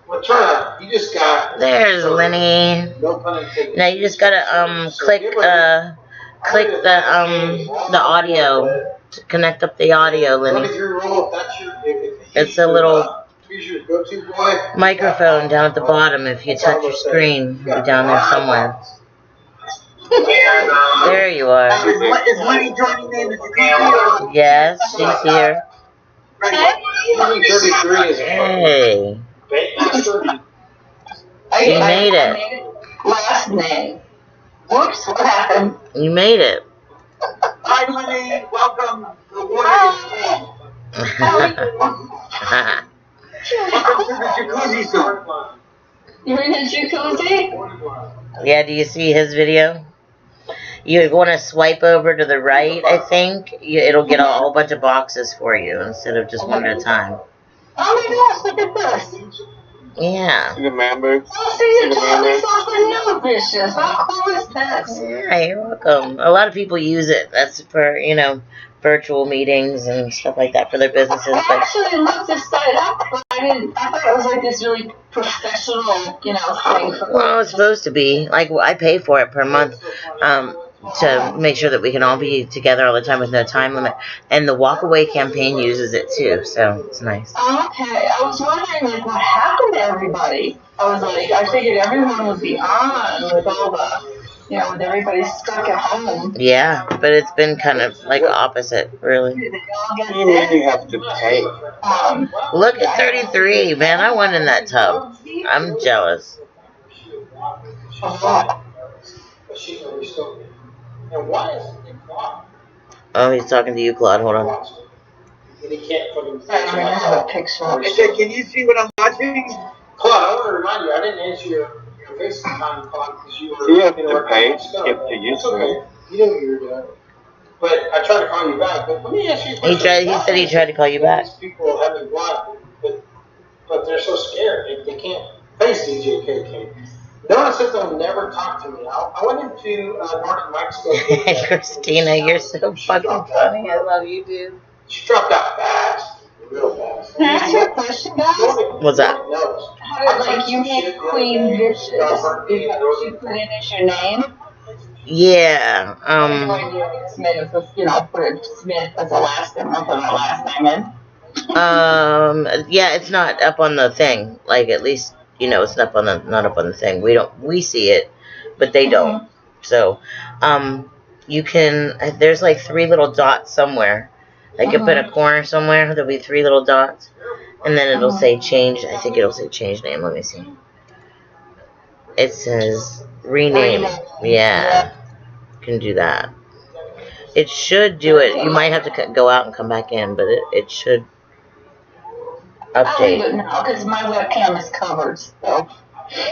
Well, turn you just got. There's Lenny. No pun intended. Now you just gotta click the audio to connect up the audio, Lenny. It's a little microphone down at the bottom. If you touch your screen, it'll be down there somewhere. There you are. Is Lenny joining in the Yes, she's here. Hey. You made it. Last name. Whoops, what happened? You made it. Hi, Lenny. Welcome. Welcome to the jacuzzi zone. You're in a jacuzzi? Yeah, do you see his video? You want to swipe over to the right, I think. It'll get a whole bunch of boxes for you instead of just one at a time. Oh my gosh, look at this. Yeah. See the members? Oh, so you taught me something new, Vicious. How cool is this? Yeah, you're welcome. A lot of people use it. That's for, virtual meetings and stuff like that for their businesses. I actually looked this site up, but I thought it was like this really professional, thing. Well, it's supposed to be. Like, I pay for it per month to make sure that we can all be together all the time with no time limit. And the Walkaway campaign uses it too, so it's nice. Okay, I was wondering, like, what happened to everybody? I figured everyone would be on with all the, with everybody stuck at home. Yeah, but it's been kind of like opposite, really. You have to pay. Look at 33, man. I went in that tub. I'm jealous. Oh, he's talking to you, Claude. Hold on. I said, can you see what I'm watching? Claude, I want to remind you, I didn't answer your FaceTime call because you were. You have to pay. You have to use it. You knew what you were doing. But I tried to call you back. But let me ask you a question. He said he tried to call you back. People have been blocked, but they're so scared. They can't face DJ KK. Notice that they'll never talk to me. I went into Norton Microscope. Christina, you're so fucking funny. I love you, dude. She dropped out fast. Real fast. Can I ask you a question, guys? What's that? Like, you made Queen Vicious. Is that what you put in as your name? Yeah. Put Smith as a last name, put my last name in. Yeah, it's not up on the thing. Like, at least, it's not up on the thing. We see it, but they don't. So, you can, there's like 3 little dots somewhere. Like, up in a corner somewhere, there'll be 3 little dots. And then it'll say change, I think it'll say change name. Let me see. It says rename. Yeah. You can do that. It should do it. You might have to go out and come back in, but it should update. I'll leave it now because my webcam is covered. So.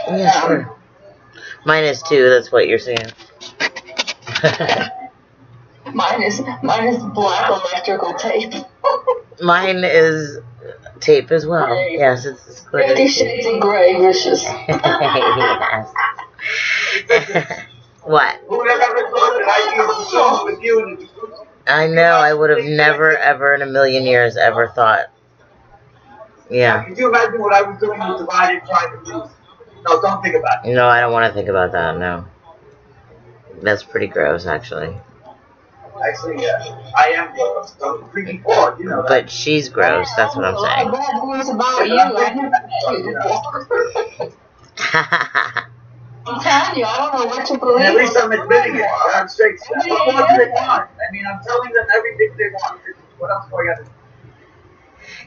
Yeah, sure. Mine is too. That's what you're saying. Mine is black electrical tape. Mine is tape as well. Gray. Yes, it's glitter. 50 Shades of Grey, Vicious. Yes. What? I know. I would have never, ever in a million years ever thought. Yeah. Can you imagine what I was doing with Divided trying to do? No, don't think about it. No, I don't want to think about that. No. That's pretty gross, actually. Actually, I am gross. I'm pretty poor, that. But she's gross. That's what I'm saying. What's about you? I never met you. I'm telling you, I don't know what to believe. At least I'm admitting it. I'm straight. What more do they want? I mean, I'm telling them everything they want. What else do I got to do?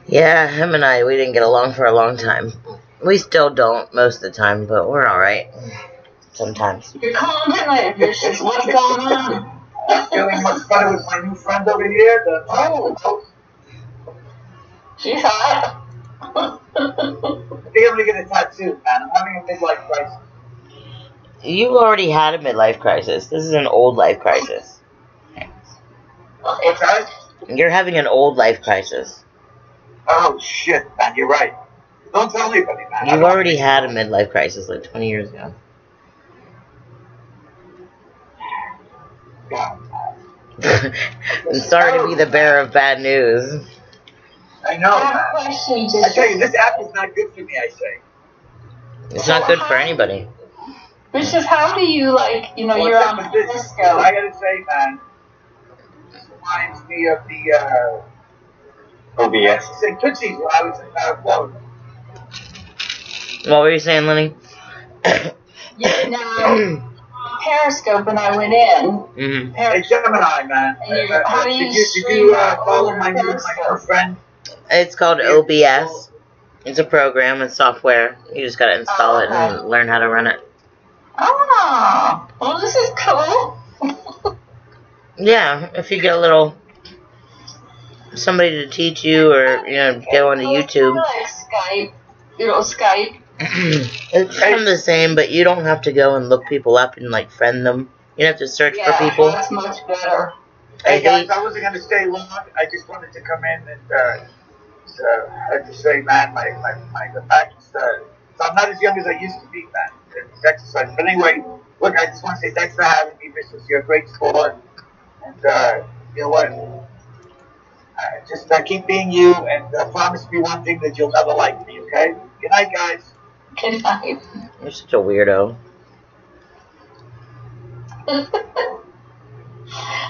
Yeah, him and I, we didn't get along for a long time. We still don't most of the time, but we're alright. Sometimes. You're calling tonight, Vicious. What's going on? Feeling much better with my new friend over here. She's hot. I think I'm going to get a tattoo, man. I'm having a midlife crisis. You already had a midlife crisis. This is an old life crisis. What's that? You're having an old life crisis. Oh, shit, man. You're right. Don't tell anybody, man. You already had a midlife crisis like 20 years ago. I'm sorry to be the bearer of bad news. I know, man. I tell you, this app is not good for me, I say. It's not good for anybody. Vicious, how do you, you're on Periscope. I gotta say, man, this reminds me of the, OBS. St. Tootsie's when I was in Florida. What were you saying, Lenny? Yeah, no. Periscope and I went in. Hey, Gemini, man. How do you did you follow my new friend? It's called OBS. It's a program and software. You just gotta install it and learn how to run it. Oh, well, this is cool. Yeah, if you get a little somebody to teach you, or go onto YouTube. Like Skype, Skype. It's kind of the same, but you don't have to go and look people up and friend them. You have to search Yeah, for people. that's much better. Hey guys, I wasn't going to stay long. I just wanted to come in and I have to say, man, the back is, so I'm not as young as I used to be, man. It's exercise. But anyway, look, I just want to say thanks for having me, Vicious. You're a great sport. And you know what? Just keep being you and promise me one thing that you'll never like me, okay? Good night, guys. Good night. You're such a weirdo.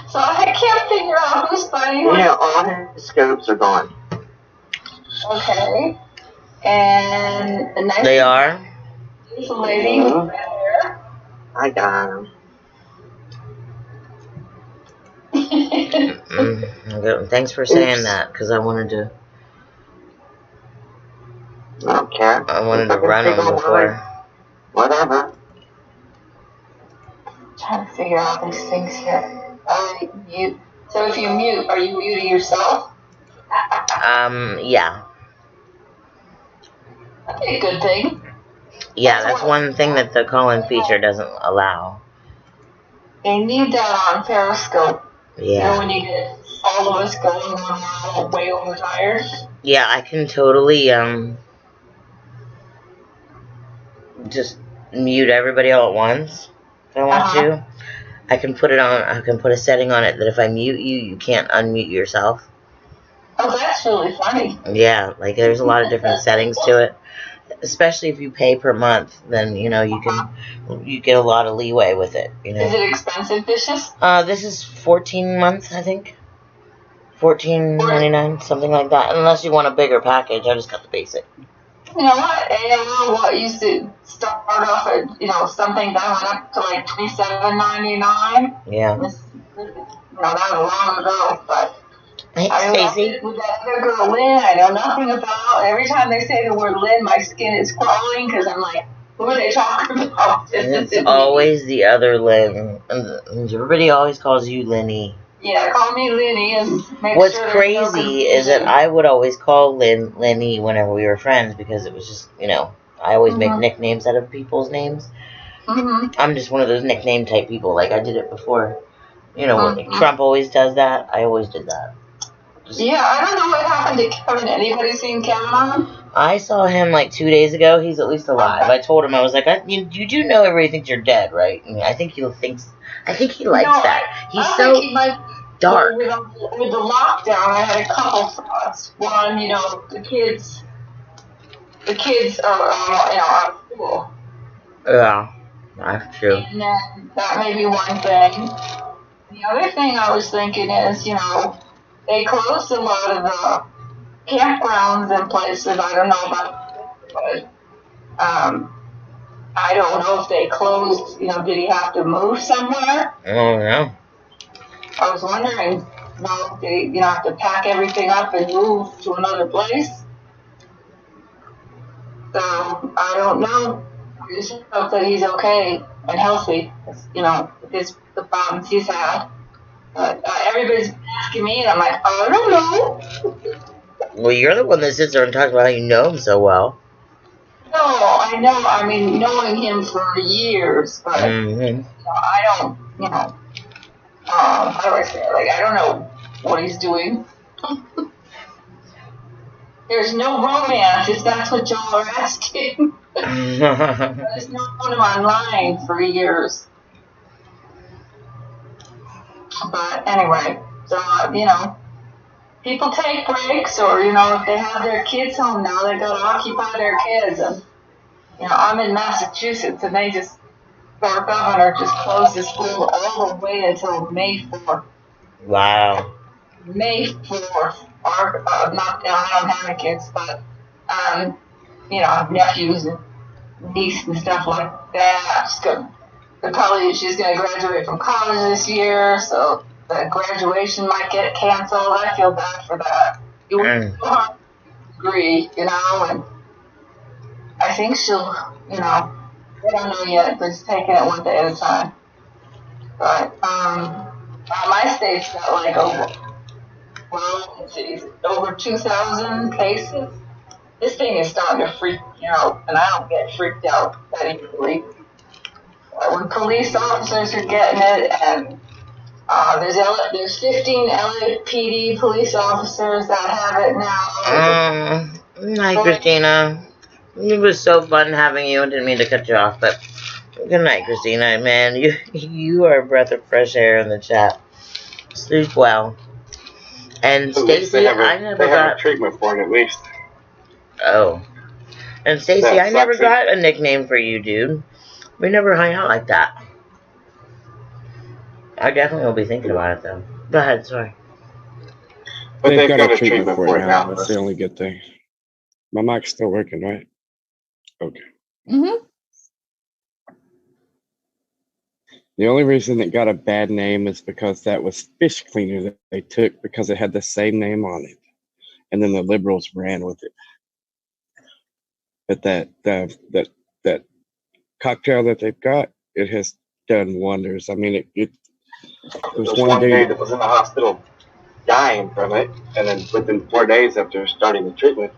So I can't figure out who's fighting. Yeah, all his scopes are gone. Okay. And the next They are? beautiful lady with red hair. I got him. Thanks for saying that, because I wanted to. Okay. I wanted to run them before. Whatever. Trying to figure out these things here. Mute. So if you mute, are you muting yourself? Yeah. That'd be a good thing. Yeah, that's one thing that the call-in feature doesn't allow. They need that on Periscope. Yeah. You know, when you get all of us going on way overtired. Yeah, I can totally, just mute everybody all at once if I want to. I can put a setting on it that if I mute you, you can't unmute yourself. Oh, that's really funny. Yeah, like there's a lot of different settings to it. Especially if you pay per month, then you know you get a lot of leeway with it. You know. Is it expensive, Vicious? This is 14 months, I think. $14.99, something like that. Unless you want a bigger package, I just got the basic. You know what? AOL used to start off at something that went up to like $27.99. Yeah. That was long ago, but. Hey, Stacy. With that other girl, Lynn, I know nothing about. Every time they say the word Lynn, my skin is crawling because I'm like, who are they talking about? It's always the other Lynn. Everybody always calls you Linny. Yeah, call me Linny and make What's sure crazy is that I would always call Linny whenever we were friends because it was just, I always make nicknames out of people's names. I'm just one of those nickname type people. Like I did it before. Trump always does that. I always did that. Yeah, I don't know what happened to Kevin. Anybody seen Kevin on? I saw him like 2 days ago. He's at least alive. I told him, I was like, you do know everybody thinks you're dead, right? And I think he likes that. He's so dark. With the lockdown, I had a couple thoughts. One, the kids are out of school. Yeah, that's true. And then that may be one thing. The other thing I was thinking is, they closed a lot of the campgrounds and places. I don't know about, but I don't know if they closed. Did he have to move somewhere? Oh yeah. I was wondering, did he, have to pack everything up and move to another place? So I don't know. I just hope that he's okay and healthy. With the problems he's had. But everybody's asking me, and I'm like, I don't know. Well, you're the one that sits there and talks about how you know him so well. No, I know. I mean, knowing him for years, but I don't. How do I say it? Like, I don't know what he's doing. There's no romance, if that's what y'all are asking. I've known him online for years. But anyway, so, people take breaks or, if they have their kids home now, they got to occupy their kids. And, I'm in Massachusetts and our governor just closed the school all the way until May 4th. Wow. May 4th. I don't have any kids, but, nephews and niece and stuff like that. She's going to graduate from college this year, so the graduation might get canceled. I feel bad for that. You would agree, and I think she'll, I don't know yet, but just taking it one day at a time. But, my state's got like over 2,000 cases. This thing is starting to freak me out, and I don't get freaked out that easily. when police officers are getting it, and there's 15 LAPD police officers that have it now. Night, Christina. It was so fun having you. I didn't mean to cut you off, but good night, Christina. Man, you are a breath of fresh air in the chat. Sleep well. And Stacy, I never got treatment for it at least. Oh. And Stacy, I never got a nickname for you, dude. We never hung out like that. I definitely will be thinking about it, though. Go ahead, sorry. But they've got a treatment for it now. That's the only good thing. My mic's still working, right? Okay. Mm-hmm. The only reason it got a bad name is because that was fish cleaner that they took because it had the same name on it. And then the liberals ran with it. But that cocktail that they've got, it has done wonders. I mean, it was one day that was in the hospital dying from it, and then within 4 days after starting the treatment,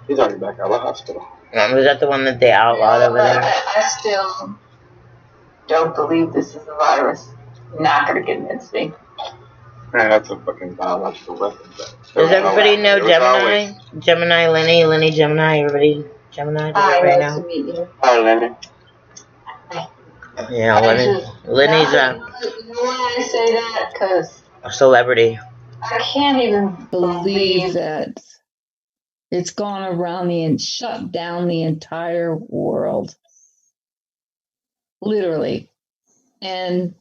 he's already back out of the hospital. Was that the one that they outlawed over there? I still don't believe this is a virus. You're not going to convince me. Man, that's a fucking biological weapon. Does everybody know Gemini? Gemini, Lenny, Gemini, everybody? Gemini, does everybody know? To meet you. Hi, Lenny. Yeah, Lenny's You know why I say that? Because a celebrity. I can't even Believe that it's gone around and shut down the entire world. Literally. And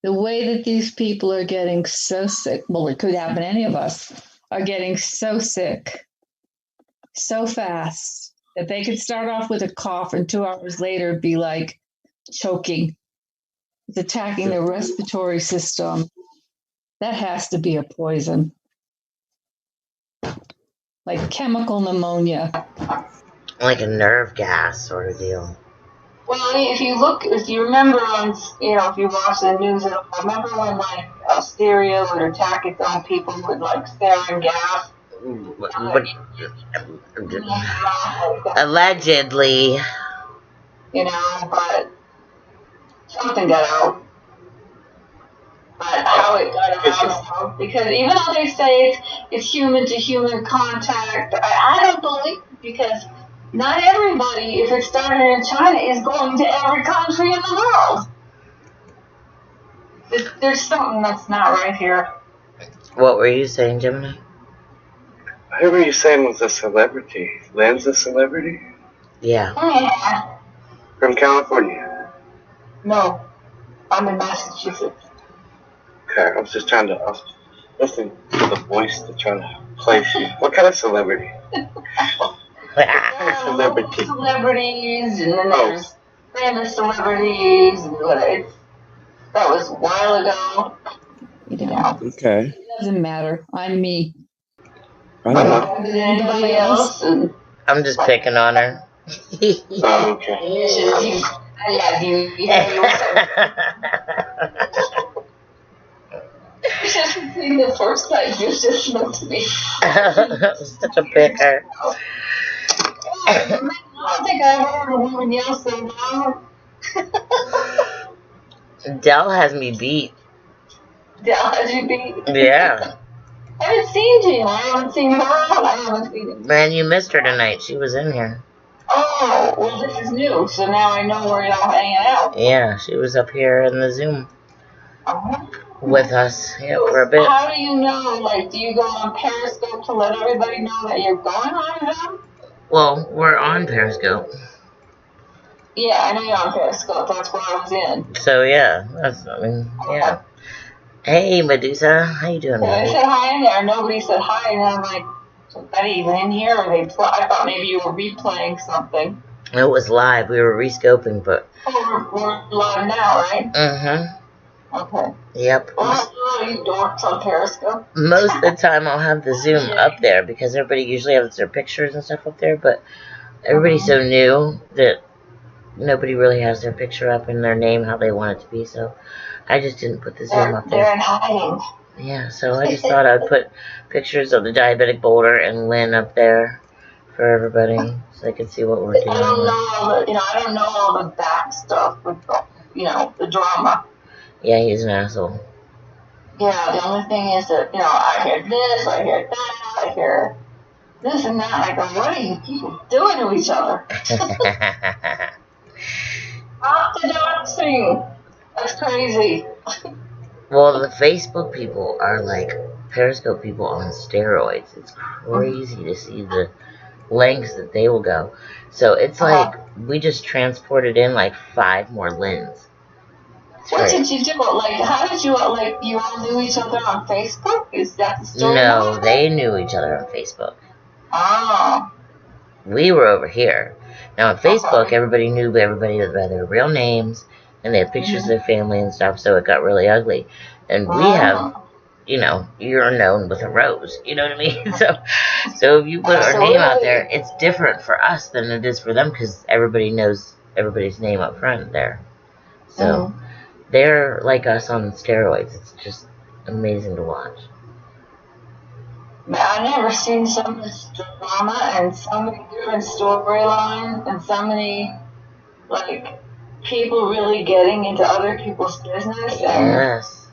the way that these people are getting so sick, well, it could happen to any of us, are getting so sick so fast that they could start off with a cough and 2 hours later be like choking. It's attacking their respiratory system. That has to be a poison. Like chemical pneumonia. Like a nerve gas sort of deal. Well, if you remember on, if you watch the news, remember when like Syria would attack its own people with like sarin gas? Allegedly. But something got out. But how it got out, because even though they say it's human to human contact, I don't believe it, because not everybody, if it started in China, is going to every country in the world. There's something that's not right here. What were you saying, Gemini? Whoever you saying was a celebrity. Lynn's a celebrity? Yeah. Yeah. From California? No. I'm in Massachusetts. Okay, I was just trying to listen to the voice to try to place you. What kind of celebrity? Celebrities, and then there's famous celebrities, and that was a while ago. Okay. It doesn't matter. I'm me. Anybody else? I'm just picking on her. Okay. I love you. You just seen the first time you just looked to me. Such a picker. I don't think I've heard a woman yell so loud. Dell has me beat. Dell has you beat? Yeah. I haven't seen Jean. I haven't seen her. I haven't seen it. Man, you missed her tonight. She was in here. Oh, well, this is new, so now I know where y'all hanging out. Yeah, she was up here in the Zoom with us for a bit. How do you know? Like, do you go on Periscope to let everybody know that you're going on Zoom? Well, we're on Periscope. Yeah, I know you're on Periscope. That's where I was in. So, yeah. Yeah. Hey, Medusa. How you doing, I said hi in there. Nobody said hi, and I'm like, is anybody even in here? Or I thought maybe you were replaying something. It was live. We were rescoping, but... Oh, we're live now, right? Mm-hmm. Okay. Yep. Well, you dorks on Periscope. Most of the time I'll have the Zoom up there because everybody usually has their pictures and stuff up there, but everybody's so new that nobody really has their picture up and their name how they want it to be, so I just didn't put the Zoom up there. They're in hiding. Yeah, so I just thought I'd put pictures of the diabetic boulder and Lynn up there for everybody so they can see what we're doing. I don't know all the back stuff with the drama. Yeah, he's an asshole. Yeah, the only thing is that, I hear this, I hear that, I hear this and that. I go, what are you people doing to each other? Stop the doxing. That's crazy. Well, the Facebook people are like Periscope people on steroids. It's crazy to see the lengths that they will go. So it's like we just transported in like 5 more Lens. What did you do? Like, how did you, you all knew each other on Facebook? Is that the story? No, they knew each other on Facebook. Oh. We were over here. Now on Facebook, everybody knew everybody by their real names, and they had pictures of their family and stuff, so it got really ugly. And we have, you're known with a rose. You know what I mean? So if you put our name out there, it's different for us than it is for them because everybody knows everybody's name up front there. So they're like us on steroids. It's just amazing to watch. I've never seen so much drama and so many different storylines and so many, people really getting into other people's business. Yes.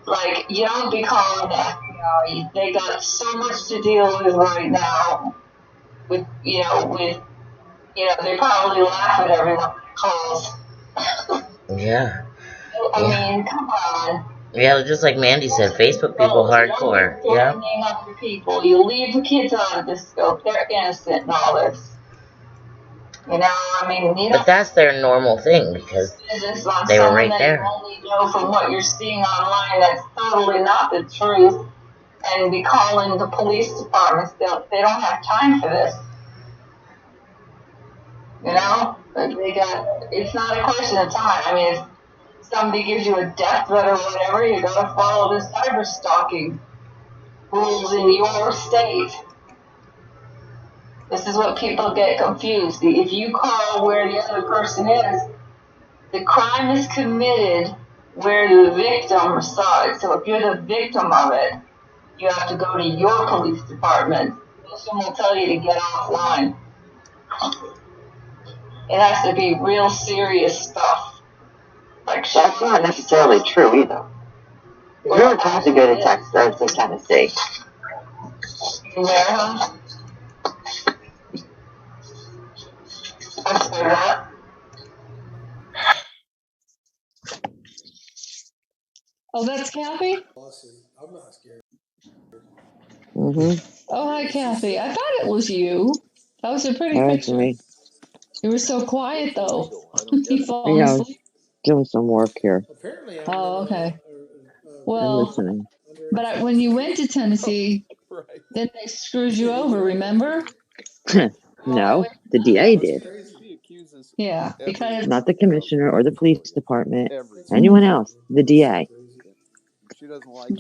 And, you don't be calling the FBI. They got so much to deal with right now. They probably laugh at everyone that calls. Yeah. I mean, come on. Yeah, just like Mandy said, Facebook people hardcore. Yeah. Name up your people. You leave the kids out of the scope. They're innocent and all this. But that's their normal thing because they were right there. You only know from what you're seeing online that's totally not the truth, and be calling the police departments. They don't have time for this. It's not a question of time. I mean, if somebody gives you a death threat or whatever, you gotta follow the cyber stalking rules in your state. This is what people get confused. If you call where the other person is, the crime is committed where the victim resides. So if you're the victim of it, you have to go to your police department. Someone will tell you to get offline. It has to be real serious stuff. That's not necessarily true either. If you're trying to go to Texas or Tennessee. Where, huh? I'm sorry, what? Oh, that's Kathy? I'm not scared. Mm-hmm. Oh, hi, Kathy. I thought it was you. That was a pretty That's picture. me. You were so quiet, though. You falling asleep? Doing some work here. Apparently, I'm okay. I'm Well, listening. but when you went to Tennessee, then they screwed you over, remember? No, the DA did. Yeah, because Not the commissioner or the police department. Anyone else. The DA. She doesn't like you.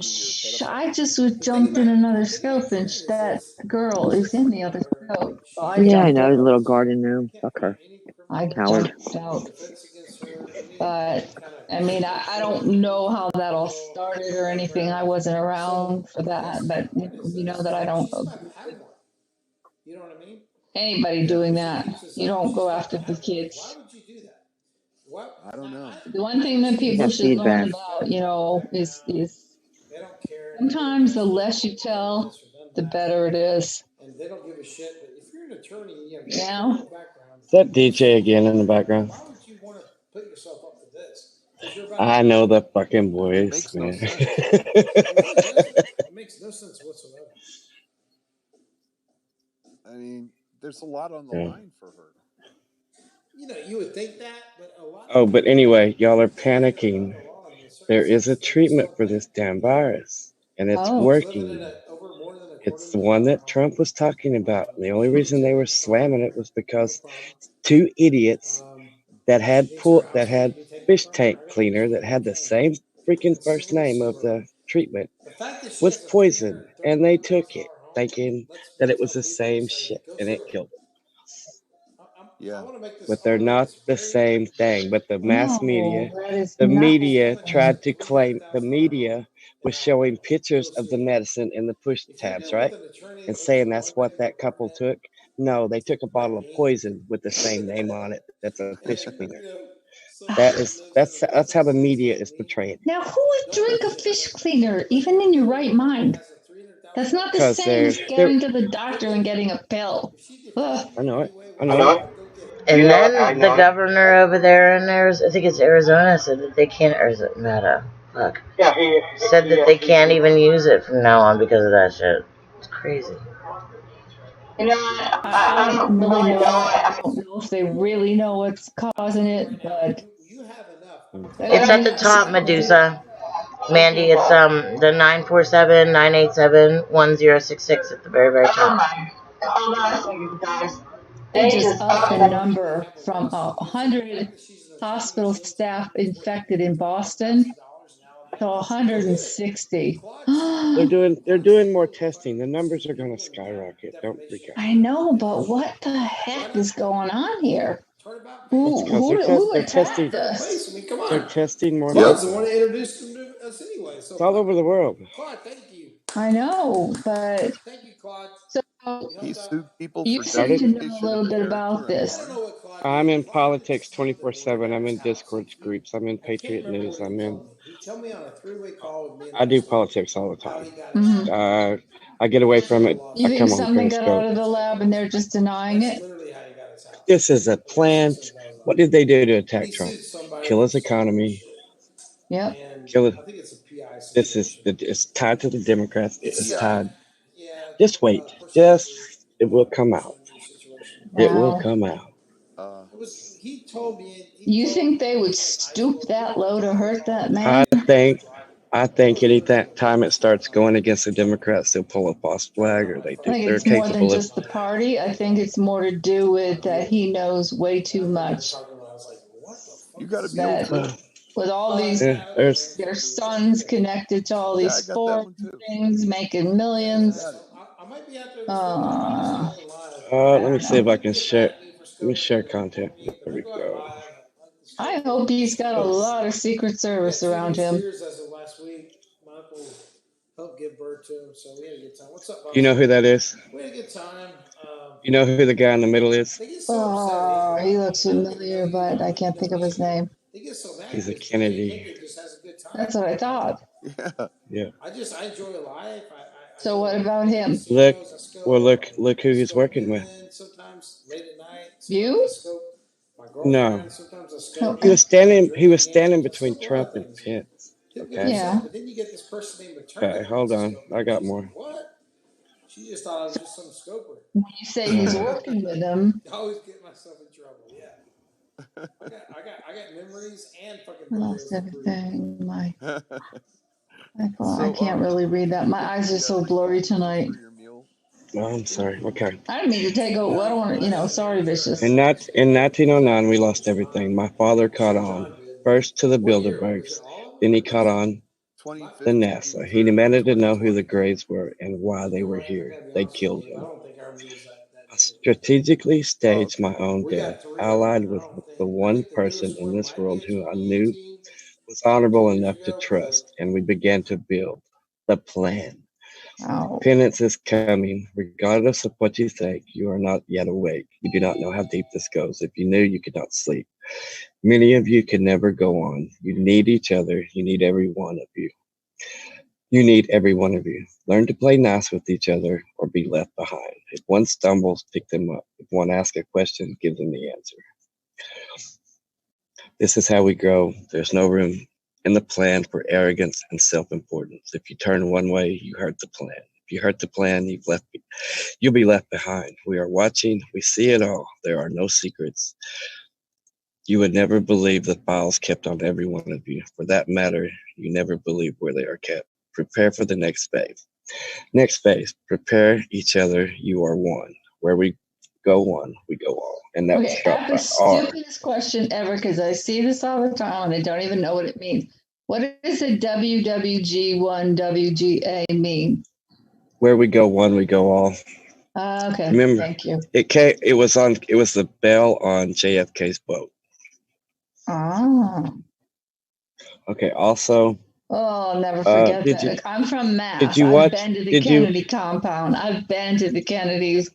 I just was jumped in another scope, and that girl is in the other scope. So I Yeah, I jumped know. out. The little garden room. Fuck her. I Coward. jumped out. But I mean, I don't know how that all started or anything. I wasn't around for that, but you know that I don't agree with You know what I mean? anybody doing that. You don't go after the kids. Why would you do that? What? I don't know. The one thing that people should learn about, is they don't care. Sometimes the less you tell, the better it is. And they don't give a shit. But if you're an attorney, you have Yeah. background. Is that DJ again in the background? Why would you want to put yourself up to this? I know the fucking voice, man. It makes no sense whatsoever. I mean, there's a lot on the line for her. You would think that, but a lot. Oh, but anyway, y'all are panicking. There is a treatment for this damn virus, and it's working. It's the one that Trump was talking about. And the only reason they were slamming it was because 2 idiots that had fish tank cleaner that had the same freaking first name of the treatment was poisoned, and they took it thinking that it was the same shit, and it killed them. Yeah. But they're not the same thing. But the mass media, the media tried to claim, the media was showing pictures of the medicine in the push tabs, right? And saying that's what that couple took. No, they took a bottle of poison with the same name on it. That's a fish cleaner. That's how the media is portraying. Now, who would drink a fish cleaner, even in your right mind? That's not the Because same as getting to the doctor and getting a pill. Ugh. I know it. I know it. And You know then it, the governor over there in Arizona, I think it's Arizona, said that they can't, or is it Meta? Fuck. Yeah, Said that they can't even use it from now on because of that shit. It's crazy. You know, I don't really know. I don't know if they really know what's causing it, but It's at the top, Medusa. Mandy, it's the 947-987-1066 at the very, very top. hold on a second, guys. they just upped the number from 100 hospital staff infected in Boston to 160. They're doing more testing. The numbers are going to skyrocket. Don't freak out. I know, but what the heck is going on here? Who They're attacked testing. us? I mean, come on. They're testing more. Claude's the one that introduced him to us anyway. So It's all over the world. Claude, thank you. I know, but Thank you, Claude. so He sued people you for seem to know a defamation little of bit character about and this. lying. I'm in politics 24/7. I'm in Discord groups. I'm in Patriot News. He told me on a three-way call with me and I do politics all the time. Mhm. I get away from it. You I think come on something got out Periscope. of the lab and they're just denying it? This is a plant. What did they do to attack Trump? Kill his economy. Yep. Kill it. It's tied to the Democrats. It's Yeah. tied. Just wait. It will come out. It will Wow. come out. He told me. You think they would stoop that low to hurt that man? I think any time it starts going against the Democrats, they'll pull a false flag, or I think it's more than just the party. I think it's more to do with that he knows way too much. You got to be able to. With all these, their sons connected to all these sports things, making millions. Let me see if I can share. Let me share content. There we go. I hope he's got a lot of Secret Service around him. As of last week, my uncle helped give birth to him, so we had a good time. What's up, buddy? You know who that is? We had a good time. You know who the guy in the middle is? Oh, he looks familiar, but I can't think of his name. He's a Kennedy. That's what I thought. Yeah. I enjoy life. So what about him? Look who he's working with. Sometimes late at night. You? No. Okay. He was standing between Trump and Pence. Okay. Yeah. But then you get this person named Okay, hold on. I got more. What? She just thought I was just some scoper. When you say he's working with him, I always get myself in trouble. Yeah. I got memories and fucking I videos. lost everything. So, I can't really read that. My eyes are so blurry tonight. Oh, I'm sorry. Okay. I didn't mean to take over. I don't want to, sorry, Vicious. In 1909, we lost everything. My father caught on first to the Bilderbergs, then he caught on the NASA. He demanded to know who the Greys were and why they were here. They killed him. I strategically staged my own death, allied with the one person in this world who I knew was honorable enough to trust, and we began to build the plan. Oh. Penance is coming. Regardless of what you think, you are not yet awake. You do not know how deep this goes. If you knew, you could not sleep. Many of you can never go on. You need each other. You need every one of you. You need every one of you. Learn to play nice with each other or be left behind. If one stumbles, pick them up. If one asks a question, give them the answer. This is how we grow. There's no room in the plan for arrogance and self-importance. If you turn one way, you hurt the plan. If you hurt the plan, you'll be left behind. We are watching. We see it all. There are no secrets. You would never believe the files kept on every one of you. For that matter, you never believe where they are kept. Prepare for the next phase. Next phase, prepare each other. You are one. Where we go one, we go all. And that was I have the shot by R. stupidest question ever because I see this all the time and I don't even know what it means. What does a WWG1 WGA mean? Where we go one, we go all. Okay. Remember, Thank you. it was the bell on JFK's boat. Oh. Okay. Also. Oh, I'll never forget that. I'm from Mass. I've been to the Kennedy compound. I've been to the Kennedys.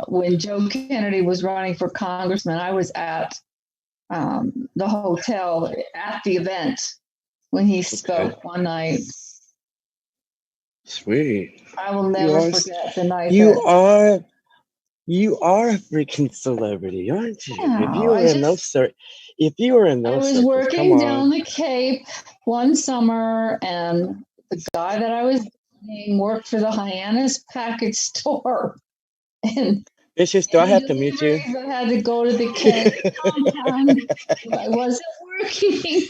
When Joe Kennedy was running for congressman, I was at the hotel at the event when he spoke one night. Sweet. I will never forget the night. You are a freaking celebrity, aren't you? If you were in those I was circles, working come down on. the Cape one summer, and the guy that I was dating worked for the Hyannis package store. And It's just, do I have to meet you? I had to go to the Kennedy compound. I wasn't working.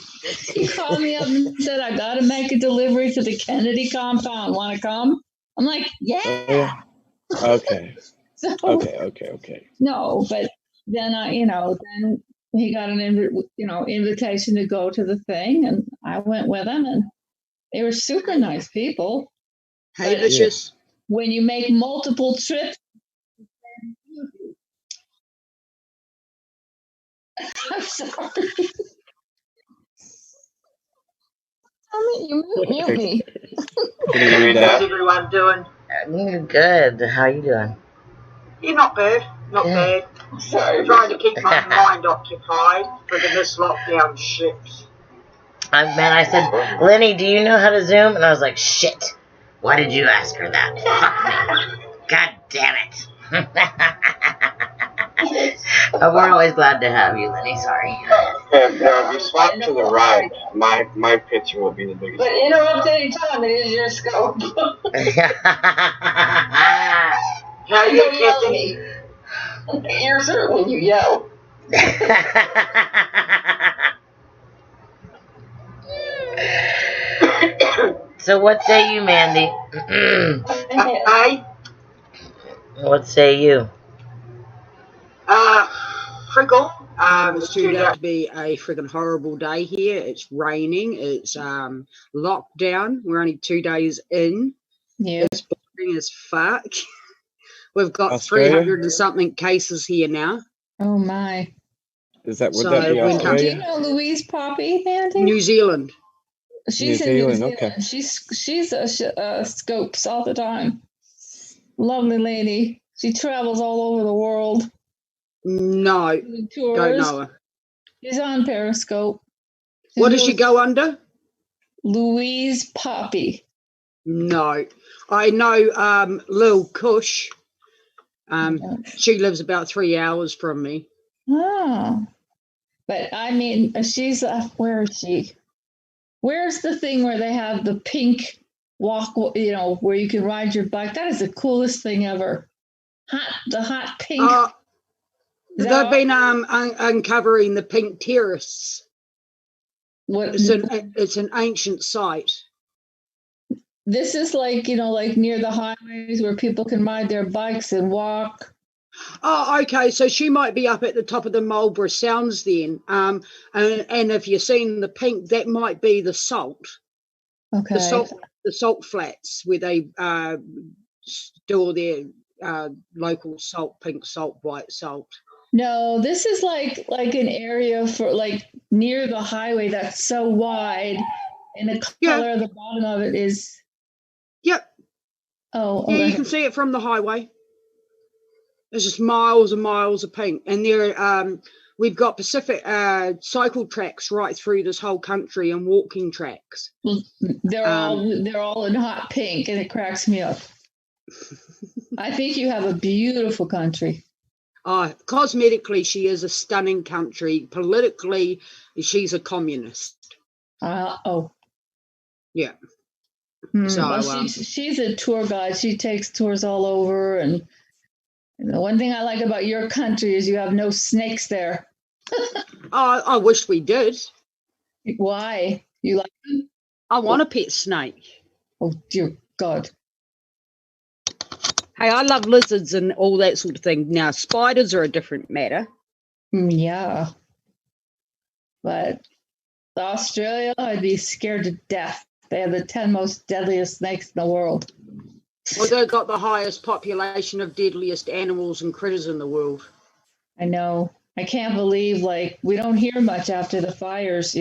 He called me up and said, I got to make a delivery to the Kennedy compound. Want to come? I'm like, yeah. Okay. So, Okay. no, but then then he got an invitation to go to the thing, and I went with him, and they were super nice people. Hey, Vicious. When you make multiple trips, I'm sorry. You mute me. How's everyone doing? Good. How you doing? Yeah, not bad. Not bad. Sorry. Trying to keep my mind occupied for this lockdown shit. Man, I said, Lenny, do you know how to Zoom? And I was like, shit. Why did you ask her that? Fuck me. God damn it. We're always glad to have you, Lenny. Sorry. If you swap to the right, my picture will be the biggest. But interrupt any time, it is your scope. How you yell me? Ears hurt when you yell. So what say you, Mandy? What say you? Frickle. It's turned out to be a friggin' horrible day here. It's raining. It's lockdown. We're only 2 days in. Yeah. It's boring as fuck. We've got Australia? 300 and something cases here now. Oh my. Would that be Australia? Do you know Louise Poppy, Andy? New Zealand. She's in New Zealand. Okay. She's scopes all the time. Lovely lady. She travels all over the world. No, tours. Don't know her. She's on Periscope. What does she go under? Louise Poppy. No, I know Lil Kush. She lives about 3 hours from me. Oh, but I mean, she's where is she? Where's the thing where they have the pink walk? Where you can ride your bike. That is the coolest thing ever. The hot pink. They've been uncovering the pink terrace. It's an ancient site. This is like near the highways where people can ride their bikes and walk. Oh, okay. So she might be up at the top of the Marlborough Sounds then. And if you're seeing the pink, that might be the salt. Okay. The salt flats where they store their local salt, pink salt, white salt. No, this is like an area for near the highway that's so wide, and the color of the bottom of it is. Yep. Oh. Yeah, you can see it from the highway. There's just miles and miles of pink, and we've got Pacific cycle tracks right through this whole country and walking tracks. They're all in hot pink, and it cracks me up. I think you have a beautiful country. Cosmetically, she is a stunning country. Politically, she's a communist. Yeah. So she's a tour guide. She takes tours all over, and the one thing I like about your country is you have no snakes there. I wish we did. Why? You like them? I want a pet snake. Oh dear God. Hey, I love lizards and all that sort of thing. Now, spiders are a different matter. Yeah. But Australia, I'd be scared to death. They have the 10 most deadliest snakes in the world. Well, they've got the highest population of deadliest animals and critters in the world. I know. I can't believe, we don't hear much after the fires,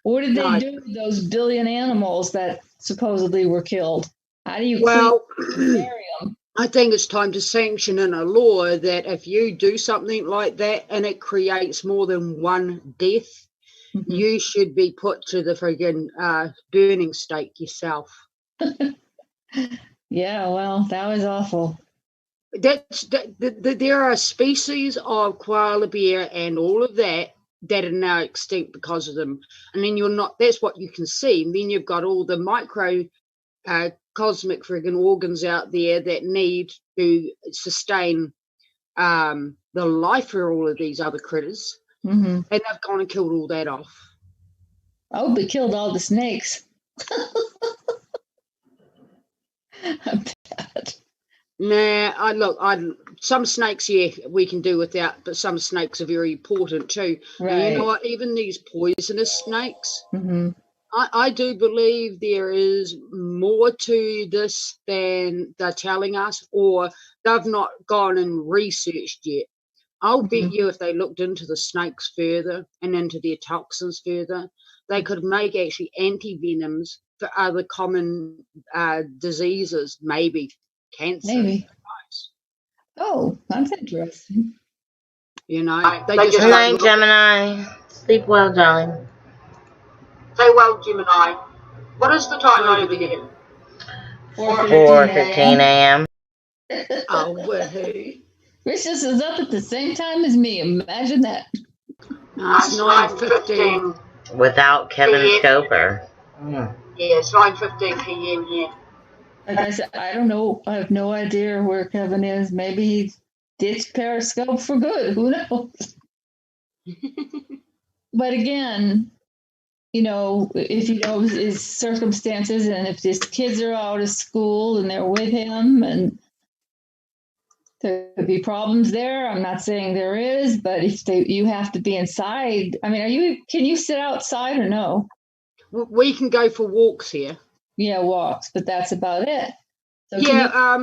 What did they do with those billion animals that supposedly were killed? How do you bury them? I think it's time to sanction in a law that if you do something like that and it creates more than one death, you should be put to the friggin' burning stake yourself. Yeah, well, that was awful. There are species of koala bear and all of that are now extinct because of them. And then that's what you can see. And then you've got all the micro cosmic friggin' organs out there that need to sustain the life for all of these other critters. And they've gone and killed all that off. Oh, we killed all the snakes. Nah, some snakes, yeah, we can do without, but some snakes are very important too. Right. And you know what? Even these poisonous snakes, I do believe there is more to this than they're telling us, or they've not gone and researched yet. I'll bet you if they looked into the snakes further and into their toxins further, they could make actually anti-venoms for other common diseases, maybe cancer. Maybe. Oh, that's interesting. You know, Good night, Gemini. Sleep well, darling. Say well, Gemini. What is the time over here? 4:15 a.m. Oh, woohoo. Richard is up at the same time as me. Imagine that. It's 9:15. Without Kevin Scoper. Yeah, it's 9:15 p.m. here. Like I said, I don't know. I have no idea where Kevin is. Maybe he ditched Periscope for good. Who knows? But again, you know, if you know his circumstances and if his kids are out of school and they're with him and there could be problems there. I'm not saying there is, but if you have to be inside. I mean, can you sit outside or no? We can go for walks here. Yeah, walks, but that's about it. So yeah,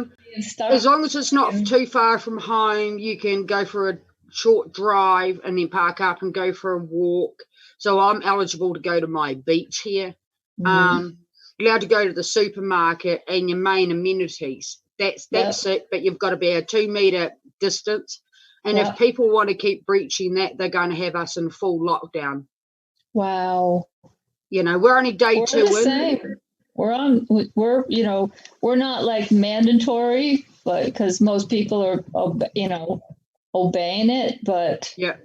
as long as it's not too far from home, you can go for a short drive and then park up and go for a walk. So I'm eligible to go to my beach here. You're allowed to go to the supermarket and your main amenities. That's it, but you've got to be a 2-meter distance. And if people want to keep breaching that, they're going to have us in full lockdown. Wow. You know, we're only day 2 in. We're not like mandatory, but because most people are, obeying it, but. Yeah.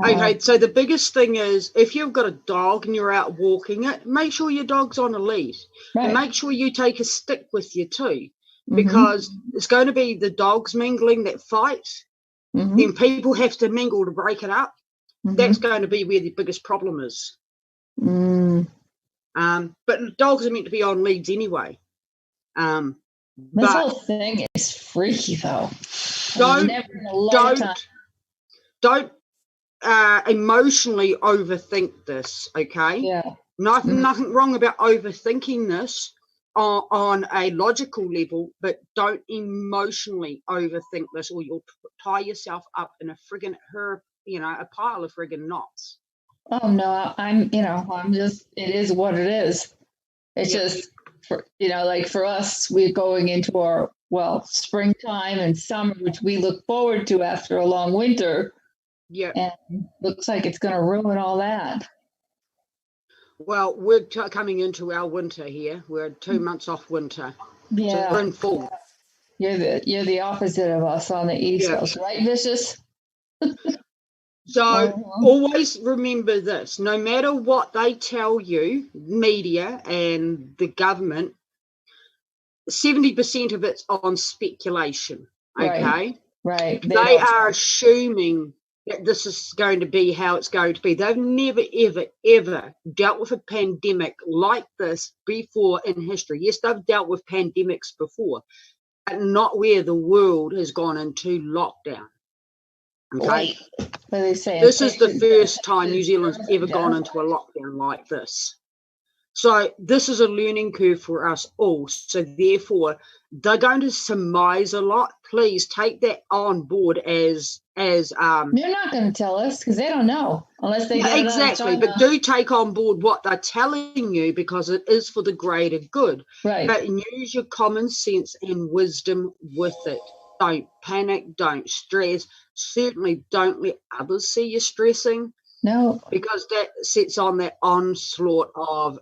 Okay, so the biggest thing is if you've got a dog and you're out walking it, make sure your dog's on a lead. Right. And make sure you take a stick with you too, because it's going to be the dogs mingling that fight. Then people have to mingle to break it up. That's going to be where the biggest problem is. But dogs are meant to be on leads anyway. This whole thing is freaky though. Don't emotionally overthink this, okay? Yeah. Nothing wrong about overthinking this on a logical level, but don't emotionally overthink this, or you'll tie yourself up in a pile of friggin' knots. Oh no, I'm just, it is what it is. It's just, for us, we're going into our, springtime and summer, which we look forward to after a long winter. Yeah. And looks like it's going to ruin all that. Well, we're coming into our winter here. We're 2 months off winter. Yeah. So we're in fall. You're the opposite of us on the East Coast, right, Vicious? So always remember this, no matter what they tell you, media and the government, 70% of it's on speculation, okay? Right. They are assuming that this is going to be how it's going to be. They've never, ever, ever dealt with a pandemic like this before in history. Yes, they've dealt with pandemics before, but not where the world has gone into lockdown. Okay, what are they saying? This is the first time New Zealand's ever gone into a lockdown like this. So this is a learning curve for us all. So therefore, they're going to surmise a lot. Please take that on board as as They're not going to tell us because they don't know unless they get exactly. it out of But do take on board what they're telling you because it is for the greater good. Right. But use your common sense and wisdom with it. Don't panic. Don't stress. Certainly, don't let others see you stressing. No, because that sets on that onslaught of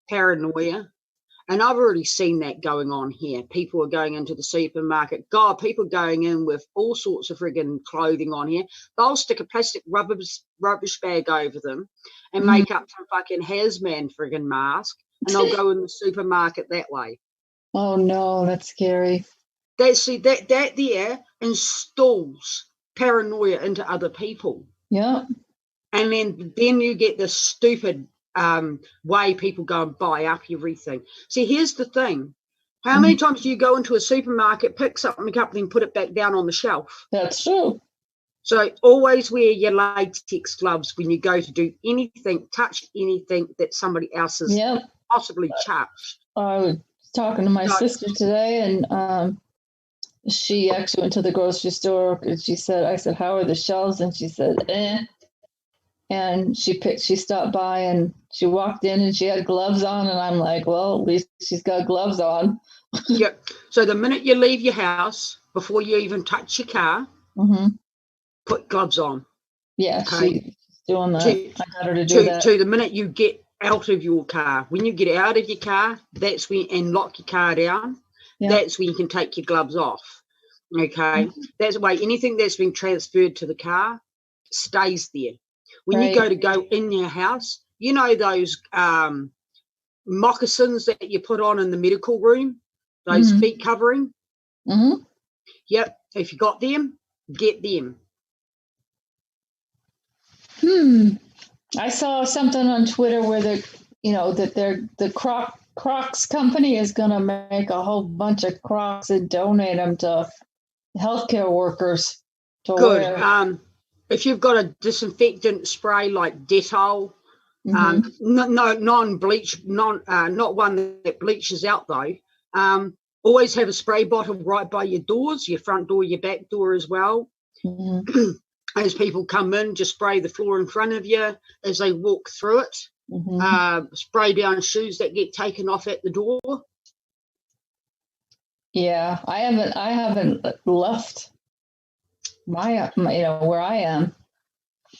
paranoia. And I've already seen that going on here. People are going into the supermarket. God, people going in with all sorts of friggin' clothing on here. They'll stick a plastic rubbish bag over them and make up some fucking hazmat friggin' mask, and they'll go in the supermarket that way. Oh no, that's scary. That there installs paranoia into other people. Yeah. And then you get this stupid way people go and buy up everything. See, here's the thing. How many times do you go into a supermarket, pick something up, and then put it back down on the shelf? That's true. So always wear your latex gloves when you go to do anything, touch anything that somebody else has possibly touched. I was talking to my sister today, and she actually went to the grocery store. And I said, how are the shelves? And she said, eh. And she stopped by and she walked in and she had gloves on, and I'm like, well, at least she's got gloves on. Yep. So the minute you leave your house, before you even touch your car, put gloves on. Yeah, okay? she's doing that. I got her to do that. To the minute you get out of your car, when you get out of your car, that's when, and lock your car down, that's when you can take your gloves off. Okay, that's the way anything that's been transferred to the car stays there. When you go in your house, you know those moccasins that you put on in the medical room, those feet covering. Yep, if you got them, get them. I saw something on Twitter where the Crocs company is going to make a whole bunch of Crocs and donate them to healthcare workers to wear. If you've got a disinfectant spray like Dettol, non-bleach, not one that bleaches out though. Always have a spray bottle right by your doors, your front door, your back door as well. As people come in, just spray the floor in front of you as they walk through it. Spray down shoes that get taken off at the door. Yeah, I haven't left my where I am,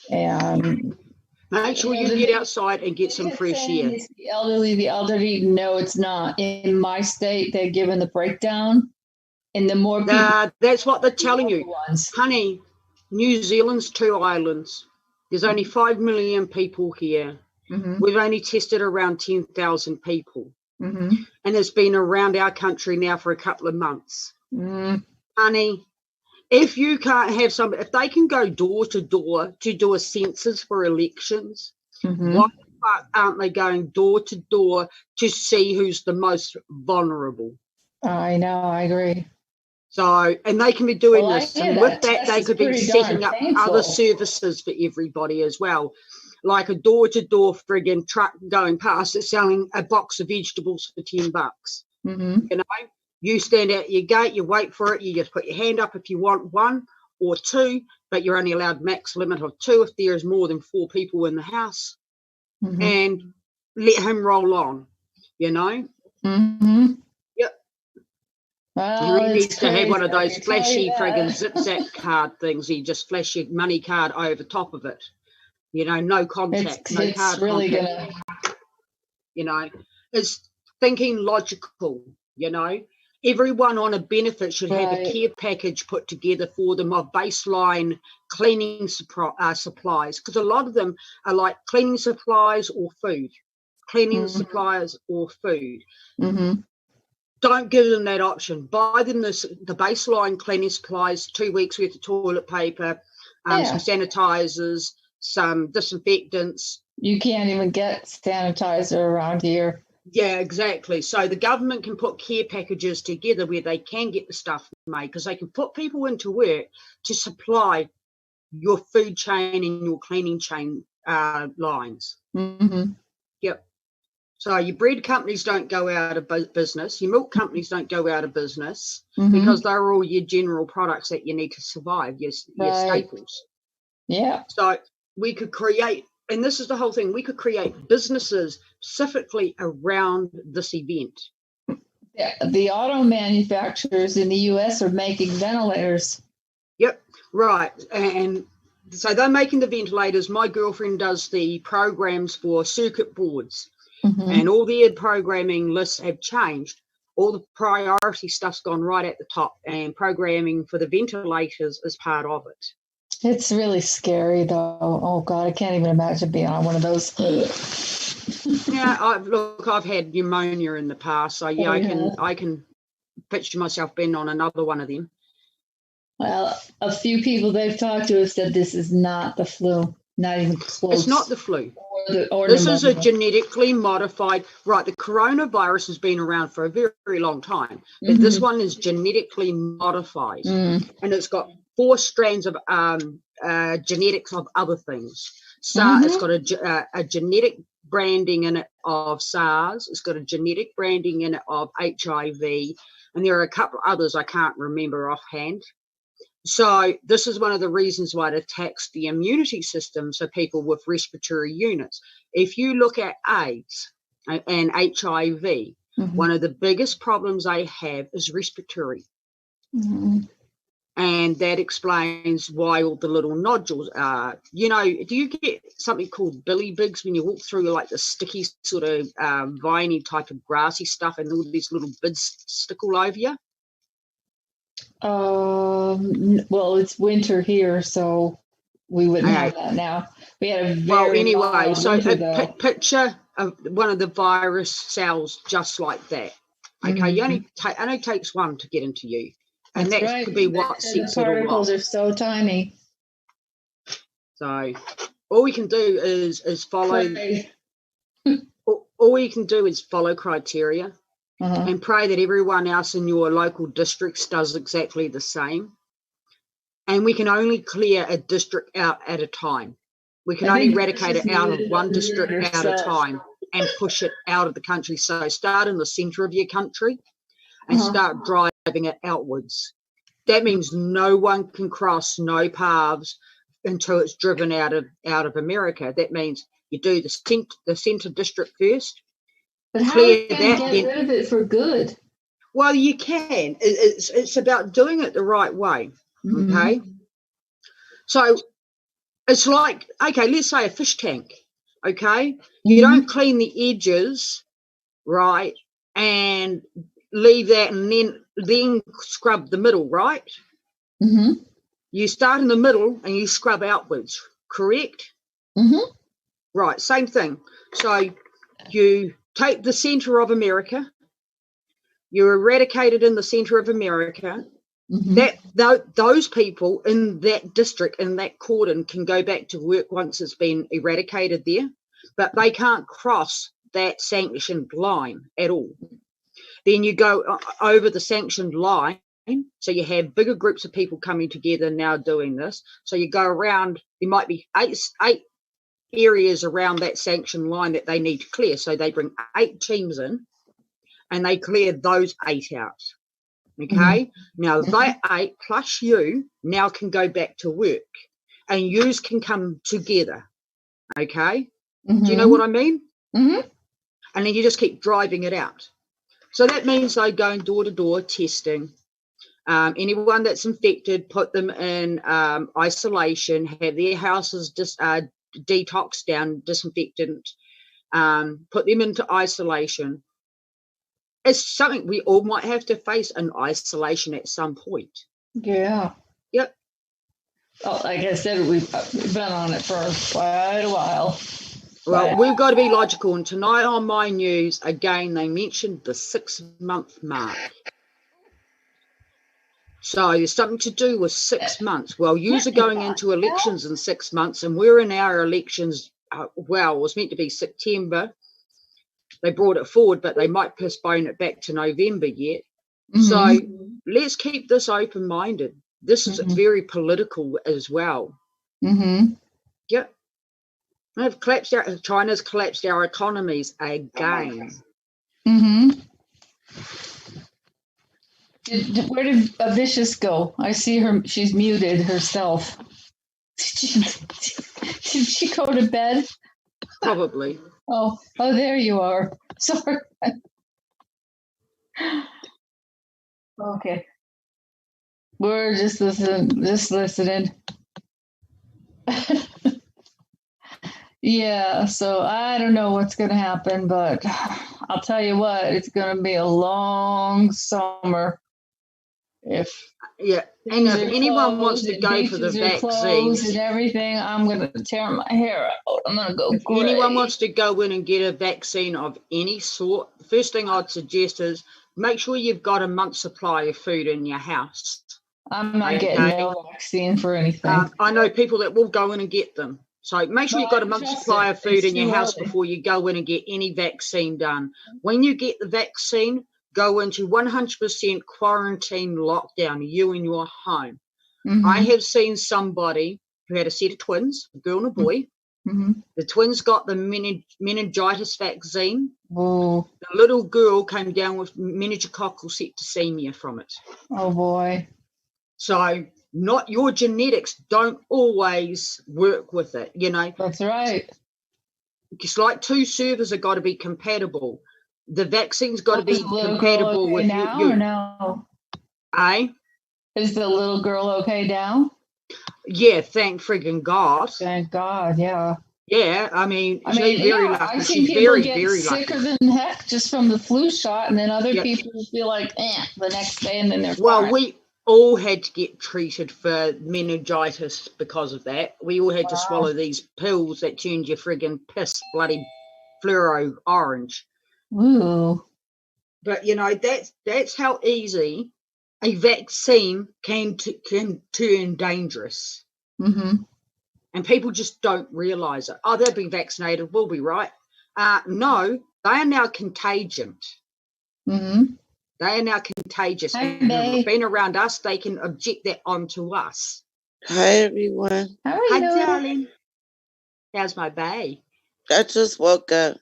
and make sure you get outside and get some fresh air. The elderly. No, it's not. In my state, they're given the breakdown, and the more people. That's what they're telling you, honey. New Zealand's 2 islands. There's only 5 million people here. We've only tested around 10,000 people. And it's been around our country now for a couple of months. Honey, if you can't have somebody, if they can go door to door to do a census for elections, why the fuck aren't they going door to door to see who's the most vulnerable? I know, I agree. So, and they can be doing this, and with that, they could be setting up other services for everybody as well, like a door-to-door friggin' truck going past that's selling a box of vegetables for $10. You know, you stand at your gate, you wait for it, you just put your hand up if you want 1 or 2, but you're only allowed max limit of 2 if there is more than 4 people in the house, and let him roll on. You know. Well, he needs to have one of those flashy friggin' zip-zap card things. You just flash your money card over top of it. You know, no contact, no card really contact. You know, it's thinking logical, you know. Everyone on a benefit should have a care package put together for them of baseline cleaning supplies, because a lot of them are like cleaning supplies or food. Cleaning supplies or food. Don't give them that option. Buy them the baseline cleaning supplies, 2 weeks worth of toilet paper, some sanitizers, some disinfectants. You can't even get sanitizer around here. Yeah, exactly. So the government can put care packages together where they can get the stuff made, because they can put people into work to supply your food chain and your cleaning chain lines. Yep. So your bread companies don't go out of business. Your milk companies don't go out of business Mhm. because they're all your general products that you need to survive, your Right. staples. Yeah. So we could create, and this is the whole thing, we could create businesses specifically around this event. The auto manufacturers in the U.S. are making ventilators. Yep, right. And so they're making the ventilators. My girlfriend does the programs for circuit boards, and all their programming lists have changed. All the priority stuff's gone right at the top, and programming for the ventilators is part of it. It's really scary, though. Oh God, I can't even imagine being on one of those. Yeah, I've had pneumonia in the past, so yeah, I can picture myself being on another one of them. Well, a few people they've talked to have said this is not the flu, not even close. It's not the flu. Or This is a pneumonia. genetically modified, right, the coronavirus has been around for a very, very long time, but this one is genetically modified, and it's got 4 strands of genetics of other things. So it's got a genetic branding in it of SARS, it's got a genetic branding in it of HIV, and there are a couple others I can't remember offhand. So this is one of the reasons why it attacks the immunity system, so people with respiratory units. If you look at AIDS and HIV, one of the biggest problems they have is respiratory. And that explains why all the little nodules are. You know, do you get something called billy bigs when you walk through like the sticky sort of viney type of grassy stuff and all these little bids stick all over you? Well, it's winter here, so we wouldn't have that now. We had a very mild winter, though. Picture of one of the virus cells just like that. Okay, it only takes one to get into you, and that could be what sets it all off. The particles are so tiny. So all we can do is follow. All we can do is follow criteria. And pray that everyone else in your local districts does exactly the same. And we can only clear a district out at a time. We can only eradicate it out of one district at a time and push it out of the country. So start in the center of your country and start driving it outwards. That means no one can cross no paths until it's driven out of America. That means you do the center district first. But how are you going to get rid of it for good? Well, you can. It's about doing it the right way, okay? So it's like, okay, let's say a fish tank, okay? You don't clean the edges, right, and leave that and then scrub the middle, right? You start in the middle and you scrub outwards, correct? Right, same thing. So you take the center of America, you eradicate it in the center of America. Those people in that district, in that cordon, can go back to work once it's been eradicated there, but they can't cross that sanctioned line at all. Then you go over the sanctioned line, so you have bigger groups of people coming together now doing this. So you go around, there might be eight areas around that sanction line that they need to clear. So they bring 8 teams in and they clear those 8 out. Okay. Now that 8 plus you now can go back to work and yous can come together. Okay. Do you know what I mean? And then you just keep driving it out. So that means they going door to door testing. Anyone that's infected, put them in isolation, have their houses just detoxed down, disinfectant, put them into isolation. It's something we all might have to face in isolation at some point. Yeah. Yep. Oh, like I said, we've been on it for quite a while. Well, we've got to be logical. And tonight on my news, again, they mentioned the 6-month mark. So there's something to do with 6 months. Well, yous are going into elections in 6 months, and we're in our elections. Well, it was meant to be September. They brought it forward, but they might postpone it back to November yet. So let's keep this open-minded. This is very political as well. Yep. They've collapsed China's collapsed our economies again. Mm-hmm. Where did Vicious go? I see her. She's muted herself. Did she go to bed? Probably. Oh, there you are. Sorry. Okay. We're just listening. Yeah, so I don't know what's going to happen, but I'll tell you what, it's going to be a long summer. And if anyone wants to go for the vaccine and everything, I'm going to tear my hair out. I'm going to go If anyone wants to go in and get a vaccine of any sort, the first thing I'd suggest is make sure you've got a month's supply of food in your house. I'm not getting no vaccine for anything. I know people that will go in and get them. So make sure you've got a month's supply of food in your house before you go in and get any vaccine done. When you get the vaccine, go into 100% quarantine lockdown, you in your home. Mm-hmm. I have seen somebody who had a set of twins, a girl and a boy. Mm-hmm. The twins got the meningitis vaccine. Oh. The little girl came down with meningococcal septicemia from it. Oh, boy. So not your genetics don't always work with it, you know. That's right. It's like two servers have got to be compatible. The vaccine's got to be compatible with now you. Or no? Eh? Is the little girl okay now? Yeah, thank friggin' God. Thank God, yeah. Yeah, I mean, she's very lucky. I've seen She's people very, get very sicker lucky. than heck just from the flu shot, and then other people feel like, the next day, and then they're fine. We all had to get treated for meningitis because of that. We all had to swallow these pills that turned your friggin' piss bloody fluoro orange. Ooh. But, you know, that's how easy a vaccine can turn dangerous. Mm-hmm. And people just don't realise it. Oh, they've been vaccinated. We'll be right. No, they are now contagious. Mm-hmm. They are now contagious. And if being around us, they can object that onto us. Hi, everyone. Hi, darling. How's my bae? I just woke up.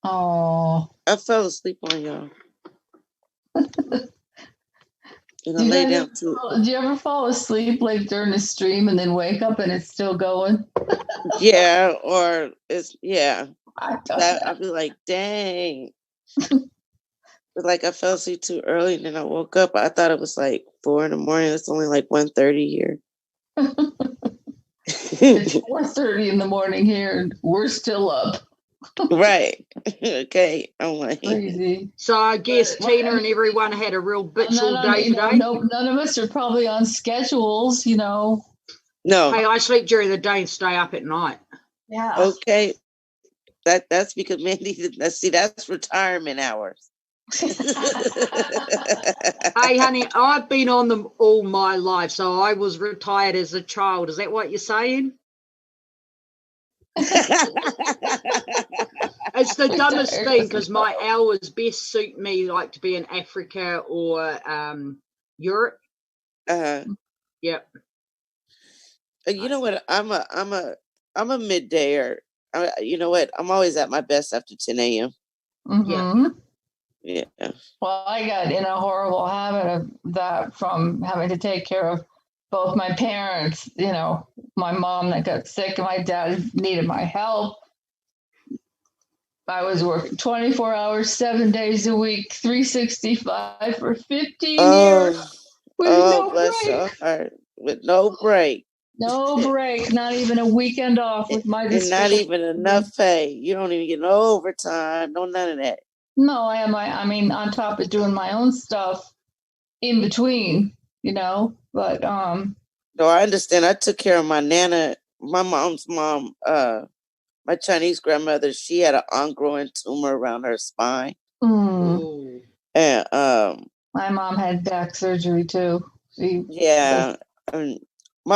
Oh. I fell asleep on y'all. And I lay down too. Do you ever fall asleep like during a stream and then wake up and it's still going? Yeah, or I'd be like, dang. But like I fell asleep too early and then I woke up. I thought it was like 4 a.m. It's only like 1:30 here. It's 4:30 in the morning here and we're still up. Right. Okay. I'm like crazy. So I guess Tina and everyone had a real bitchful day today. No, none of us are probably on schedules, you know. No. Hey, I sleep during the day and stay up at night. Yeah. Okay. That's because Mandy, that's retirement hours. Hey, honey, I've been on them all my life, so I was retired as a child. Is that what you're saying? It's the dumbest thing because my hours best suit me like to be in Africa or Europe. Yep. You know what? I'm a middayer. You know what? I'm always at my best after 10 a.m. Mm-hmm. Yeah. Well, I got in a horrible habit of that from having to take care of both my parents, you know, my mom that got sick and my dad needed my help. I was working 24 hours, 7 days a week, 365 for 15 years. With no bless break. your heart. With no break. No break, not even a weekend off with my And not even enough pay. You don't even get no overtime, no none of that. No, I mean, on top of doing my own stuff in between, you know, but No, I understand. I took care of my Nana, my mom's mom, my Chinese grandmother. She had an ongoing tumor around her spine. Mm. And my mom had back surgery too. My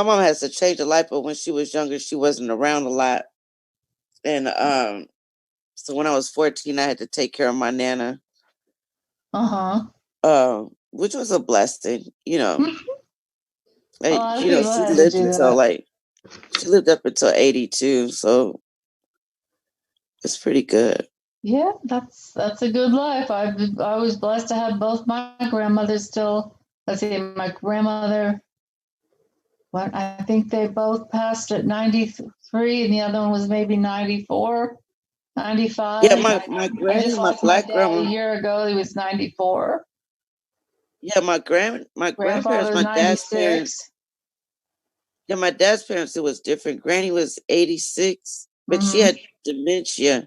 mom has to change her life, but when she was younger, she wasn't around a lot. And so when I was 14, I had to take care of my Nana. Which was a blessing, you know. Well, You know, she lived until like She lived up until 82, so it's pretty good. Yeah, that's a good life. I was blessed to have both my grandmothers still. Let's see, my grandmother. What I think they both passed at 93, and the other one was maybe 94, 95. Yeah, my granny, I just my lost my black dad grandma. a year ago. He was 94. Yeah, my grandparents, Grandfather was my dad's 96. parents. Yeah, my dad's parents, it was different. Granny was 86, but she had dementia.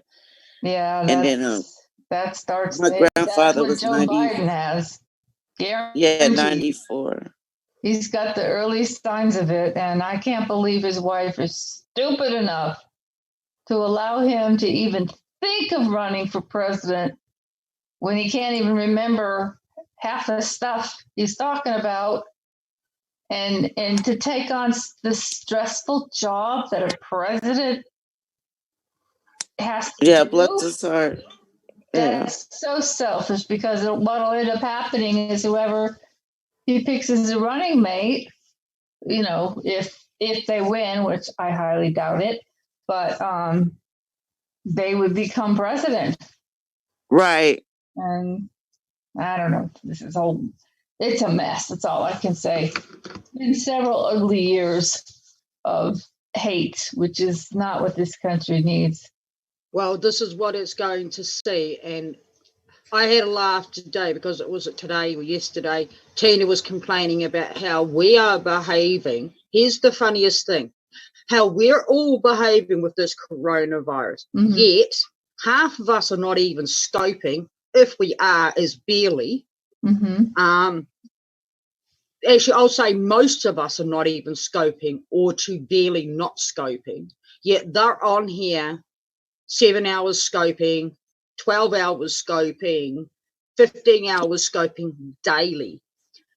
Yeah, And then that starts. my That's grandfather what was Joe 90. Biden has. Yeah, Guaranteed. 94. He's got the early signs of it, and I can't believe his wife is stupid enough to allow him to even think of running for president when he can't even remember half the stuff he's talking about, and to take on the stressful job that a president has to Yeah, do. bless his heart. Yeah. That's so selfish, because what'll end up happening is whoever he picks as a running mate, you know, if they win, which I highly doubt it, but they would become president. Right. And I don't know. It's a mess. That's all I can say. Been several ugly years of hate, which is not what this country needs. Well, this is what it's going to see. And I had a laugh today because it was today or yesterday. Tina was complaining about how we are behaving. Here's the funniest thing. How we're all behaving with this coronavirus. Yet, half of us are not even scoping. If we are, is barely. Actually, I'll say most of us are not even scoping, or to barely not scoping. Yet they're on here 7 hours scoping, 12 hours scoping, 15 hours scoping daily.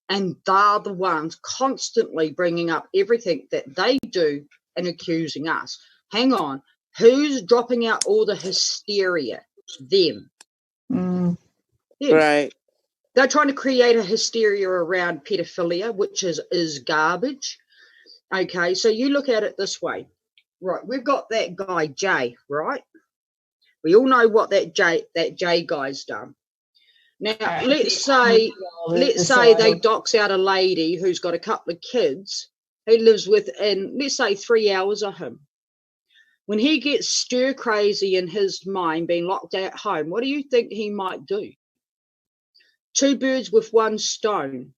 And they're the ones constantly bringing up everything that they do and accusing us. Hang on, who's dropping out all the hysteria? Them. Them. Right. They're trying to create a hysteria around pedophilia, which is garbage. Okay, so you look at it this way. Right, we've got that guy, Jay, right? We all know what that Jay guy's done. Now, let's say they dox out a lady who's got a couple of kids who lives within, let's say, 3 hours of him. When he gets stir crazy in his mind, being locked at home, what do you think he might do? Two birds with one stone.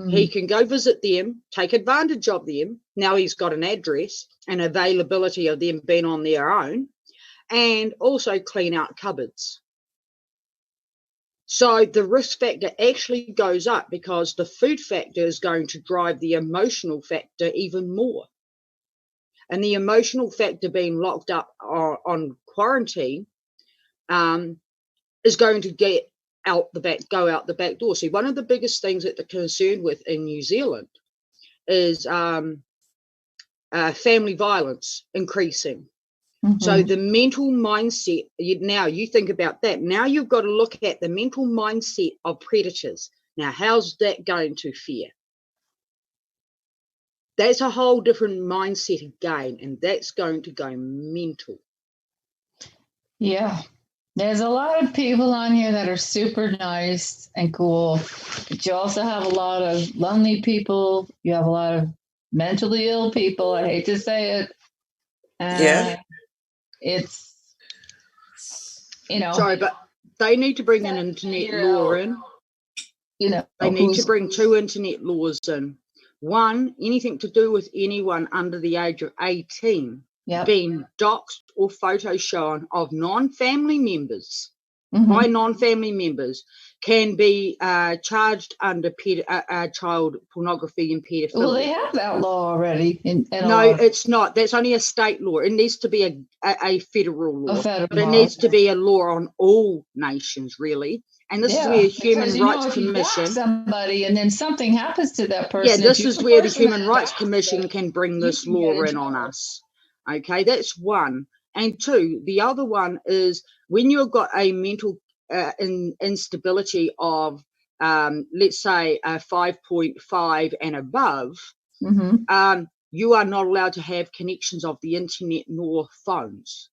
He can go visit them, take advantage of them. Now he's got an address and availability of them being on their own, and also clean out cupboards. So the risk factor actually goes up because the food factor is going to drive the emotional factor even more. And the emotional factor being locked up on quarantine is going to go out the back door. See, one of the biggest things that they're concerned with in New Zealand is family violence increasing. So the mental mindset, now you think about that. Now you've got to look at the mental mindset of predators. Now, how's that going to fare? That's a whole different mindset again, and that's going to go mental. Yeah. There's a lot of people on here that are super nice and cool, but you also have a lot of lonely people. You have a lot of mentally ill people. I hate to say it. Yeah. It's, you know. Sorry, but they need to bring an internet law in. You know, they need to bring 2 internet laws in. One, anything to do with anyone under the age of 18 being doxed or photo shown of non-family members by non-family members can be charged under child pornography and pedophilia. Well, they have that law already. No, it's not. That's only a state law. It needs to be a federal law. But it needs to be a law on all nations, really. And this is where the Human Rights Commission. If you somebody and then something happens to that person. Yeah, this is where the Human Rights Commission can bring this law in on us. Okay, that's one. And two, the other one is when you've got a mental instability of, let's say, 5.5 and above, you are not allowed to have connections of the internet nor phones.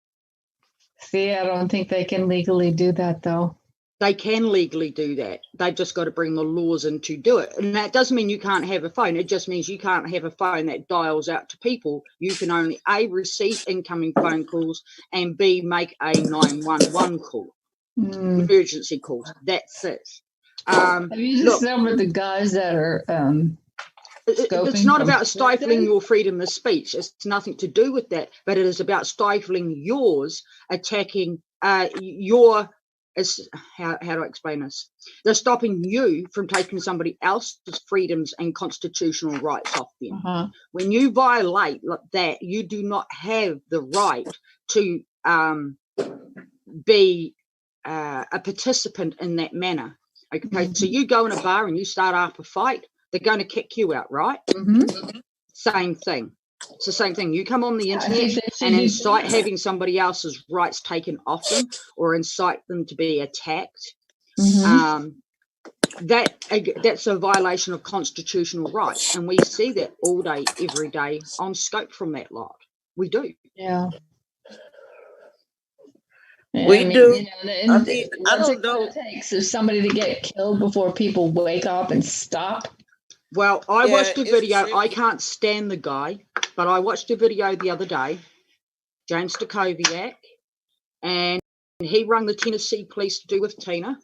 See, I don't think they can legally do that, though. They can legally do that. They've just got to bring the laws in to do it. And that doesn't mean you can't have a phone. It just means you can't have a phone that dials out to people. You can only A, receive incoming phone calls, and B, make a 911 call, emergency calls. That's it. Have you discovered the guys that are it's not about stifling your freedom of speech. It's nothing to do with that, but it is about stifling yours, attacking your. How do I explain this? They're stopping you from taking somebody else's freedoms and constitutional rights off them. When you violate that, you do not have the right to be a participant in that manner. Okay, so you go in a bar and you start up a fight, they're going to kick you out, right? Same thing. It's the same thing. You come on the internet and incite having somebody else's rights taken off them or incite them to be attacked. That's a violation of constitutional rights. And we see that all day, every day on scope from that lot. We do. Yeah. We do. I don't know. It takes for somebody to get killed before people wake up and stop. Well, I watched a video. I can't stand the guy, but I watched a video the other day, James Stacoviak, and he rung the Tennessee police to do with Tina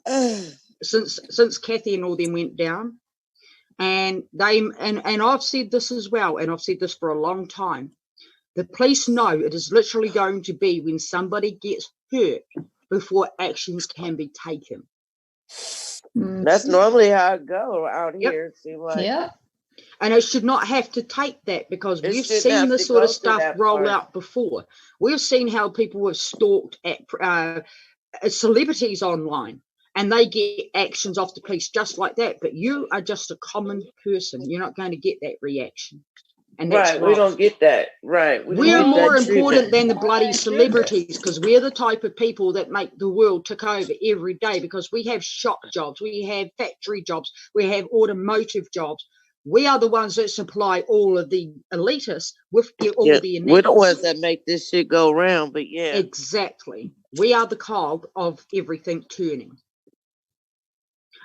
since Kathy and all them went down. And I've said this as well, and I've said this for a long time. The police know it is literally going to be when somebody gets hurt before actions can be taken. That's normally how it go out here. It seems like. Yeah. And it should not have to take that because we've seen this sort of stuff roll out before. We've seen how people have stalked at celebrities online and they get actions off the police just like that. But you are just a common person. You're not going to get that reaction. And that's we don't get that. Right. We're more important than the bloody celebrities because we're the type of people that make the world tick over every day because we have shop jobs, we have factory jobs, we have automotive jobs. We are the ones that supply all of the elitists with all of the we're the ones that make this shit go round, but yeah. Exactly. We are the cog of everything turning.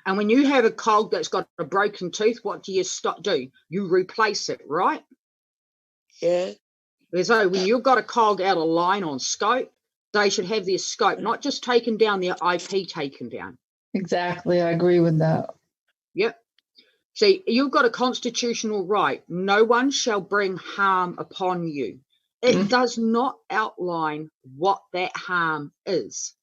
And when you have a cog that's got a broken tooth, what do you do? You replace it, right? Yeah. So when you've got a cog out of line on scope, they should have their scope not just taken down, their IP taken down. Exactly. I agree with that. Yep. See, you've got a constitutional right. No one shall bring harm upon you. It does not outline what that harm is.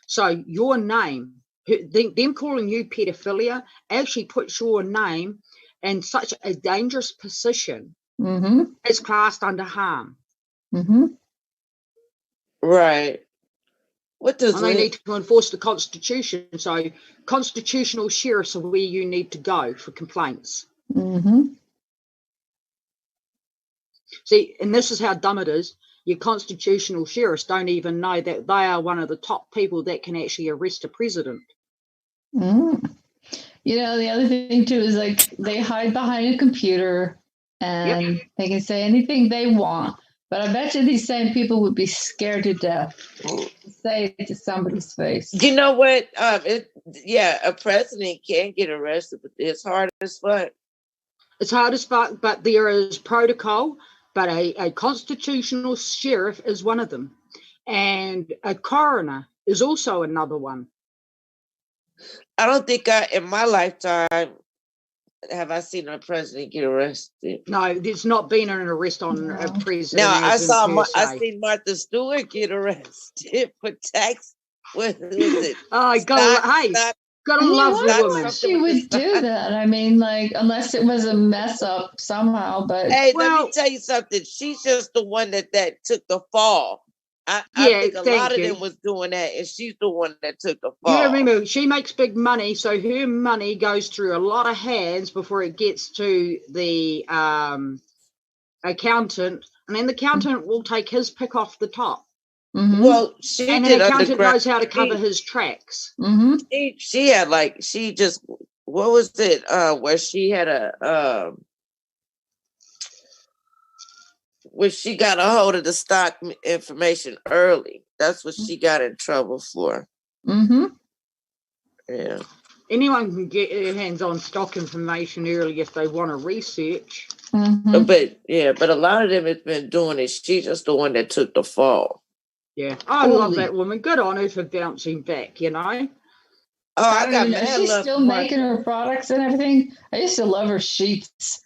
So your name, them calling you pedophilia, actually puts your name in such a dangerous position. It's classed under harm. Right. What does they need to enforce the Constitution? So constitutional sheriffs are where you need to go for complaints. See, and this is how dumb it is. Your constitutional sheriffs don't even know that they are one of the top people that can actually arrest a president. You know, the other thing too is like they hide behind a computer and they can say anything they want. But I bet you these same people would be scared to death to say it to somebody's face. You know what? A president can get arrested, but it's hard as fuck. It's hard as fuck, but there is protocol. But a constitutional sheriff is one of them. And a coroner is also another one. I don't think in my lifetime, have I seen a president get arrested? No, there's not been an arrest on a president. Now I seen Martha Stewart get arrested for tax. What was it? Gotta love the woman. She would do that. I mean, like, unless it was a mess up somehow. But hey, let me tell you something. She's just the one that took the fall. I think a lot of them was doing that, and she's the one that took the fall. Yeah, remember, she makes big money, so her money goes through a lot of hands before it gets to the accountant, and then the accountant will take his pick off the top. Well, and an accountant knows how to cover his tracks. She had what was it? Where she had when she got a hold of the stock information early. That's what she got in trouble for. Mm-hmm. Yeah. Anyone can get their hands on stock information early if they want to research. Mm-hmm. But a lot of them has been doing it. She's just the one that took the fall. Yeah, I love that woman. Good on her for bouncing back, you know. Oh, I don't even know. She's still making her products and everything. I used to love her sheets.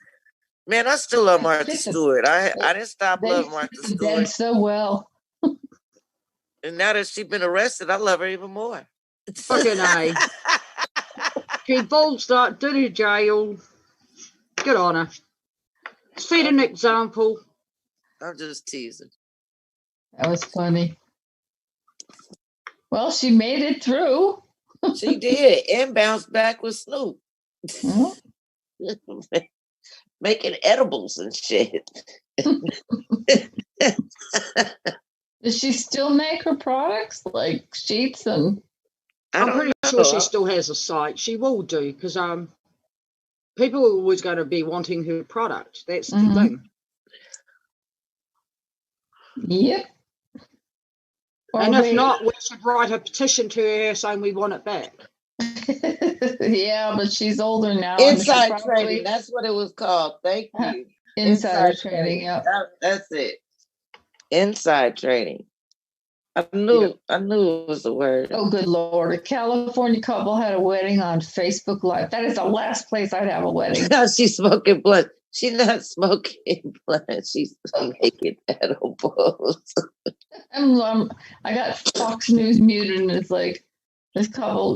Man, I still love Martha Stewart. I didn't stop loving Martha They Stewart. did so well. And now that she's been arrested, I love her even more. Fucking A. She bolts up to the jail. Good on her. Set an example. I'm just teasing. That was funny. Well, she made it through. She did, and bounced back with Snoop. Making edibles and shit. Does she still make her products like sheets and? I'm pretty sure she still has a site. She will do because people are always going to be wanting her product. That's the thing. Yep. And if not, we should write a petition to her saying we want it back. Yeah, but she's older now. Inside trading. That's what it was called. Thank you. Insider trading. Yep. That's it. Inside trading. I knew it was the word. Oh, good Lord. A California couple had a wedding on Facebook Live. That is the last place I'd have a wedding. She's smoking blunt. She's not smoking blunt. She's making edibles. I got Fox News muted, and it's like this couple,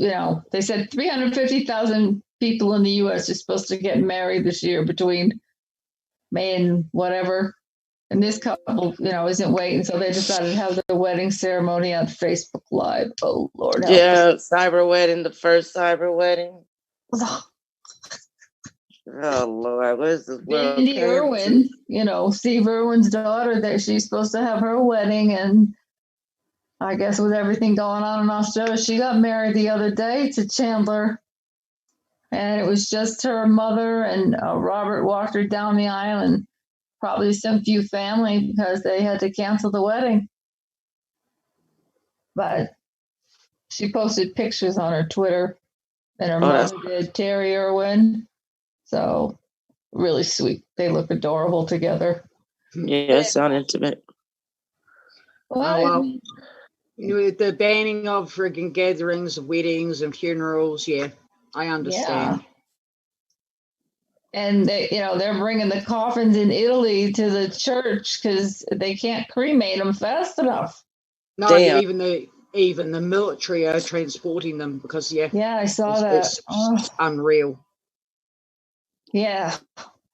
they said 350,000 people in the U.S. are supposed to get married this year between May and whatever. And this couple, isn't waiting, so they decided to have their wedding ceremony on Facebook Live. Oh, Lord help us. Cyber wedding, the first cyber wedding. Oh, Lord, what is this world? Cindy Irwin, Steve Irwin's daughter, that she's supposed to have her wedding, and I guess with everything going on in Australia, she got married the other day to Chandler, and it was just her mother, and Robert walked her down the aisle, and probably some few family because they had to cancel the wedding. But she posted pictures on her Twitter, and her mother did, Terry Irwin. So really sweet. They look adorable together. Yeah, it sounds intimate. Well, the banning of friggin' gatherings, weddings, and funerals. Yeah, I understand. Yeah. And they're bringing the coffins in Italy to the church because they can't cremate them fast enough. No, even the military are transporting them because I saw that. It's unreal. Yeah.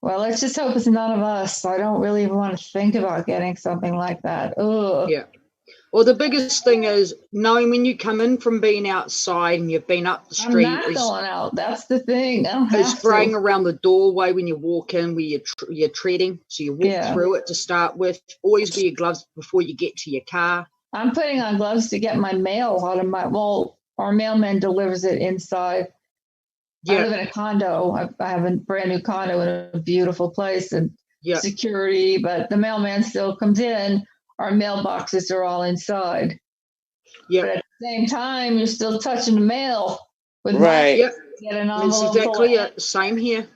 Well, let's just hope it's none of us. I don't really even want to think about getting something like that. Ugh. Yeah. Well, the biggest thing is knowing when you come in from being outside and you've been up the street. I'm not going out. That's the thing. I don't It's have spraying to. around the doorway when you walk in where you're treading. So you walk through it to start with. Always wear your gloves before you get to your car. I'm putting on gloves to get my mail out of our mailman delivers it inside. I live in a condo. I have a brand new condo in a beautiful place and security, but the mailman still comes in. Our mailboxes are all inside. Yeah. But at the same time, you're still touching the mail. Yep. Get an That's exactly it. Same here.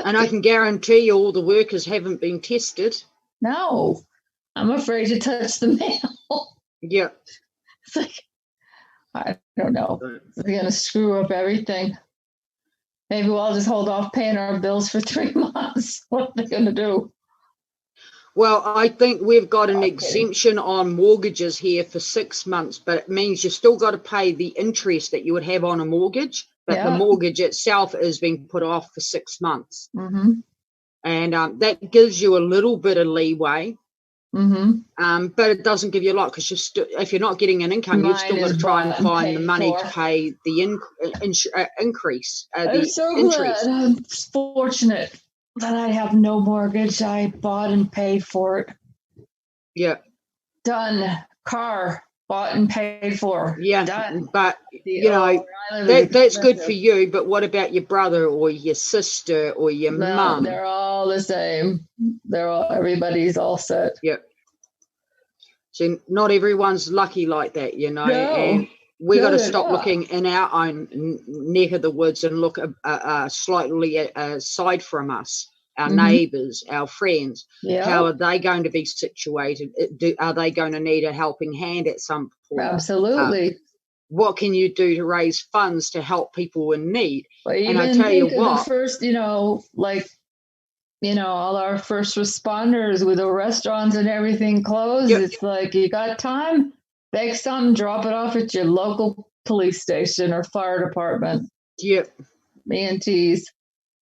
And I can guarantee you all the workers haven't been tested. No. I'm afraid to touch the mail. Yeah. It's like, I don't know. They're going to screw up everything. Maybe we'll just hold off paying our bills for 3 months. What are they going to do? Well, I think we've got an exemption on mortgages here for 6 months, but it means you've still got to pay the interest that you would have on a mortgage. But the mortgage itself is being put off for 6 months. Mm-hmm. And that gives you a little bit of leeway. Mm-hmm. But it doesn't give you a lot because if you're not getting an income, you've still got to try and find the money to pay the increase. I'm so interest. glad. I'm fortunate that I have no mortgage. I bought and paid for it. Yeah. Done. Car. bought and paid for. Yeah, Done. but you know that's good for you. But what about your brother or your sister or your mum? They're all the same. Everybody's all set. Yep. So not everyone's lucky like that, you know. No, and we got to they're stop not. looking in our own neck of the woods and look slightly aside from us. Our neighbours, our friends, how are they going to be situated? Are they going to need a helping hand at some point? Absolutely. What can you do to raise funds to help people in need? Well, and I even tell you think of what, the first, all our first responders with the restaurants and everything closed. Yep. It's like, you got time, bake something, drop it off at your local police station or fire department. Yep. EMTs.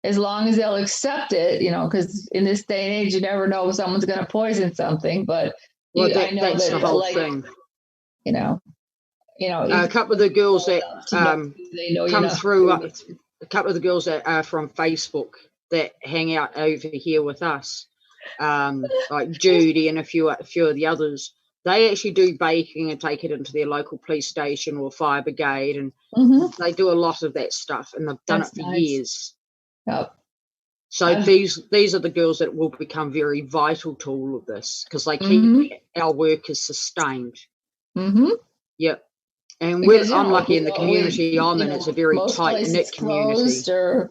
As long as they'll accept it, because in this day and age, you never know if someone's going to poison something. But I know that's that the whole thing. A couple of the girls that they know come through, a couple of the girls that are from Facebook that hang out over here with us, like Judy and a few of the others, they actually do baking and take it into their local police station or fire brigade, and they do a lot of that stuff, and they've done it for years. Yep. So these are the girls that will become very vital to all of this because they keep our workers sustained. Yep. And I'm lucky in the community I'm in. It's a very tight-knit community. Or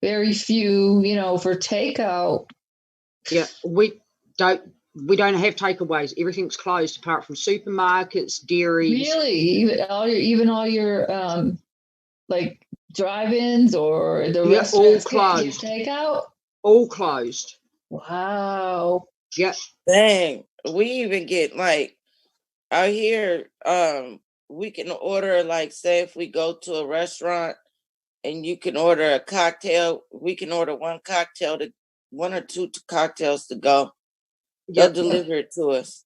very few, for takeout. Yeah, we don't have takeaways. Everything's closed apart from supermarkets, dairies. Really, even all your like drive-ins or the restaurants all closed. Takeout. All closed. Wow. Yeah. Dang. We even get out here. We can order say if we go to a restaurant and you can order a cocktail, we can order one or two cocktails to go. They'll deliver it to us.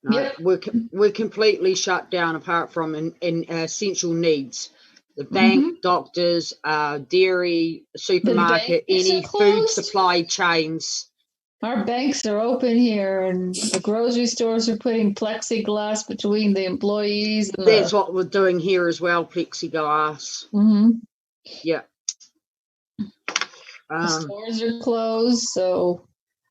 No, we're completely shut down apart from in essential needs. The bank, doctors, dairy, supermarket, any food supply chains. Our banks are open here, and the grocery stores are putting plexiglass between the employees. And that's what we're doing here as well, plexiglass. Yeah. The stores are closed, so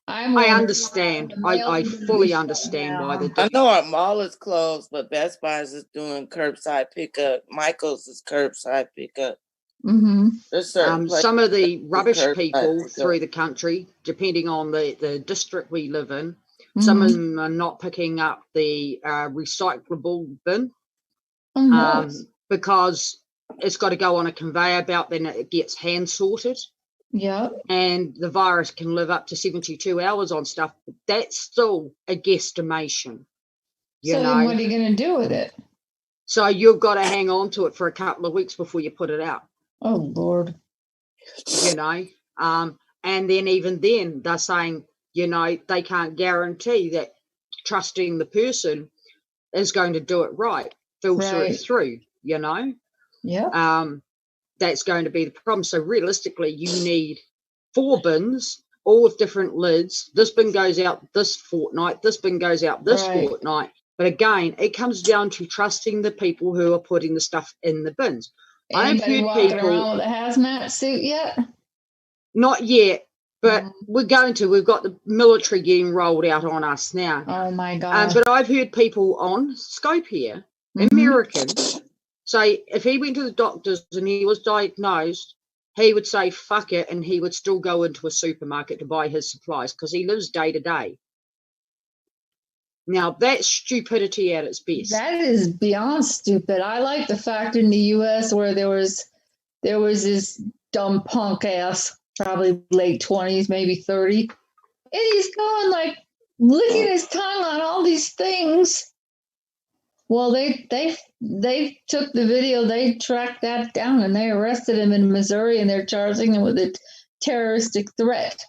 I understand. I fully understand why they're doing. I know our mall is closed, but Best Buy is doing curbside pickup. Michael's is curbside pickup. Some of the rubbish people through the country, depending on the district we live in, some of them are not picking up the recyclable bin because it's got to go on a conveyor belt, then it gets hand sorted. Yeah. And the virus can live up to 72 hours on stuff. But that's still a guesstimation. Then what are you going to do with it? So you've got to hang on to it for a couple of weeks before you put it out. Oh, Lord. And then even then they're saying, they can't guarantee that trusting the person is going to do it right, filter it through, Yeah. That's going to be the problem. So realistically, you need 4 bins, all with different lids. This bin goes out this fortnight. This bin goes out this fortnight. But again, it comes down to trusting the people who are putting the stuff in the bins. Anybody walking around with a hazmat suit yet? Not yet, but we're going to. We've got the military getting rolled out on us now. Oh, my God. But I've heard people on Scope here, Americans, say if he went to the doctors and he was diagnosed, he would say, fuck it, and he would still go into a supermarket to buy his supplies because he lives day to day. Now, that's stupidity at its best. That is beyond stupid. I like the fact in the U.S. where there was this dumb punk ass, probably late 20s, maybe 30, and he's going licking his tongue on all these things. Well, they took the video, they tracked that down, and they arrested him in Missouri, and they're charging him with a terroristic threat.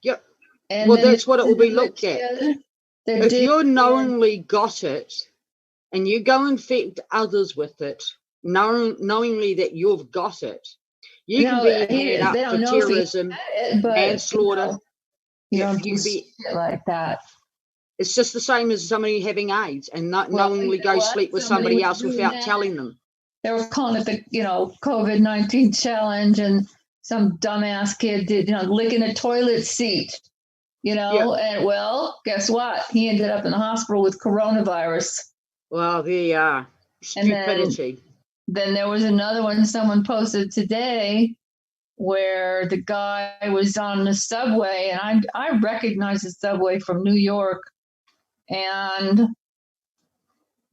Yep. And well, that's what it will be looked at. If you knowingly got it, and you go infect others with it, knowingly that you've got it, you can be up for terrorism, manslaughter. You don't do shit like that. It's just the same as somebody having AIDS and not knowingly go sleep with somebody else without telling them. They were calling it the, COVID-19 challenge, and some dumbass kid did, licking a toilet seat, and well, guess what? He ended up in the hospital with coronavirus. Well, the stupidity. Then there was another one someone posted today where the guy was on the subway, and I recognize the subway from New York, and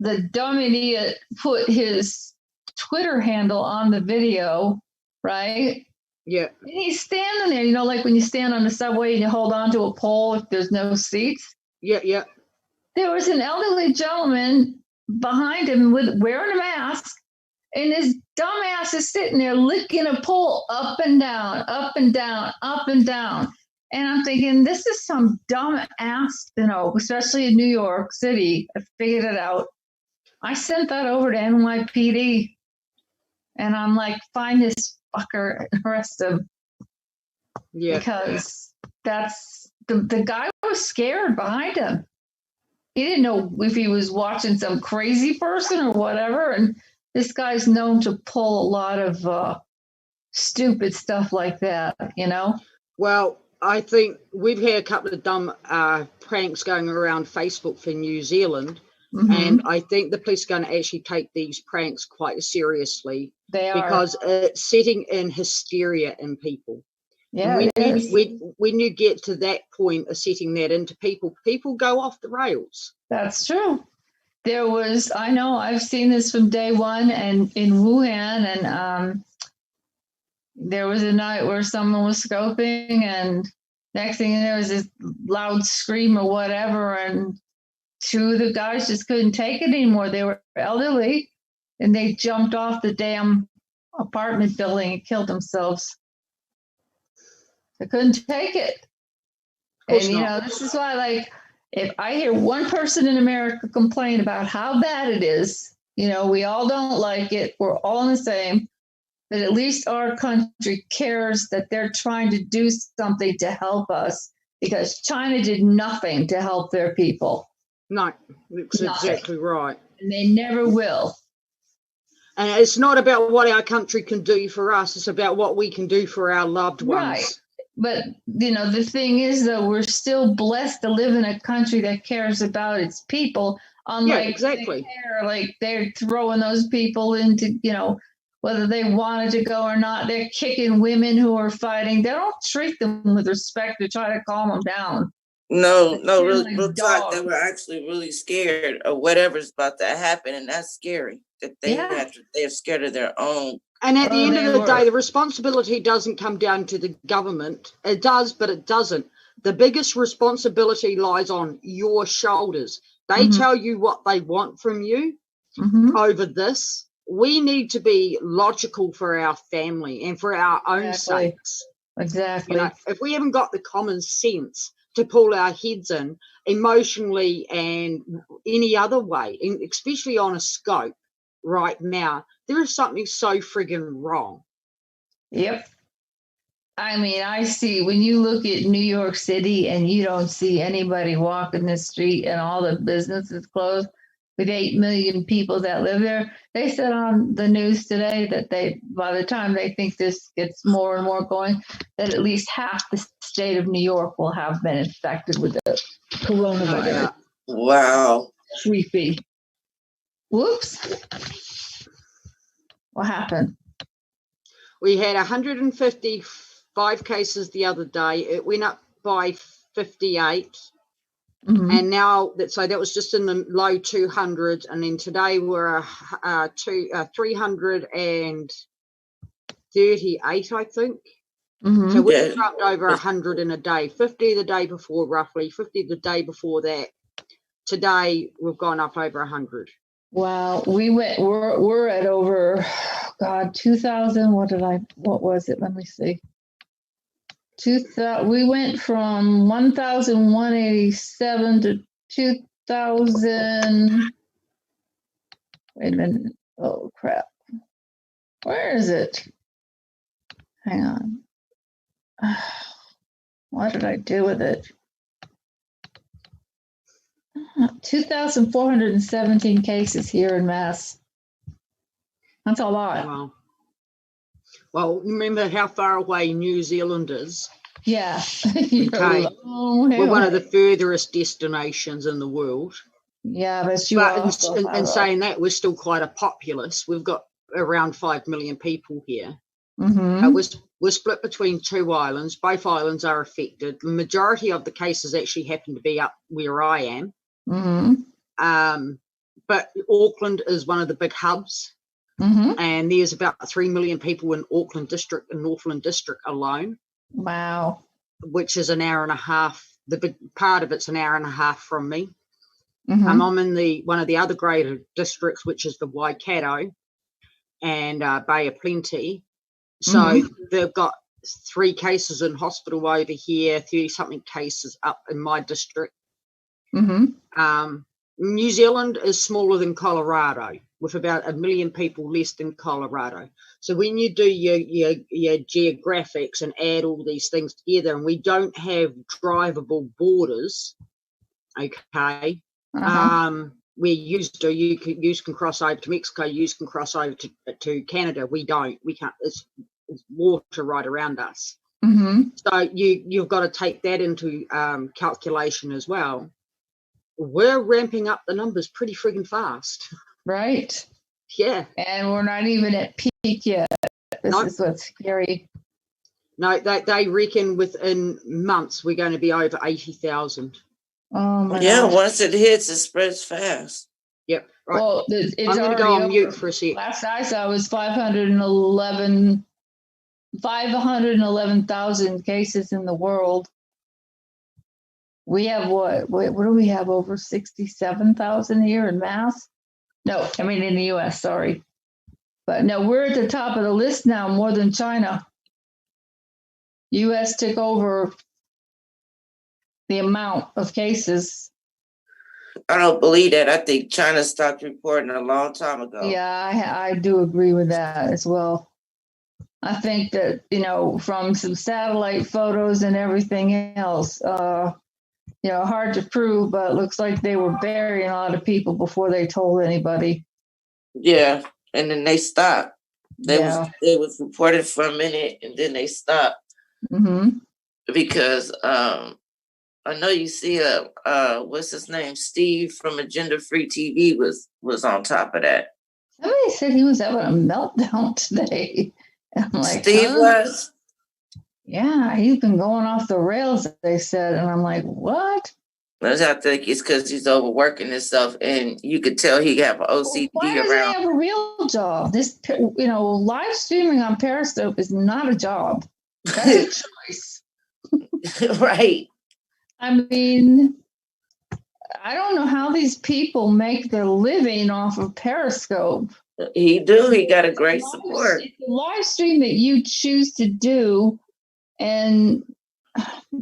the dumb idiot put his Twitter handle on the video, right? Yeah. And he's standing there, like when you stand on the subway and you hold on to a pole if there's no seats. Yeah. There was an elderly gentleman behind him wearing a mask, and his dumbass is sitting there licking a pole up and down, up and down, up and down. And I'm thinking, this is some dumb ass, especially in New York City. I figured it out. I sent that over to NYPD, and I'm like, find this fucker and arrest him. Yeah. Because that's the guy was scared behind him. He didn't know if he was watching some crazy person or whatever. And this guy's known to pull a lot of stupid stuff like that, Well, I think we've had a couple of dumb pranks going around Facebook for New Zealand. Mm-hmm. And I think the police are going to actually take these pranks quite seriously. They are. Because it's setting in hysteria in people. Yeah, when you get to that point of setting that into people go off the rails. That's true. There was, I know, I've seen this from day one, and in Wuhan, and there was a night where someone was scoping, and next thing there was this loud scream or whatever, and two of the guys just couldn't take it anymore. They were elderly, and they jumped off the damn apartment building and killed themselves. I couldn't take it. And, this is why, if I hear one person in America complain about how bad it is, we all don't like it. We're all the same. But at least our country cares that they're trying to do something to help us, because China did nothing to help their people. No, that's exactly right. And they never will. And it's not about what our country can do for us. It's about what we can do for our loved ones. Right. But, the thing is, though, we're still blessed to live in a country that cares about its people. Unlike exactly. They're throwing those people into, whether they wanted to go or not. They're kicking women who are fighting. They don't treat them with respect to try to calm them down. No, real talk. They were actually really scared of whatever's about to happen, and that's scary. That they're scared of their own. And at the end of the day, the responsibility doesn't come down to the government. It does, but it doesn't. The biggest responsibility lies on your shoulders. They tell you what they want from you over this. We need to be logical for our family and for our own sakes. Exactly. If we haven't got the common sense to pull our heads in emotionally and any other way, and especially on a scope right now, there is something so friggin' wrong. Yep. I mean, I see when you look at New York City and you don't see anybody walking the street and all the businesses closed with 8 million people that live there. They said on the news today that by the time they think this gets more and more going, that at least half the state of New York will have been infected with the coronavirus. Wow. Creepy. Whoops. What happened? We had 155 cases the other day. It went up by 58. And now, so that was just in the low 200s. And then today we're 338, I think. So we've dropped over 100 in a day. 50 the day before, roughly. 50 the day before that. Today we've gone up over 100. Wow, we're at over 2,000. What was it? Let me see. 2,000. We went from 1,187 to 2,000. Wait a minute. Oh crap. Where is it? Hang on. What did I do with it? 2,417 cases here in Mass. That's a lot. Wow. Well, remember how far away New Zealand is? Yeah. Okay. We're one of the furthest destinations in the world. Yeah, but in saying that, we're still quite a populace. We've got around 5 million people here. Mm-hmm. We're split between two islands. Both islands are affected. The majority of the cases actually happen to be up where I am. Mm-hmm. But Auckland is one of the big hubs. Mm-hmm. And there's about 3 million people in Auckland District and Northland District alone. Wow. Which is an hour and a half. The big part of it's an hour and a half from me. Mm-hmm. I'm in one of the other greater districts, which is the Waikato and Bay of Plenty. So they've got 3 cases in hospital over here, 30-something cases up in my district. Mm-hmm. New Zealand is smaller than Colorado, with about 1 million people less than Colorado. So when you do your geographics and add all these things together, and we don't have drivable borders, okay, where you can cross over to Mexico, you can cross over to Canada. We don't. We can't. It's water right around us. Mm-hmm. So you've got to take that into calculation as well. We're ramping up the numbers pretty friggin' fast. Right. Yeah. And we're not even at peak yet. This is what's scary. No, they reckon within months we're going to be over 80,000. Oh my gosh. Once it hits, it spreads fast. Yep. Right. Well, it's I'm going to go on mute for a sec. Last I saw was 511,000 cases in the world. We have what do we have, over 67,000 here in Mass? No, I mean in the US, sorry. But no, we're at the top of the list now, more than China. US took over the amount of cases. I don't believe that. I think China stopped reporting a long time ago. Yeah, I do agree with that as well. I think that, from some satellite photos and everything else, hard to prove, but it looks like they were burying a lot of people before they told anybody. Yeah, and then they stopped. They was reported for a minute, and then they stopped. Mm-hmm. Because I know you see what's his name, Steve from Agenda Free TV was on top of that. Somebody said he was having a meltdown today. I'm like, Steve was? Yeah, he's been going off the rails, they said. And I'm like, what? I think it's because he's overworking himself, and you could tell he have an OCD why doesn't he have a real job? This, live streaming on Periscope is not a job. That's a choice. Right. I mean, I don't know how these people make their living off of Periscope. He got a great support. It's a live stream that you choose to do, and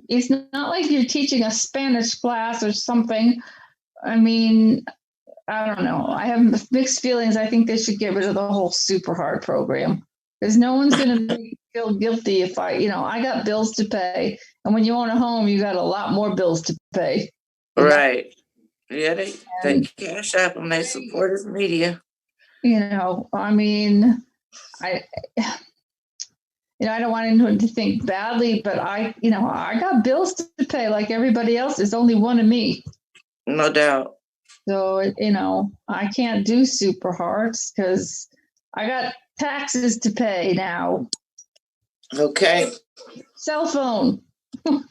it's not like you're teaching a Spanish class or something. I mean, I don't know. I have mixed feelings. I think they should get rid of the whole super hard program, because no one's going to feel guilty if I got bills to pay. And when you own a home, you got a lot more bills to pay. Right. Yeah, they cash out them. They support his media. I mean, I don't want anyone to think badly, but I got bills to pay like everybody else. There's only one of me. No doubt. So, I can't do super hearts because I got taxes to pay now. Okay. Cell phone. You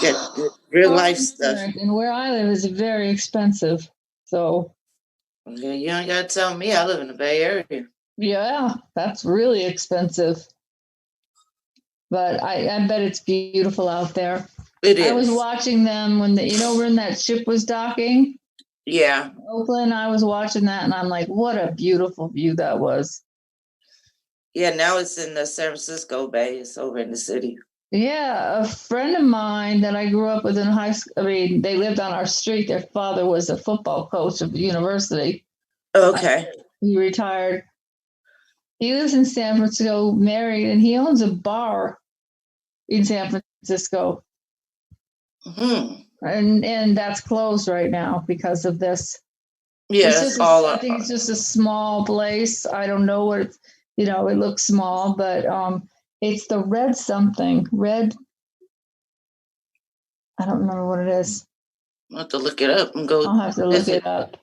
got real life stuff. And where I live is very expensive. So. Yeah, you ain't got to tell me. I live in the Bay Area. Yeah, that's really expensive. But I bet it's beautiful out there. It is. I was watching them when when that ship was docking. Yeah. Oakland, I was watching that, and I'm like, what a beautiful view that was. Yeah, now it's in the San Francisco Bay. It's over in the city. Yeah, a friend of mine that I grew up with in high school, they lived on our street. Their father was a football coach of the university. Okay. He retired. He lives in San Francisco, married, and he owns a bar in San Francisco. Mm-hmm. and that's closed right now because of this. Yeah, It's just I think it's just a small place. I don't know what it's, it looks small, but it's the red something. Red, I don't remember what it is. I'll have to look it up and go. I'll have to look visit. it up.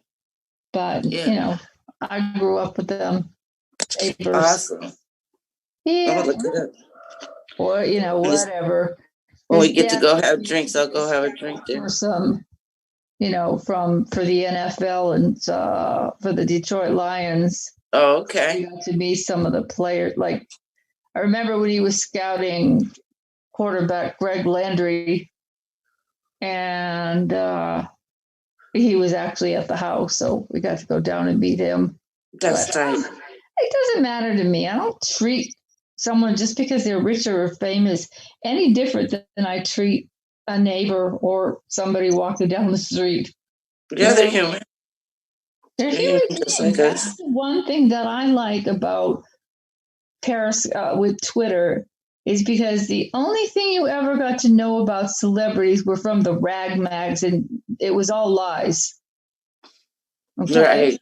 But Yeah. I grew up with them. Papers. Awesome. Yeah. I'll look it up. Or whatever. When we His get to dad go have drinks, I'll go have a drink there. for some, for the NFL and for the Detroit Lions. Oh, okay. We got to meet some of the players. Like, I remember when he was scouting quarterback Greg Landry, and he was actually at the house, so we got to go down and meet him. That's tight. It doesn't matter to me. I don't treat someone just because they're rich or famous any different than I treat a neighbor or somebody walking down the street. Yeah, they're human. They're human just like us. That's one thing that I like about Paris with Twitter is because the only thing you ever got to know about celebrities were from the rag mags, and it was all lies. Okay? Right.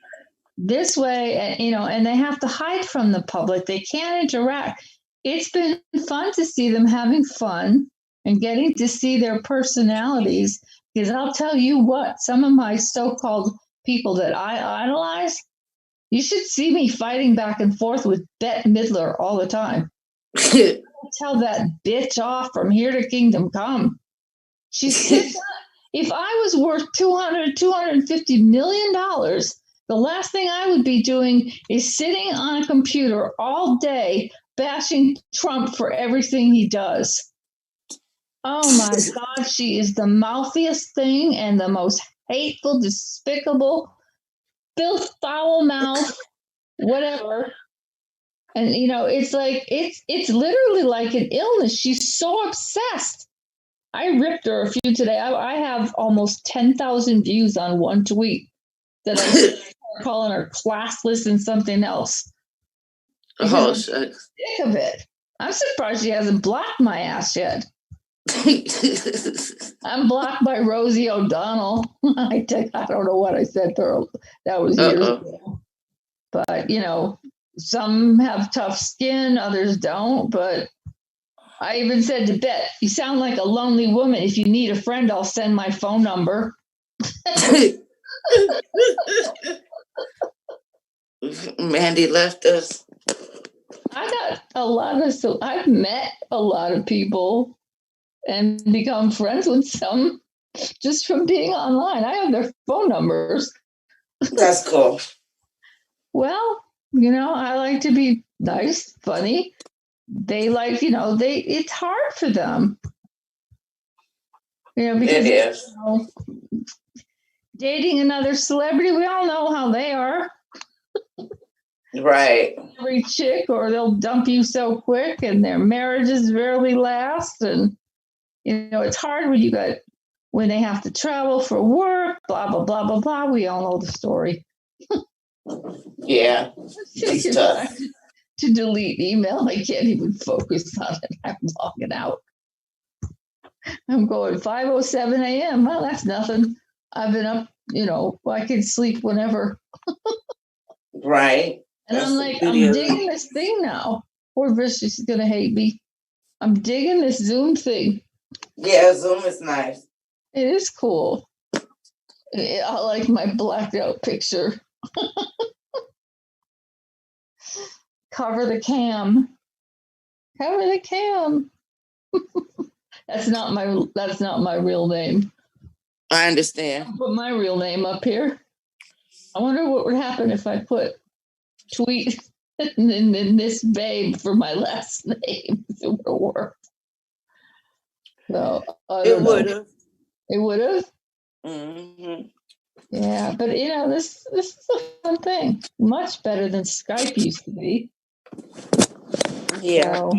This way, and they have to hide from the public. They can't interact. It's been fun to see them having fun and getting to see their personalities. Because I'll tell you what, some of my so-called people that I idolize, you should see me fighting back and forth with Bette Midler all the time. Tell that bitch off from here to kingdom come. She sits on, if I was worth $250 million, the last thing I would be doing is sitting on a computer all day bashing Trump for everything he does. Oh my God, she is the mouthiest thing and the most hateful, despicable, filth, foul mouth, whatever. And it's like it's literally like an illness. She's so obsessed. I ripped her a few today. I have almost 10,000 views on one tweet that I started calling her classless and something else. I'm sick of it. I'm surprised she hasn't blocked my ass yet. I'm blocked by Rosie O'Donnell. I don't know what I said to her. That was years ago. But, some have tough skin, others don't. But I even said to Bette, you sound like a lonely woman. If you need a friend, I'll send my phone number. Mandy left us. I've met a lot of people and become friends with some just from being online. I have their phone numbers. That's cool. Well, I like to be nice, funny. They like, it's hard for them. Because dating another celebrity, we all know how they are. Right. Every chick, or they'll dump you so quick and their marriages rarely last. And, it's hard when they have to travel for work, blah, blah, blah, blah, blah. We all know the story. Yeah. It's tough. To delete email, I can't even focus on it. I'm logging out. I'm going 5:07 a.m. Well, that's nothing. I've been up, I can sleep whenever. Right. And I'm like, I'm digging this thing now. Poor Vish is going to hate me. I'm digging this Zoom thing. Yeah, Zoom is nice. It is cool. I like my blacked out picture. Cover the cam. Cover the cam. That's not my real name. I understand. I'll put my real name up here. I wonder what would happen if I put tweet and then this babe for my last name. If it would have worked. So it would have. It would have. Mm-hmm. Yeah, but this is a fun thing. Much better than Skype used to be. Yeah. So,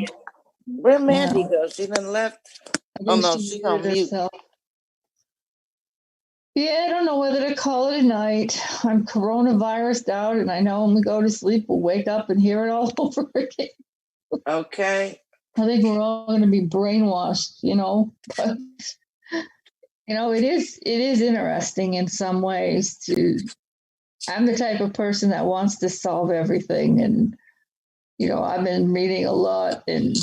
where'd Mandy go? She done left. Oh no, she's on mute. Yeah, I don't know whether to call it a night. I'm coronavirused out, and I know when we go to sleep, we'll wake up and hear it all over again. Okay. I think we're all going to be brainwashed, but You know, it is interesting in some ways to. I'm the type of person that wants to solve everything, and you know, I've been reading a lot and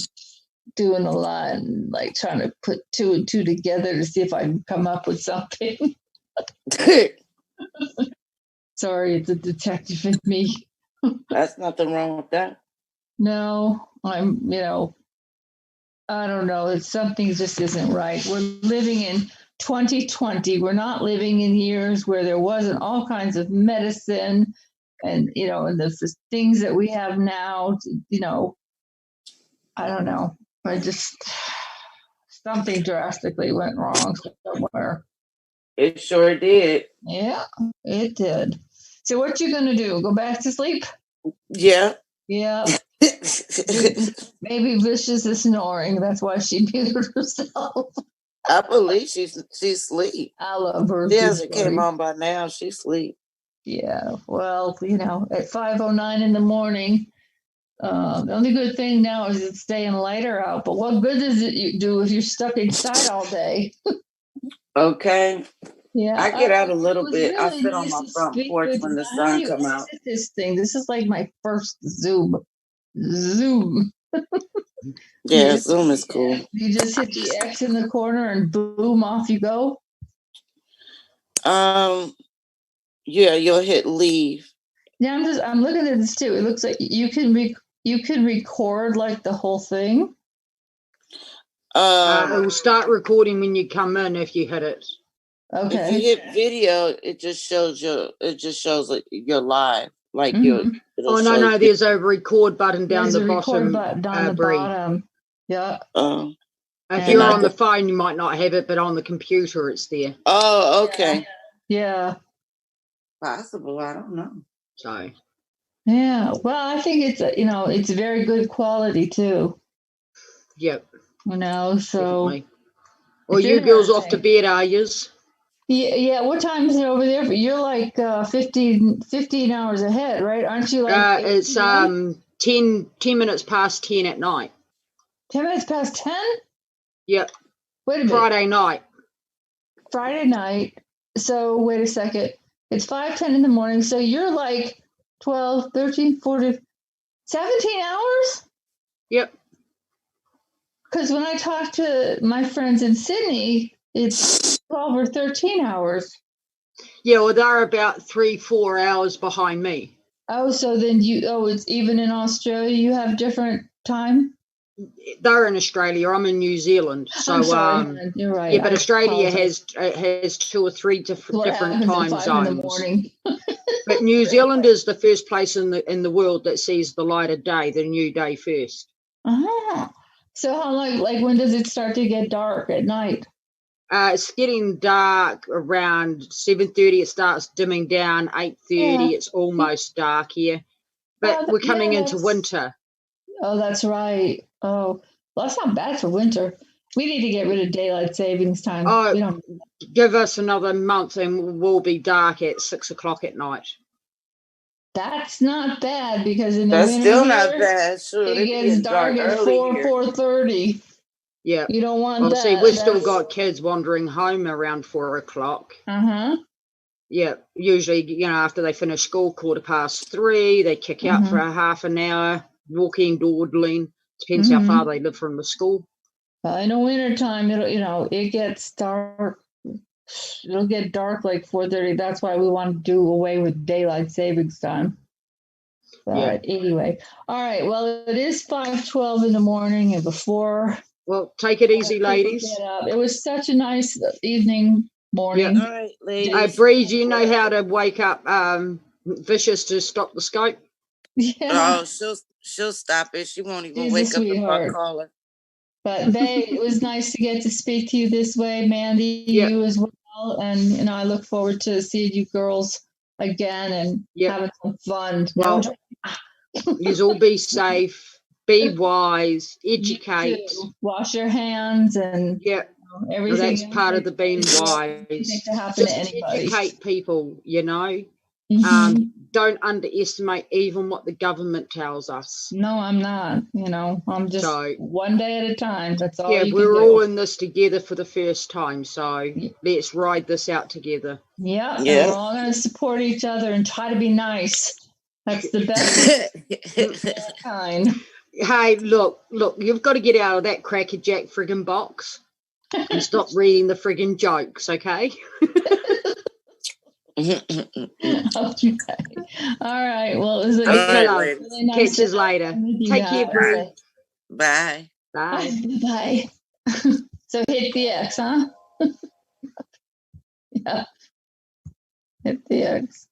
doing a lot, and like trying to put two and two together to see if I can come up with something. Sorry, it's a detective in me. That's nothing wrong with that. No, I'm, you know, I don't know. It's something just isn't right. We're living in 2020. We're not living in years where there wasn't all kinds of medicine and, you know, and the things that we have now, you know, I don't know. I just, something drastically went wrong somewhere. It sure did. Yeah, it did. So what you gonna do? Go back to sleep? Yeah. Yeah. Maybe Vicious is snoring. That's why she muted herself. I believe she's asleep. I love her. She hasn't came on by now. She's asleep. Yeah. Well, you know, at 5:09 in the morning. The only good thing now is it's staying lighter out. But what good does it do if you're stuck inside all day? Okay. Yeah, I get out a little bit. Really I sit on my front porch when the sun come out. This thing. This is like my first Zoom. Yeah, Zoom is cool. You just hit the X in the corner and boom, off you go. Yeah, you'll hit leave. Yeah, I'm looking at this too. It looks like you can record like the whole thing. It will start recording when you come in if you hit it. Okay. If you hit video, it just shows like you're live. Like you're. Oh no, there's a record button down the bottom. Record button on the bottom. Yeah. If you're on the phone, you might not have it, but on the computer, it's there. Oh, okay. Yeah. Possible. I don't know. So. Yeah. Well, I think it's it's very good quality too. Yep. You know, so. Definitely. Well, you girls off to bed, are yous? Yeah. What time is it over there? You're like 15 hours ahead, right? Aren't you like? It's 10 minutes past 10 at night. 10 minutes past 10? Yep. Wait a minute. Friday night. Friday night. So wait a second. It's 5:10 in the morning. So you're like 12, 13, 14, 17 hours? Yep. Because when I talk to my friends in Sydney, it's 12 or 13 hours. Yeah, well, they're about 3-4 hours behind me. Oh, so then it's even in Australia, you have different time? They're in Australia. I'm in New Zealand. So, I'm sorry, you're right. Yeah, but Australia has 2 or 3 different time zones. But New Zealand is the first place in the world that sees the light of day, the new day first. So how like when does it start to get dark at night? It's getting dark around 7:30. It starts dimming down. 8:30. It's almost dark here, but we're coming into winter. Oh, that's right. Oh, well, that's not bad for winter. We need to get rid of daylight savings time. Oh, give us another month and we'll be dark at 6 o'clock at night. That's not bad because in the winter still here, not bad. Sure, it gets dark at 4:30. Yeah. You don't want that. See, we've still got kids wandering home around 4 o'clock. Yeah. Usually, after they finish school, 3:15, they kick out for a half an hour, walking, dawdling. Depends how far they live from the school. In the wintertime, it gets dark. It'll get dark like 4:30. That's why we want to do away with daylight savings time. But anyway, all right. Well, it is 5:12 in the morning, and before. Well, take it easy, ladies. It was such a nice morning. All right, ladies. Bree, do you know how to wake up Vicious to stop the Skype? Yeah. Oh, she'll stop it. She won't even wake up if I call her. But babe, it was nice to get to speak to you this way, Mandy. You as well, and I look forward to seeing you girls again and having some fun. Well, you all be safe. Be wise, educate, wash your hands, and everything. Well, that's part of the being wise. To happen Just to anybody. Educate people, Don't underestimate even what the government tells us. No, I'm not. I'm just one day at a time. That's all you can we're do. all in this together for the first time, so let's ride this out together. Yeah, and we're all going to support each other and try to be nice. That's the best kind. Hey, look, you've got to get out of that crackerjack friggin' box and stop reading the friggin' jokes, okay? Okay. All right. Well, it was really nice. Catch you later. Take care, Bree. Bye. Bye. Bye. So hit the X, huh? Yeah. Hit the X.